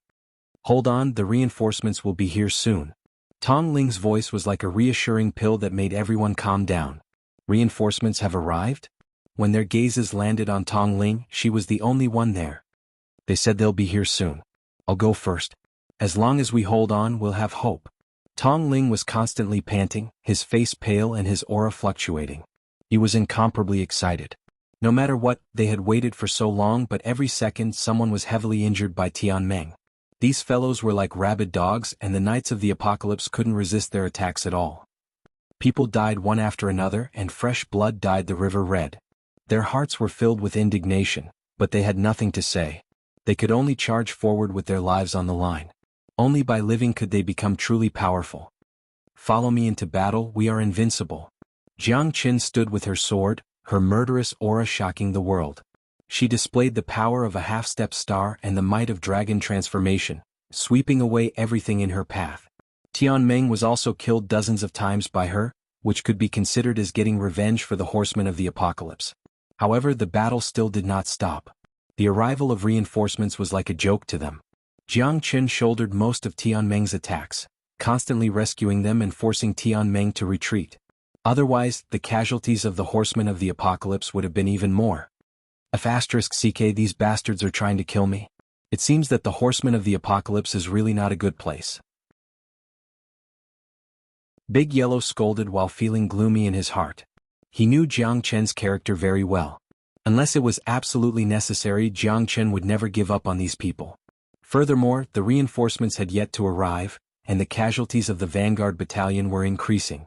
Hold on, the reinforcements will be here soon. Tong Ling's voice was like a reassuring pill that made everyone calm down. Reinforcements have arrived? When their gazes landed on Tong Ling, she was the only one there. They said they'll be here soon. I'll go first. As long as we hold on, we'll have hope. Tong Ling was constantly panting, his face pale and his aura fluctuating. He was incomparably excited. No matter what, they had waited for so long, but every second someone was heavily injured by Tianmeng. These fellows were like rabid dogs, and the knights of the apocalypse couldn't resist their attacks at all. People died one after another, and fresh blood dyed the river red. Their hearts were filled with indignation, but they had nothing to say. They could only charge forward with their lives on the line. Only by living could they become truly powerful. Follow me into battle, we are invincible. Jiang Chen stood with her sword, her murderous aura shocking the world. She displayed the power of a half-step star and the might of dragon transformation, sweeping away everything in her path. Tianmeng was also killed dozens of times by her, which could be considered as getting revenge for the horsemen of the apocalypse. However, the battle still did not stop. The arrival of reinforcements was like a joke to them. Jiang Chen shouldered most of Tianmeng's attacks, constantly rescuing them and forcing Tianmeng to retreat. Otherwise, the casualties of the horsemen of the apocalypse would have been even more. *CK, these bastards are trying to kill me. It seems that the horsemen of the apocalypse is really not a good place. Big Yellow scolded while feeling gloomy in his heart. He knew Jiang Chen's character very well. Unless it was absolutely necessary, Jiang Chen would never give up on these people. Furthermore, the reinforcements had yet to arrive, and the casualties of the vanguard battalion were increasing.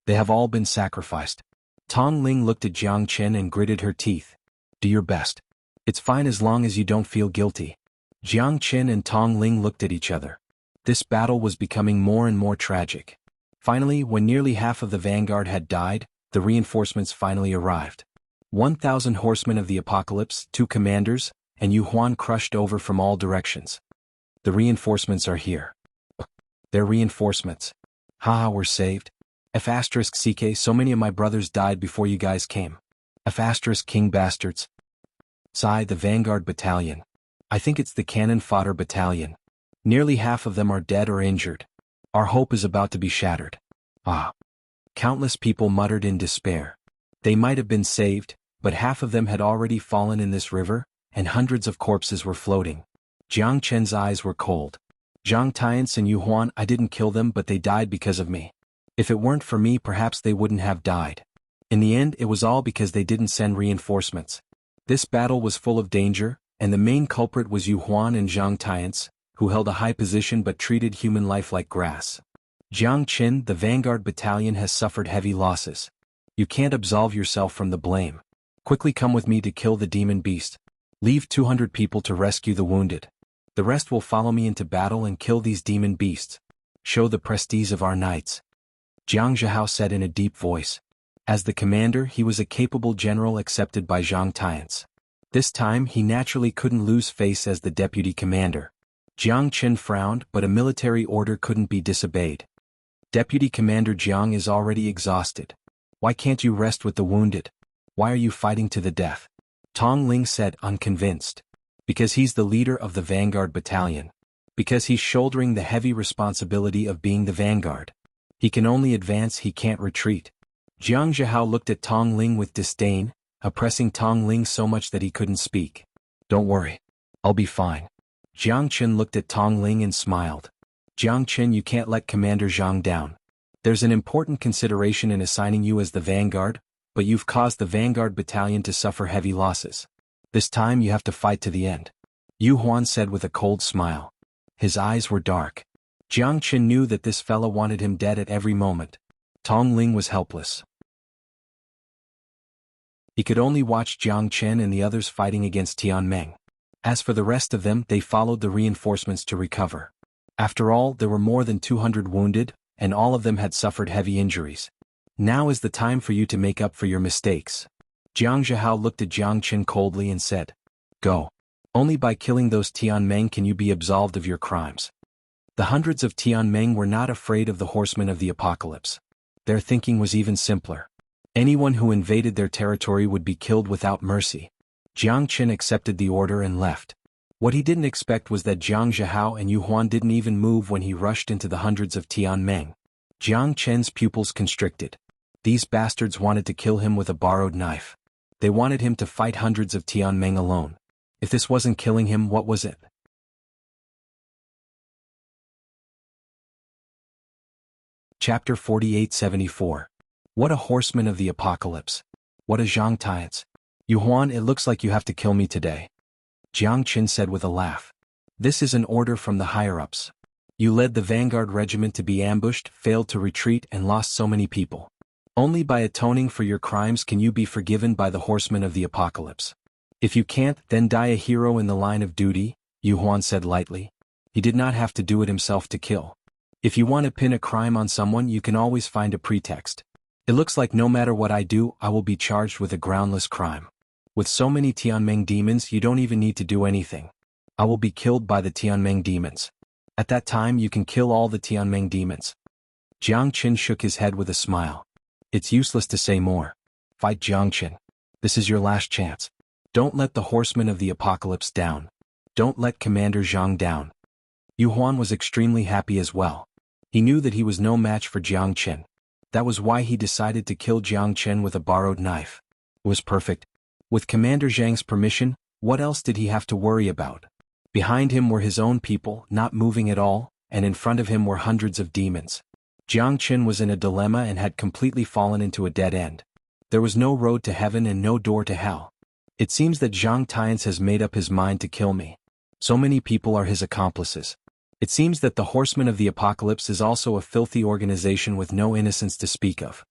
They have all been sacrificed. Tong Ling looked at Jiang Chen and gritted her teeth. Do your best. It's fine as long as you don't feel guilty. Jiang Chen and Tong Ling looked at each other. This battle was becoming more and more tragic. Finally, when nearly half of the vanguard had died, the reinforcements finally arrived. 1,000 horsemen of the apocalypse, 2 commanders, and Xuanhuan crushed over from all directions. The reinforcements are here. They're reinforcements. Haha, we're saved. F*ck, so many of my brothers died before you guys came. F*, king bastards. Sigh, the vanguard battalion. I think it's the cannon fodder battalion. Nearly half of them are dead or injured. Our hope is about to be shattered. Ah. Countless people muttered in despair. They might have been saved, but half of them had already fallen in this river, and hundreds of corpses were floating. Jiang Chen's eyes were cold. Zhang Tiance and Xuanhuan, I didn't kill them, but they died because of me. If it weren't for me, perhaps they wouldn't have died. In the end, it was all because they didn't send reinforcements. This battle was full of danger, and the main culprit was Xuanhuan and Zhang Tiance, who held a high position but treated human life like grass. Jiang Chen, the vanguard battalion has suffered heavy losses. You can't absolve yourself from the blame. Quickly come with me to kill the demon beast. Leave 200 people to rescue the wounded. The rest will follow me into battle and kill these demon beasts. Show the prestige of our knights. Jiang Zhihao said in a deep voice. As the commander, he was a capable general accepted by Zhang Tiance. This time he naturally couldn't lose face as the deputy commander. Jiang Chen frowned, but a military order couldn't be disobeyed. Deputy Commander Jiang is already exhausted. Why can't you rest with the wounded? Why are you fighting to the death? Tong Ling said, unconvinced. Because he's the leader of the vanguard battalion. Because he's shouldering the heavy responsibility of being the vanguard. He can only advance, he can't retreat. Jiang Zhihao looked at Tong Ling with disdain, oppressing Tong Ling so much that he couldn't speak. Don't worry. I'll be fine. Jiang Chen looked at Tong Ling and smiled. Jiang Chen, you can't let Commander Zhang down. There's an important consideration in assigning you as the vanguard, but you've caused the vanguard battalion to suffer heavy losses. This time you have to fight to the end. Xuanhuan said with a cold smile. His eyes were dark. Jiang Chen knew that this fellow wanted him dead at every moment. Tong Ling was helpless. He could only watch Jiang Chen and the others fighting against Tianmeng. As for the rest of them, they followed the reinforcements to recover. After all, there were more than 200 wounded, and all of them had suffered heavy injuries. Now is the time for you to make up for your mistakes. Jiang Zhihao looked at Jiang Chen coldly and said, Go. Only by killing those Tianmeng can you be absolved of your crimes. The hundreds of Tianmeng were not afraid of the horsemen of the apocalypse. Their thinking was even simpler. Anyone who invaded their territory would be killed without mercy. Jiang Chen accepted the order and left. What he didn't expect was that Jiang Zhihao and Xuanhuan didn't even move when he rushed into the hundreds of Tianmeng. Jiang Chen's pupils constricted. These bastards wanted to kill him with a borrowed knife. They wanted him to fight hundreds of Tianmeng alone. If this wasn't killing him, what was it? Chapter 4874. What a horseman of the apocalypse. What a Zhang Tiance. Xuanhuan, it looks like you have to kill me today. Jiang Chen said with a laugh. This is an order from the higher-ups. You led the vanguard regiment to be ambushed, failed to retreat, and lost so many people. Only by atoning for your crimes can you be forgiven by the horsemen of the apocalypse. If you can't, then die a hero in the line of duty, Xuanhuan said lightly. He did not have to do it himself to kill. If you want to pin a crime on someone, you can always find a pretext. It looks like no matter what I do, I will be charged with a groundless crime. With so many Tianmeng demons, you don't even need to do anything. I will be killed by the Tianmeng demons. At that time, you can kill all the Tianmeng demons. Jiang Chen shook his head with a smile. It's useless to say more. Fight, Jiang Chen. This is your last chance. Don't let the horsemen of the apocalypse down. Don't let Commander Zhang down. Xuanhuan was extremely happy as well. He knew that he was no match for Jiang Chen. That was why he decided to kill Jiang Chen with a borrowed knife. It was perfect. With Commander Zhang's permission, what else did he have to worry about? Behind him were his own people, not moving at all, and in front of him were hundreds of demons. Jiang Chen was in a dilemma and had completely fallen into a dead end. There was no road to heaven and no door to hell. It seems that Zhang Tiance has made up his mind to kill me. So many people are his accomplices. It seems that the Horsemen of the Apocalypse is also a filthy organization with no innocence to speak of.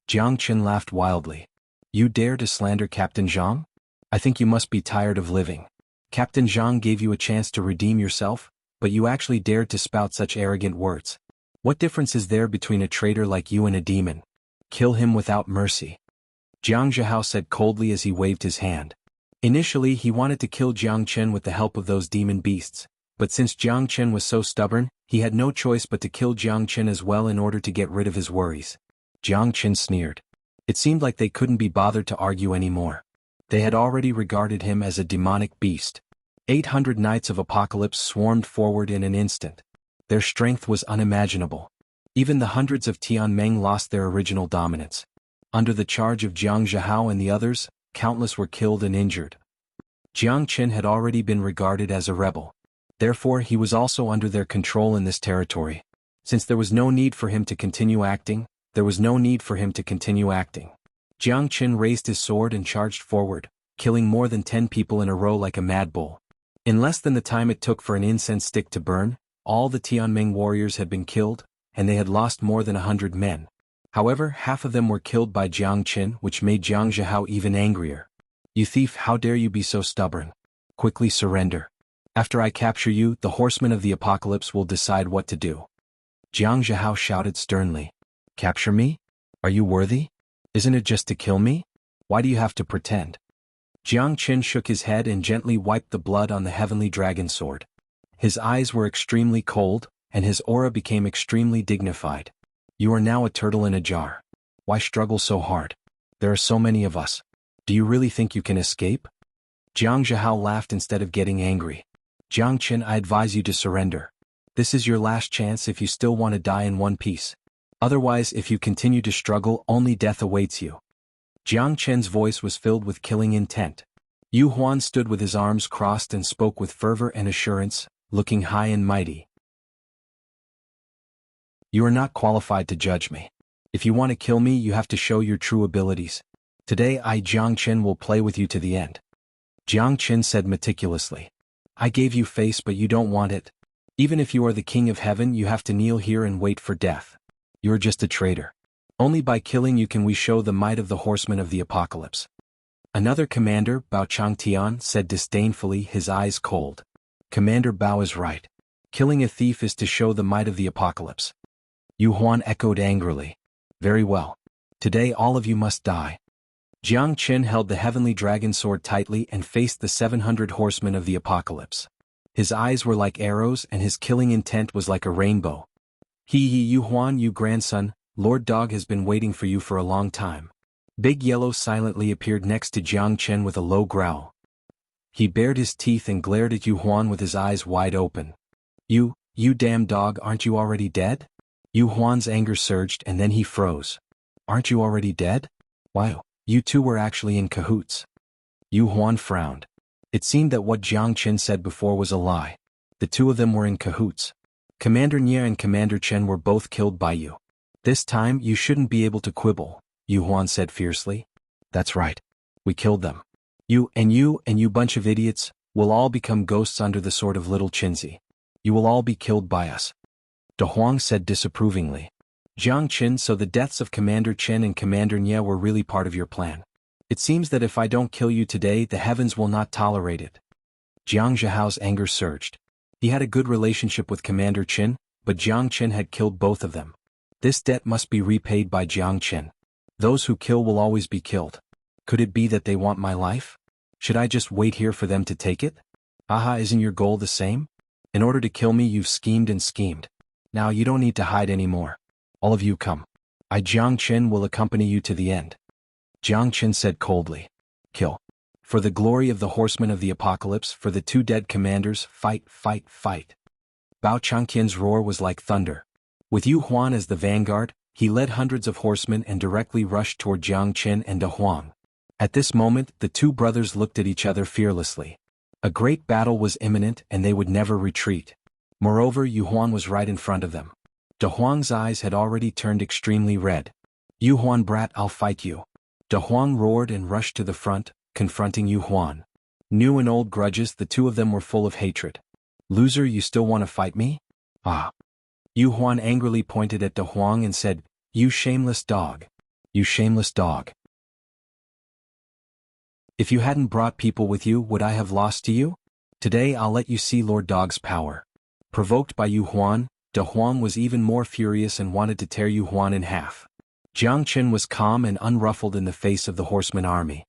Jiangchen laughed wildly. You dare to slander Captain Zhang? I think you must be tired of living. Captain Zhang gave you a chance to redeem yourself, but you actually dared to spout such arrogant words. What difference is there between a traitor like you and a demon? Kill him without mercy. Jianghu said coldly as he waved his hand. Initially he wanted to kill Jiangchen with the help of those demon beasts, but since Jiangchen was so stubborn, he had no choice but to kill Jiangchen as well in order to get rid of his worries. Jiangchen sneered. It seemed like they couldn't be bothered to argue anymore. They had already regarded him as a demonic beast. 800 Knights of Apocalypse swarmed forward in an instant. Their strength was unimaginable. Even the hundreds of Tianmeng lost their original dominance. Under the charge of Jiang Zhihao and the others, countless were killed and injured. Jiangchen had already been regarded as a rebel. Therefore he was also under their control in this territory. Since there was no need for him to continue acting, Jiangchen raised his sword and charged forward, killing more than 10 people in a row like a mad bull. In less than the time it took for an incense stick to burn, all the Tianmeng warriors had been killed, and they had lost more than 100 men. However, half of them were killed by Jiangchen, which made Jiang Zhihao even angrier. You thief, how dare you be so stubborn? Quickly surrender. After I capture you, the Horsemen of the Apocalypse will decide what to do. Jiang Zhihao shouted sternly. Capture me? Are you worthy? Isn't it just to kill me? Why do you have to pretend? Jiangchen shook his head and gently wiped the blood on the heavenly dragon sword. His eyes were extremely cold, and his aura became extremely dignified. You are now a turtle in a jar. Why struggle so hard? There are so many of us. Do you really think you can escape? Jiang Zhihao laughed instead of getting angry. Jiangchen, I advise you to surrender. This is your last chance if you still want to die in one piece. Otherwise, if you continue to struggle, only death awaits you. Jiangchen's voice was filled with killing intent. Xuanhuan stood with his arms crossed and spoke with fervor and assurance, looking high and mighty. You are not qualified to judge me. If you want to kill me, you have to show your true abilities. Today I, Jiangchen, will play with you to the end. Jiangchen said meticulously. I gave you face, but you don't want it. Even if you are the king of heaven, you have to kneel here and wait for death. You are just a traitor. Only by killing you can we show the might of the Horsemen of the Apocalypse. Another commander, Bao Changtian, said disdainfully, his eyes cold. Commander Bao is right. Killing a thief is to show the might of the Apocalypse. Xuanhuan echoed angrily. Very well. Today all of you must die. Jiangchen held the heavenly dragon sword tightly and faced the 700 horsemen of the Apocalypse. His eyes were like arrows and his killing intent was like a rainbow. Xuanhuan, you grandson, Lord Dog has been waiting for you for a long time. Big Yellow silently appeared next to Jiangchen with a low growl. He bared his teeth and glared at Xuanhuan with his eyes wide open. You damn dog, aren't you already dead? Xuanhuan's anger surged and then he froze. Aren't you already dead? Wow, you two were actually in cahoots. Xuanhuan frowned. It seemed that what Jiangchen said before was a lie. The two of them were in cahoots. Commander Nye and Commander Chen were both killed by you. This time you shouldn't be able to quibble, Xuanhuan said fiercely. That's right. We killed them. You bunch of idiots, will all become ghosts under the sword of little Qinzi. You will all be killed by us. De Huang said disapprovingly. Jiangchen, so the deaths of Commander Chen and Commander Nye were really part of your plan. It seems that if I don't kill you today, the heavens will not tolerate it. Jiang Zhihao's anger surged. He had a good relationship with Commander Chen, but Jiangchen had killed both of them. This debt must be repaid by Jiangchen. Those who kill will always be killed. Could it be that they want my life? Should I just wait here for them to take it? Aha, isn't your goal the same? In order to kill me, you've schemed and schemed. Now you don't need to hide anymore. All of you come. I, Jiangchen, will accompany you to the end. Jiangchen said coldly. Kill. For the glory of the Horsemen of the Apocalypse, for the two dead commanders, fight, fight, fight. Bao Changqian's roar was like thunder. With Xuanhuan as the vanguard, he led hundreds of horsemen and directly rushed toward Jiangchen and De Huang. At this moment, the two brothers looked at each other fearlessly. A great battle was imminent and they would never retreat. Moreover, Xuanhuan was right in front of them. De Huang's eyes had already turned extremely red. Xuanhuan brat, I'll fight you. De Huang roared and rushed to the front, confronting Xuanhuan. New and old grudges, the two of them were full of hatred. Loser, you still want to fight me? Ah! Yu Huan angrily pointed at De Huang and said, "You shameless dog. You shameless dog. If you hadn't brought people with you, would I have lost to you? Today I'll let you see Lord Dog's power." Provoked by Yu Huan, De Huang was even more furious and wanted to tear Yu Huan in half. Jiang Qin was calm and unruffled in the face of the horseman army.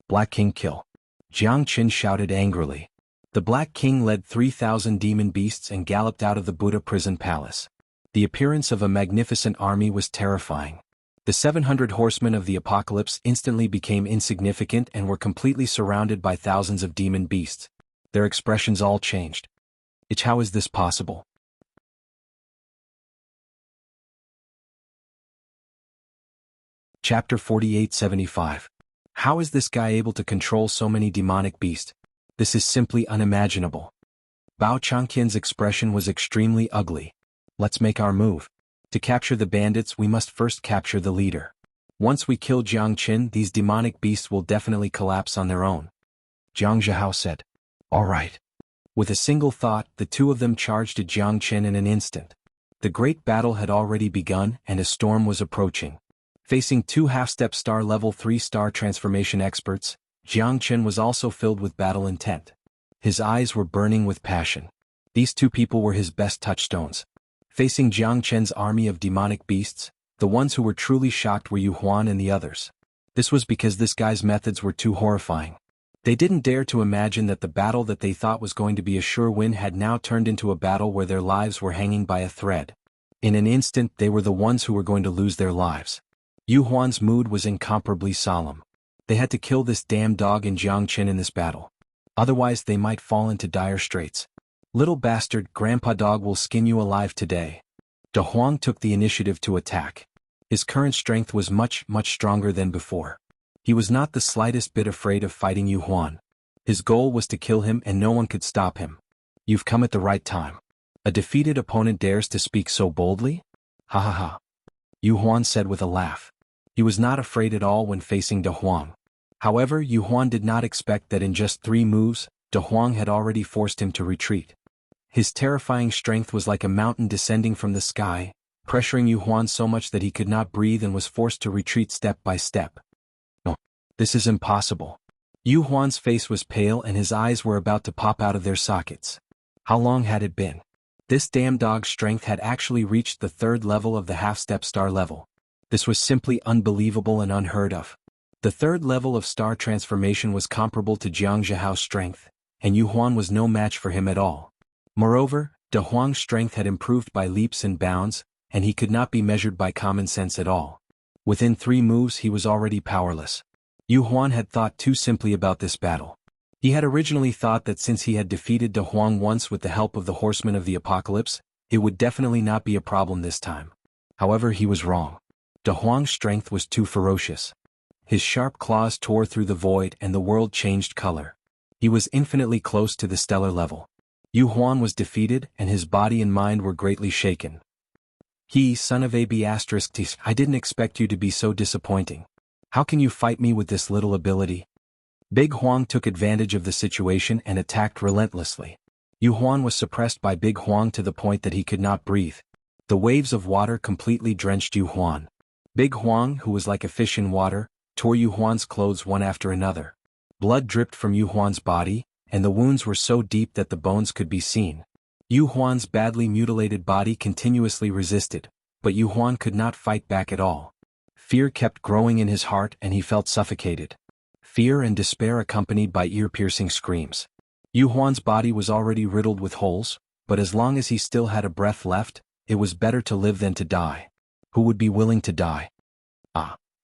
"Black King kill." Jiang Qin shouted angrily. The Black King led 3,000 demon beasts and galloped out of the Buddha prison palace. The appearance of a magnificent army was terrifying. The 700 horsemen of the apocalypse instantly became insignificant and were completely surrounded by thousands of demon beasts. Their expressions all changed. How is this possible? Chapter 4875. How is this guy able to control so many demonic beasts? This is simply unimaginable. Bao Changqian's expression was extremely ugly. Let's make our move. To capture the bandits, we must first capture the leader. Once we kill Jiang Qin, these demonic beasts will definitely collapse on their own. Jiang Zhihao said. All right. With a single thought, the two of them charged at Jiang Qin in an instant. The great battle had already begun and a storm was approaching. Facing two half-step star level 3-star transformation experts, Jiang Qin was also filled with battle intent. His eyes were burning with passion. These two people were his best touchstones. Facing Jiang Qin's army of demonic beasts, the ones who were truly shocked were Yu Huan and the others. This was because this guy's methods were too horrifying. They didn't dare to imagine that the battle that they thought was going to be a sure win had now turned into a battle where their lives were hanging by a thread. In an instant, they were the ones who were going to lose their lives. Yu Huan's mood was incomparably solemn. They had to kill this damn dog and Jiang Qin in this battle. Otherwise they might fall into dire straits. Little bastard, Grandpa Dog will skin you alive today. De Huang took the initiative to attack. His current strength was much stronger than before. He was not the slightest bit afraid of fighting Yu Huan. His goal was to kill him and no one could stop him. You've come at the right time. A defeated opponent dares to speak so boldly? Ha ha ha. Yu Huan said with a laugh. He was not afraid at all when facing De Huang. However, Yu Huan did not expect that in just 3 moves, De Huang had already forced him to retreat. His terrifying strength was like a mountain descending from the sky, pressuring Yu Huan so much that he could not breathe and was forced to retreat step by step. No, this is impossible. Yu Huan's face was pale and his eyes were about to pop out of their sockets. How long had it been? This damn dog's strength had actually reached the 3rd level of the half-step star level. This was simply unbelievable and unheard of. The 3rd level of star transformation was comparable to Jiang Zhihao's strength, and Yu Huan was no match for him at all. Moreover, De Huang's strength had improved by leaps and bounds, and he could not be measured by common sense at all. Within 3 moves he was already powerless. Yu Huan had thought too simply about this battle. He had originally thought that since he had defeated De Huang once with the help of the Horsemen of the Apocalypse, it would definitely not be a problem this time. However, he was wrong. De Huang's strength was too ferocious. His sharp claws tore through the void and the world changed color. He was infinitely close to the stellar level. Yu Huan was defeated and his body and mind were greatly shaken. Son of a b***t, I didn't expect you to be so disappointing. How can you fight me with this little ability? Big Huang took advantage of the situation and attacked relentlessly. Yu Huan was suppressed by Big Huang to the point that he could not breathe. The waves of water completely drenched Yu Huan. Big Huang, who was like a fish in water, tore Yu Huan's clothes one after another. Blood dripped from Yu Huan's body, and the wounds were so deep that the bones could be seen. Yu Huan's badly mutilated body continuously resisted, but Yu Huan could not fight back at all. Fear kept growing in his heart and he felt suffocated. Fear and despair accompanied by ear-piercing screams. Yu Huan's body was already riddled with holes, but as long as he still had a breath left, it was better to live than to die. Who would be willing to die?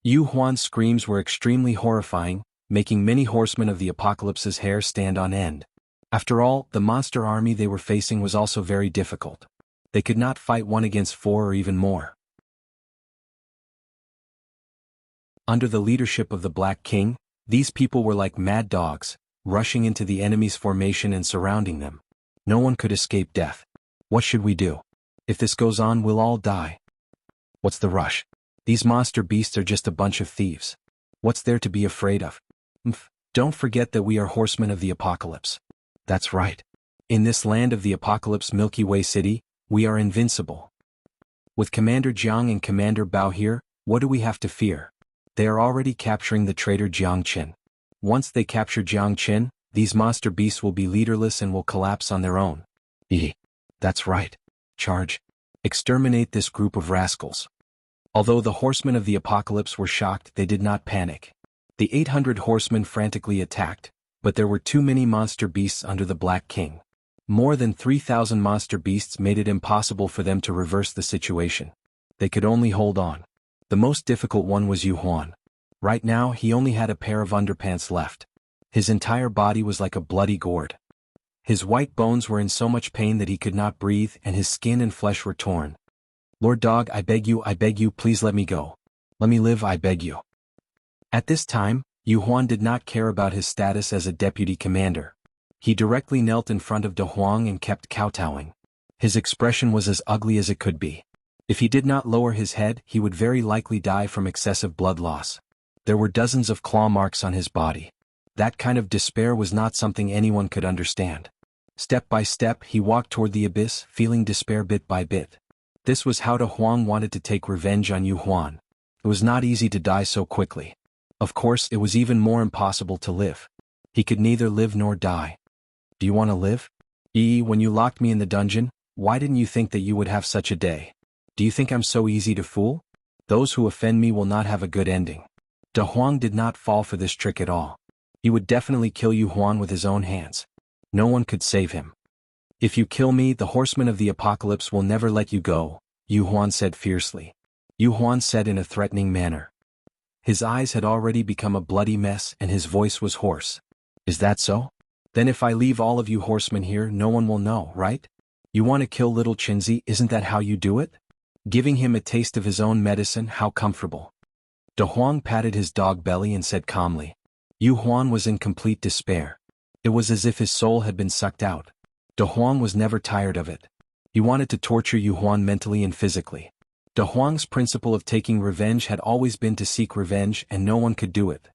Yu Huan's screams were extremely horrifying, making many horsemen of the apocalypse's hair stand on end. After all, the monster army they were facing was also very difficult. They could not fight 1 against 4 or even more. Under the leadership of the Black King, these people were like mad dogs, rushing into the enemy's formation and surrounding them. No one could escape death. What should we do? If this goes on, we'll all die. What's the rush? These monster beasts are just a bunch of thieves. What's there to be afraid of? Don't forget that we are horsemen of the apocalypse. That's right. In this land of the apocalypse Milky Way City, We are invincible. With Commander Jiang and Commander Bao here, what do we have to fear? They are already capturing the traitor Jiang Qin. Once they capture Jiang Qin, these monster beasts will be leaderless and will collapse on their own. That's right. Charge. Exterminate this group of rascals. Although the horsemen of the apocalypse were shocked, they did not panic. The 800 horsemen frantically attacked, but there were too many monster beasts under the Black King. More than 3,000 monster beasts made it impossible for them to reverse the situation. They could only hold on. The most difficult one was Xuanhuan. Right now he only had a pair of underpants left. His entire body was like a bloody gourd. His white bones were in so much pain that he could not breathe, and his skin and flesh were torn. Lord Dog, I beg you, please let me go. Let me live, I beg you. At this time, Xuanhuan did not care about his status as a deputy commander. He directly knelt in front of De Huang and kept kowtowing. His expression was as ugly as it could be. If he did not lower his head, he would very likely die from excessive blood loss. There were dozens of claw marks on his body. That kind of despair was not something anyone could understand. Step by step, he walked toward the abyss, feeling despair bit by bit. This was how De Huang wanted to take revenge on Xuanhuan. It was not easy to die so quickly. Of course, it was even more impossible to live. He could neither live nor die. Do you want to live? When you locked me in the dungeon, why didn't you think that you would have such a day? Do you think I'm so easy to fool? Those who offend me will not have a good ending. De Huang did not fall for this trick at all. He would definitely kill Xuanhuan with his own hands. No one could save him. If you kill me, the horsemen of the apocalypse will never let you go, Xuanhuan said fiercely. Xuanhuan said in a threatening manner. His eyes had already become a bloody mess and his voice was hoarse. Is that so? Then if I leave all of you horsemen here, no one will know, right? You want to kill little Qinzi, isn't that how you do it? Giving him a taste of his own medicine, how comfortable. De Huang patted his dog belly and said calmly. Xuanhuan was in complete despair. It was as if his soul had been sucked out. De Huang was never tired of it. He wanted to torture Xuanhuan mentally and physically. De Huang's principle of taking revenge had always been to seek revenge, and no one could do it.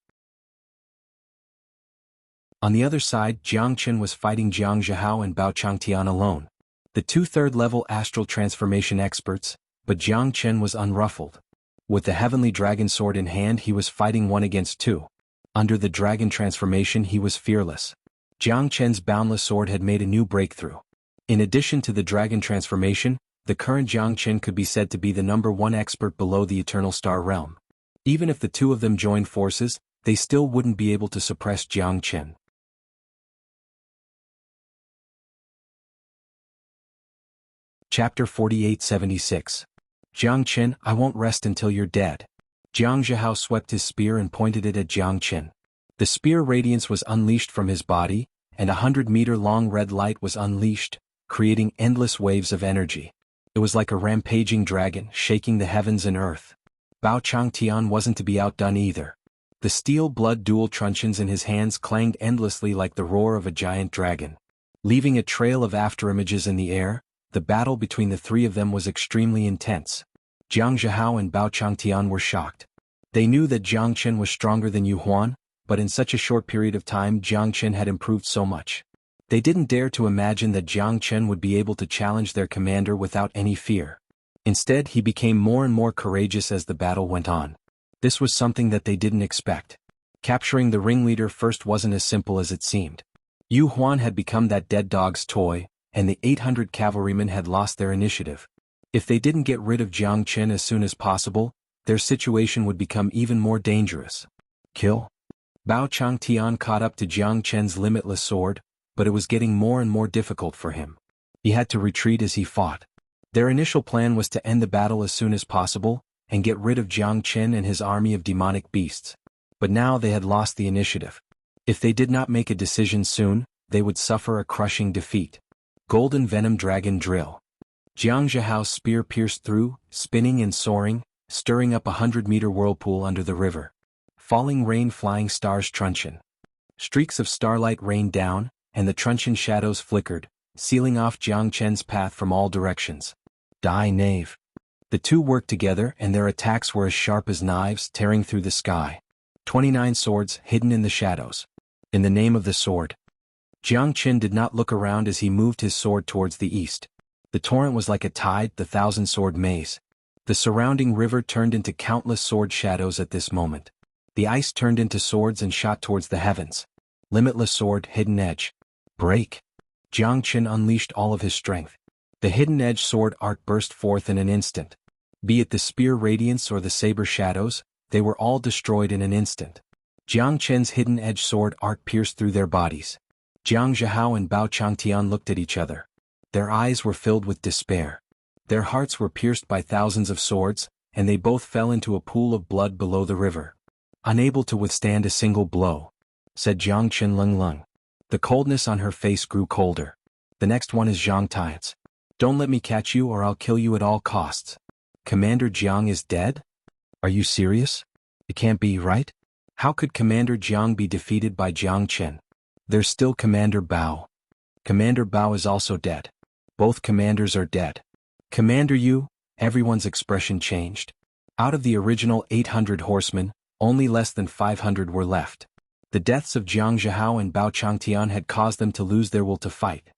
On the other side, Jiang Qin was fighting Jiang Zhihao and Bao Changtian alone. The two third-level astral transformation experts, but Jiang Qin was unruffled. With the heavenly dragon sword in hand, he was fighting 1 against 2. Under the dragon transformation, he was fearless. Jiang Qin's boundless sword had made a new breakthrough. In addition to the dragon transformation, the current Jiang Qin could be said to be the #1 expert below the Eternal Star Realm. Even if the two of them joined forces, they still wouldn't be able to suppress Jiang Qin. Chapter 4876. Jiang Qin, I won't rest until you're dead. Jiang Zhihao swept his spear and pointed it at Jiang Qin. The spear radiance was unleashed from his body, and 100-meter-long red light was unleashed, creating endless waves of energy. It was like a rampaging dragon, shaking the heavens and earth. Bao Changtian wasn't to be outdone either. The steel blood dual truncheons in his hands clanged endlessly like the roar of a giant dragon. Leaving a trail of afterimages in the air, the battle between the three of them was extremely intense. Jiang Zhihao and Bao Changtian were shocked. They knew that Jiang Qin was stronger than Xuanhuan, but in such a short period of time Jiang Qin had improved so much. They didn't dare to imagine that Jiang Qin would be able to challenge their commander without any fear. Instead, he became more and more courageous as the battle went on. This was something that they didn't expect. Capturing the ringleader first wasn't as simple as it seemed. Xuanhuan had become that dead dog's toy, and the 800 cavalrymen had lost their initiative. If they didn't get rid of Jiang Qin as soon as possible, their situation would become even more dangerous. Kill? Bao Changtian caught up to Jiang Qin's limitless sword, but it was getting more and more difficult for him. He had to retreat as he fought. Their initial plan was to end the battle as soon as possible, and get rid of Jiang Qin and his army of demonic beasts. But now they had lost the initiative. If they did not make a decision soon, they would suffer a crushing defeat. Golden Venom Dragon Drill. Jiang Zhihao's spear pierced through, spinning and soaring, stirring up 100-meter whirlpool under the river. Falling rain, flying stars truncheon. Streaks of starlight rained down, and the truncheon shadows flickered, sealing off Jiang Qin's path from all directions. Die, knave. The two worked together, and their attacks were as sharp as knives, tearing through the sky. 29 swords hidden in the shadows. In the name of the sword. Jiang Qin did not look around as he moved his sword towards the east. The torrent was like a tide, the thousand-sword maze. The surrounding river turned into countless sword shadows at this moment. The ice turned into swords and shot towards the heavens. Limitless sword, hidden edge. Break. Jiang Qin unleashed all of his strength. The hidden edge sword art burst forth in an instant. Be it the spear radiance or the saber shadows, they were all destroyed in an instant. Jiang Qin's hidden edge sword art pierced through their bodies. Jiang Zhihao and Bao Changtian looked at each other. Their eyes were filled with despair. Their hearts were pierced by thousands of swords, and they both fell into a pool of blood below the river. Unable to withstand a single blow, said Jiang Qin Lung Lung. The coldness on her face grew colder. The next one is Zhang Tian's. Don't let me catch you or I'll kill you at all costs. Commander Jiang is dead? Are you serious? It can't be, right? How could Commander Jiang be defeated by Jiang Qin? There's still Commander Bao. Commander Bao is also dead. Both commanders are dead. Commander Yu, everyone's expression changed. Out of the original 800 horsemen, only less than 500 were left. The deaths of Jiang Zhihao and Bao Changtian had caused them to lose their will to fight.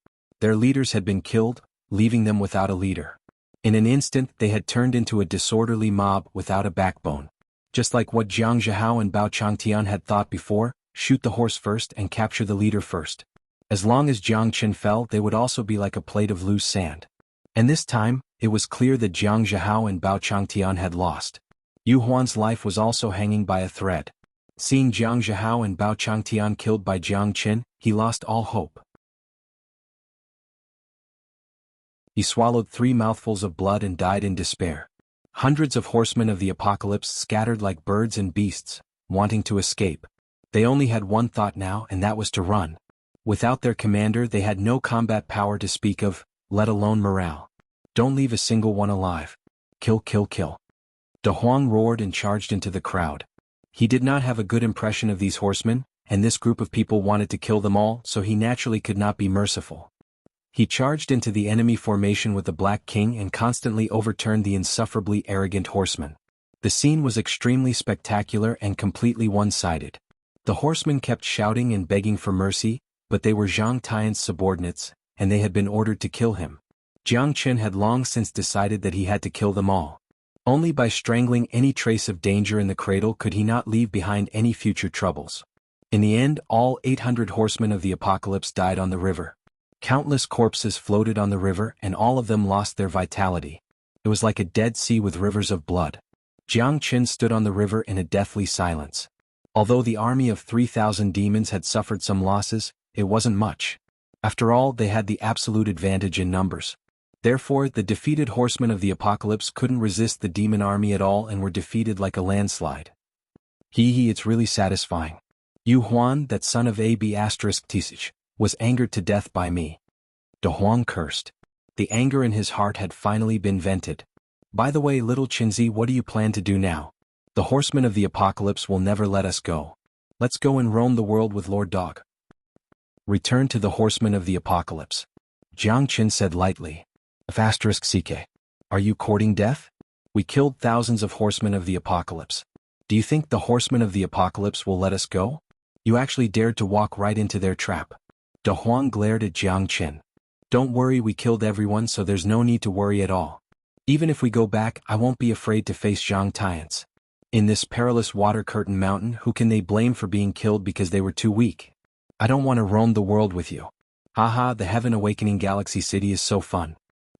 Their leaders had been killed, leaving them without a leader. In an instant they had turned into a disorderly mob without a backbone. Just like what Jiang Zhihao and Bao Changtian had thought before, shoot the horse first and capture the leader first. As long as Jiang Qin fell, they would also be like a plate of loose sand. And this time, it was clear that Jiang Zhihao and Bao Changtian had lost. Xuanhuan's life was also hanging by a thread. Seeing Jiang Zhihao and Bao Changtian killed by Jiang Qin, he lost all hope. He swallowed 3 mouthfuls of blood and died in despair. Hundreds of horsemen of the apocalypse scattered like birds and beasts, wanting to escape. They only had one thought now, and that was to run. Without their commander, they had no combat power to speak of, let alone morale. Don't leave a single one alive. Kill, kill, kill. De Huang roared and charged into the crowd. He did not have a good impression of these horsemen, and this group of people wanted to kill them all, so he naturally could not be merciful. He charged into the enemy formation with the Black King and constantly overturned the insufferably arrogant horsemen. The scene was extremely spectacular and completely one-sided. The horsemen kept shouting and begging for mercy, but they were Zhang Tian's subordinates, and they had been ordered to kill him. Jiang Qin had long since decided that he had to kill them all. Only by strangling any trace of danger in the cradle could he not leave behind any future troubles. In the end, all 800 horsemen of the apocalypse died on the river. Countless corpses floated on the river and all of them lost their vitality. It was like a dead sea with rivers of blood. Jiang Qin stood on the river in a deathly silence. Although the army of 3,000 demons had suffered some losses, it wasn't much. After all, they had the absolute advantage in numbers. Therefore, the defeated horsemen of the apocalypse couldn't resist the demon army at all and were defeated like a landslide. It's really satisfying. Xuanhuan, that son of AB***, was angered to death by me. De Huang cursed. The anger in his heart had finally been vented. By the way, little Qinzi, what do you plan to do now? The horsemen of the apocalypse will never let us go. Let's go and roam the world with Lord Dog. Return to the horsemen of the apocalypse. Jiang Qin said lightly. *CK. Are you courting death? We killed thousands of horsemen of the apocalypse. Do you think the horsemen of the apocalypse will let us go? You actually dared to walk right into their trap. De Huang glared at Jiang Qin. Don't worry, we killed everyone, so there's no need to worry at all. Even if we go back, I won't be afraid to face Zhang Tian's. In this perilous water curtain mountain, who can they blame for being killed because they were too weak? I don't want to roam the world with you. Haha, the Heaven Awakening Galaxy City is so fun.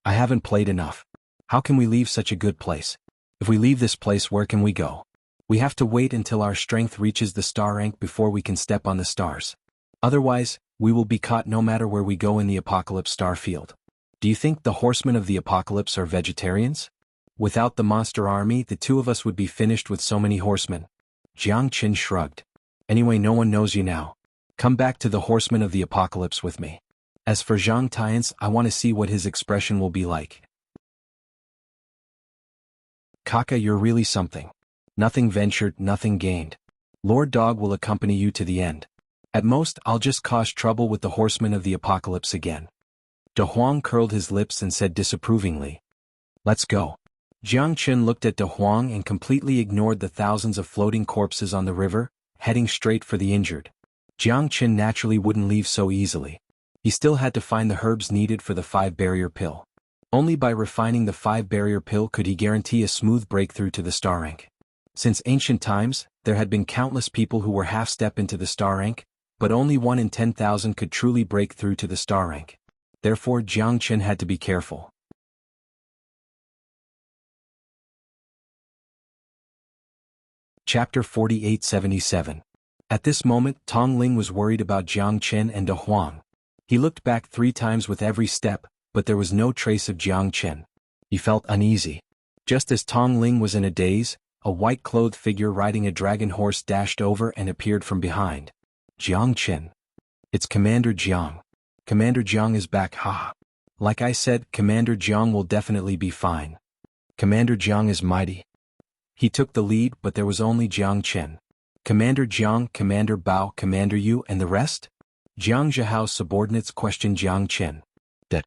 I haven't played enough. How can we leave such a good place? If we leave this place, where can we go? We have to wait until our strength reaches the star rank before we can step on the stars. Otherwise, we will be caught no matter where we go in the apocalypse star field. Do you think the horsemen of the apocalypse are vegetarians? Without the monster army, the two of us would be finished with so many horsemen. Jiang Qin shrugged. Anyway, no one knows you now. Come back to the horsemen of the apocalypse with me. As for Zhang Tian's, I want to see what his expression will be like. Kaka, you're really something. Nothing ventured, nothing gained. Lord Dog will accompany you to the end. At most, I'll just cause trouble with the horsemen of the apocalypse again. De Huang curled his lips and said disapprovingly. Let's go. Jiang Qin looked at De Huang and completely ignored the thousands of floating corpses on the river, heading straight for the injured. Jiang Qin naturally wouldn't leave so easily. He still had to find the herbs needed for the 5-barrier pill. Only by refining the 5-barrier pill could he guarantee a smooth breakthrough to the star rank. Since ancient times, there had been countless people who were half-step into the star rank, but only 1 in 10,000 could truly break through to the star rank. Therefore Jiang Chen had to be careful. Chapter 4877. At this moment, Tong Ling was worried about Jiang Chen and De Huang. He looked back 3 times with every step, but there was no trace of Jiang Chen. He felt uneasy. Just as Tong Ling was in a daze, a white-clothed figure riding a dragon horse dashed over and appeared from behind. Jiang Chen. It's Commander Jiang. Commander Jiang is back, haha. Like I said, Commander Jiang will definitely be fine. Commander Jiang is mighty. He took the lead, but there was only Jiang Chen. Commander Jiang, Commander Bao, Commander Yu, and the rest? Jiang Zhao's subordinates questioned Jiang Chen. Dead.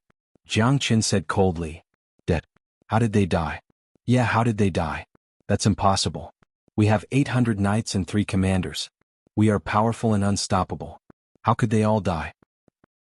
Jiang Chen said coldly. Dead. How did they die? Yeah, how did they die? That's impossible. We have 800 knights and 3 commanders. We are powerful and unstoppable. How could they all die?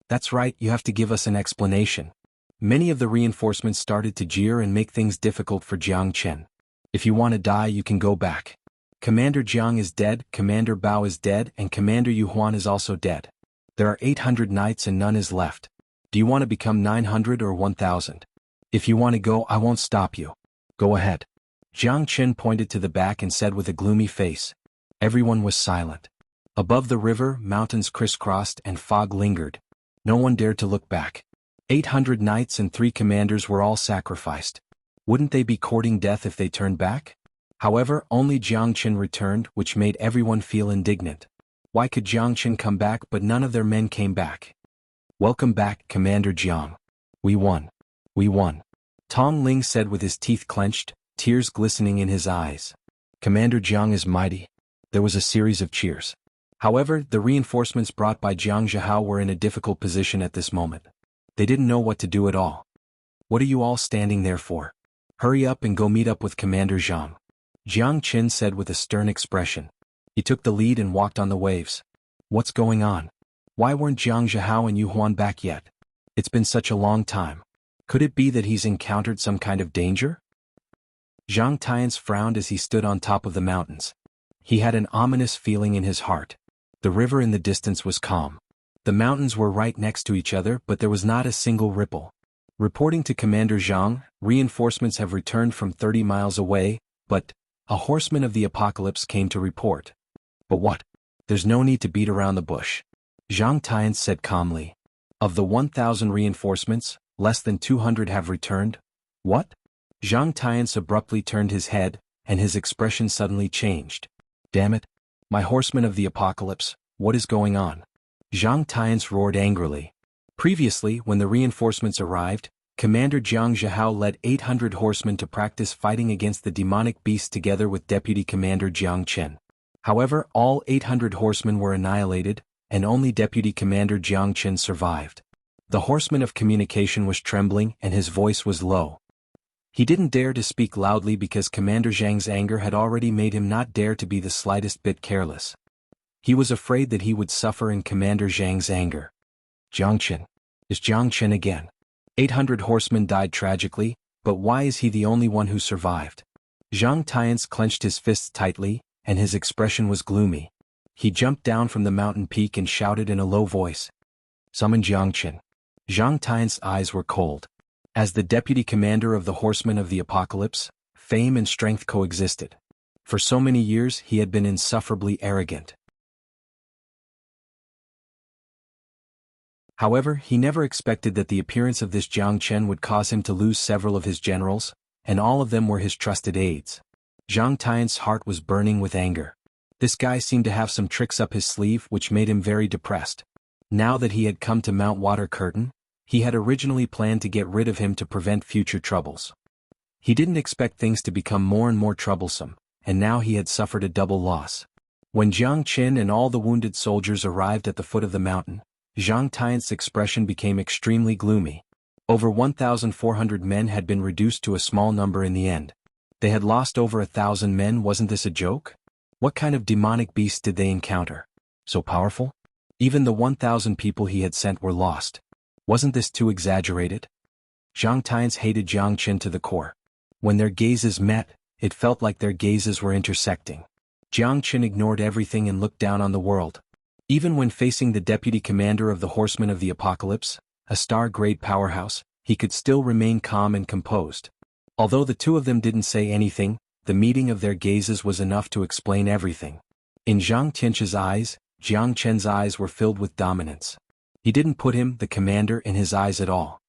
That's right, you have to give us an explanation. Many of the reinforcements started to jeer and make things difficult for Jiang Chen. If you want to die, you can go back. Commander Jiang is dead, Commander Bao is dead, and Commander Xuanhuan is also dead. There are 800 knights and none is left. Do you want to become 900 or 1,000? If you want to go, I won't stop you. Go ahead. Jiang Chen pointed to the back and said with a gloomy face. Everyone was silent. Above the river, mountains crisscrossed and fog lingered. No one dared to look back. 800 knights and 3 commanders were all sacrificed. Wouldn't they be courting death if they turned back? However, only Jiang Chen returned, which made everyone feel indignant. Why could Jiang Chen come back but none of their men came back? Welcome back, Commander Jiang. We won. We won. Tong Ling said with his teeth clenched, tears glistening in his eyes. Commander Jiang is mighty. There was a series of cheers. However, the reinforcements brought by Jiang Zhao were in a difficult position at this moment. They didn't know what to do at all. What are you all standing there for? Hurry up and go meet up with Commander Jiang. Jiang Chen said with a stern expression. He took the lead and walked on the waves. What's going on? Why weren't Jiang Zhao and Xuanhuan back yet? It's been such a long time. Could it be that he's encountered some kind of danger? Zhang Tian's frowned as he stood on top of the mountains. He had an ominous feeling in his heart. The river in the distance was calm. The mountains were right next to each other, but there was not a single ripple. Reporting to Commander Zhang, reinforcements have returned from 30 miles away, but a horseman of the apocalypse came to report. But what? There's no need to beat around the bush. Zhang Tian said calmly. Of the 1,000 reinforcements, less than 200 have returned. What? Zhang Tian abruptly turned his head, and his expression suddenly changed. Damn it. My horsemen of the apocalypse, what is going on? Zhang Tian roared angrily. Previously, when the reinforcements arrived, Commander Jiang Zhao led 800 horsemen to practice fighting against the demonic beasts together with Deputy Commander Jiang Chen. However, all 800 horsemen were annihilated, and only Deputy Commander Jiang Chen survived. The horseman of communication was trembling and his voice was low. He didn't dare to speak loudly because Commander Zhang's anger had already made him not dare to be the slightest bit careless. He was afraid that he would suffer in Commander Zhang's anger. Jiang Chen. Is Jiang Chen again? 800 horsemen died tragically, but why is he the only one who survived? Zhang Tian clenched his fists tightly, and his expression was gloomy. He jumped down from the mountain peak and shouted in a low voice. Summon Jiang Chen. Zhang Tian's eyes were cold. As the deputy commander of the Horsemen of the Apocalypse, fame and strength coexisted. For so many years he had been insufferably arrogant. However, he never expected that the appearance of this Jiang Chen would cause him to lose several of his generals, and all of them were his trusted aides. Zhang Tian's heart was burning with anger. This guy seemed to have some tricks up his sleeve which made him very depressed. Now that he had come to Mount Water Curtain, he had originally planned to get rid of him to prevent future troubles. He didn't expect things to become more and more troublesome, and now he had suffered a double loss. When Jiang Chen and all the wounded soldiers arrived at the foot of the mountain, Zhang Tian's expression became extremely gloomy. Over 1,400 men had been reduced to a small number in the end. They had lost over 1,000 men. Wasn't this a joke? What kind of demonic beast did they encounter? So powerful? Even the 1,000 people he had sent were lost. Wasn't this too exaggerated? Zhang Tian's hated Jiang Qin to the core. When their gazes met, it felt like their gazes were intersecting. Jiang Qin ignored everything and looked down on the world. Even when facing the deputy commander of the Horsemen of the Apocalypse, a star-grade powerhouse, he could still remain calm and composed. Although the two of them didn't say anything, the meeting of their gazes was enough to explain everything. In Zhang Tian's eyes, Jiang Qin's eyes were filled with dominance. He didn't put him, the commander, in his eyes at all.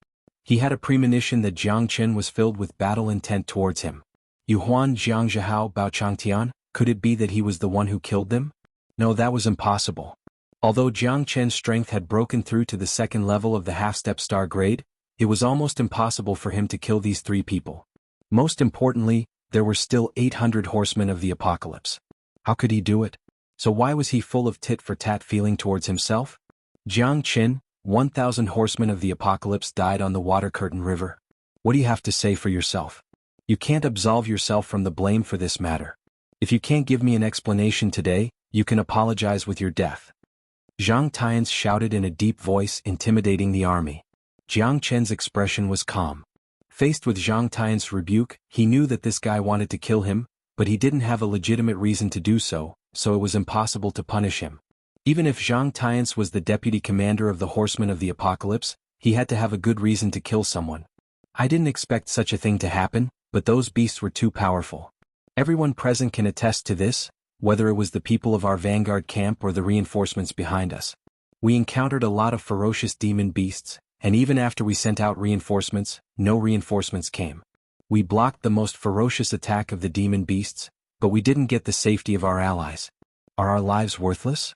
He had a premonition that Jiang Qin was filled with battle intent towards him. Yuhuan Jiangzhihao Bao Changtian, could it be that he was the one who killed them? No, that was impossible. Although Jiang Qin's strength had broken through to the second level of the half-step star grade, it was almost impossible for him to kill these three people. Most importantly, there were still 800 horsemen of the apocalypse. How could he do it? So why was he full of tit-for-tat feeling towards himself? Jiang Qin, 1,000 horsemen of the apocalypse died on the Water Curtain River. What do you have to say for yourself? You can't absolve yourself from the blame for this matter. If you can't give me an explanation today, you can apologize with your death. Zhang Tian shouted in a deep voice, intimidating the army. Jiang Qin's expression was calm. Faced with Zhang Tian's rebuke, he knew that this guy wanted to kill him, but he didn't have a legitimate reason to do so, so it was impossible to punish him. Even if Zhang Tian was the deputy commander of the Horsemen of the Apocalypse, he had to have a good reason to kill someone. I didn't expect such a thing to happen, but those beasts were too powerful. Everyone present can attest to this, whether it was the people of our vanguard camp or the reinforcements behind us. We encountered a lot of ferocious demon beasts, and even after we sent out reinforcements, no reinforcements came. We blocked the most ferocious attack of the demon beasts, but we didn't get the safety of our allies. Are our lives worthless?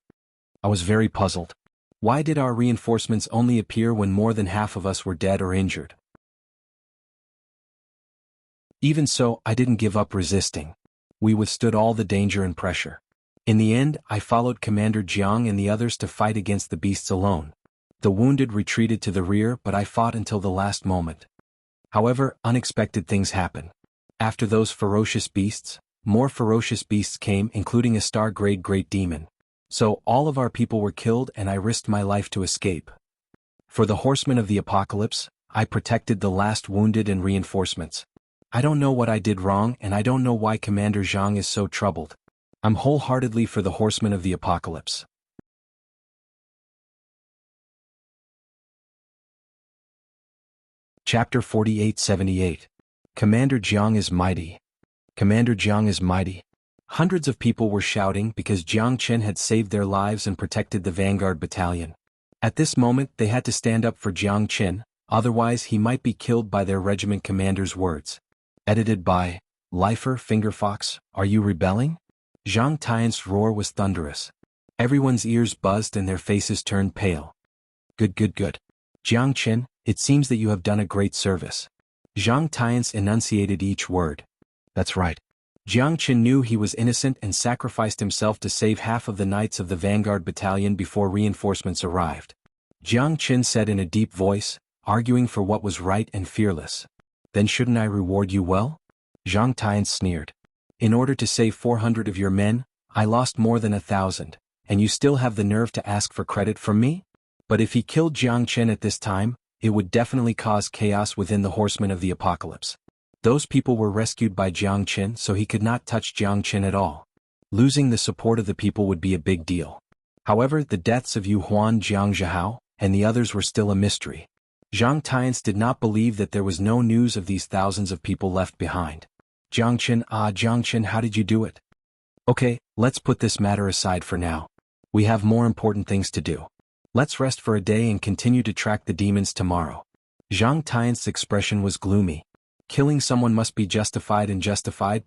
I was very puzzled. Why did our reinforcements only appear when more than half of us were dead or injured? Even so, I didn't give up resisting. We withstood all the danger and pressure. In the end, I followed Commander Jiang and the others to fight against the beasts alone. The wounded retreated to the rear, but I fought until the last moment. However, unexpected things happened. After those ferocious beasts, more ferocious beasts came, including a star-grade great demon. So, all of our people were killed and I risked my life to escape. For the Horsemen of the Apocalypse, I protected the last wounded and reinforcements. I don't know what I did wrong and I don't know why Commander Zhang is so troubled. I'm wholeheartedly for the Horsemen of the Apocalypse. Chapter 4878. Commander Jiang is mighty. Commander Jiang is mighty. Hundreds of people were shouting because Jiang Qin had saved their lives and protected the vanguard battalion. At this moment they had to stand up for Jiang Qin, otherwise he might be killed by their regiment commander's words. Edited by Lifer Fingerfox. Are you rebelling? Zhang Tian's roar was thunderous. Everyone's ears buzzed and their faces turned pale. Good. Jiang Qin, it seems that you have done a great service. Zhang Tian enunciated each word. That's right. Jiang Qin knew he was innocent and sacrificed himself to save half of the knights of the vanguard battalion before reinforcements arrived. Jiang Qin said in a deep voice, arguing for what was right and fearless. Then shouldn't I reward you well? Zhang Tian sneered. In order to save 400 of your men, I lost more than 1,000, and you still have the nerve to ask for credit from me? But if he killed Jiang Qin at this time, it would definitely cause chaos within the Horsemen of the Apocalypse. Those people were rescued by Jiang Qin, so he could not touch Jiang Qin at all. Losing the support of the people would be a big deal. However, the deaths of Yuhuan Jiangzhihao and the others were still a mystery. Zhang Tian did not believe that there was no news of these thousands of people left behind. Jiang Qin, how did you do it? Okay, let's put this matter aside for now. We have more important things to do. Let's rest for a day and continue to track the demons tomorrow. Zhang Tian's expression was gloomy. Killing someone must be justified,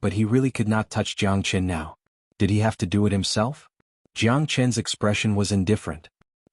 but he really could not touch Jiang Qin now. Did he have to do it himself? Jiang Qin's expression was indifferent.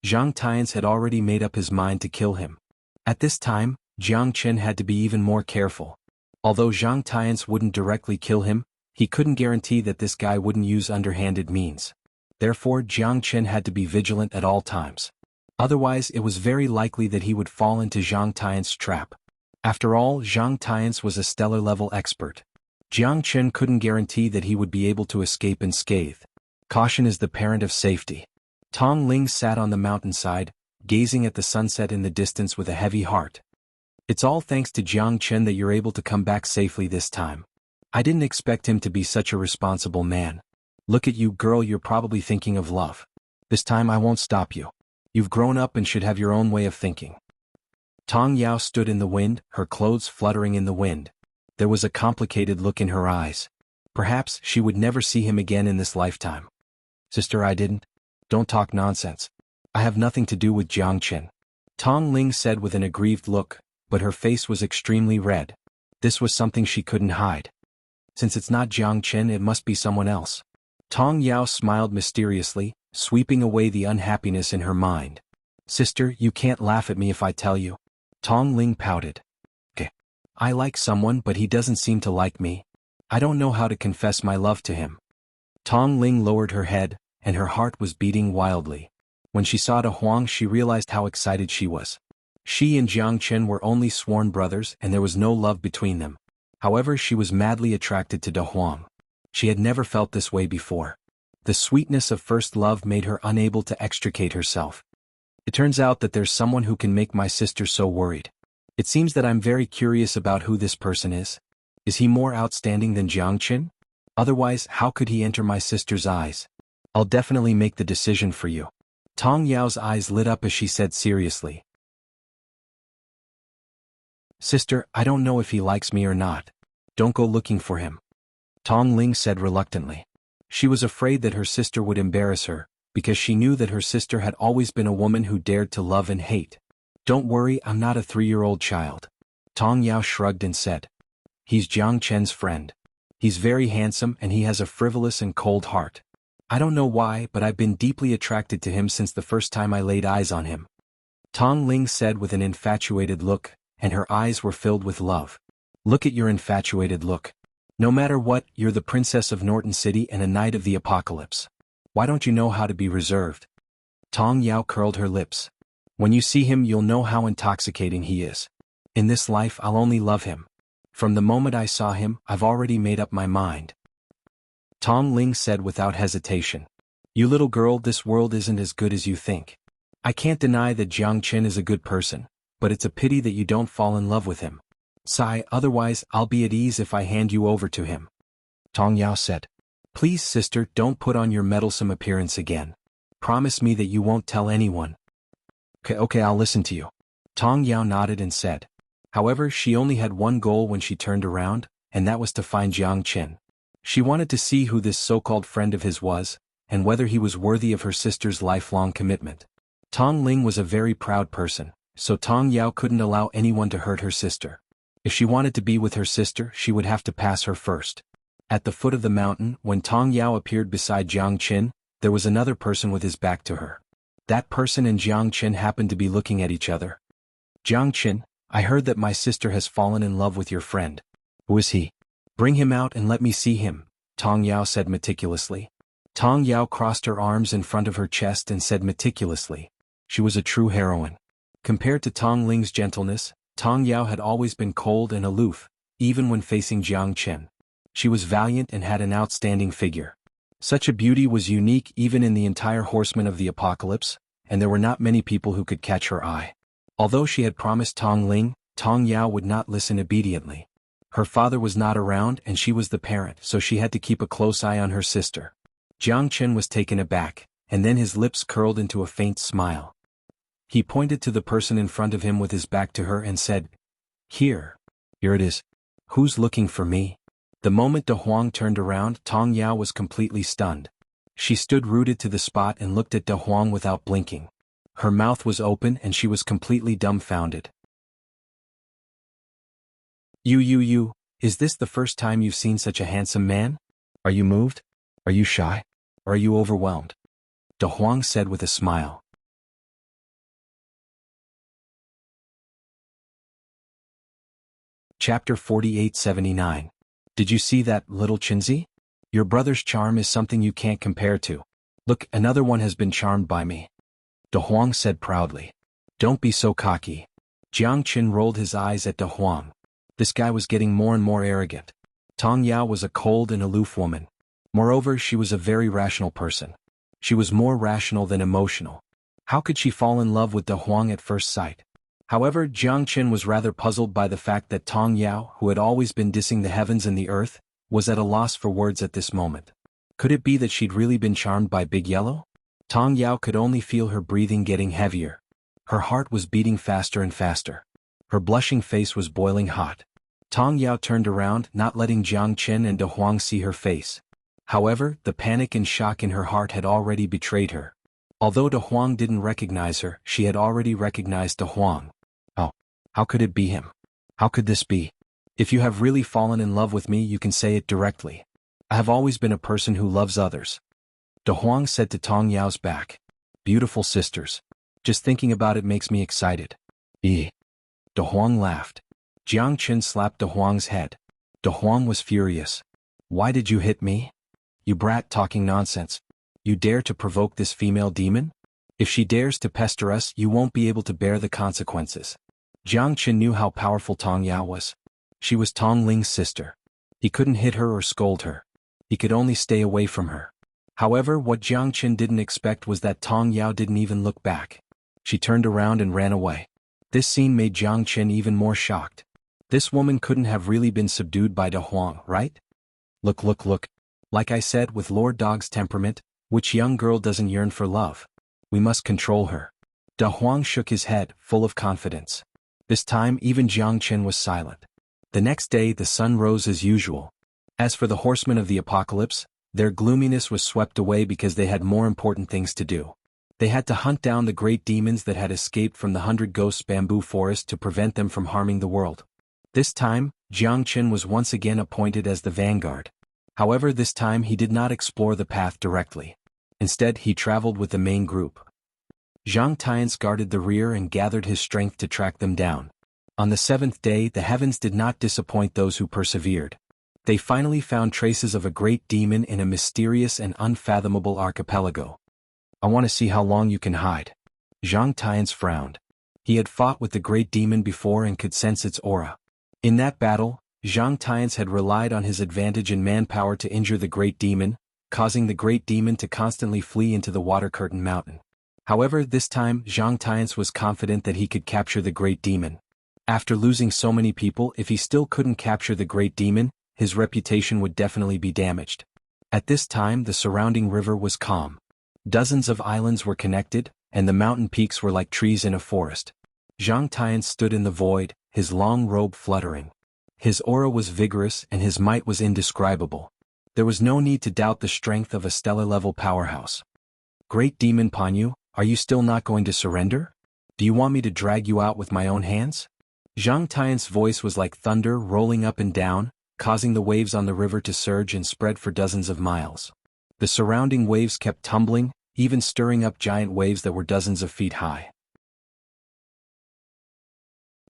Zhang Tian had already made up his mind to kill him. At this time, Jiang Qin had to be even more careful. Although Zhang Tian wouldn't directly kill him, he couldn't guarantee that this guy wouldn't use underhanded means. Therefore, Jiang Qin had to be vigilant at all times. Otherwise, it was very likely that he would fall into Zhang Tian's trap. After all, Zhang Tian was a stellar-level expert. Jiang Qin couldn't guarantee that he would be able to escape unscathed. Caution is the parent of safety. Tong Ling sat on the mountainside, gazing at the sunset in the distance with a heavy heart. It's all thanks to Jiangchen that you're able to come back safely this time. I didn't expect him to be such a responsible man. Look at you, girl, you're probably thinking of love. This time I won't stop you. You've grown up and should have your own way of thinking. Tong Yao stood in the wind, her clothes fluttering in the wind. There was a complicated look in her eyes. Perhaps she would never see him again in this lifetime. Sister, I didn't. Don't talk nonsense. I have nothing to do with Jiangchen. Tong Ling said with an aggrieved look, but her face was extremely red. This was something she couldn't hide. Since it's not Jiangchen, it must be someone else. Tong Yao smiled mysteriously, sweeping away the unhappiness in her mind. Sister, you can't laugh at me if I tell you. Tong Ling pouted. Okay. I like someone, but he doesn't seem to like me. I don't know how to confess my love to him. Tong Ling lowered her head, and her heart was beating wildly. When she saw De Huang, she realized how excited she was. She and Jiangchen were only sworn brothers, and there was no love between them. However, she was madly attracted to De Huang. She had never felt this way before. The sweetness of first love made her unable to extricate herself. It turns out that there's someone who can make my sister so worried. It seems that I'm very curious about who this person is. Is he more outstanding than Jiangchen? Otherwise, how could he enter my sister's eyes? I'll definitely make the decision for you. Tong Yao's eyes lit up as she said seriously. Sister, I don't know if he likes me or not. Don't go looking for him. Tong Ling said reluctantly. She was afraid that her sister would embarrass her, because she knew that her sister had always been a woman who dared to love and hate. Don't worry, I'm not a 3-year-old child. Tong Yao shrugged and said. He's Jiangchen's friend. He's very handsome and he has a frivolous and cold heart. I don't know why, but I've been deeply attracted to him since the first time I laid eyes on him. Tong Ling said with an infatuated look, and her eyes were filled with love. Look at your infatuated look. No matter what, you're the princess of Norton City and a knight of the apocalypse. Why don't you know how to be reserved? Tong Yao curled her lips. When you see him, you'll know how intoxicating he is. In this life, I'll only love him. From the moment I saw him, I've already made up my mind. Tong Ling said without hesitation. You little girl, this world isn't as good as you think. I can't deny that Jiangchen is a good person, but it's a pity that you don't fall in love with him. Sigh, otherwise I'll be at ease if I hand you over to him. Tong Yao said. Please, sister, don't put on your meddlesome appearance again. Promise me that you won't tell anyone. Okay, I'll listen to you. Tong Yao nodded and said. However, she only had one goal when she turned around, and that was to find Jiangchen. She wanted to see who this so-called friend of his was, and whether he was worthy of her sister's lifelong commitment. Tong Ling was a very proud person, so Tong Yao couldn't allow anyone to hurt her sister. If she wanted to be with her sister, she would have to pass her first. At the foot of the mountain, when Tong Yao appeared beside Jiangchen, there was another person with his back to her. That person and Jiangchen happened to be looking at each other. Jiangchen, I heard that my sister has fallen in love with your friend. Who is he? Bring him out and let me see him, Tong Yao said meticulously. Tong Yao crossed her arms in front of her chest and said meticulously. She was a true heroine. Compared to Tong Ling's gentleness, Tong Yao had always been cold and aloof, even when facing Jiangchen. She was valiant and had an outstanding figure. Such a beauty was unique even in the entire horsemen of the apocalypse, and there were not many people who could catch her eye. Although she had promised Tong Ling, Tong Yao would not listen obediently. Her father was not around and she was the parent, so she had to keep a close eye on her sister. Jiangchen was taken aback, and then his lips curled into a faint smile. He pointed to the person in front of him with his back to her and said, Here it is. Who's looking for me? The moment De Huang turned around, Tong Yao was completely stunned. She stood rooted to the spot and looked at De Huang without blinking. Her mouth was open and she was completely dumbfounded. You, is this the first time you've seen such a handsome man? Are you moved? Are you shy? Or are you overwhelmed? De Huang said with a smile. Chapter 4879. Did you see that, little Chinzi? Your brother's charm is something you can't compare to. Look, another one has been charmed by me. De Huang said proudly. Don't be so cocky. Jiangchen rolled his eyes at De Huang. This guy was getting more and more arrogant. Tong Yao was a cold and aloof woman. Moreover, she was a very rational person. She was more rational than emotional. How could she fall in love with De Huang at first sight? However, Jiang Qin was rather puzzled by the fact that Tong Yao, who had always been dissing the heavens and the earth, was at a loss for words at this moment. Could it be that she'd really been charmed by Big Yellow? Tong Yao could only feel her breathing getting heavier. Her heart was beating faster and faster. Her blushing face was boiling hot. Tong Yao turned around, not letting Jiang Qin and De Huang see her face. However, the panic and shock in her heart had already betrayed her. Although De Huang didn't recognize her, she had already recognized De Huang. Oh, how could it be him? How could this be? If you have really fallen in love with me, you can say it directly. I have always been a person who loves others. De Huang said to Tong Yao's back. Beautiful sisters. Just thinking about it makes me excited. De Huang laughed. Jiang Qin slapped De Huang's head. De Huang was furious. Why did you hit me? You brat, talking nonsense. You dare to provoke this female demon? If she dares to pester us, you won't be able to bear the consequences. Jiang Qin knew how powerful Tong Yao was. She was Tong Ling's sister. He couldn't hit her or scold her. He could only stay away from her. However, what Jiang Qin didn't expect was that Tong Yao didn't even look back. She turned around and ran away. This scene made Jiang Qin even more shocked. This woman couldn't have really been subdued by De Huang, right? Look. Like I said, with Lord Dog's temperament, which young girl doesn't yearn for love? We must control her. De Huang shook his head, full of confidence. This time, even Jiang Qin was silent. The next day, the sun rose as usual. As for the horsemen of the apocalypse, their gloominess was swept away because they had more important things to do. They had to hunt down the great demons that had escaped from the 100 Ghosts bamboo forest to prevent them from harming the world. This time, Jiang Qin was once again appointed as the vanguard. However, this time he did not explore the path directly. Instead, he traveled with the main group. Zhang Tian's guarded the rear and gathered his strength to track them down. On the 7th day, the heavens did not disappoint those who persevered. They finally found traces of a great demon in a mysterious and unfathomable archipelago. I want to see how long you can hide. Zhang Tian's frowned. He had fought with the great demon before and could sense its aura. In that battle, Zhang Tian's had relied on his advantage in manpower to injure the great demon, causing the great demon to constantly flee into the water curtain mountain. However, this time, Zhang Tian's was confident that he could capture the great demon. After losing so many people, if he still couldn't capture the great demon, his reputation would definitely be damaged. At this time, the surrounding river was calm. Dozens of islands were connected, and the mountain peaks were like trees in a forest. Zhang Tian stood in the void, his long robe fluttering. His aura was vigorous and his might was indescribable. There was no need to doubt the strength of a stellar-level powerhouse. Great Demon Panyu, are you still not going to surrender? Do you want me to drag you out with my own hands? Zhang Tian's voice was like thunder rolling up and down, causing the waves on the river to surge and spread for dozens of miles. The surrounding waves kept tumbling, even stirring up giant waves that were dozens of feet high.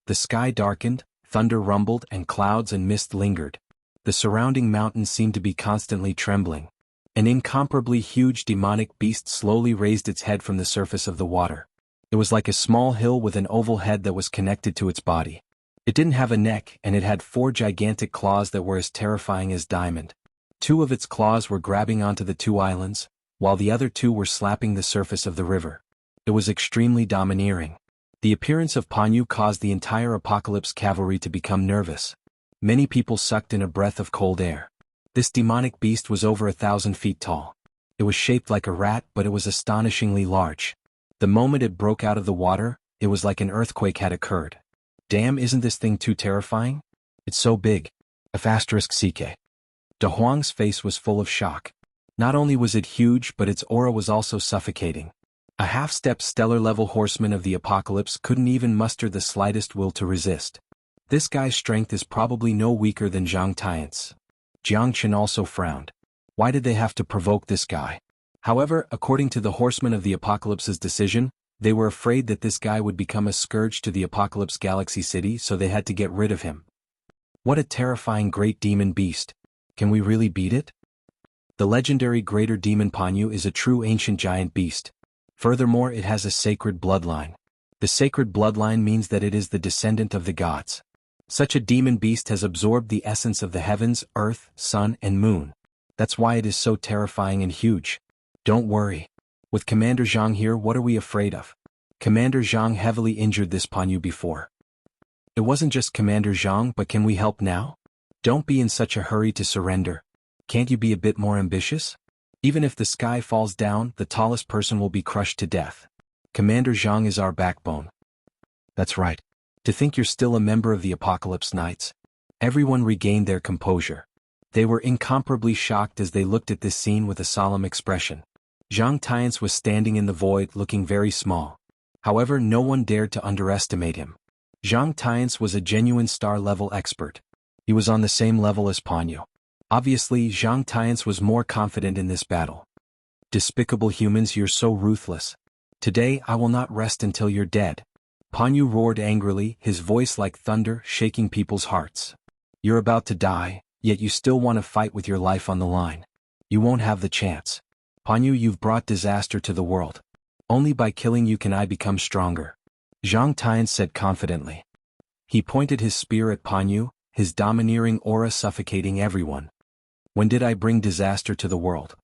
The sky darkened, thunder rumbled, and clouds and mist lingered. The surrounding mountains seemed to be constantly trembling. An incomparably huge demonic beast slowly raised its head from the surface of the water. It was like a small hill with an oval head that was connected to its body. It didn't have a neck, and it had 4 gigantic claws that were as terrifying as diamond. 2 of its claws were grabbing onto the 2 islands, while the other 2 were slapping the surface of the river. It was extremely domineering. The appearance of Panyu caused the entire apocalypse cavalry to become nervous. Many people sucked in a breath of cold air. This demonic beast was over 1,000 feet tall. It was shaped like a rat, but it was astonishingly large. The moment it broke out of the water, it was like an earthquake had occurred. Damn, isn't this thing too terrifying? It's so big. *CK. De Huang's face was full of shock. Not only was it huge, but its aura was also suffocating. A half-step stellar-level horseman of the apocalypse couldn't even muster the slightest will to resist. This guy's strength is probably no weaker than Zhang Tian's. Jiang Qin also frowned. Why did they have to provoke this guy? However, according to the horsemen of the apocalypse's decision, they were afraid that this guy would become a scourge to the Apocalypse Galaxy City, so they had to get rid of him. What a terrifying great demon beast. Can we really beat it? The legendary Greater Demon Panyu is a true ancient giant beast. Furthermore, it has a sacred bloodline. The sacred bloodline means that it is the descendant of the gods. Such a demon beast has absorbed the essence of the heavens, earth, sun, and moon. That's why it is so terrifying and huge. Don't worry. With Commander Zhang here, what are we afraid of? Commander Zhang heavily injured this Panyu before. It wasn't just Commander Zhang, but can we help now? Don't be in such a hurry to surrender. Can't you be a bit more ambitious? Even if the sky falls down, the tallest person will be crushed to death. Commander Zhang is our backbone. That's right. To think you're still a member of the Apocalypse Knights. Everyone regained their composure. They were incomparably shocked as they looked at this scene with a solemn expression. Zhang Tiance was standing in the void looking very small. However, no one dared to underestimate him. Zhang Tiance was a genuine star-level expert. He was on the same level as Panyu. Obviously, Zhang Tiance was more confident in this battle. Despicable humans, you're so ruthless. Today I will not rest until you're dead. Panyu roared angrily, his voice like thunder, shaking people's hearts. You're about to die, yet you still want to fight with your life on the line. You won't have the chance. Panyu, you've brought disaster to the world. Only by killing you can I become stronger. Zhang Tiance said confidently. He pointed his spear at Panyu, his domineering aura suffocating everyone. When did I bring disaster to the world?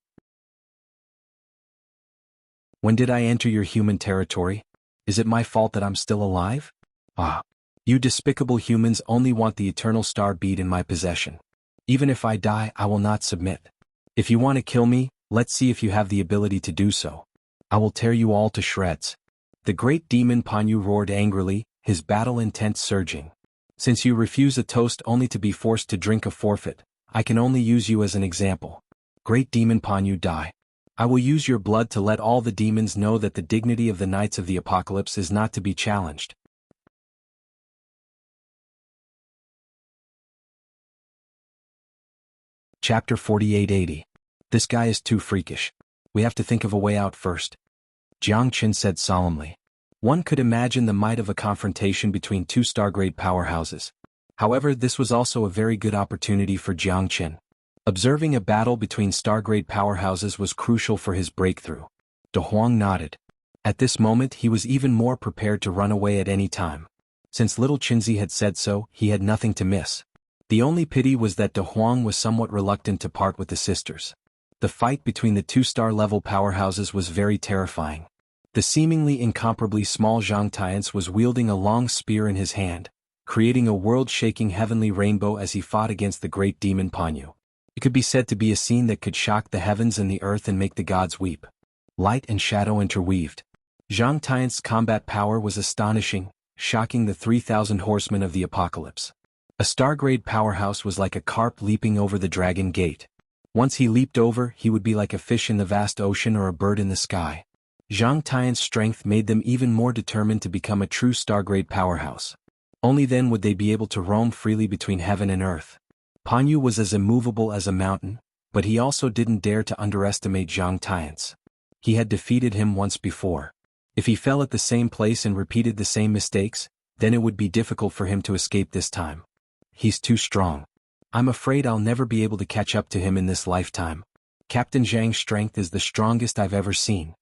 When did I enter your human territory? Is it my fault that I'm still alive? Ah. You despicable humans only want the eternal star bead in my possession. Even if I die, I will not submit. If you want to kill me, let's see if you have the ability to do so. I will tear you all to shreds. The great demon Panyu roared angrily, his battle intent surging. Since you refuse a toast only to be forced to drink a forfeit, I can only use you as an example. Great demon Panyu, die. I will use your blood to let all the demons know that the dignity of the Knights of the Apocalypse is not to be challenged. Chapter 4880. This guy is too freakish. We have to think of a way out first. Jiang Qin said solemnly. One could imagine the might of a confrontation between two star-grade powerhouses. However, this was also a very good opportunity for Jiang Qin. Observing a battle between star-grade powerhouses was crucial for his breakthrough. De Huang nodded. At this moment he was even more prepared to run away at any time. Since little Qinzi had said so, he had nothing to miss. The only pity was that De Huang was somewhat reluctant to part with the sisters. The fight between the two star-level powerhouses was very terrifying. The seemingly incomparably small Zhang Tiance was wielding a long spear in his hand, creating a world-shaking heavenly rainbow as he fought against the great demon Panyu. It could be said to be a scene that could shock the heavens and the earth and make the gods weep. Light and shadow interweaved. Zhang Tiance's combat power was astonishing, shocking the 3,000 horsemen of the apocalypse. A star-grade powerhouse was like a carp leaping over the dragon gate. Once he leaped over, he would be like a fish in the vast ocean or a bird in the sky. Zhang Tiance's strength made them even more determined to become a true star-grade powerhouse. Only then would they be able to roam freely between heaven and earth. Panyu was as immovable as a mountain, but he also didn't dare to underestimate Zhang Tiance. He had defeated him once before. If he fell at the same place and repeated the same mistakes, then it would be difficult for him to escape this time. He's too strong. I'm afraid I'll never be able to catch up to him in this lifetime. Captain Zhang's strength is the strongest I've ever seen.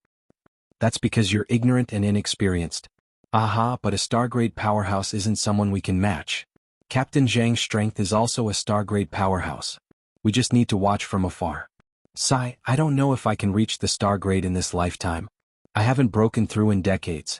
That's because you're ignorant and inexperienced. Aha, but a star-grade powerhouse isn't someone we can match. Captain Zhang's strength is also a star-grade powerhouse. We just need to watch from afar. Sai, I don't know if I can reach the star-grade in this lifetime. I haven't broken through in decades.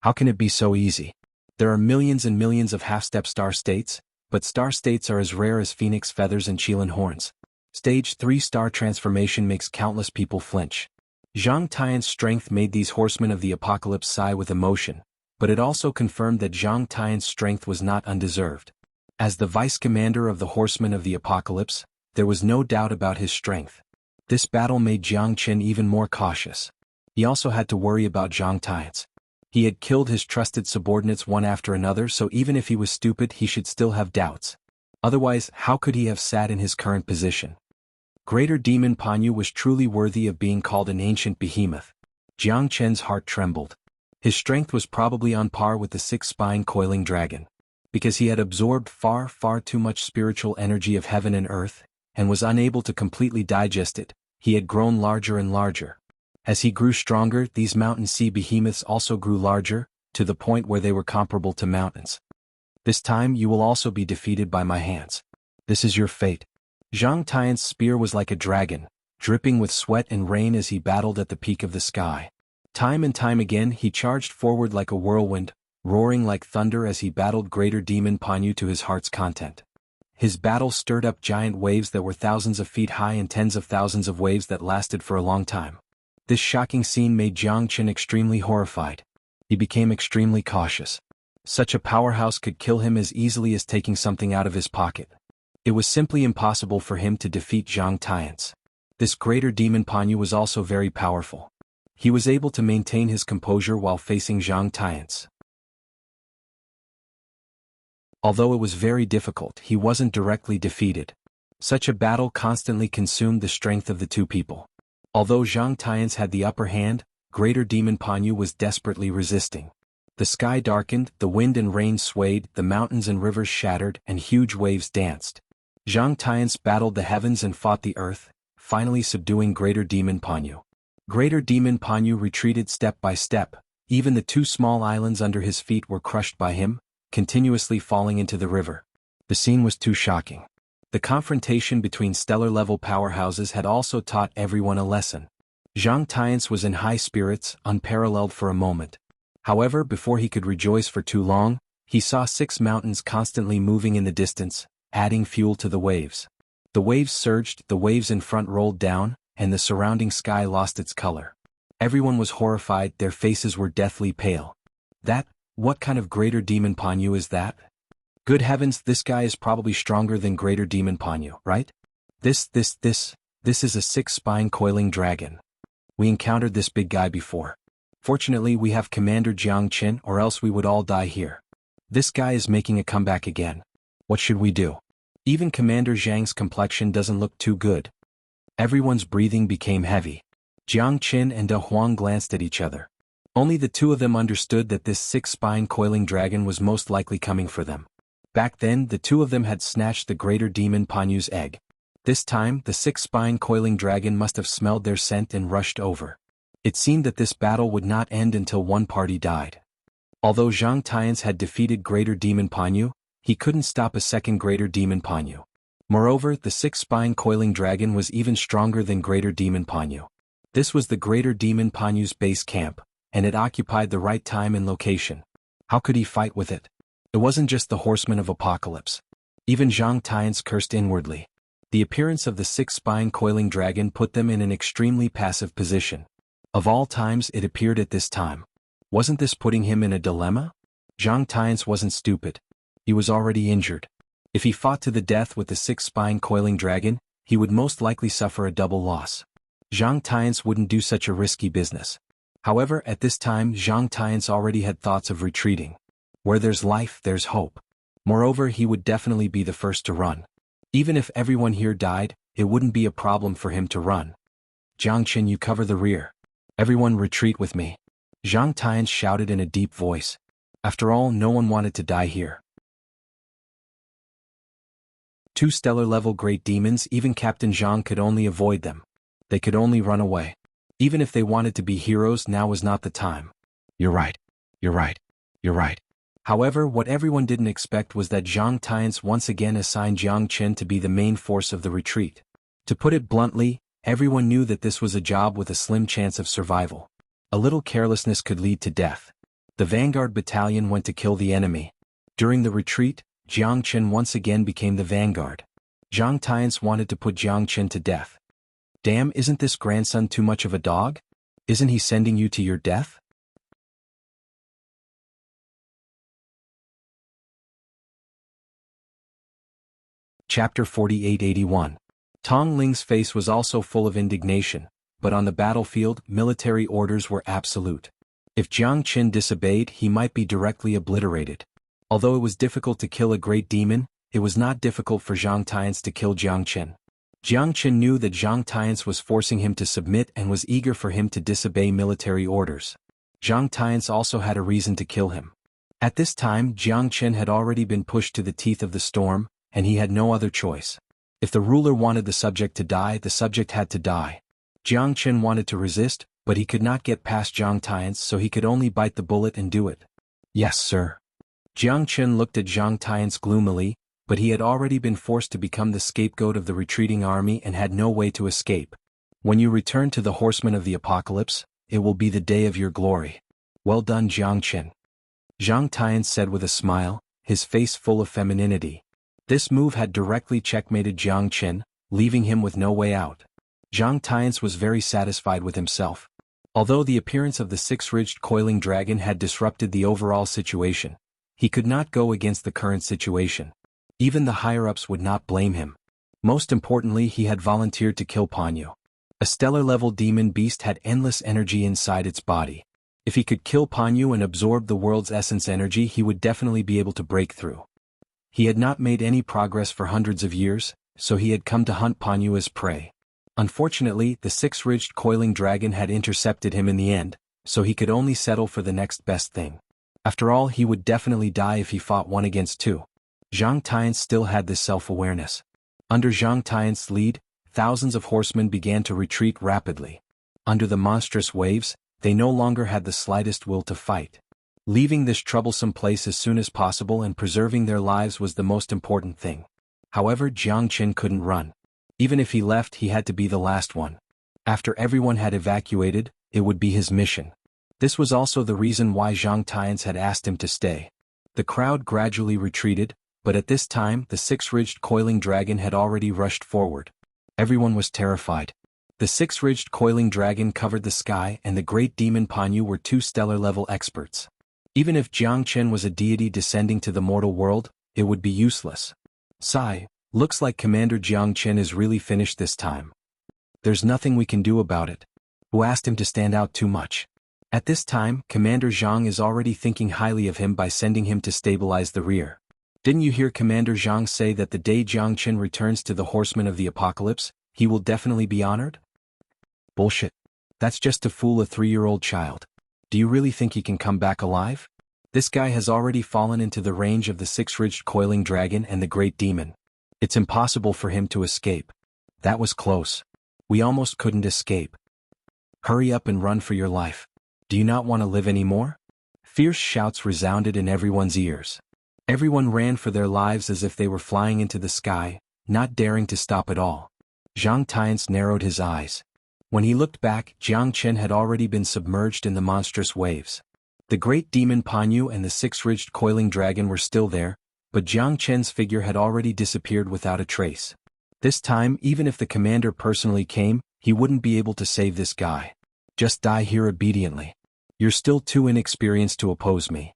How can it be so easy? There are millions and millions of half-step star states, but star states are as rare as phoenix feathers and Qilin horns. Stage 3 star transformation makes countless people flinch. Zhang Tian's strength made these horsemen of the apocalypse sigh with emotion, but it also confirmed that Zhang Tian's strength was not undeserved. As the vice-commander of the horsemen of the apocalypse, there was no doubt about his strength. This battle made Jiang Qin even more cautious. He also had to worry about Zhang Tiance. He had killed his trusted subordinates one after another, so even if he was stupid he should still have doubts. Otherwise, how could he have sat in his current position? Greater Demon Panyu was truly worthy of being called an ancient behemoth. Jiang Qin's heart trembled. His strength was probably on par with the six-spine coiling dragon. Because he had absorbed far, far too much spiritual energy of heaven and earth, and was unable to completely digest it, he had grown larger and larger. As he grew stronger, these mountain sea behemoths also grew larger, to the point where they were comparable to mountains. This time you will also be defeated by my hands. This is your fate. Zhang Tian's spear was like a dragon, dripping with sweat and rain as he battled at the peak of the sky. Time and time again he charged forward like a whirlwind, roaring like thunder as he battled greater demon Panyu to his heart's content. His battle stirred up giant waves that were thousands of feet high and tens of thousands of waves that lasted for a long time. This shocking scene made Jiang Qin extremely horrified. He became extremely cautious. Such a powerhouse could kill him as easily as taking something out of his pocket. It was simply impossible for him to defeat Zhang Tian's. This greater demon Panyu was also very powerful. He was able to maintain his composure while facing Zhang Tian's. Although it was very difficult, he wasn't directly defeated. Such a battle constantly consumed the strength of the two people. Although Zhang Tian's had the upper hand, greater demon Panyu was desperately resisting. The sky darkened, the wind and rain swayed, the mountains and rivers shattered, and huge waves danced. Zhang Tian's battled the heavens and fought the earth, finally subduing greater demon Panyu. Greater demon Panyu retreated step by step. Even the two small islands under his feet were crushed by him, continuously falling into the river. The scene was too shocking. The confrontation between stellar-level powerhouses had also taught everyone a lesson. Zhang Tian's was in high spirits, unparalleled for a moment. However, before he could rejoice for too long, he saw 6 mountains constantly moving in the distance, adding fuel to the waves. The waves surged, the waves in front rolled down, and the surrounding sky lost its color. Everyone was horrified, their faces were deathly pale. What kind of greater demon Panyu is that? Good heavens, this guy is probably stronger than greater demon Panyu, right? This is a 6-spine coiling dragon. We encountered this big guy before. Fortunately we have Commander Jiang Qin, or else we would all die here. This guy is making a comeback again. What should we do? Even Commander Zhang's complexion doesn't look too good. Everyone's breathing became heavy. Jiang Qin and De Huang glanced at each other. Only the two of them understood that this 6-spine coiling dragon was most likely coming for them. Back then, the two of them had snatched the greater demon Panyu's egg. This time, the 6-spine coiling dragon must have smelled their scent and rushed over. It seemed that this battle would not end until one party died. Although Zhang Tian's had defeated greater demon Panyu, he couldn't stop a second greater demon Panyu. Moreover, the 6-spine coiling dragon was even stronger than greater demon Panyu. This was the greater demon Panyu's base camp, and it occupied the right time and location. How could he fight with it? It wasn't just the horsemen of apocalypse. Even Zhang Tian's cursed inwardly. The appearance of the 6-spine coiling dragon put them in an extremely passive position. Of all times it appeared at this time. Wasn't this putting him in a dilemma? Zhang Tian's wasn't stupid. He was already injured. If he fought to the death with the 6-spine coiling dragon, he would most likely suffer a double loss. Zhang Tian's wouldn't do such a risky business. However, at this time Zhang Tian's already had thoughts of retreating. Where there's life, there's hope. Moreover, he would definitely be the first to run. Even if everyone here died, it wouldn't be a problem for him to run. Jiang Qin, you cover the rear. Everyone retreat with me. Zhang Tian's shouted in a deep voice. After all, no one wanted to die here. 2 stellar-level great demons, even Captain Zhang could only avoid them. They could only run away. Even if they wanted to be heroes, now was not the time. You're right. You're right. You're right. However, what everyone didn't expect was that Zhang Tian's once again assigned Jiang Qin to be the main force of the retreat. To put it bluntly, everyone knew that this was a job with a slim chance of survival. A little carelessness could lead to death. The vanguard battalion went to kill the enemy. During the retreat, Jiang Qin once again became the vanguard. Zhang Tian's wanted to put Jiang Qin to death. Damn, isn't this grandson too much of a dog? Isn't he sending you to your death? Chapter 4881. Tong Ling's face was also full of indignation, but on the battlefield, military orders were absolute. If Jiang Qin disobeyed, he might be directly obliterated. Although it was difficult to kill a great demon, it was not difficult for Zhang Tian's to kill Jiang Qin. Jiang Qin knew that Zhang Tian's was forcing him to submit and was eager for him to disobey military orders. Zhang Tian's also had a reason to kill him. At this time, Jiang Qin had already been pushed to the teeth of the storm, and he had no other choice. If the ruler wanted the subject to die, the subject had to die. Jiang Qin wanted to resist, but he could not get past Zhang Tian's, so he could only bite the bullet and do it. Yes, sir. Jiang Qin looked at Zhang Tian's gloomily, but he had already been forced to become the scapegoat of the retreating army and had no way to escape. When you return to the horsemen of the apocalypse, it will be the day of your glory. Well done, Jiangchen. Zhang Tian said with a smile, his face full of femininity. This move had directly checkmated Jiang Qin, leaving him with no way out. Zhang Tian was very satisfied with himself. Although the appearance of the six-ridged coiling dragon had disrupted the overall situation, he could not go against the current situation. Even the higher-ups would not blame him. Most importantly, he had volunteered to kill Panyu. A stellar-level demon beast had endless energy inside its body. If he could kill Panyu and absorb the world's essence energy, he would definitely be able to break through. He had not made any progress for hundreds of years, so he had come to hunt Panyu as prey. Unfortunately, the six-ridged coiling dragon had intercepted him in the end, so he could only settle for the next best thing. After all, he would definitely die if he fought 1 against 2. Zhang Tian still had this self-awareness. Under Zhang Tian's lead, thousands of horsemen began to retreat rapidly. Under the monstrous waves, they no longer had the slightest will to fight. Leaving this troublesome place as soon as possible and preserving their lives was the most important thing. However, Jiang Qin couldn't run. Even if he left, he had to be the last one. After everyone had evacuated, it would be his mission. This was also the reason why Zhang Tian had asked him to stay. The crowd gradually retreated, but at this time the six-ridged coiling dragon had already rushed forward. Everyone was terrified. The six-ridged coiling dragon covered the sky and the great demon Panyu were 2 stellar-level experts. Even if Jiang Qin was a deity descending to the mortal world, it would be useless. Sigh, looks like Commander Jiang Qin is really finished this time. There's nothing we can do about it. Who asked him to stand out too much? At this time, Commander Zhang is already thinking highly of him by sending him to stabilize the rear. Didn't you hear Commander Zhang say that the day Jiang Qin returns to the Horsemen of the Apocalypse, he will definitely be honored? Bullshit. That's just to fool a 3-year-old child. Do you really think he can come back alive? This guy has already fallen into the range of the six-ridged coiling dragon and the great demon. It's impossible for him to escape. That was close. We almost couldn't escape. Hurry up and run for your life. Do you not want to live anymore? Fierce shouts resounded in everyone's ears. Everyone ran for their lives as if they were flying into the sky, not daring to stop at all. Zhang Tian narrowed his eyes. When he looked back, Jiang Qin had already been submerged in the monstrous waves. The great demon Panyu and the six-ridged coiling dragon were still there, but Jiang Qin's figure had already disappeared without a trace. This time, even if the commander personally came, he wouldn't be able to save this guy. Just die here obediently. You're still too inexperienced to oppose me.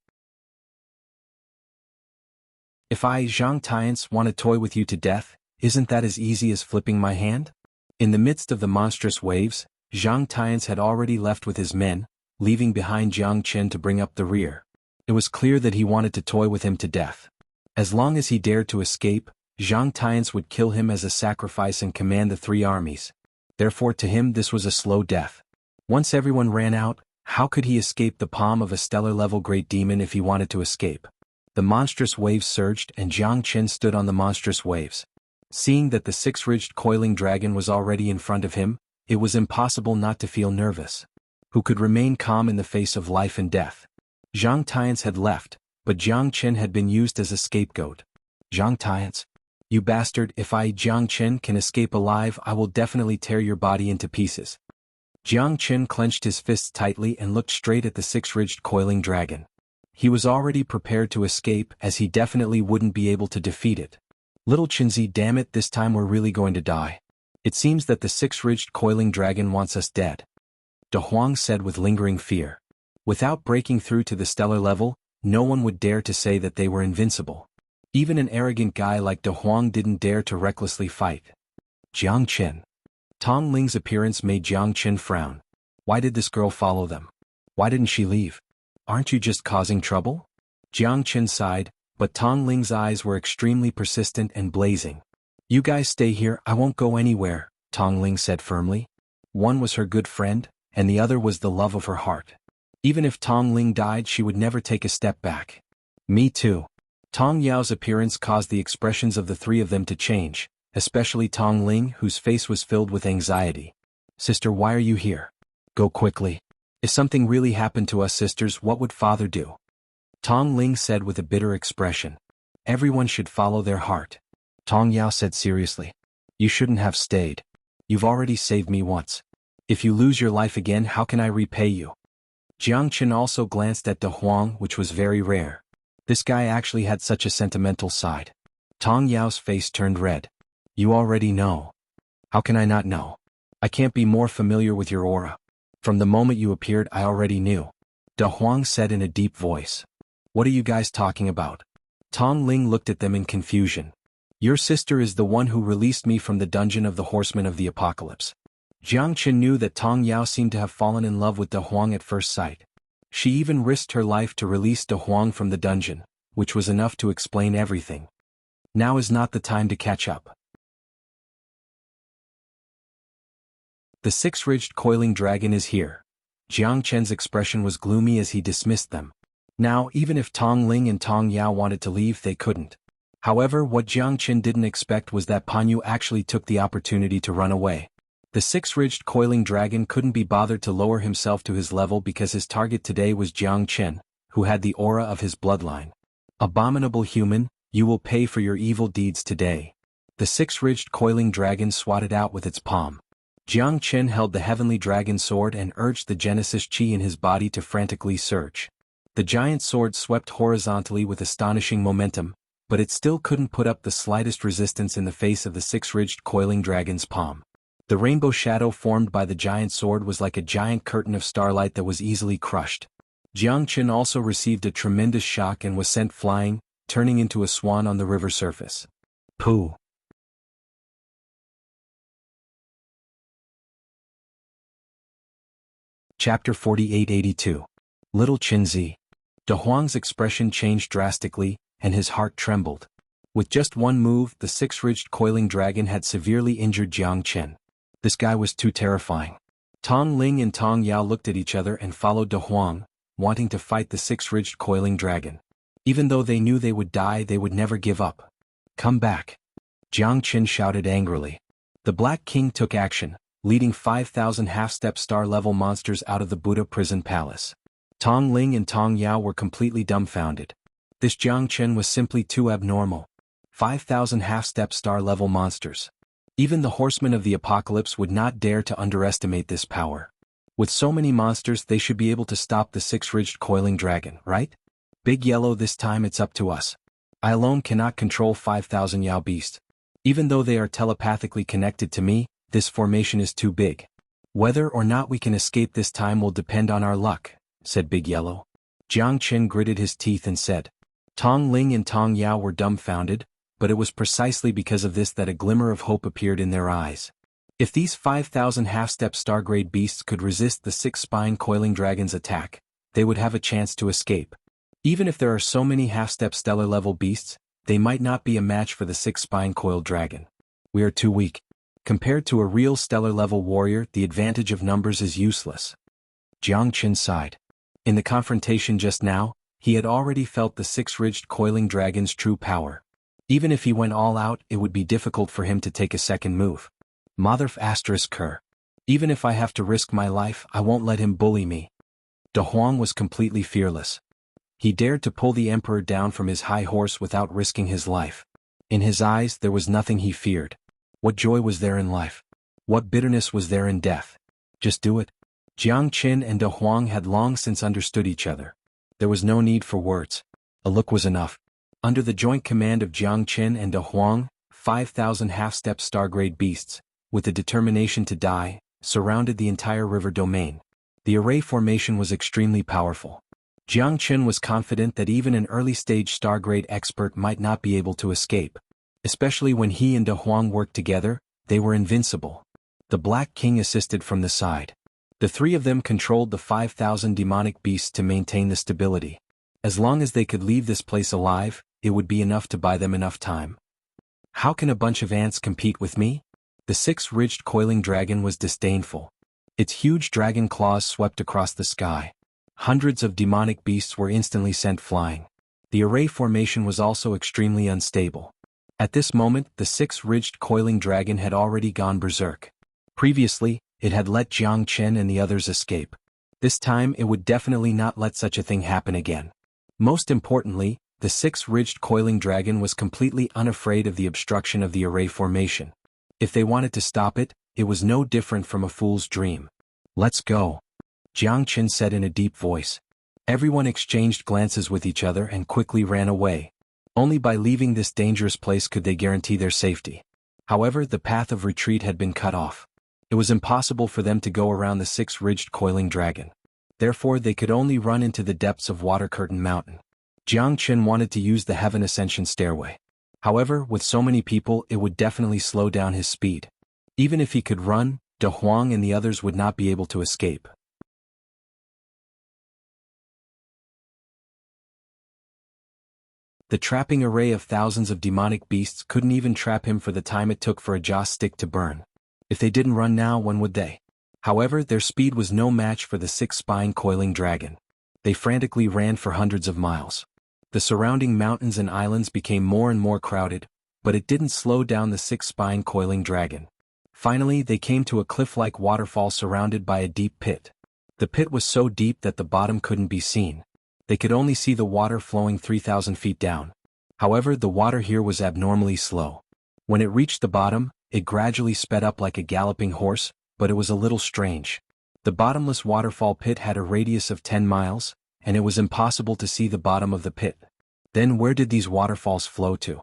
If I, Zhang Tian, want to toy with you to death, isn't that as easy as flipping my hand? In the midst of the monstrous waves, Zhang Tian had already left with his men, leaving behind Jiang Qin to bring up the rear. It was clear that he wanted to toy with him to death. As long as he dared to escape, Zhang Tian would kill him as a sacrifice and command the 3 armies. Therefore to him this was a slow death. Once everyone ran out, how could he escape the palm of a stellar-level great demon if he wanted to escape? The monstrous waves surged and Jiang Qin stood on the monstrous waves. Seeing that the six-ridged coiling dragon was already in front of him, it was impossible not to feel nervous. Who could remain calm in the face of life and death? Zhang Tian had left, but Jiang Qin had been used as a scapegoat. Zhang Tian, you bastard, if I, Jiang Qin, can escape alive, I will definitely tear your body into pieces. Jiang Qin clenched his fists tightly and looked straight at the six-ridged coiling dragon. He was already prepared to escape as he definitely wouldn't be able to defeat it. Little Qinzi, damn it, this time we're really going to die. It seems that the six-ridged coiling dragon wants us dead. De Huang said with lingering fear. Without breaking through to the stellar level, no one would dare to say that they were invincible. Even an arrogant guy like De Huang didn't dare to recklessly fight. Jiang Qin. Tong Ling's appearance made Jiang Qin frown. Why did this girl follow them? Why didn't she leave? Aren't you just causing trouble? Jiang Qin sighed, but Tong Ling's eyes were extremely persistent and blazing. You guys stay here, I won't go anywhere, Tong Ling said firmly. One was her good friend, and the other was the love of her heart. Even if Tong Ling died, she would never take a step back. Me too. Tong Yao's appearance caused the expressions of the 3 of them to change, especially Tong Ling, whose face was filled with anxiety. Sister, why are you here? Go quickly. If something really happened to us sisters, what would father do? Tong Ling said with a bitter expression. Everyone should follow their heart. Tong Yao said seriously. You shouldn't have stayed. You've already saved me once. If you lose your life again, how can I repay you? Jiangchen also glanced at De Huang, which was very rare. This guy actually had such a sentimental side. Tong Yao's face turned red. You already know. How can I not know? I can't be more familiar with your aura. From the moment you appeared, I already knew. De Huang said in a deep voice. What are you guys talking about? Tong Ling looked at them in confusion. Your sister is the one who released me from the dungeon of the Horsemen of the Apocalypse. Jiangchen knew that Tong Yao seemed to have fallen in love with De Huang at first sight. She even risked her life to release De Huang from the dungeon, which was enough to explain everything. Now is not the time to catch up. The six-ridged coiling dragon is here. Jiangchen's expression was gloomy as he dismissed them. Now, even if Tong Ling and Tong Yao wanted to leave, they couldn't. However, what Jiangchen didn't expect was that Pan Yu actually took the opportunity to run away. The six-ridged coiling dragon couldn't be bothered to lower himself to his level because his target today was Jiangchen, who had the aura of his bloodline. Abominable human, you will pay for your evil deeds today. The six-ridged coiling dragon swatted out with its palm. Jiangchen held the heavenly dragon sword and urged the Genesis chi in his body to frantically surge. The giant sword swept horizontally with astonishing momentum, but it still couldn't put up the slightest resistance in the face of the six-ridged coiling dragon's palm. The rainbow shadow formed by the giant sword was like a giant curtain of starlight that was easily crushed. Jiangchen also received a tremendous shock and was sent flying, turning into a swan on the river surface. Pooh! Chapter 4882. Little Qinzi. De Huang's expression changed drastically, and his heart trembled. With just one move, the six-ridged coiling dragon had severely injured Jiangchen. This guy was too terrifying. Tong Ling and Tong Yao looked at each other and followed De Huang, wanting to fight the six-ridged coiling dragon. Even though they knew they would die, they would never give up. Come back! Jiangchen shouted angrily. The Black King took action, leading 5,000 half-step star-level monsters out of the Buddha prison palace. Tong Ling and Tong Yao were completely dumbfounded. This Jiangchen was simply too abnormal. 5,000 half-step star-level monsters. Even the Horsemen of the Apocalypse would not dare to underestimate this power. With so many monsters, they should be able to stop the six-ridged coiling dragon, right? Big Yellow, this time it's up to us. I alone cannot control 5,000 Yao beasts. Even though they are telepathically connected to me, this formation is too big. Whether or not we can escape this time will depend on our luck, said Big Yellow. Jiangchen gritted his teeth and said. Tong Ling and Tong Yao were dumbfounded, but it was precisely because of this that a glimmer of hope appeared in their eyes. If these 5,000 half-step star-grade beasts could resist the six-spine coiling dragon's attack, they would have a chance to escape. Even if there are so many half-step stellar-level beasts, they might not be a match for the six-spine coiled dragon. We are too weak. Compared to a real stellar-level warrior, the advantage of numbers is useless. Jiangchen sighed. In the confrontation just now, he had already felt the six-ridged coiling dragon's true power. Even if he went all out, it would be difficult for him to take a second move. Motherf asterisk her. Even if I have to risk my life, I won't let him bully me. De Huang was completely fearless. He dared to pull the emperor down from his high horse without risking his life. In his eyes, there was nothing he feared. What joy was there in life? What bitterness was there in death? Just do it. Jiangchen and De Huang had long since understood each other. There was no need for words. A look was enough. Under the joint command of Jiangchen and De Huang, 5,000 half-step star-grade beasts, with the determination to die, surrounded the entire river domain. The array formation was extremely powerful. Jiangchen was confident that even an early-stage star-grade expert might not be able to escape. Especially when he and De Huang worked together, they were invincible. The Black King assisted from the side. The three of them controlled the 5,000 demonic beasts to maintain the stability. As long as they could leave this place alive, it would be enough to buy them enough time. How can a bunch of ants compete with me? The six-ridged coiling dragon was disdainful. Its huge dragon claws swept across the sky. Hundreds of demonic beasts were instantly sent flying. The array formation was also extremely unstable. At this moment, the six-ridged coiling dragon had already gone berserk. Previously, it had let Jiangchen and the others escape. This time it would definitely not let such a thing happen again. Most importantly, the six-ridged coiling dragon was completely unafraid of the obstruction of the array formation. If they wanted to stop it, it was no different from a fool's dream. Let's go, Jiangchen said in a deep voice. Everyone exchanged glances with each other and quickly ran away. Only by leaving this dangerous place could they guarantee their safety. However, the path of retreat had been cut off. It was impossible for them to go around the six-ridged coiling dragon. Therefore they could only run into the depths of Water Curtain Mountain. Jiangchen wanted to use the Heaven Ascension Stairway. However, with so many people it would definitely slow down his speed. Even if he could run, De Huang and the others would not be able to escape. The trapping array of thousands of demonic beasts couldn't even trap him for the time it took for a joss stick to burn. If they didn't run now, when would they? However, their speed was no match for the six-spine coiling dragon. They frantically ran for hundreds of miles. The surrounding mountains and islands became more and more crowded, but it didn't slow down the six-spine coiling dragon. Finally, they came to a cliff-like waterfall surrounded by a deep pit. The pit was so deep that the bottom couldn't be seen. They could only see the water flowing 3,000 feet down. However, the water here was abnormally slow. When it reached the bottom, it gradually sped up like a galloping horse, but it was a little strange. The bottomless waterfall pit had a radius of 10 miles, and it was impossible to see the bottom of the pit. Then where did these waterfalls flow to?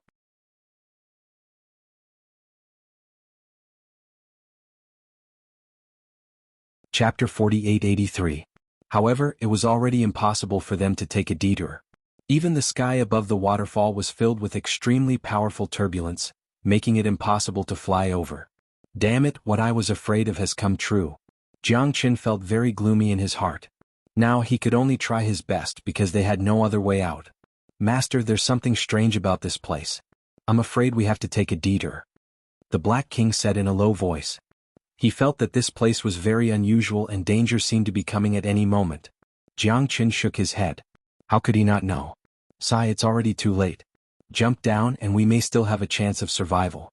Chapter 4883. However, it was already impossible for them to take a detour. Even the sky above the waterfall was filled with extremely powerful turbulence, making it impossible to fly over. Damn it, what I was afraid of has come true. Jiangchen felt very gloomy in his heart. Now he could only try his best because they had no other way out. Master, there's something strange about this place. I'm afraid we have to take a detour, the Black King said in a low voice. He felt that this place was very unusual and danger seemed to be coming at any moment. Jiangchen shook his head. How could he not know? Sai, it's already too late. Jump down and we may still have a chance of survival.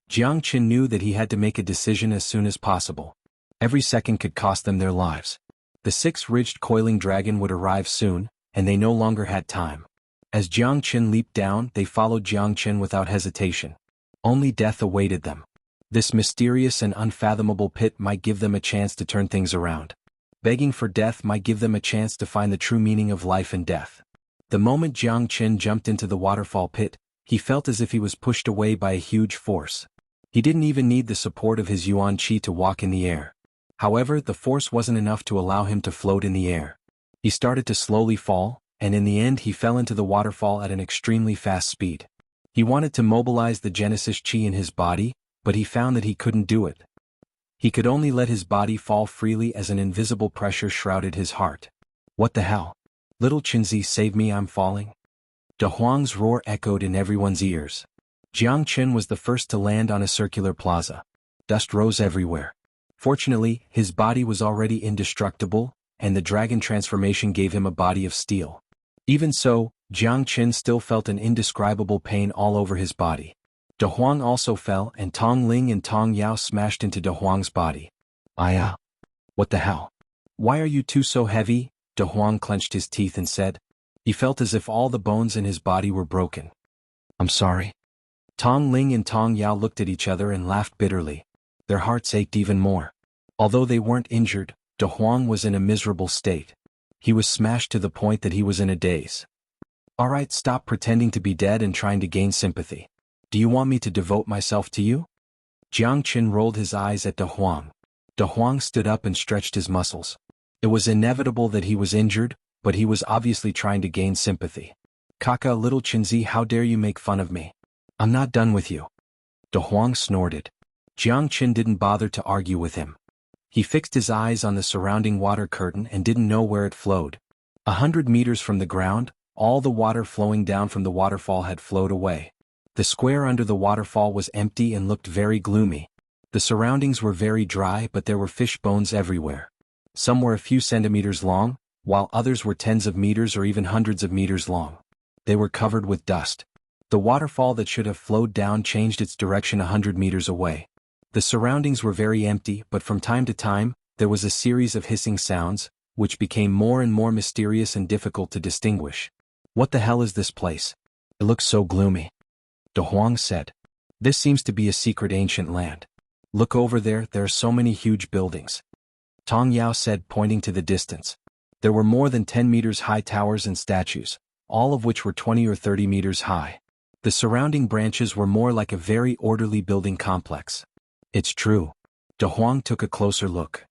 Jiangchen knew that he had to make a decision as soon as possible. Every second could cost them their lives. The six-ridged coiling dragon would arrive soon, and they no longer had time. As Jiangchen leaped down, they followed Jiangchen without hesitation. Only death awaited them. This mysterious and unfathomable pit might give them a chance to turn things around. Begging for death might give them a chance to find the true meaning of life and death. The moment Jiangchen jumped into the waterfall pit, he felt as if he was pushed away by a huge force. He didn't even need the support of his yuan qi to walk in the air. However, the force wasn't enough to allow him to float in the air. He started to slowly fall, and in the end he fell into the waterfall at an extremely fast speed. He wanted to mobilize the Genesis Qi in his body, but he found that he couldn't do it. He could only let his body fall freely as an invisible pressure shrouded his heart. What the hell? Little Qinzi, save me, I'm falling. De Huang's roar echoed in everyone's ears. Jiangchen was the first to land on a circular plaza. Dust rose everywhere. Fortunately, his body was already indestructible, and the dragon transformation gave him a body of steel. Even so, Jiangchen still felt an indescribable pain all over his body. De Huang also fell and Tong Ling and Tong Yao smashed into De Huang's body. Aya! What the hell? Why are you two so heavy? De Huang clenched his teeth and said. He felt as if all the bones in his body were broken. I'm sorry. Tong Ling and Tong Yao looked at each other and laughed bitterly. Their hearts ached even more. Although they weren't injured, De Huang was in a miserable state. He was smashed to the point that he was in a daze. Alright, stop pretending to be dead and trying to gain sympathy. Do you want me to devote myself to you? Jiangchen rolled his eyes at De Huang. De Huang stood up and stretched his muscles. It was inevitable that he was injured, but he was obviously trying to gain sympathy. Kaka, little Qinzi, how dare you make fun of me? I'm not done with you. De Huang snorted. Jiangchen didn't bother to argue with him. He fixed his eyes on the surrounding water curtain and didn't know where it flowed. 100 meters from the ground, all the water flowing down from the waterfall had flowed away. The square under the waterfall was empty and looked very gloomy. The surroundings were very dry, but there were fish bones everywhere. Some were a few centimeters long, while others were tens of meters or even hundreds of meters long. They were covered with dust. The waterfall that should have flowed down changed its direction 100 meters away. The surroundings were very empty, but from time to time, there was a series of hissing sounds, which became more and more mysterious and difficult to distinguish. What the hell is this place? It looks so gloomy. De Huang said. This seems to be a secret ancient land. Look over there, there are so many huge buildings. Tong Yao said, pointing to the distance. There were more than 10 meters high towers and statues, all of which were 20 or 30 meters high. The surrounding branches were more like a very orderly building complex. It's true. De Huang took a closer look.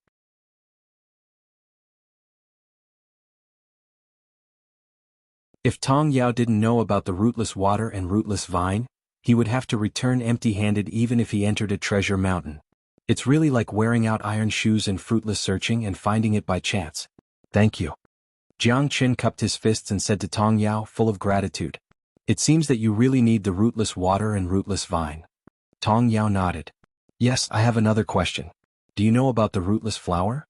If Tong Yao didn't know about the rootless water and rootless vine, he would have to return empty-handed even if he entered a treasure mountain. It's really like wearing out iron shoes and fruitless searching and finding it by chance. Thank you. Jiang Qin cupped his fists and said to Tong Yao, full of gratitude. It seems that you really need the rootless water and rootless vine. Tong Yao nodded. Yes, I have another question. Do you know about the rootless flower?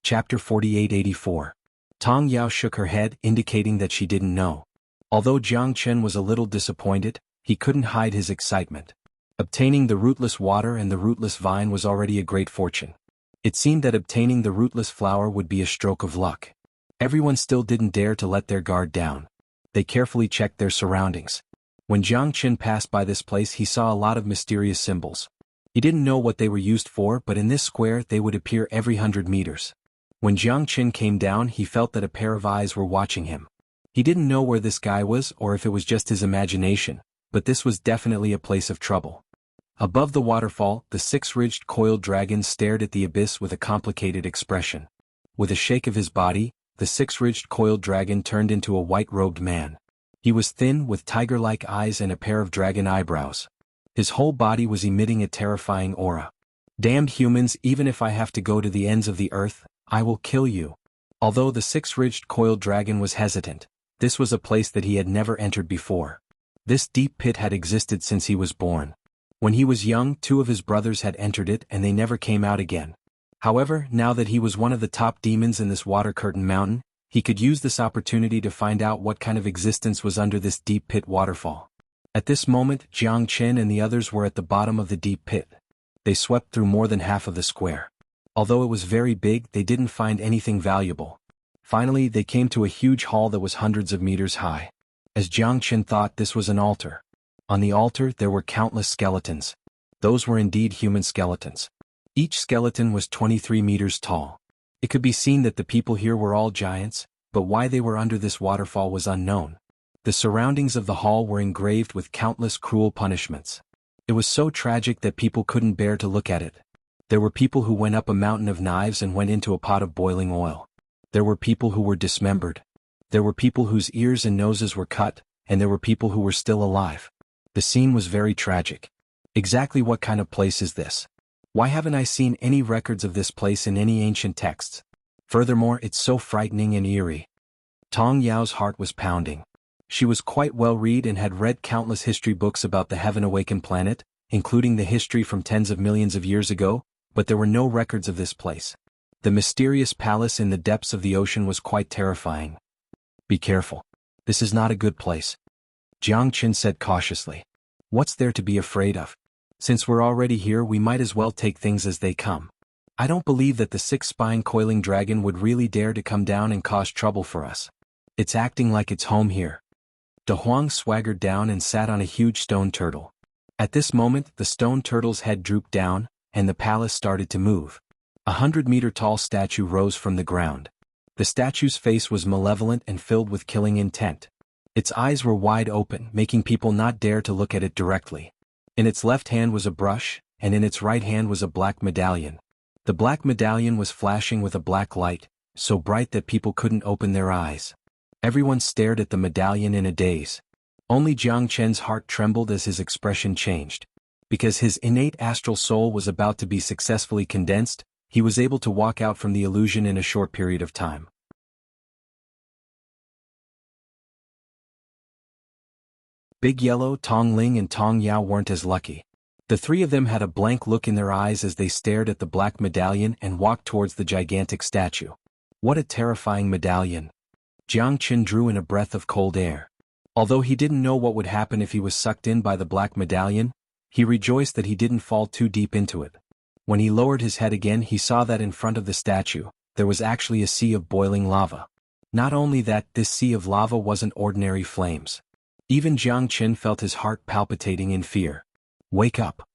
Chapter 4884. Tong Yao shook her head, indicating that she didn't know. Although Jiang Qin was a little disappointed, he couldn't hide his excitement. Obtaining the rootless water and the rootless vine was already a great fortune. It seemed that obtaining the rootless flower would be a stroke of luck. Everyone still didn't dare to let their guard down. They carefully checked their surroundings. When Jiang Qin passed by this place, he saw a lot of mysterious symbols. He didn't know what they were used for, but in this square they would appear every 100 meters. When Jiang Qin came down, he felt that a pair of eyes were watching him. He didn't know where this guy was or if it was just his imagination, but this was definitely a place of trouble. Above the waterfall, the six-ridged coiled dragon stared at the abyss with a complicated expression. With a shake of his body, the six-ridged coiled dragon turned into a white-robed man. He was thin, with tiger-like eyes and a pair of dragon eyebrows. His whole body was emitting a terrifying aura. Damned humans, even if I have to go to the ends of the earth, I will kill you. Although the six-ridged coiled dragon was hesitant, this was a place that he had never entered before. This deep pit had existed since he was born. When he was young, two of his brothers had entered it and they never came out again. However, now that he was one of the top demons in this water curtain mountain, he could use this opportunity to find out what kind of existence was under this deep pit waterfall. At this moment, Jiang Qin and the others were at the bottom of the deep pit. They swept through more than half of the square. Although it was very big, they didn't find anything valuable. Finally, they came to a huge hall that was hundreds of meters high. As Jiang Qin thought, this was an altar. On the altar, there were countless skeletons. Those were indeed human skeletons. Each skeleton was 23 meters tall. It could be seen that the people here were all giants, but why they were under this waterfall was unknown. The surroundings of the hall were engraved with countless cruel punishments. It was so tragic that people couldn't bear to look at it. There were people who went up a mountain of knives and went into a pot of boiling oil. There were people who were dismembered. There were people whose ears and noses were cut, and there were people who were still alive. The scene was very tragic. Exactly what kind of place is this? Why haven't I seen any records of this place in any ancient texts? Furthermore, it's so frightening and eerie. Tong Yao's heart was pounding. She was quite well-read and had read countless history books about the heaven-awakened planet, including the history from tens of millions of years ago, but there were no records of this place. The mysterious palace in the depths of the ocean was quite terrifying. Be careful. This is not a good place. Jiang Qin said cautiously. What's there to be afraid of? Since we're already here, we might as well take things as they come. I don't believe that the six-spine coiling dragon would really dare to come down and cause trouble for us. It's acting like it's home here. De Huang swaggered down and sat on a huge stone turtle. At this moment, the stone turtle's head drooped down, and the palace started to move. A 100-meter-tall statue rose from the ground. The statue's face was malevolent and filled with killing intent. Its eyes were wide open, making people not dare to look at it directly. In its left hand was a brush, and in its right hand was a black medallion. The black medallion was flashing with a black light, so bright that people couldn't open their eyes. Everyone stared at the medallion in a daze. Only Jiang Qin's heart trembled as his expression changed. Because his innate astral soul was about to be successfully condensed, he was able to walk out from the illusion in a short period of time. Big Yellow, Tong Ling and Tong Yao weren't as lucky. The three of them had a blank look in their eyes as they stared at the black medallion and walked towards the gigantic statue. What a terrifying medallion. Jiang Qin drew in a breath of cold air. Although he didn't know what would happen if he was sucked in by the black medallion, he rejoiced that he didn't fall too deep into it. When he lowered his head again, he saw that in front of the statue, there was actually a sea of boiling lava. Not only that, this sea of lava wasn't ordinary flames. Even Jiang Qin felt his heart palpitating in fear. Wake up.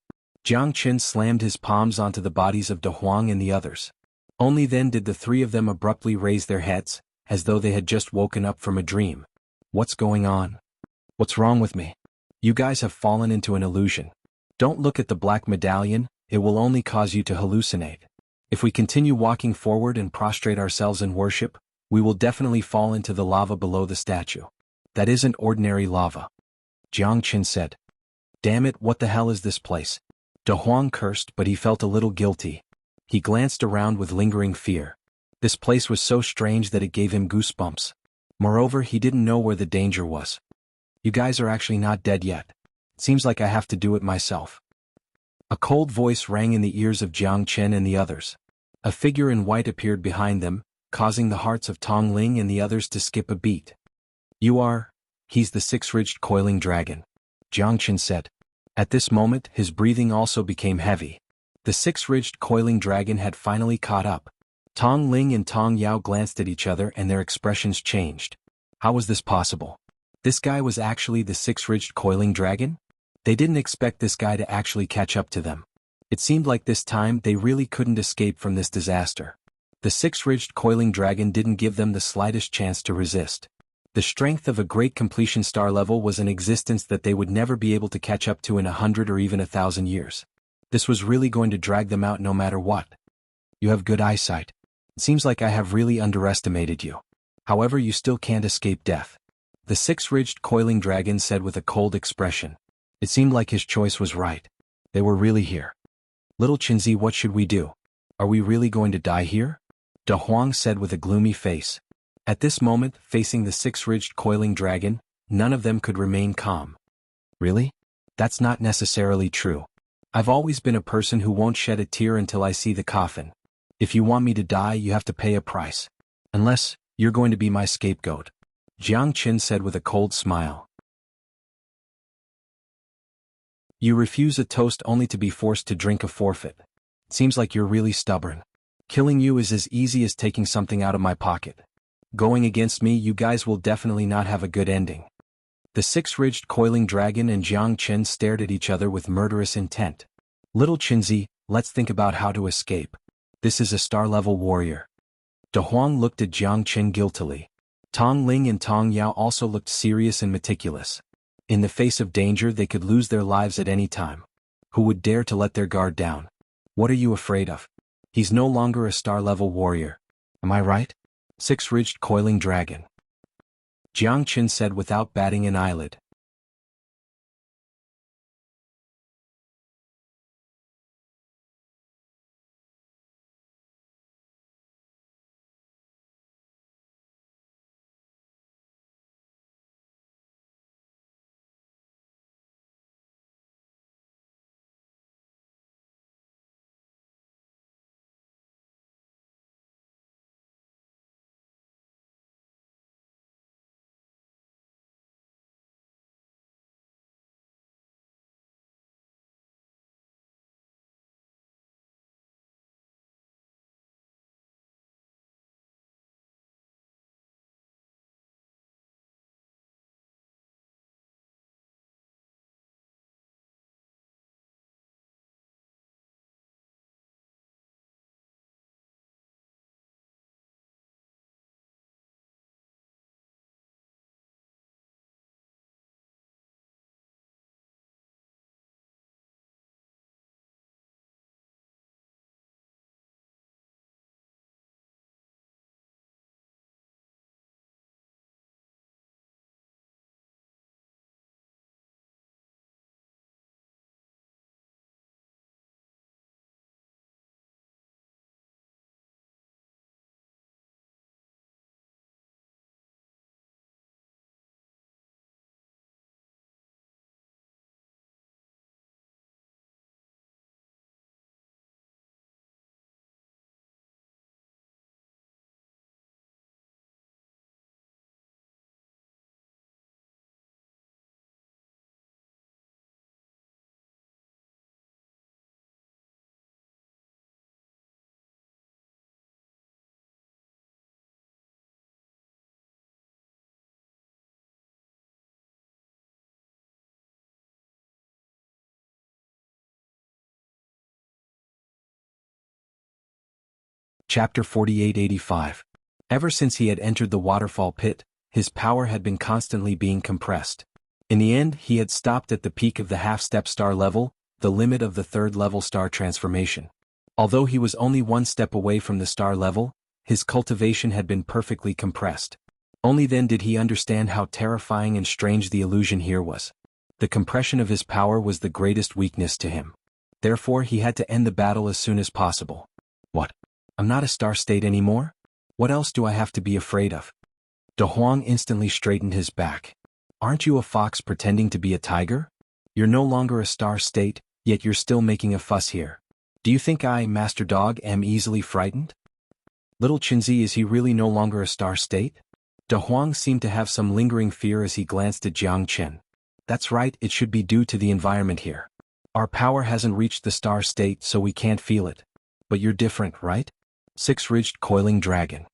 Jiang Qin slammed his palms onto the bodies of De Huang and the others. Only then did the three of them abruptly raise their heads, as though they had just woken up from a dream. What's going on? What's wrong with me? You guys have fallen into an illusion. Don't look at the black medallion, it will only cause you to hallucinate. If we continue walking forward and prostrate ourselves in worship, we will definitely fall into the lava below the statue. That isn't ordinary lava. Jiang Qin said. Damn it, what the hell is this place? De Huang cursed, but he felt a little guilty. He glanced around with lingering fear. This place was so strange that it gave him goosebumps. Moreover, he didn't know where the danger was. You guys are actually not dead yet. Seems like I have to do it myself. A cold voice rang in the ears of Jiang Qin and the others. A figure in white appeared behind them, causing the hearts of Tong Ling and the others to skip a beat. You are? He's the six-ridged coiling dragon. Jiang Qin said. At this moment, his breathing also became heavy. The six-ridged coiling dragon had finally caught up. Tong Ling and Tong Yao glanced at each other and their expressions changed. How was this possible? This guy was actually the six-ridged coiling dragon? They didn't expect this guy to actually catch up to them. It seemed like this time they really couldn't escape from this disaster. The six-ridged coiling dragon didn't give them the slightest chance to resist. The strength of a great completion star level was an existence that they would never be able to catch up to in 100 or even 1,000 years. This was really going to drag them out no matter what. You have good eyesight. It seems like I have really underestimated you. However, you still can't escape death. The six-ridged coiling dragon said with a cold expression. It seemed like his choice was right. They were really here. Little Qinzi, what should we do? Are we really going to die here? De Huang said with a gloomy face. At this moment, facing the six-ridged coiling dragon, none of them could remain calm. Really? That's not necessarily true. I've always been a person who won't shed a tear until I see the coffin. If you want me to die, you have to pay a price. Unless, you're going to be my scapegoat. Jiang Qin said with a cold smile. You refuse a toast only to be forced to drink a forfeit. Seems like you're really stubborn. Killing you is as easy as taking something out of my pocket. Going against me, you guys will definitely not have a good ending. The six-ridged coiling dragon and Jiang Qin stared at each other with murderous intent. Little Qinzi, let's think about how to escape. This is a star-level warrior. De Huang looked at Jiang Qin guiltily. Tong Ling and Tong Yao also looked serious and meticulous. In the face of danger, they could lose their lives at any time. Who would dare to let their guard down? What are you afraid of? He's no longer a star-level warrior. Am I right? Six-ridged coiling dragon. Jiang Qin said without batting an eyelid. Chapter 4885. Ever since he had entered the waterfall pit, his power had been constantly being compressed. In the end, he had stopped at the peak of the half-step star level, the limit of the third-level star transformation. Although he was only one step away from the star level, his cultivation had been perfectly compressed. Only then did he understand how terrifying and strange the illusion here was. The compression of his power was the greatest weakness to him. Therefore he had to end the battle as soon as possible. What? I'm not a star state anymore? What else do I have to be afraid of? De Huang instantly straightened his back. Aren't you a fox pretending to be a tiger? You're no longer a star state, yet you're still making a fuss here. Do you think I, Master Dog, am easily frightened? Little Qinzi, is he really no longer a star state? De Huang seemed to have some lingering fear as he glanced at Jiang Chen. That's right, it should be due to the environment here. Our power hasn't reached the star state, so we can't feel it. But you're different, right? Six-ridged coiling dragon.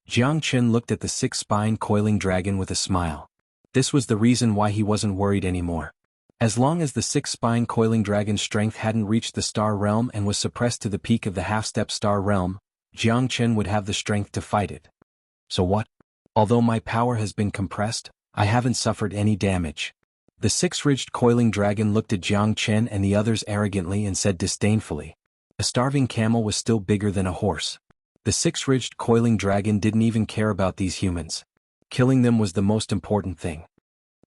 Jiang Chen looked at the six-spined coiling dragon with a smile. This was the reason why he wasn't worried anymore. As long as the six-spined coiling dragon's strength hadn't reached the star realm and was suppressed to the peak of the half-step star realm, Jiang Chen would have the strength to fight it. So what? Although my power has been compressed, I haven't suffered any damage. The six-ridged coiling dragon looked at Jiang Chen and the others arrogantly and said disdainfully. A starving camel was still bigger than a horse. The six-ridged coiling dragon didn't even care about these humans. Killing them was the most important thing.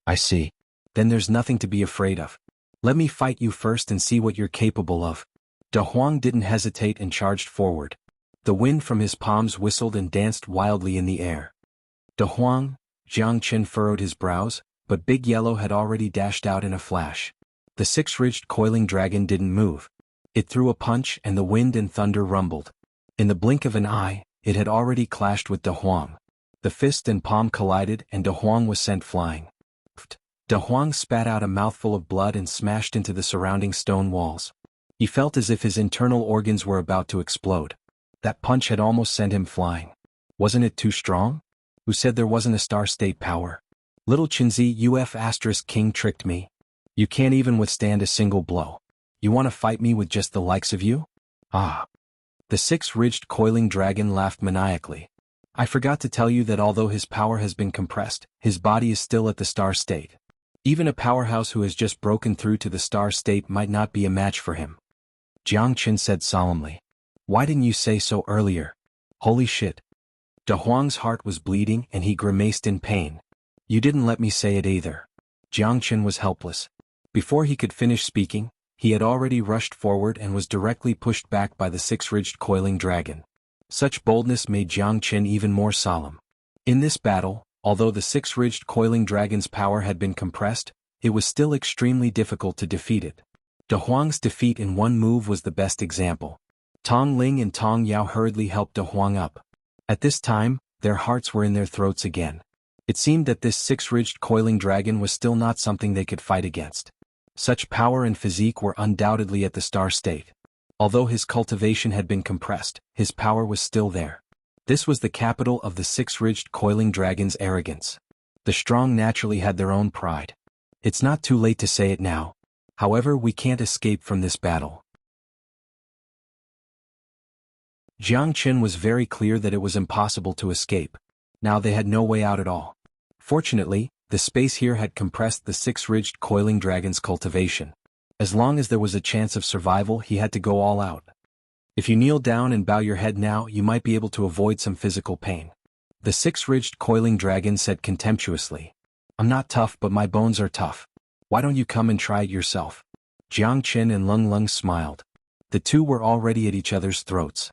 I see. Then there's nothing to be afraid of. Let me fight you first and see what you're capable of. De Huang didn't hesitate and charged forward. The wind from his palms whistled and danced wildly in the air. De Huang, Jiang Chen furrowed his brows, but Big Yellow had already dashed out in a flash. The six-ridged coiling dragon didn't move. It threw a punch and the wind and thunder rumbled. In the blink of an eye, it had already clashed with De Huang. The fist and palm collided and De Huang was sent flying. De Huang spat out a mouthful of blood and smashed into the surrounding stone walls. He felt as if his internal organs were about to explode. That punch had almost sent him flying. Wasn't it too strong? Who said there wasn't a star state power? Little Qinzi, UF** King tricked me. You can't even withstand a single blow. You want to fight me with just the likes of you? Ah. The six-ridged coiling dragon laughed maniacally. I forgot to tell you that although his power has been compressed, his body is still at the star state. Even a powerhouse who has just broken through to the star state might not be a match for him. Jiang Chen said solemnly. Why didn't you say so earlier? Holy shit. De Huang's heart was bleeding and he grimaced in pain. You didn't let me say it either. Jiang Chen was helpless. Before he could finish speaking, he had already rushed forward and was directly pushed back by the six-ridged coiling dragon. Such boldness made Jiang Chen even more solemn. In this battle, although the six-ridged coiling dragon's power had been compressed, it was still extremely difficult to defeat it. De Huang's defeat in one move was the best example. Tong Ling and Tong Yao hurriedly helped De Huang up. At this time, their hearts were in their throats again. It seemed that this six-ridged coiling dragon was still not something they could fight against. Such power and physique were undoubtedly at the star state. Although his cultivation had been compressed, his power was still there. This was the capital of the six-ridged coiling dragon's arrogance. The strong naturally had their own pride. It's not too late to say it now. However, we can't escape from this battle. Jiang Chen was very clear that it was impossible to escape. Now they had no way out at all. Fortunately, the space here had compressed the six-ridged coiling dragon's cultivation. As long as there was a chance of survival, he had to go all out. If you kneel down and bow your head now, you might be able to avoid some physical pain. The six-ridged coiling dragon said contemptuously. I'm not tough, but my bones are tough. Why don't you come and try it yourself? Jiang Chen and Lung Lung smiled. The two were already at each other's throats.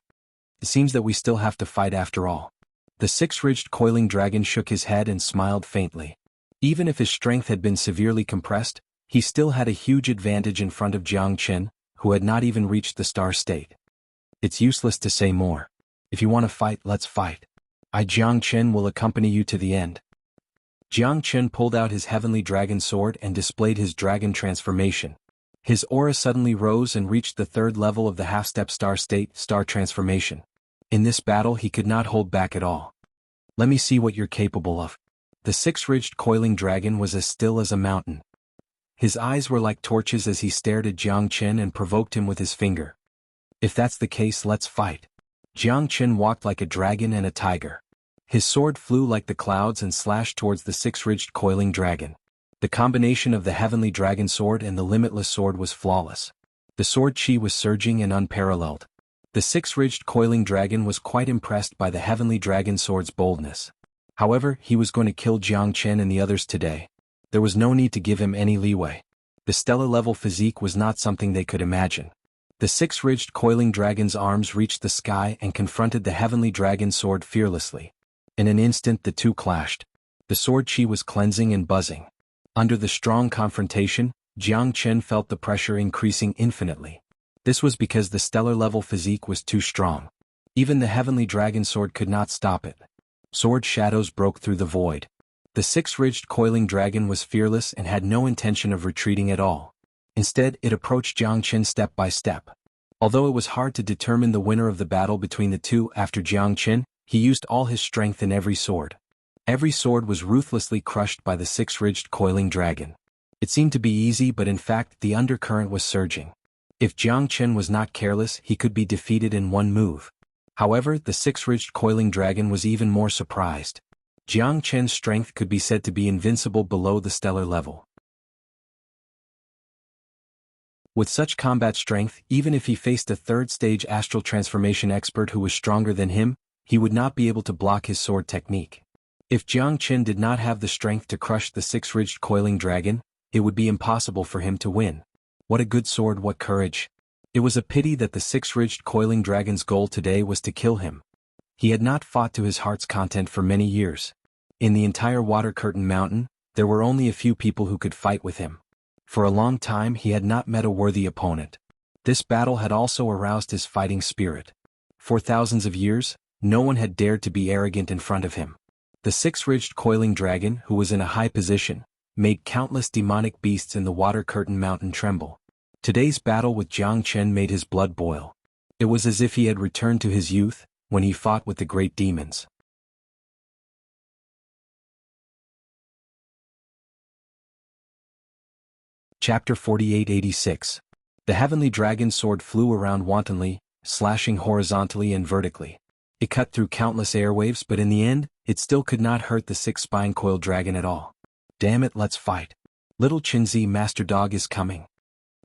It seems that we still have to fight after all. The six-ridged coiling dragon shook his head and smiled faintly. Even if his strength had been severely compressed, he still had a huge advantage in front of Jiang Chen, who had not even reached the star state. It's useless to say more. If you want to fight, let's fight. I, Jiang Chen, will accompany you to the end. Jiang Chen pulled out his heavenly dragon sword and displayed his dragon transformation. His aura suddenly rose and reached the third level of the half-step star state, star transformation. In this battle he could not hold back at all. Let me see what you're capable of. The six-ridged coiling dragon was as still as a mountain. His eyes were like torches as he stared at Jiang Chen and provoked him with his finger. If that's the case, let's fight. Jianghu walked like a dragon and a tiger. His sword flew like the clouds and slashed towards the six-ridged coiling dragon. The combination of the heavenly dragon sword and the limitless sword was flawless. The sword chi was surging and unparalleled. The six-ridged coiling dragon was quite impressed by the heavenly dragon sword's boldness. However, he was going to kill Jianghu and the others today. There was no need to give him any leeway. The stellar-level physique was not something they could imagine. The six-ridged coiling dragon's arms reached the sky and confronted the heavenly dragon sword fearlessly. In an instant the two clashed. The sword chi was cleansing and buzzing. Under the strong confrontation, Jianghu felt the pressure increasing infinitely. This was because the stellar-level physique was too strong. Even the heavenly dragon sword could not stop it. Sword shadows broke through the void. The six-ridged coiling dragon was fearless and had no intention of retreating at all. Instead, it approached Jianghu step by step. Although it was hard to determine the winner of the battle between the two after Jianghu, he used all his strength in every sword. Every sword was ruthlessly crushed by the six-ridged coiling dragon. It seemed to be easy, but in fact the undercurrent was surging. If Jianghu was not careless, he could be defeated in one move. However, the six-ridged coiling dragon was even more surprised. Jianghu's strength could be said to be invincible below the stellar level. With such combat strength, even if he faced a third-stage astral transformation expert who was stronger than him, he would not be able to block his sword technique. If Jianghu did not have the strength to crush the six-ridged coiling dragon, it would be impossible for him to win. What a good sword, what courage! It was a pity that the six-ridged coiling dragon's goal today was to kill him. He had not fought to his heart's content for many years. In the entire Water Curtain Mountain, there were only a few people who could fight with him. For a long time he had not met a worthy opponent. This battle had also aroused his fighting spirit. For thousands of years, no one had dared to be arrogant in front of him. The six-ridged coiling dragon, who was in a high position, made countless demonic beasts in the Water Curtain Mountain tremble. Today's battle with Jianghu made his blood boil. It was as if he had returned to his youth, when he fought with the great demons. Chapter 4886. The heavenly dragon sword flew around wantonly, slashing horizontally and vertically. It cut through countless airwaves, but in the end, it still could not hurt the six-spine coiled dragon at all. Damn it, let's fight. Little Qinzi Master Dog is coming.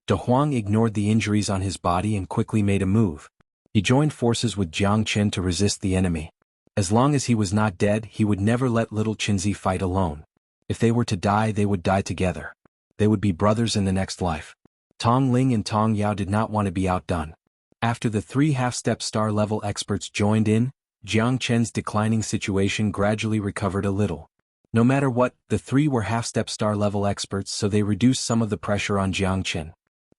De Huang ignored the injuries on his body and quickly made a move. He joined forces with Jianghu to resist the enemy. As long as he was not dead, he would never let little Qinzi fight alone. If they were to die, they would die together. They would be brothers in the next life. Tong Ling and Tong Yao did not want to be outdone. After the three half-step star-level experts joined in, Jianghu's declining situation gradually recovered a little. No matter what, the three were half-step star-level experts, so they reduced some of the pressure on Jianghu.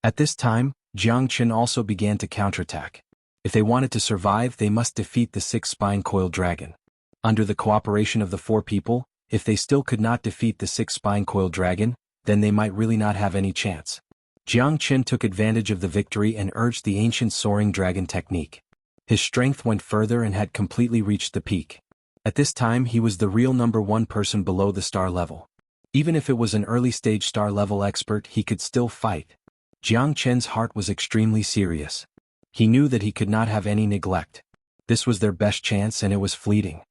At this time, Jianghu also began to counterattack. If they wanted to survive, they must defeat the six-spine coiled dragon. Under the cooperation of the four people, if they still could not defeat the six-spine coiled dragon, then they might really not have any chance. Jianghu took advantage of the victory and urged the ancient soaring dragon technique. His strength went further and had completely reached the peak. At this time he was the real number one person below the star level. Even if it was an early-stage star-level expert, he could still fight. Jianghu's heart was extremely serious. He knew that he could not have any neglect. This was their best chance and it was fleeting.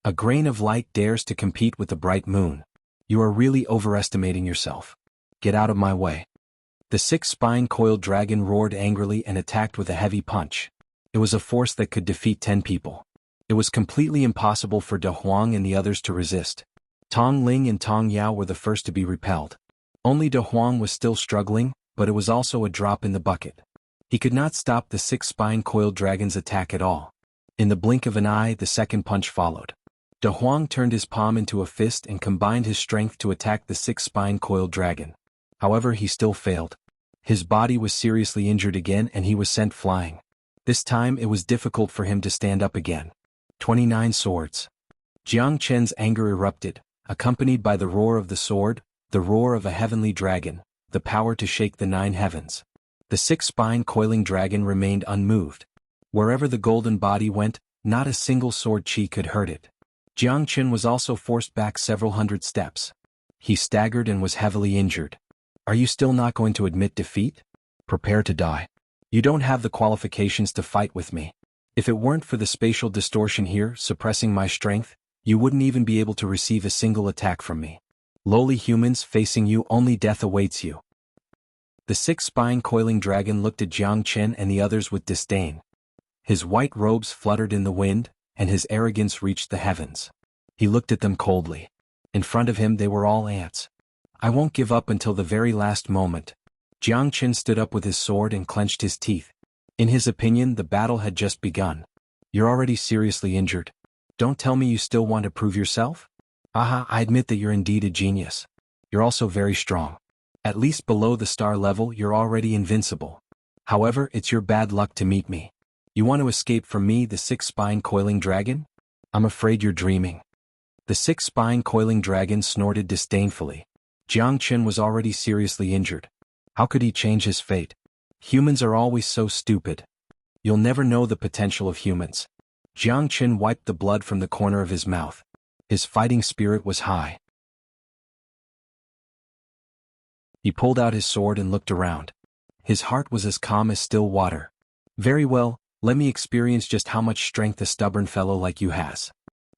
A grain of light dares to compete with the bright moon. You are really overestimating yourself. Get out of my way. The six-spine coiled dragon roared angrily and attacked with a heavy punch. It was a force that could defeat 10 people. It was completely impossible for De Huang and the others to resist. Tong Ling and Tong Yao were the first to be repelled. Only De Huang was still struggling, but it was also a drop in the bucket. He could not stop the six-spine coiled dragon's attack at all. In the blink of an eye, the second punch followed. De Huang turned his palm into a fist and combined his strength to attack the six-spine coiled dragon. However, he still failed. His body was seriously injured again and he was sent flying. This time it was difficult for him to stand up again. 29 swords. Jianghu's anger erupted, accompanied by the roar of the sword, the roar of a heavenly dragon, the power to shake the 9 heavens. The six-spine coiling dragon remained unmoved. Wherever the golden body went, not a single sword chi could hurt it. Jianghu was also forced back several hundred steps. He staggered and was heavily injured. Are you still not going to admit defeat? Prepare to die. You don't have the qualifications to fight with me. If it weren't for the spatial distortion here suppressing my strength, you wouldn't even be able to receive a single attack from me. Lowly humans facing you, only death awaits you. The six-spine coiling dragon looked at Jiang Chen and the others with disdain. His white robes fluttered in the wind, and his arrogance reached the heavens. He looked at them coldly. In front of him they were all ants. I won't give up until the very last moment. Jiang Chen stood up with his sword and clenched his teeth. In his opinion, the battle had just begun. You're already seriously injured. Don't tell me you still want to prove yourself? Aha, I admit that you're indeed a genius. You're also very strong. At least below the star level you're already invincible. However, it's your bad luck to meet me. You want to escape from me, the six-spine coiling dragon? I'm afraid you're dreaming. The six-spine coiling dragon snorted disdainfully. Jiang Chen was already seriously injured. How could he change his fate? Humans are always so stupid. You'll never know the potential of humans. Jiang Chen wiped the blood from the corner of his mouth. His fighting spirit was high. He pulled out his sword and looked around. His heart was as calm as still water. Very well, let me experience just how much strength a stubborn fellow like you has.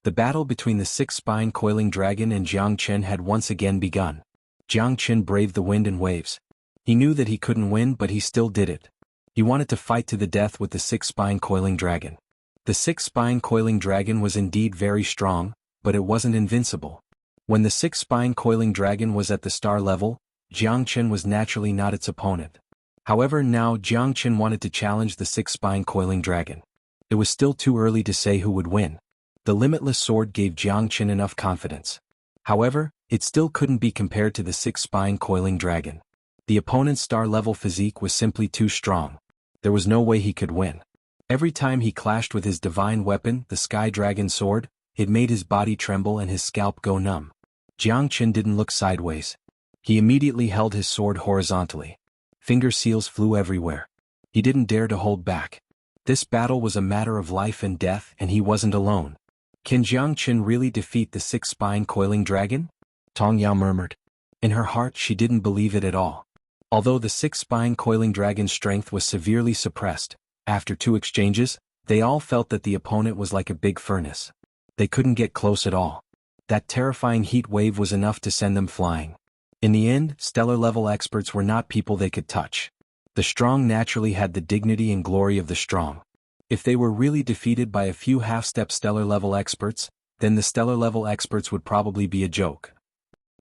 The battle between the six-spine coiling dragon and Jiang Chen had once again begun. Jiang Chen braved the wind and waves. He knew that he couldn't win, but he still did it. He wanted to fight to the death with the six-spine coiling dragon. The six-spine coiling dragon was indeed very strong, but it wasn't invincible. When the six-spine coiling dragon was at the star level, Jiang Chen was naturally not its opponent. However, now Jiang Chen wanted to challenge the six-spine coiling dragon. It was still too early to say who would win. The limitless sword gave Jiang Chen enough confidence. However, it still couldn't be compared to the six-spine coiling dragon. The opponent's star-level physique was simply too strong. There was no way he could win. Every time he clashed with his divine weapon, the Sky Dragon sword, it made his body tremble and his scalp go numb. Jiang Chen didn't look sideways. He immediately held his sword horizontally. Finger seals flew everywhere. He didn't dare to hold back. This battle was a matter of life and death, and he wasn't alone. Can Jiang Chen really defeat the six-spine coiling dragon? Tong Yao murmured. In her heart she didn't believe it at all. Although the six-spine coiling dragon's strength was severely suppressed, after 2 exchanges, they all felt that the opponent was like a big furnace. They couldn't get close at all. That terrifying heat wave was enough to send them flying. In the end, stellar-level experts were not people they could touch. The strong naturally had the dignity and glory of the strong. If they were really defeated by a few half-step stellar-level experts, then the stellar-level experts would probably be a joke.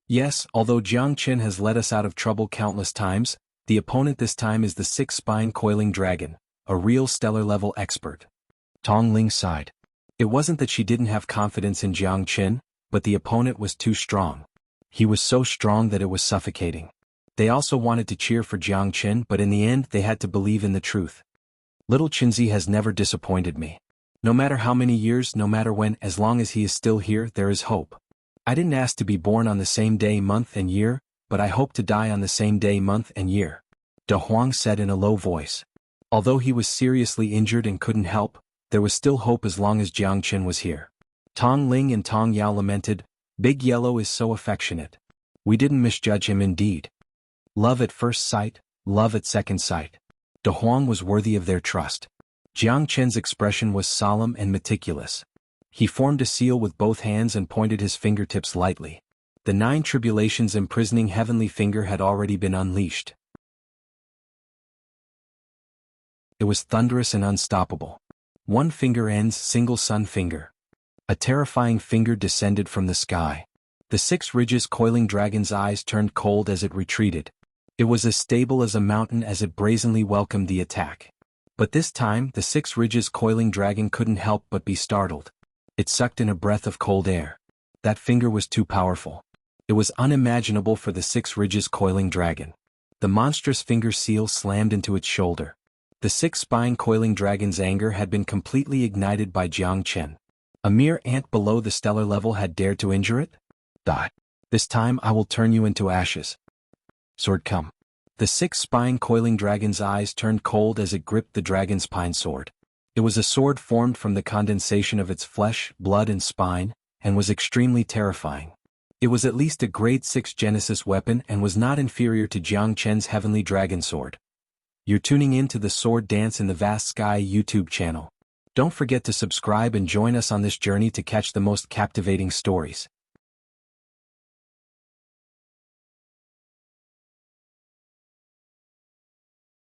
Yes, although Jiang Chen has led us out of trouble countless times, the opponent this time is the six-spine coiling dragon, a real stellar-level expert. Tong Ling sighed. It wasn't that she didn't have confidence in Jiang Chen, but the opponent was too strong. He was so strong that it was suffocating. They also wanted to cheer for Jiang Chen, but in the end they had to believe in the truth. Little Qinzi has never disappointed me. No matter how many years, no matter when, as long as he is still here, there is hope. I didn't ask to be born on the same day, month and year, but I hope to die on the same day, month and year. De Huang said in a low voice. Although he was seriously injured and couldn't help, there was still hope as long as Jiang Chen was here. Tong Ling and Tong Yao lamented, Big Yellow is so affectionate. We didn't misjudge him indeed. Love at first sight, love at second sight. De Huang was worthy of their trust. Jiang Chen's expression was solemn and meticulous. He formed a seal with both hands and pointed his fingertips lightly. The 9 tribulations imprisoning heavenly finger had already been unleashed. It was thunderous and unstoppable. 1 finger ends, single sun finger. A terrifying finger descended from the sky. The 6 ridges coiling dragon's eyes turned cold as it retreated. It was as stable as a mountain as it brazenly welcomed the attack. But this time, the 6 ridges coiling dragon couldn't help but be startled. It sucked in a breath of cold air. That finger was too powerful. It was unimaginable for the 6 ridges coiling dragon. The monstrous finger seal slammed into its shoulder. The 6-spine coiling dragon's anger had been completely ignited by Jiang Chen. A mere ant below the stellar level had dared to injure it? Die. This time I will turn you into ashes. Sword come. The 6-spine coiling dragon's eyes turned cold as it gripped the dragon's pine sword. It was a sword formed from the condensation of its flesh, blood and spine, and was extremely terrifying. It was at least a grade 6 Genesis weapon and was not inferior to Jiang Chen's heavenly dragon sword. You're tuning in to the Sword Dance in the Vast Sky YouTube channel. Don't forget to subscribe and join us on this journey to catch the most captivating stories.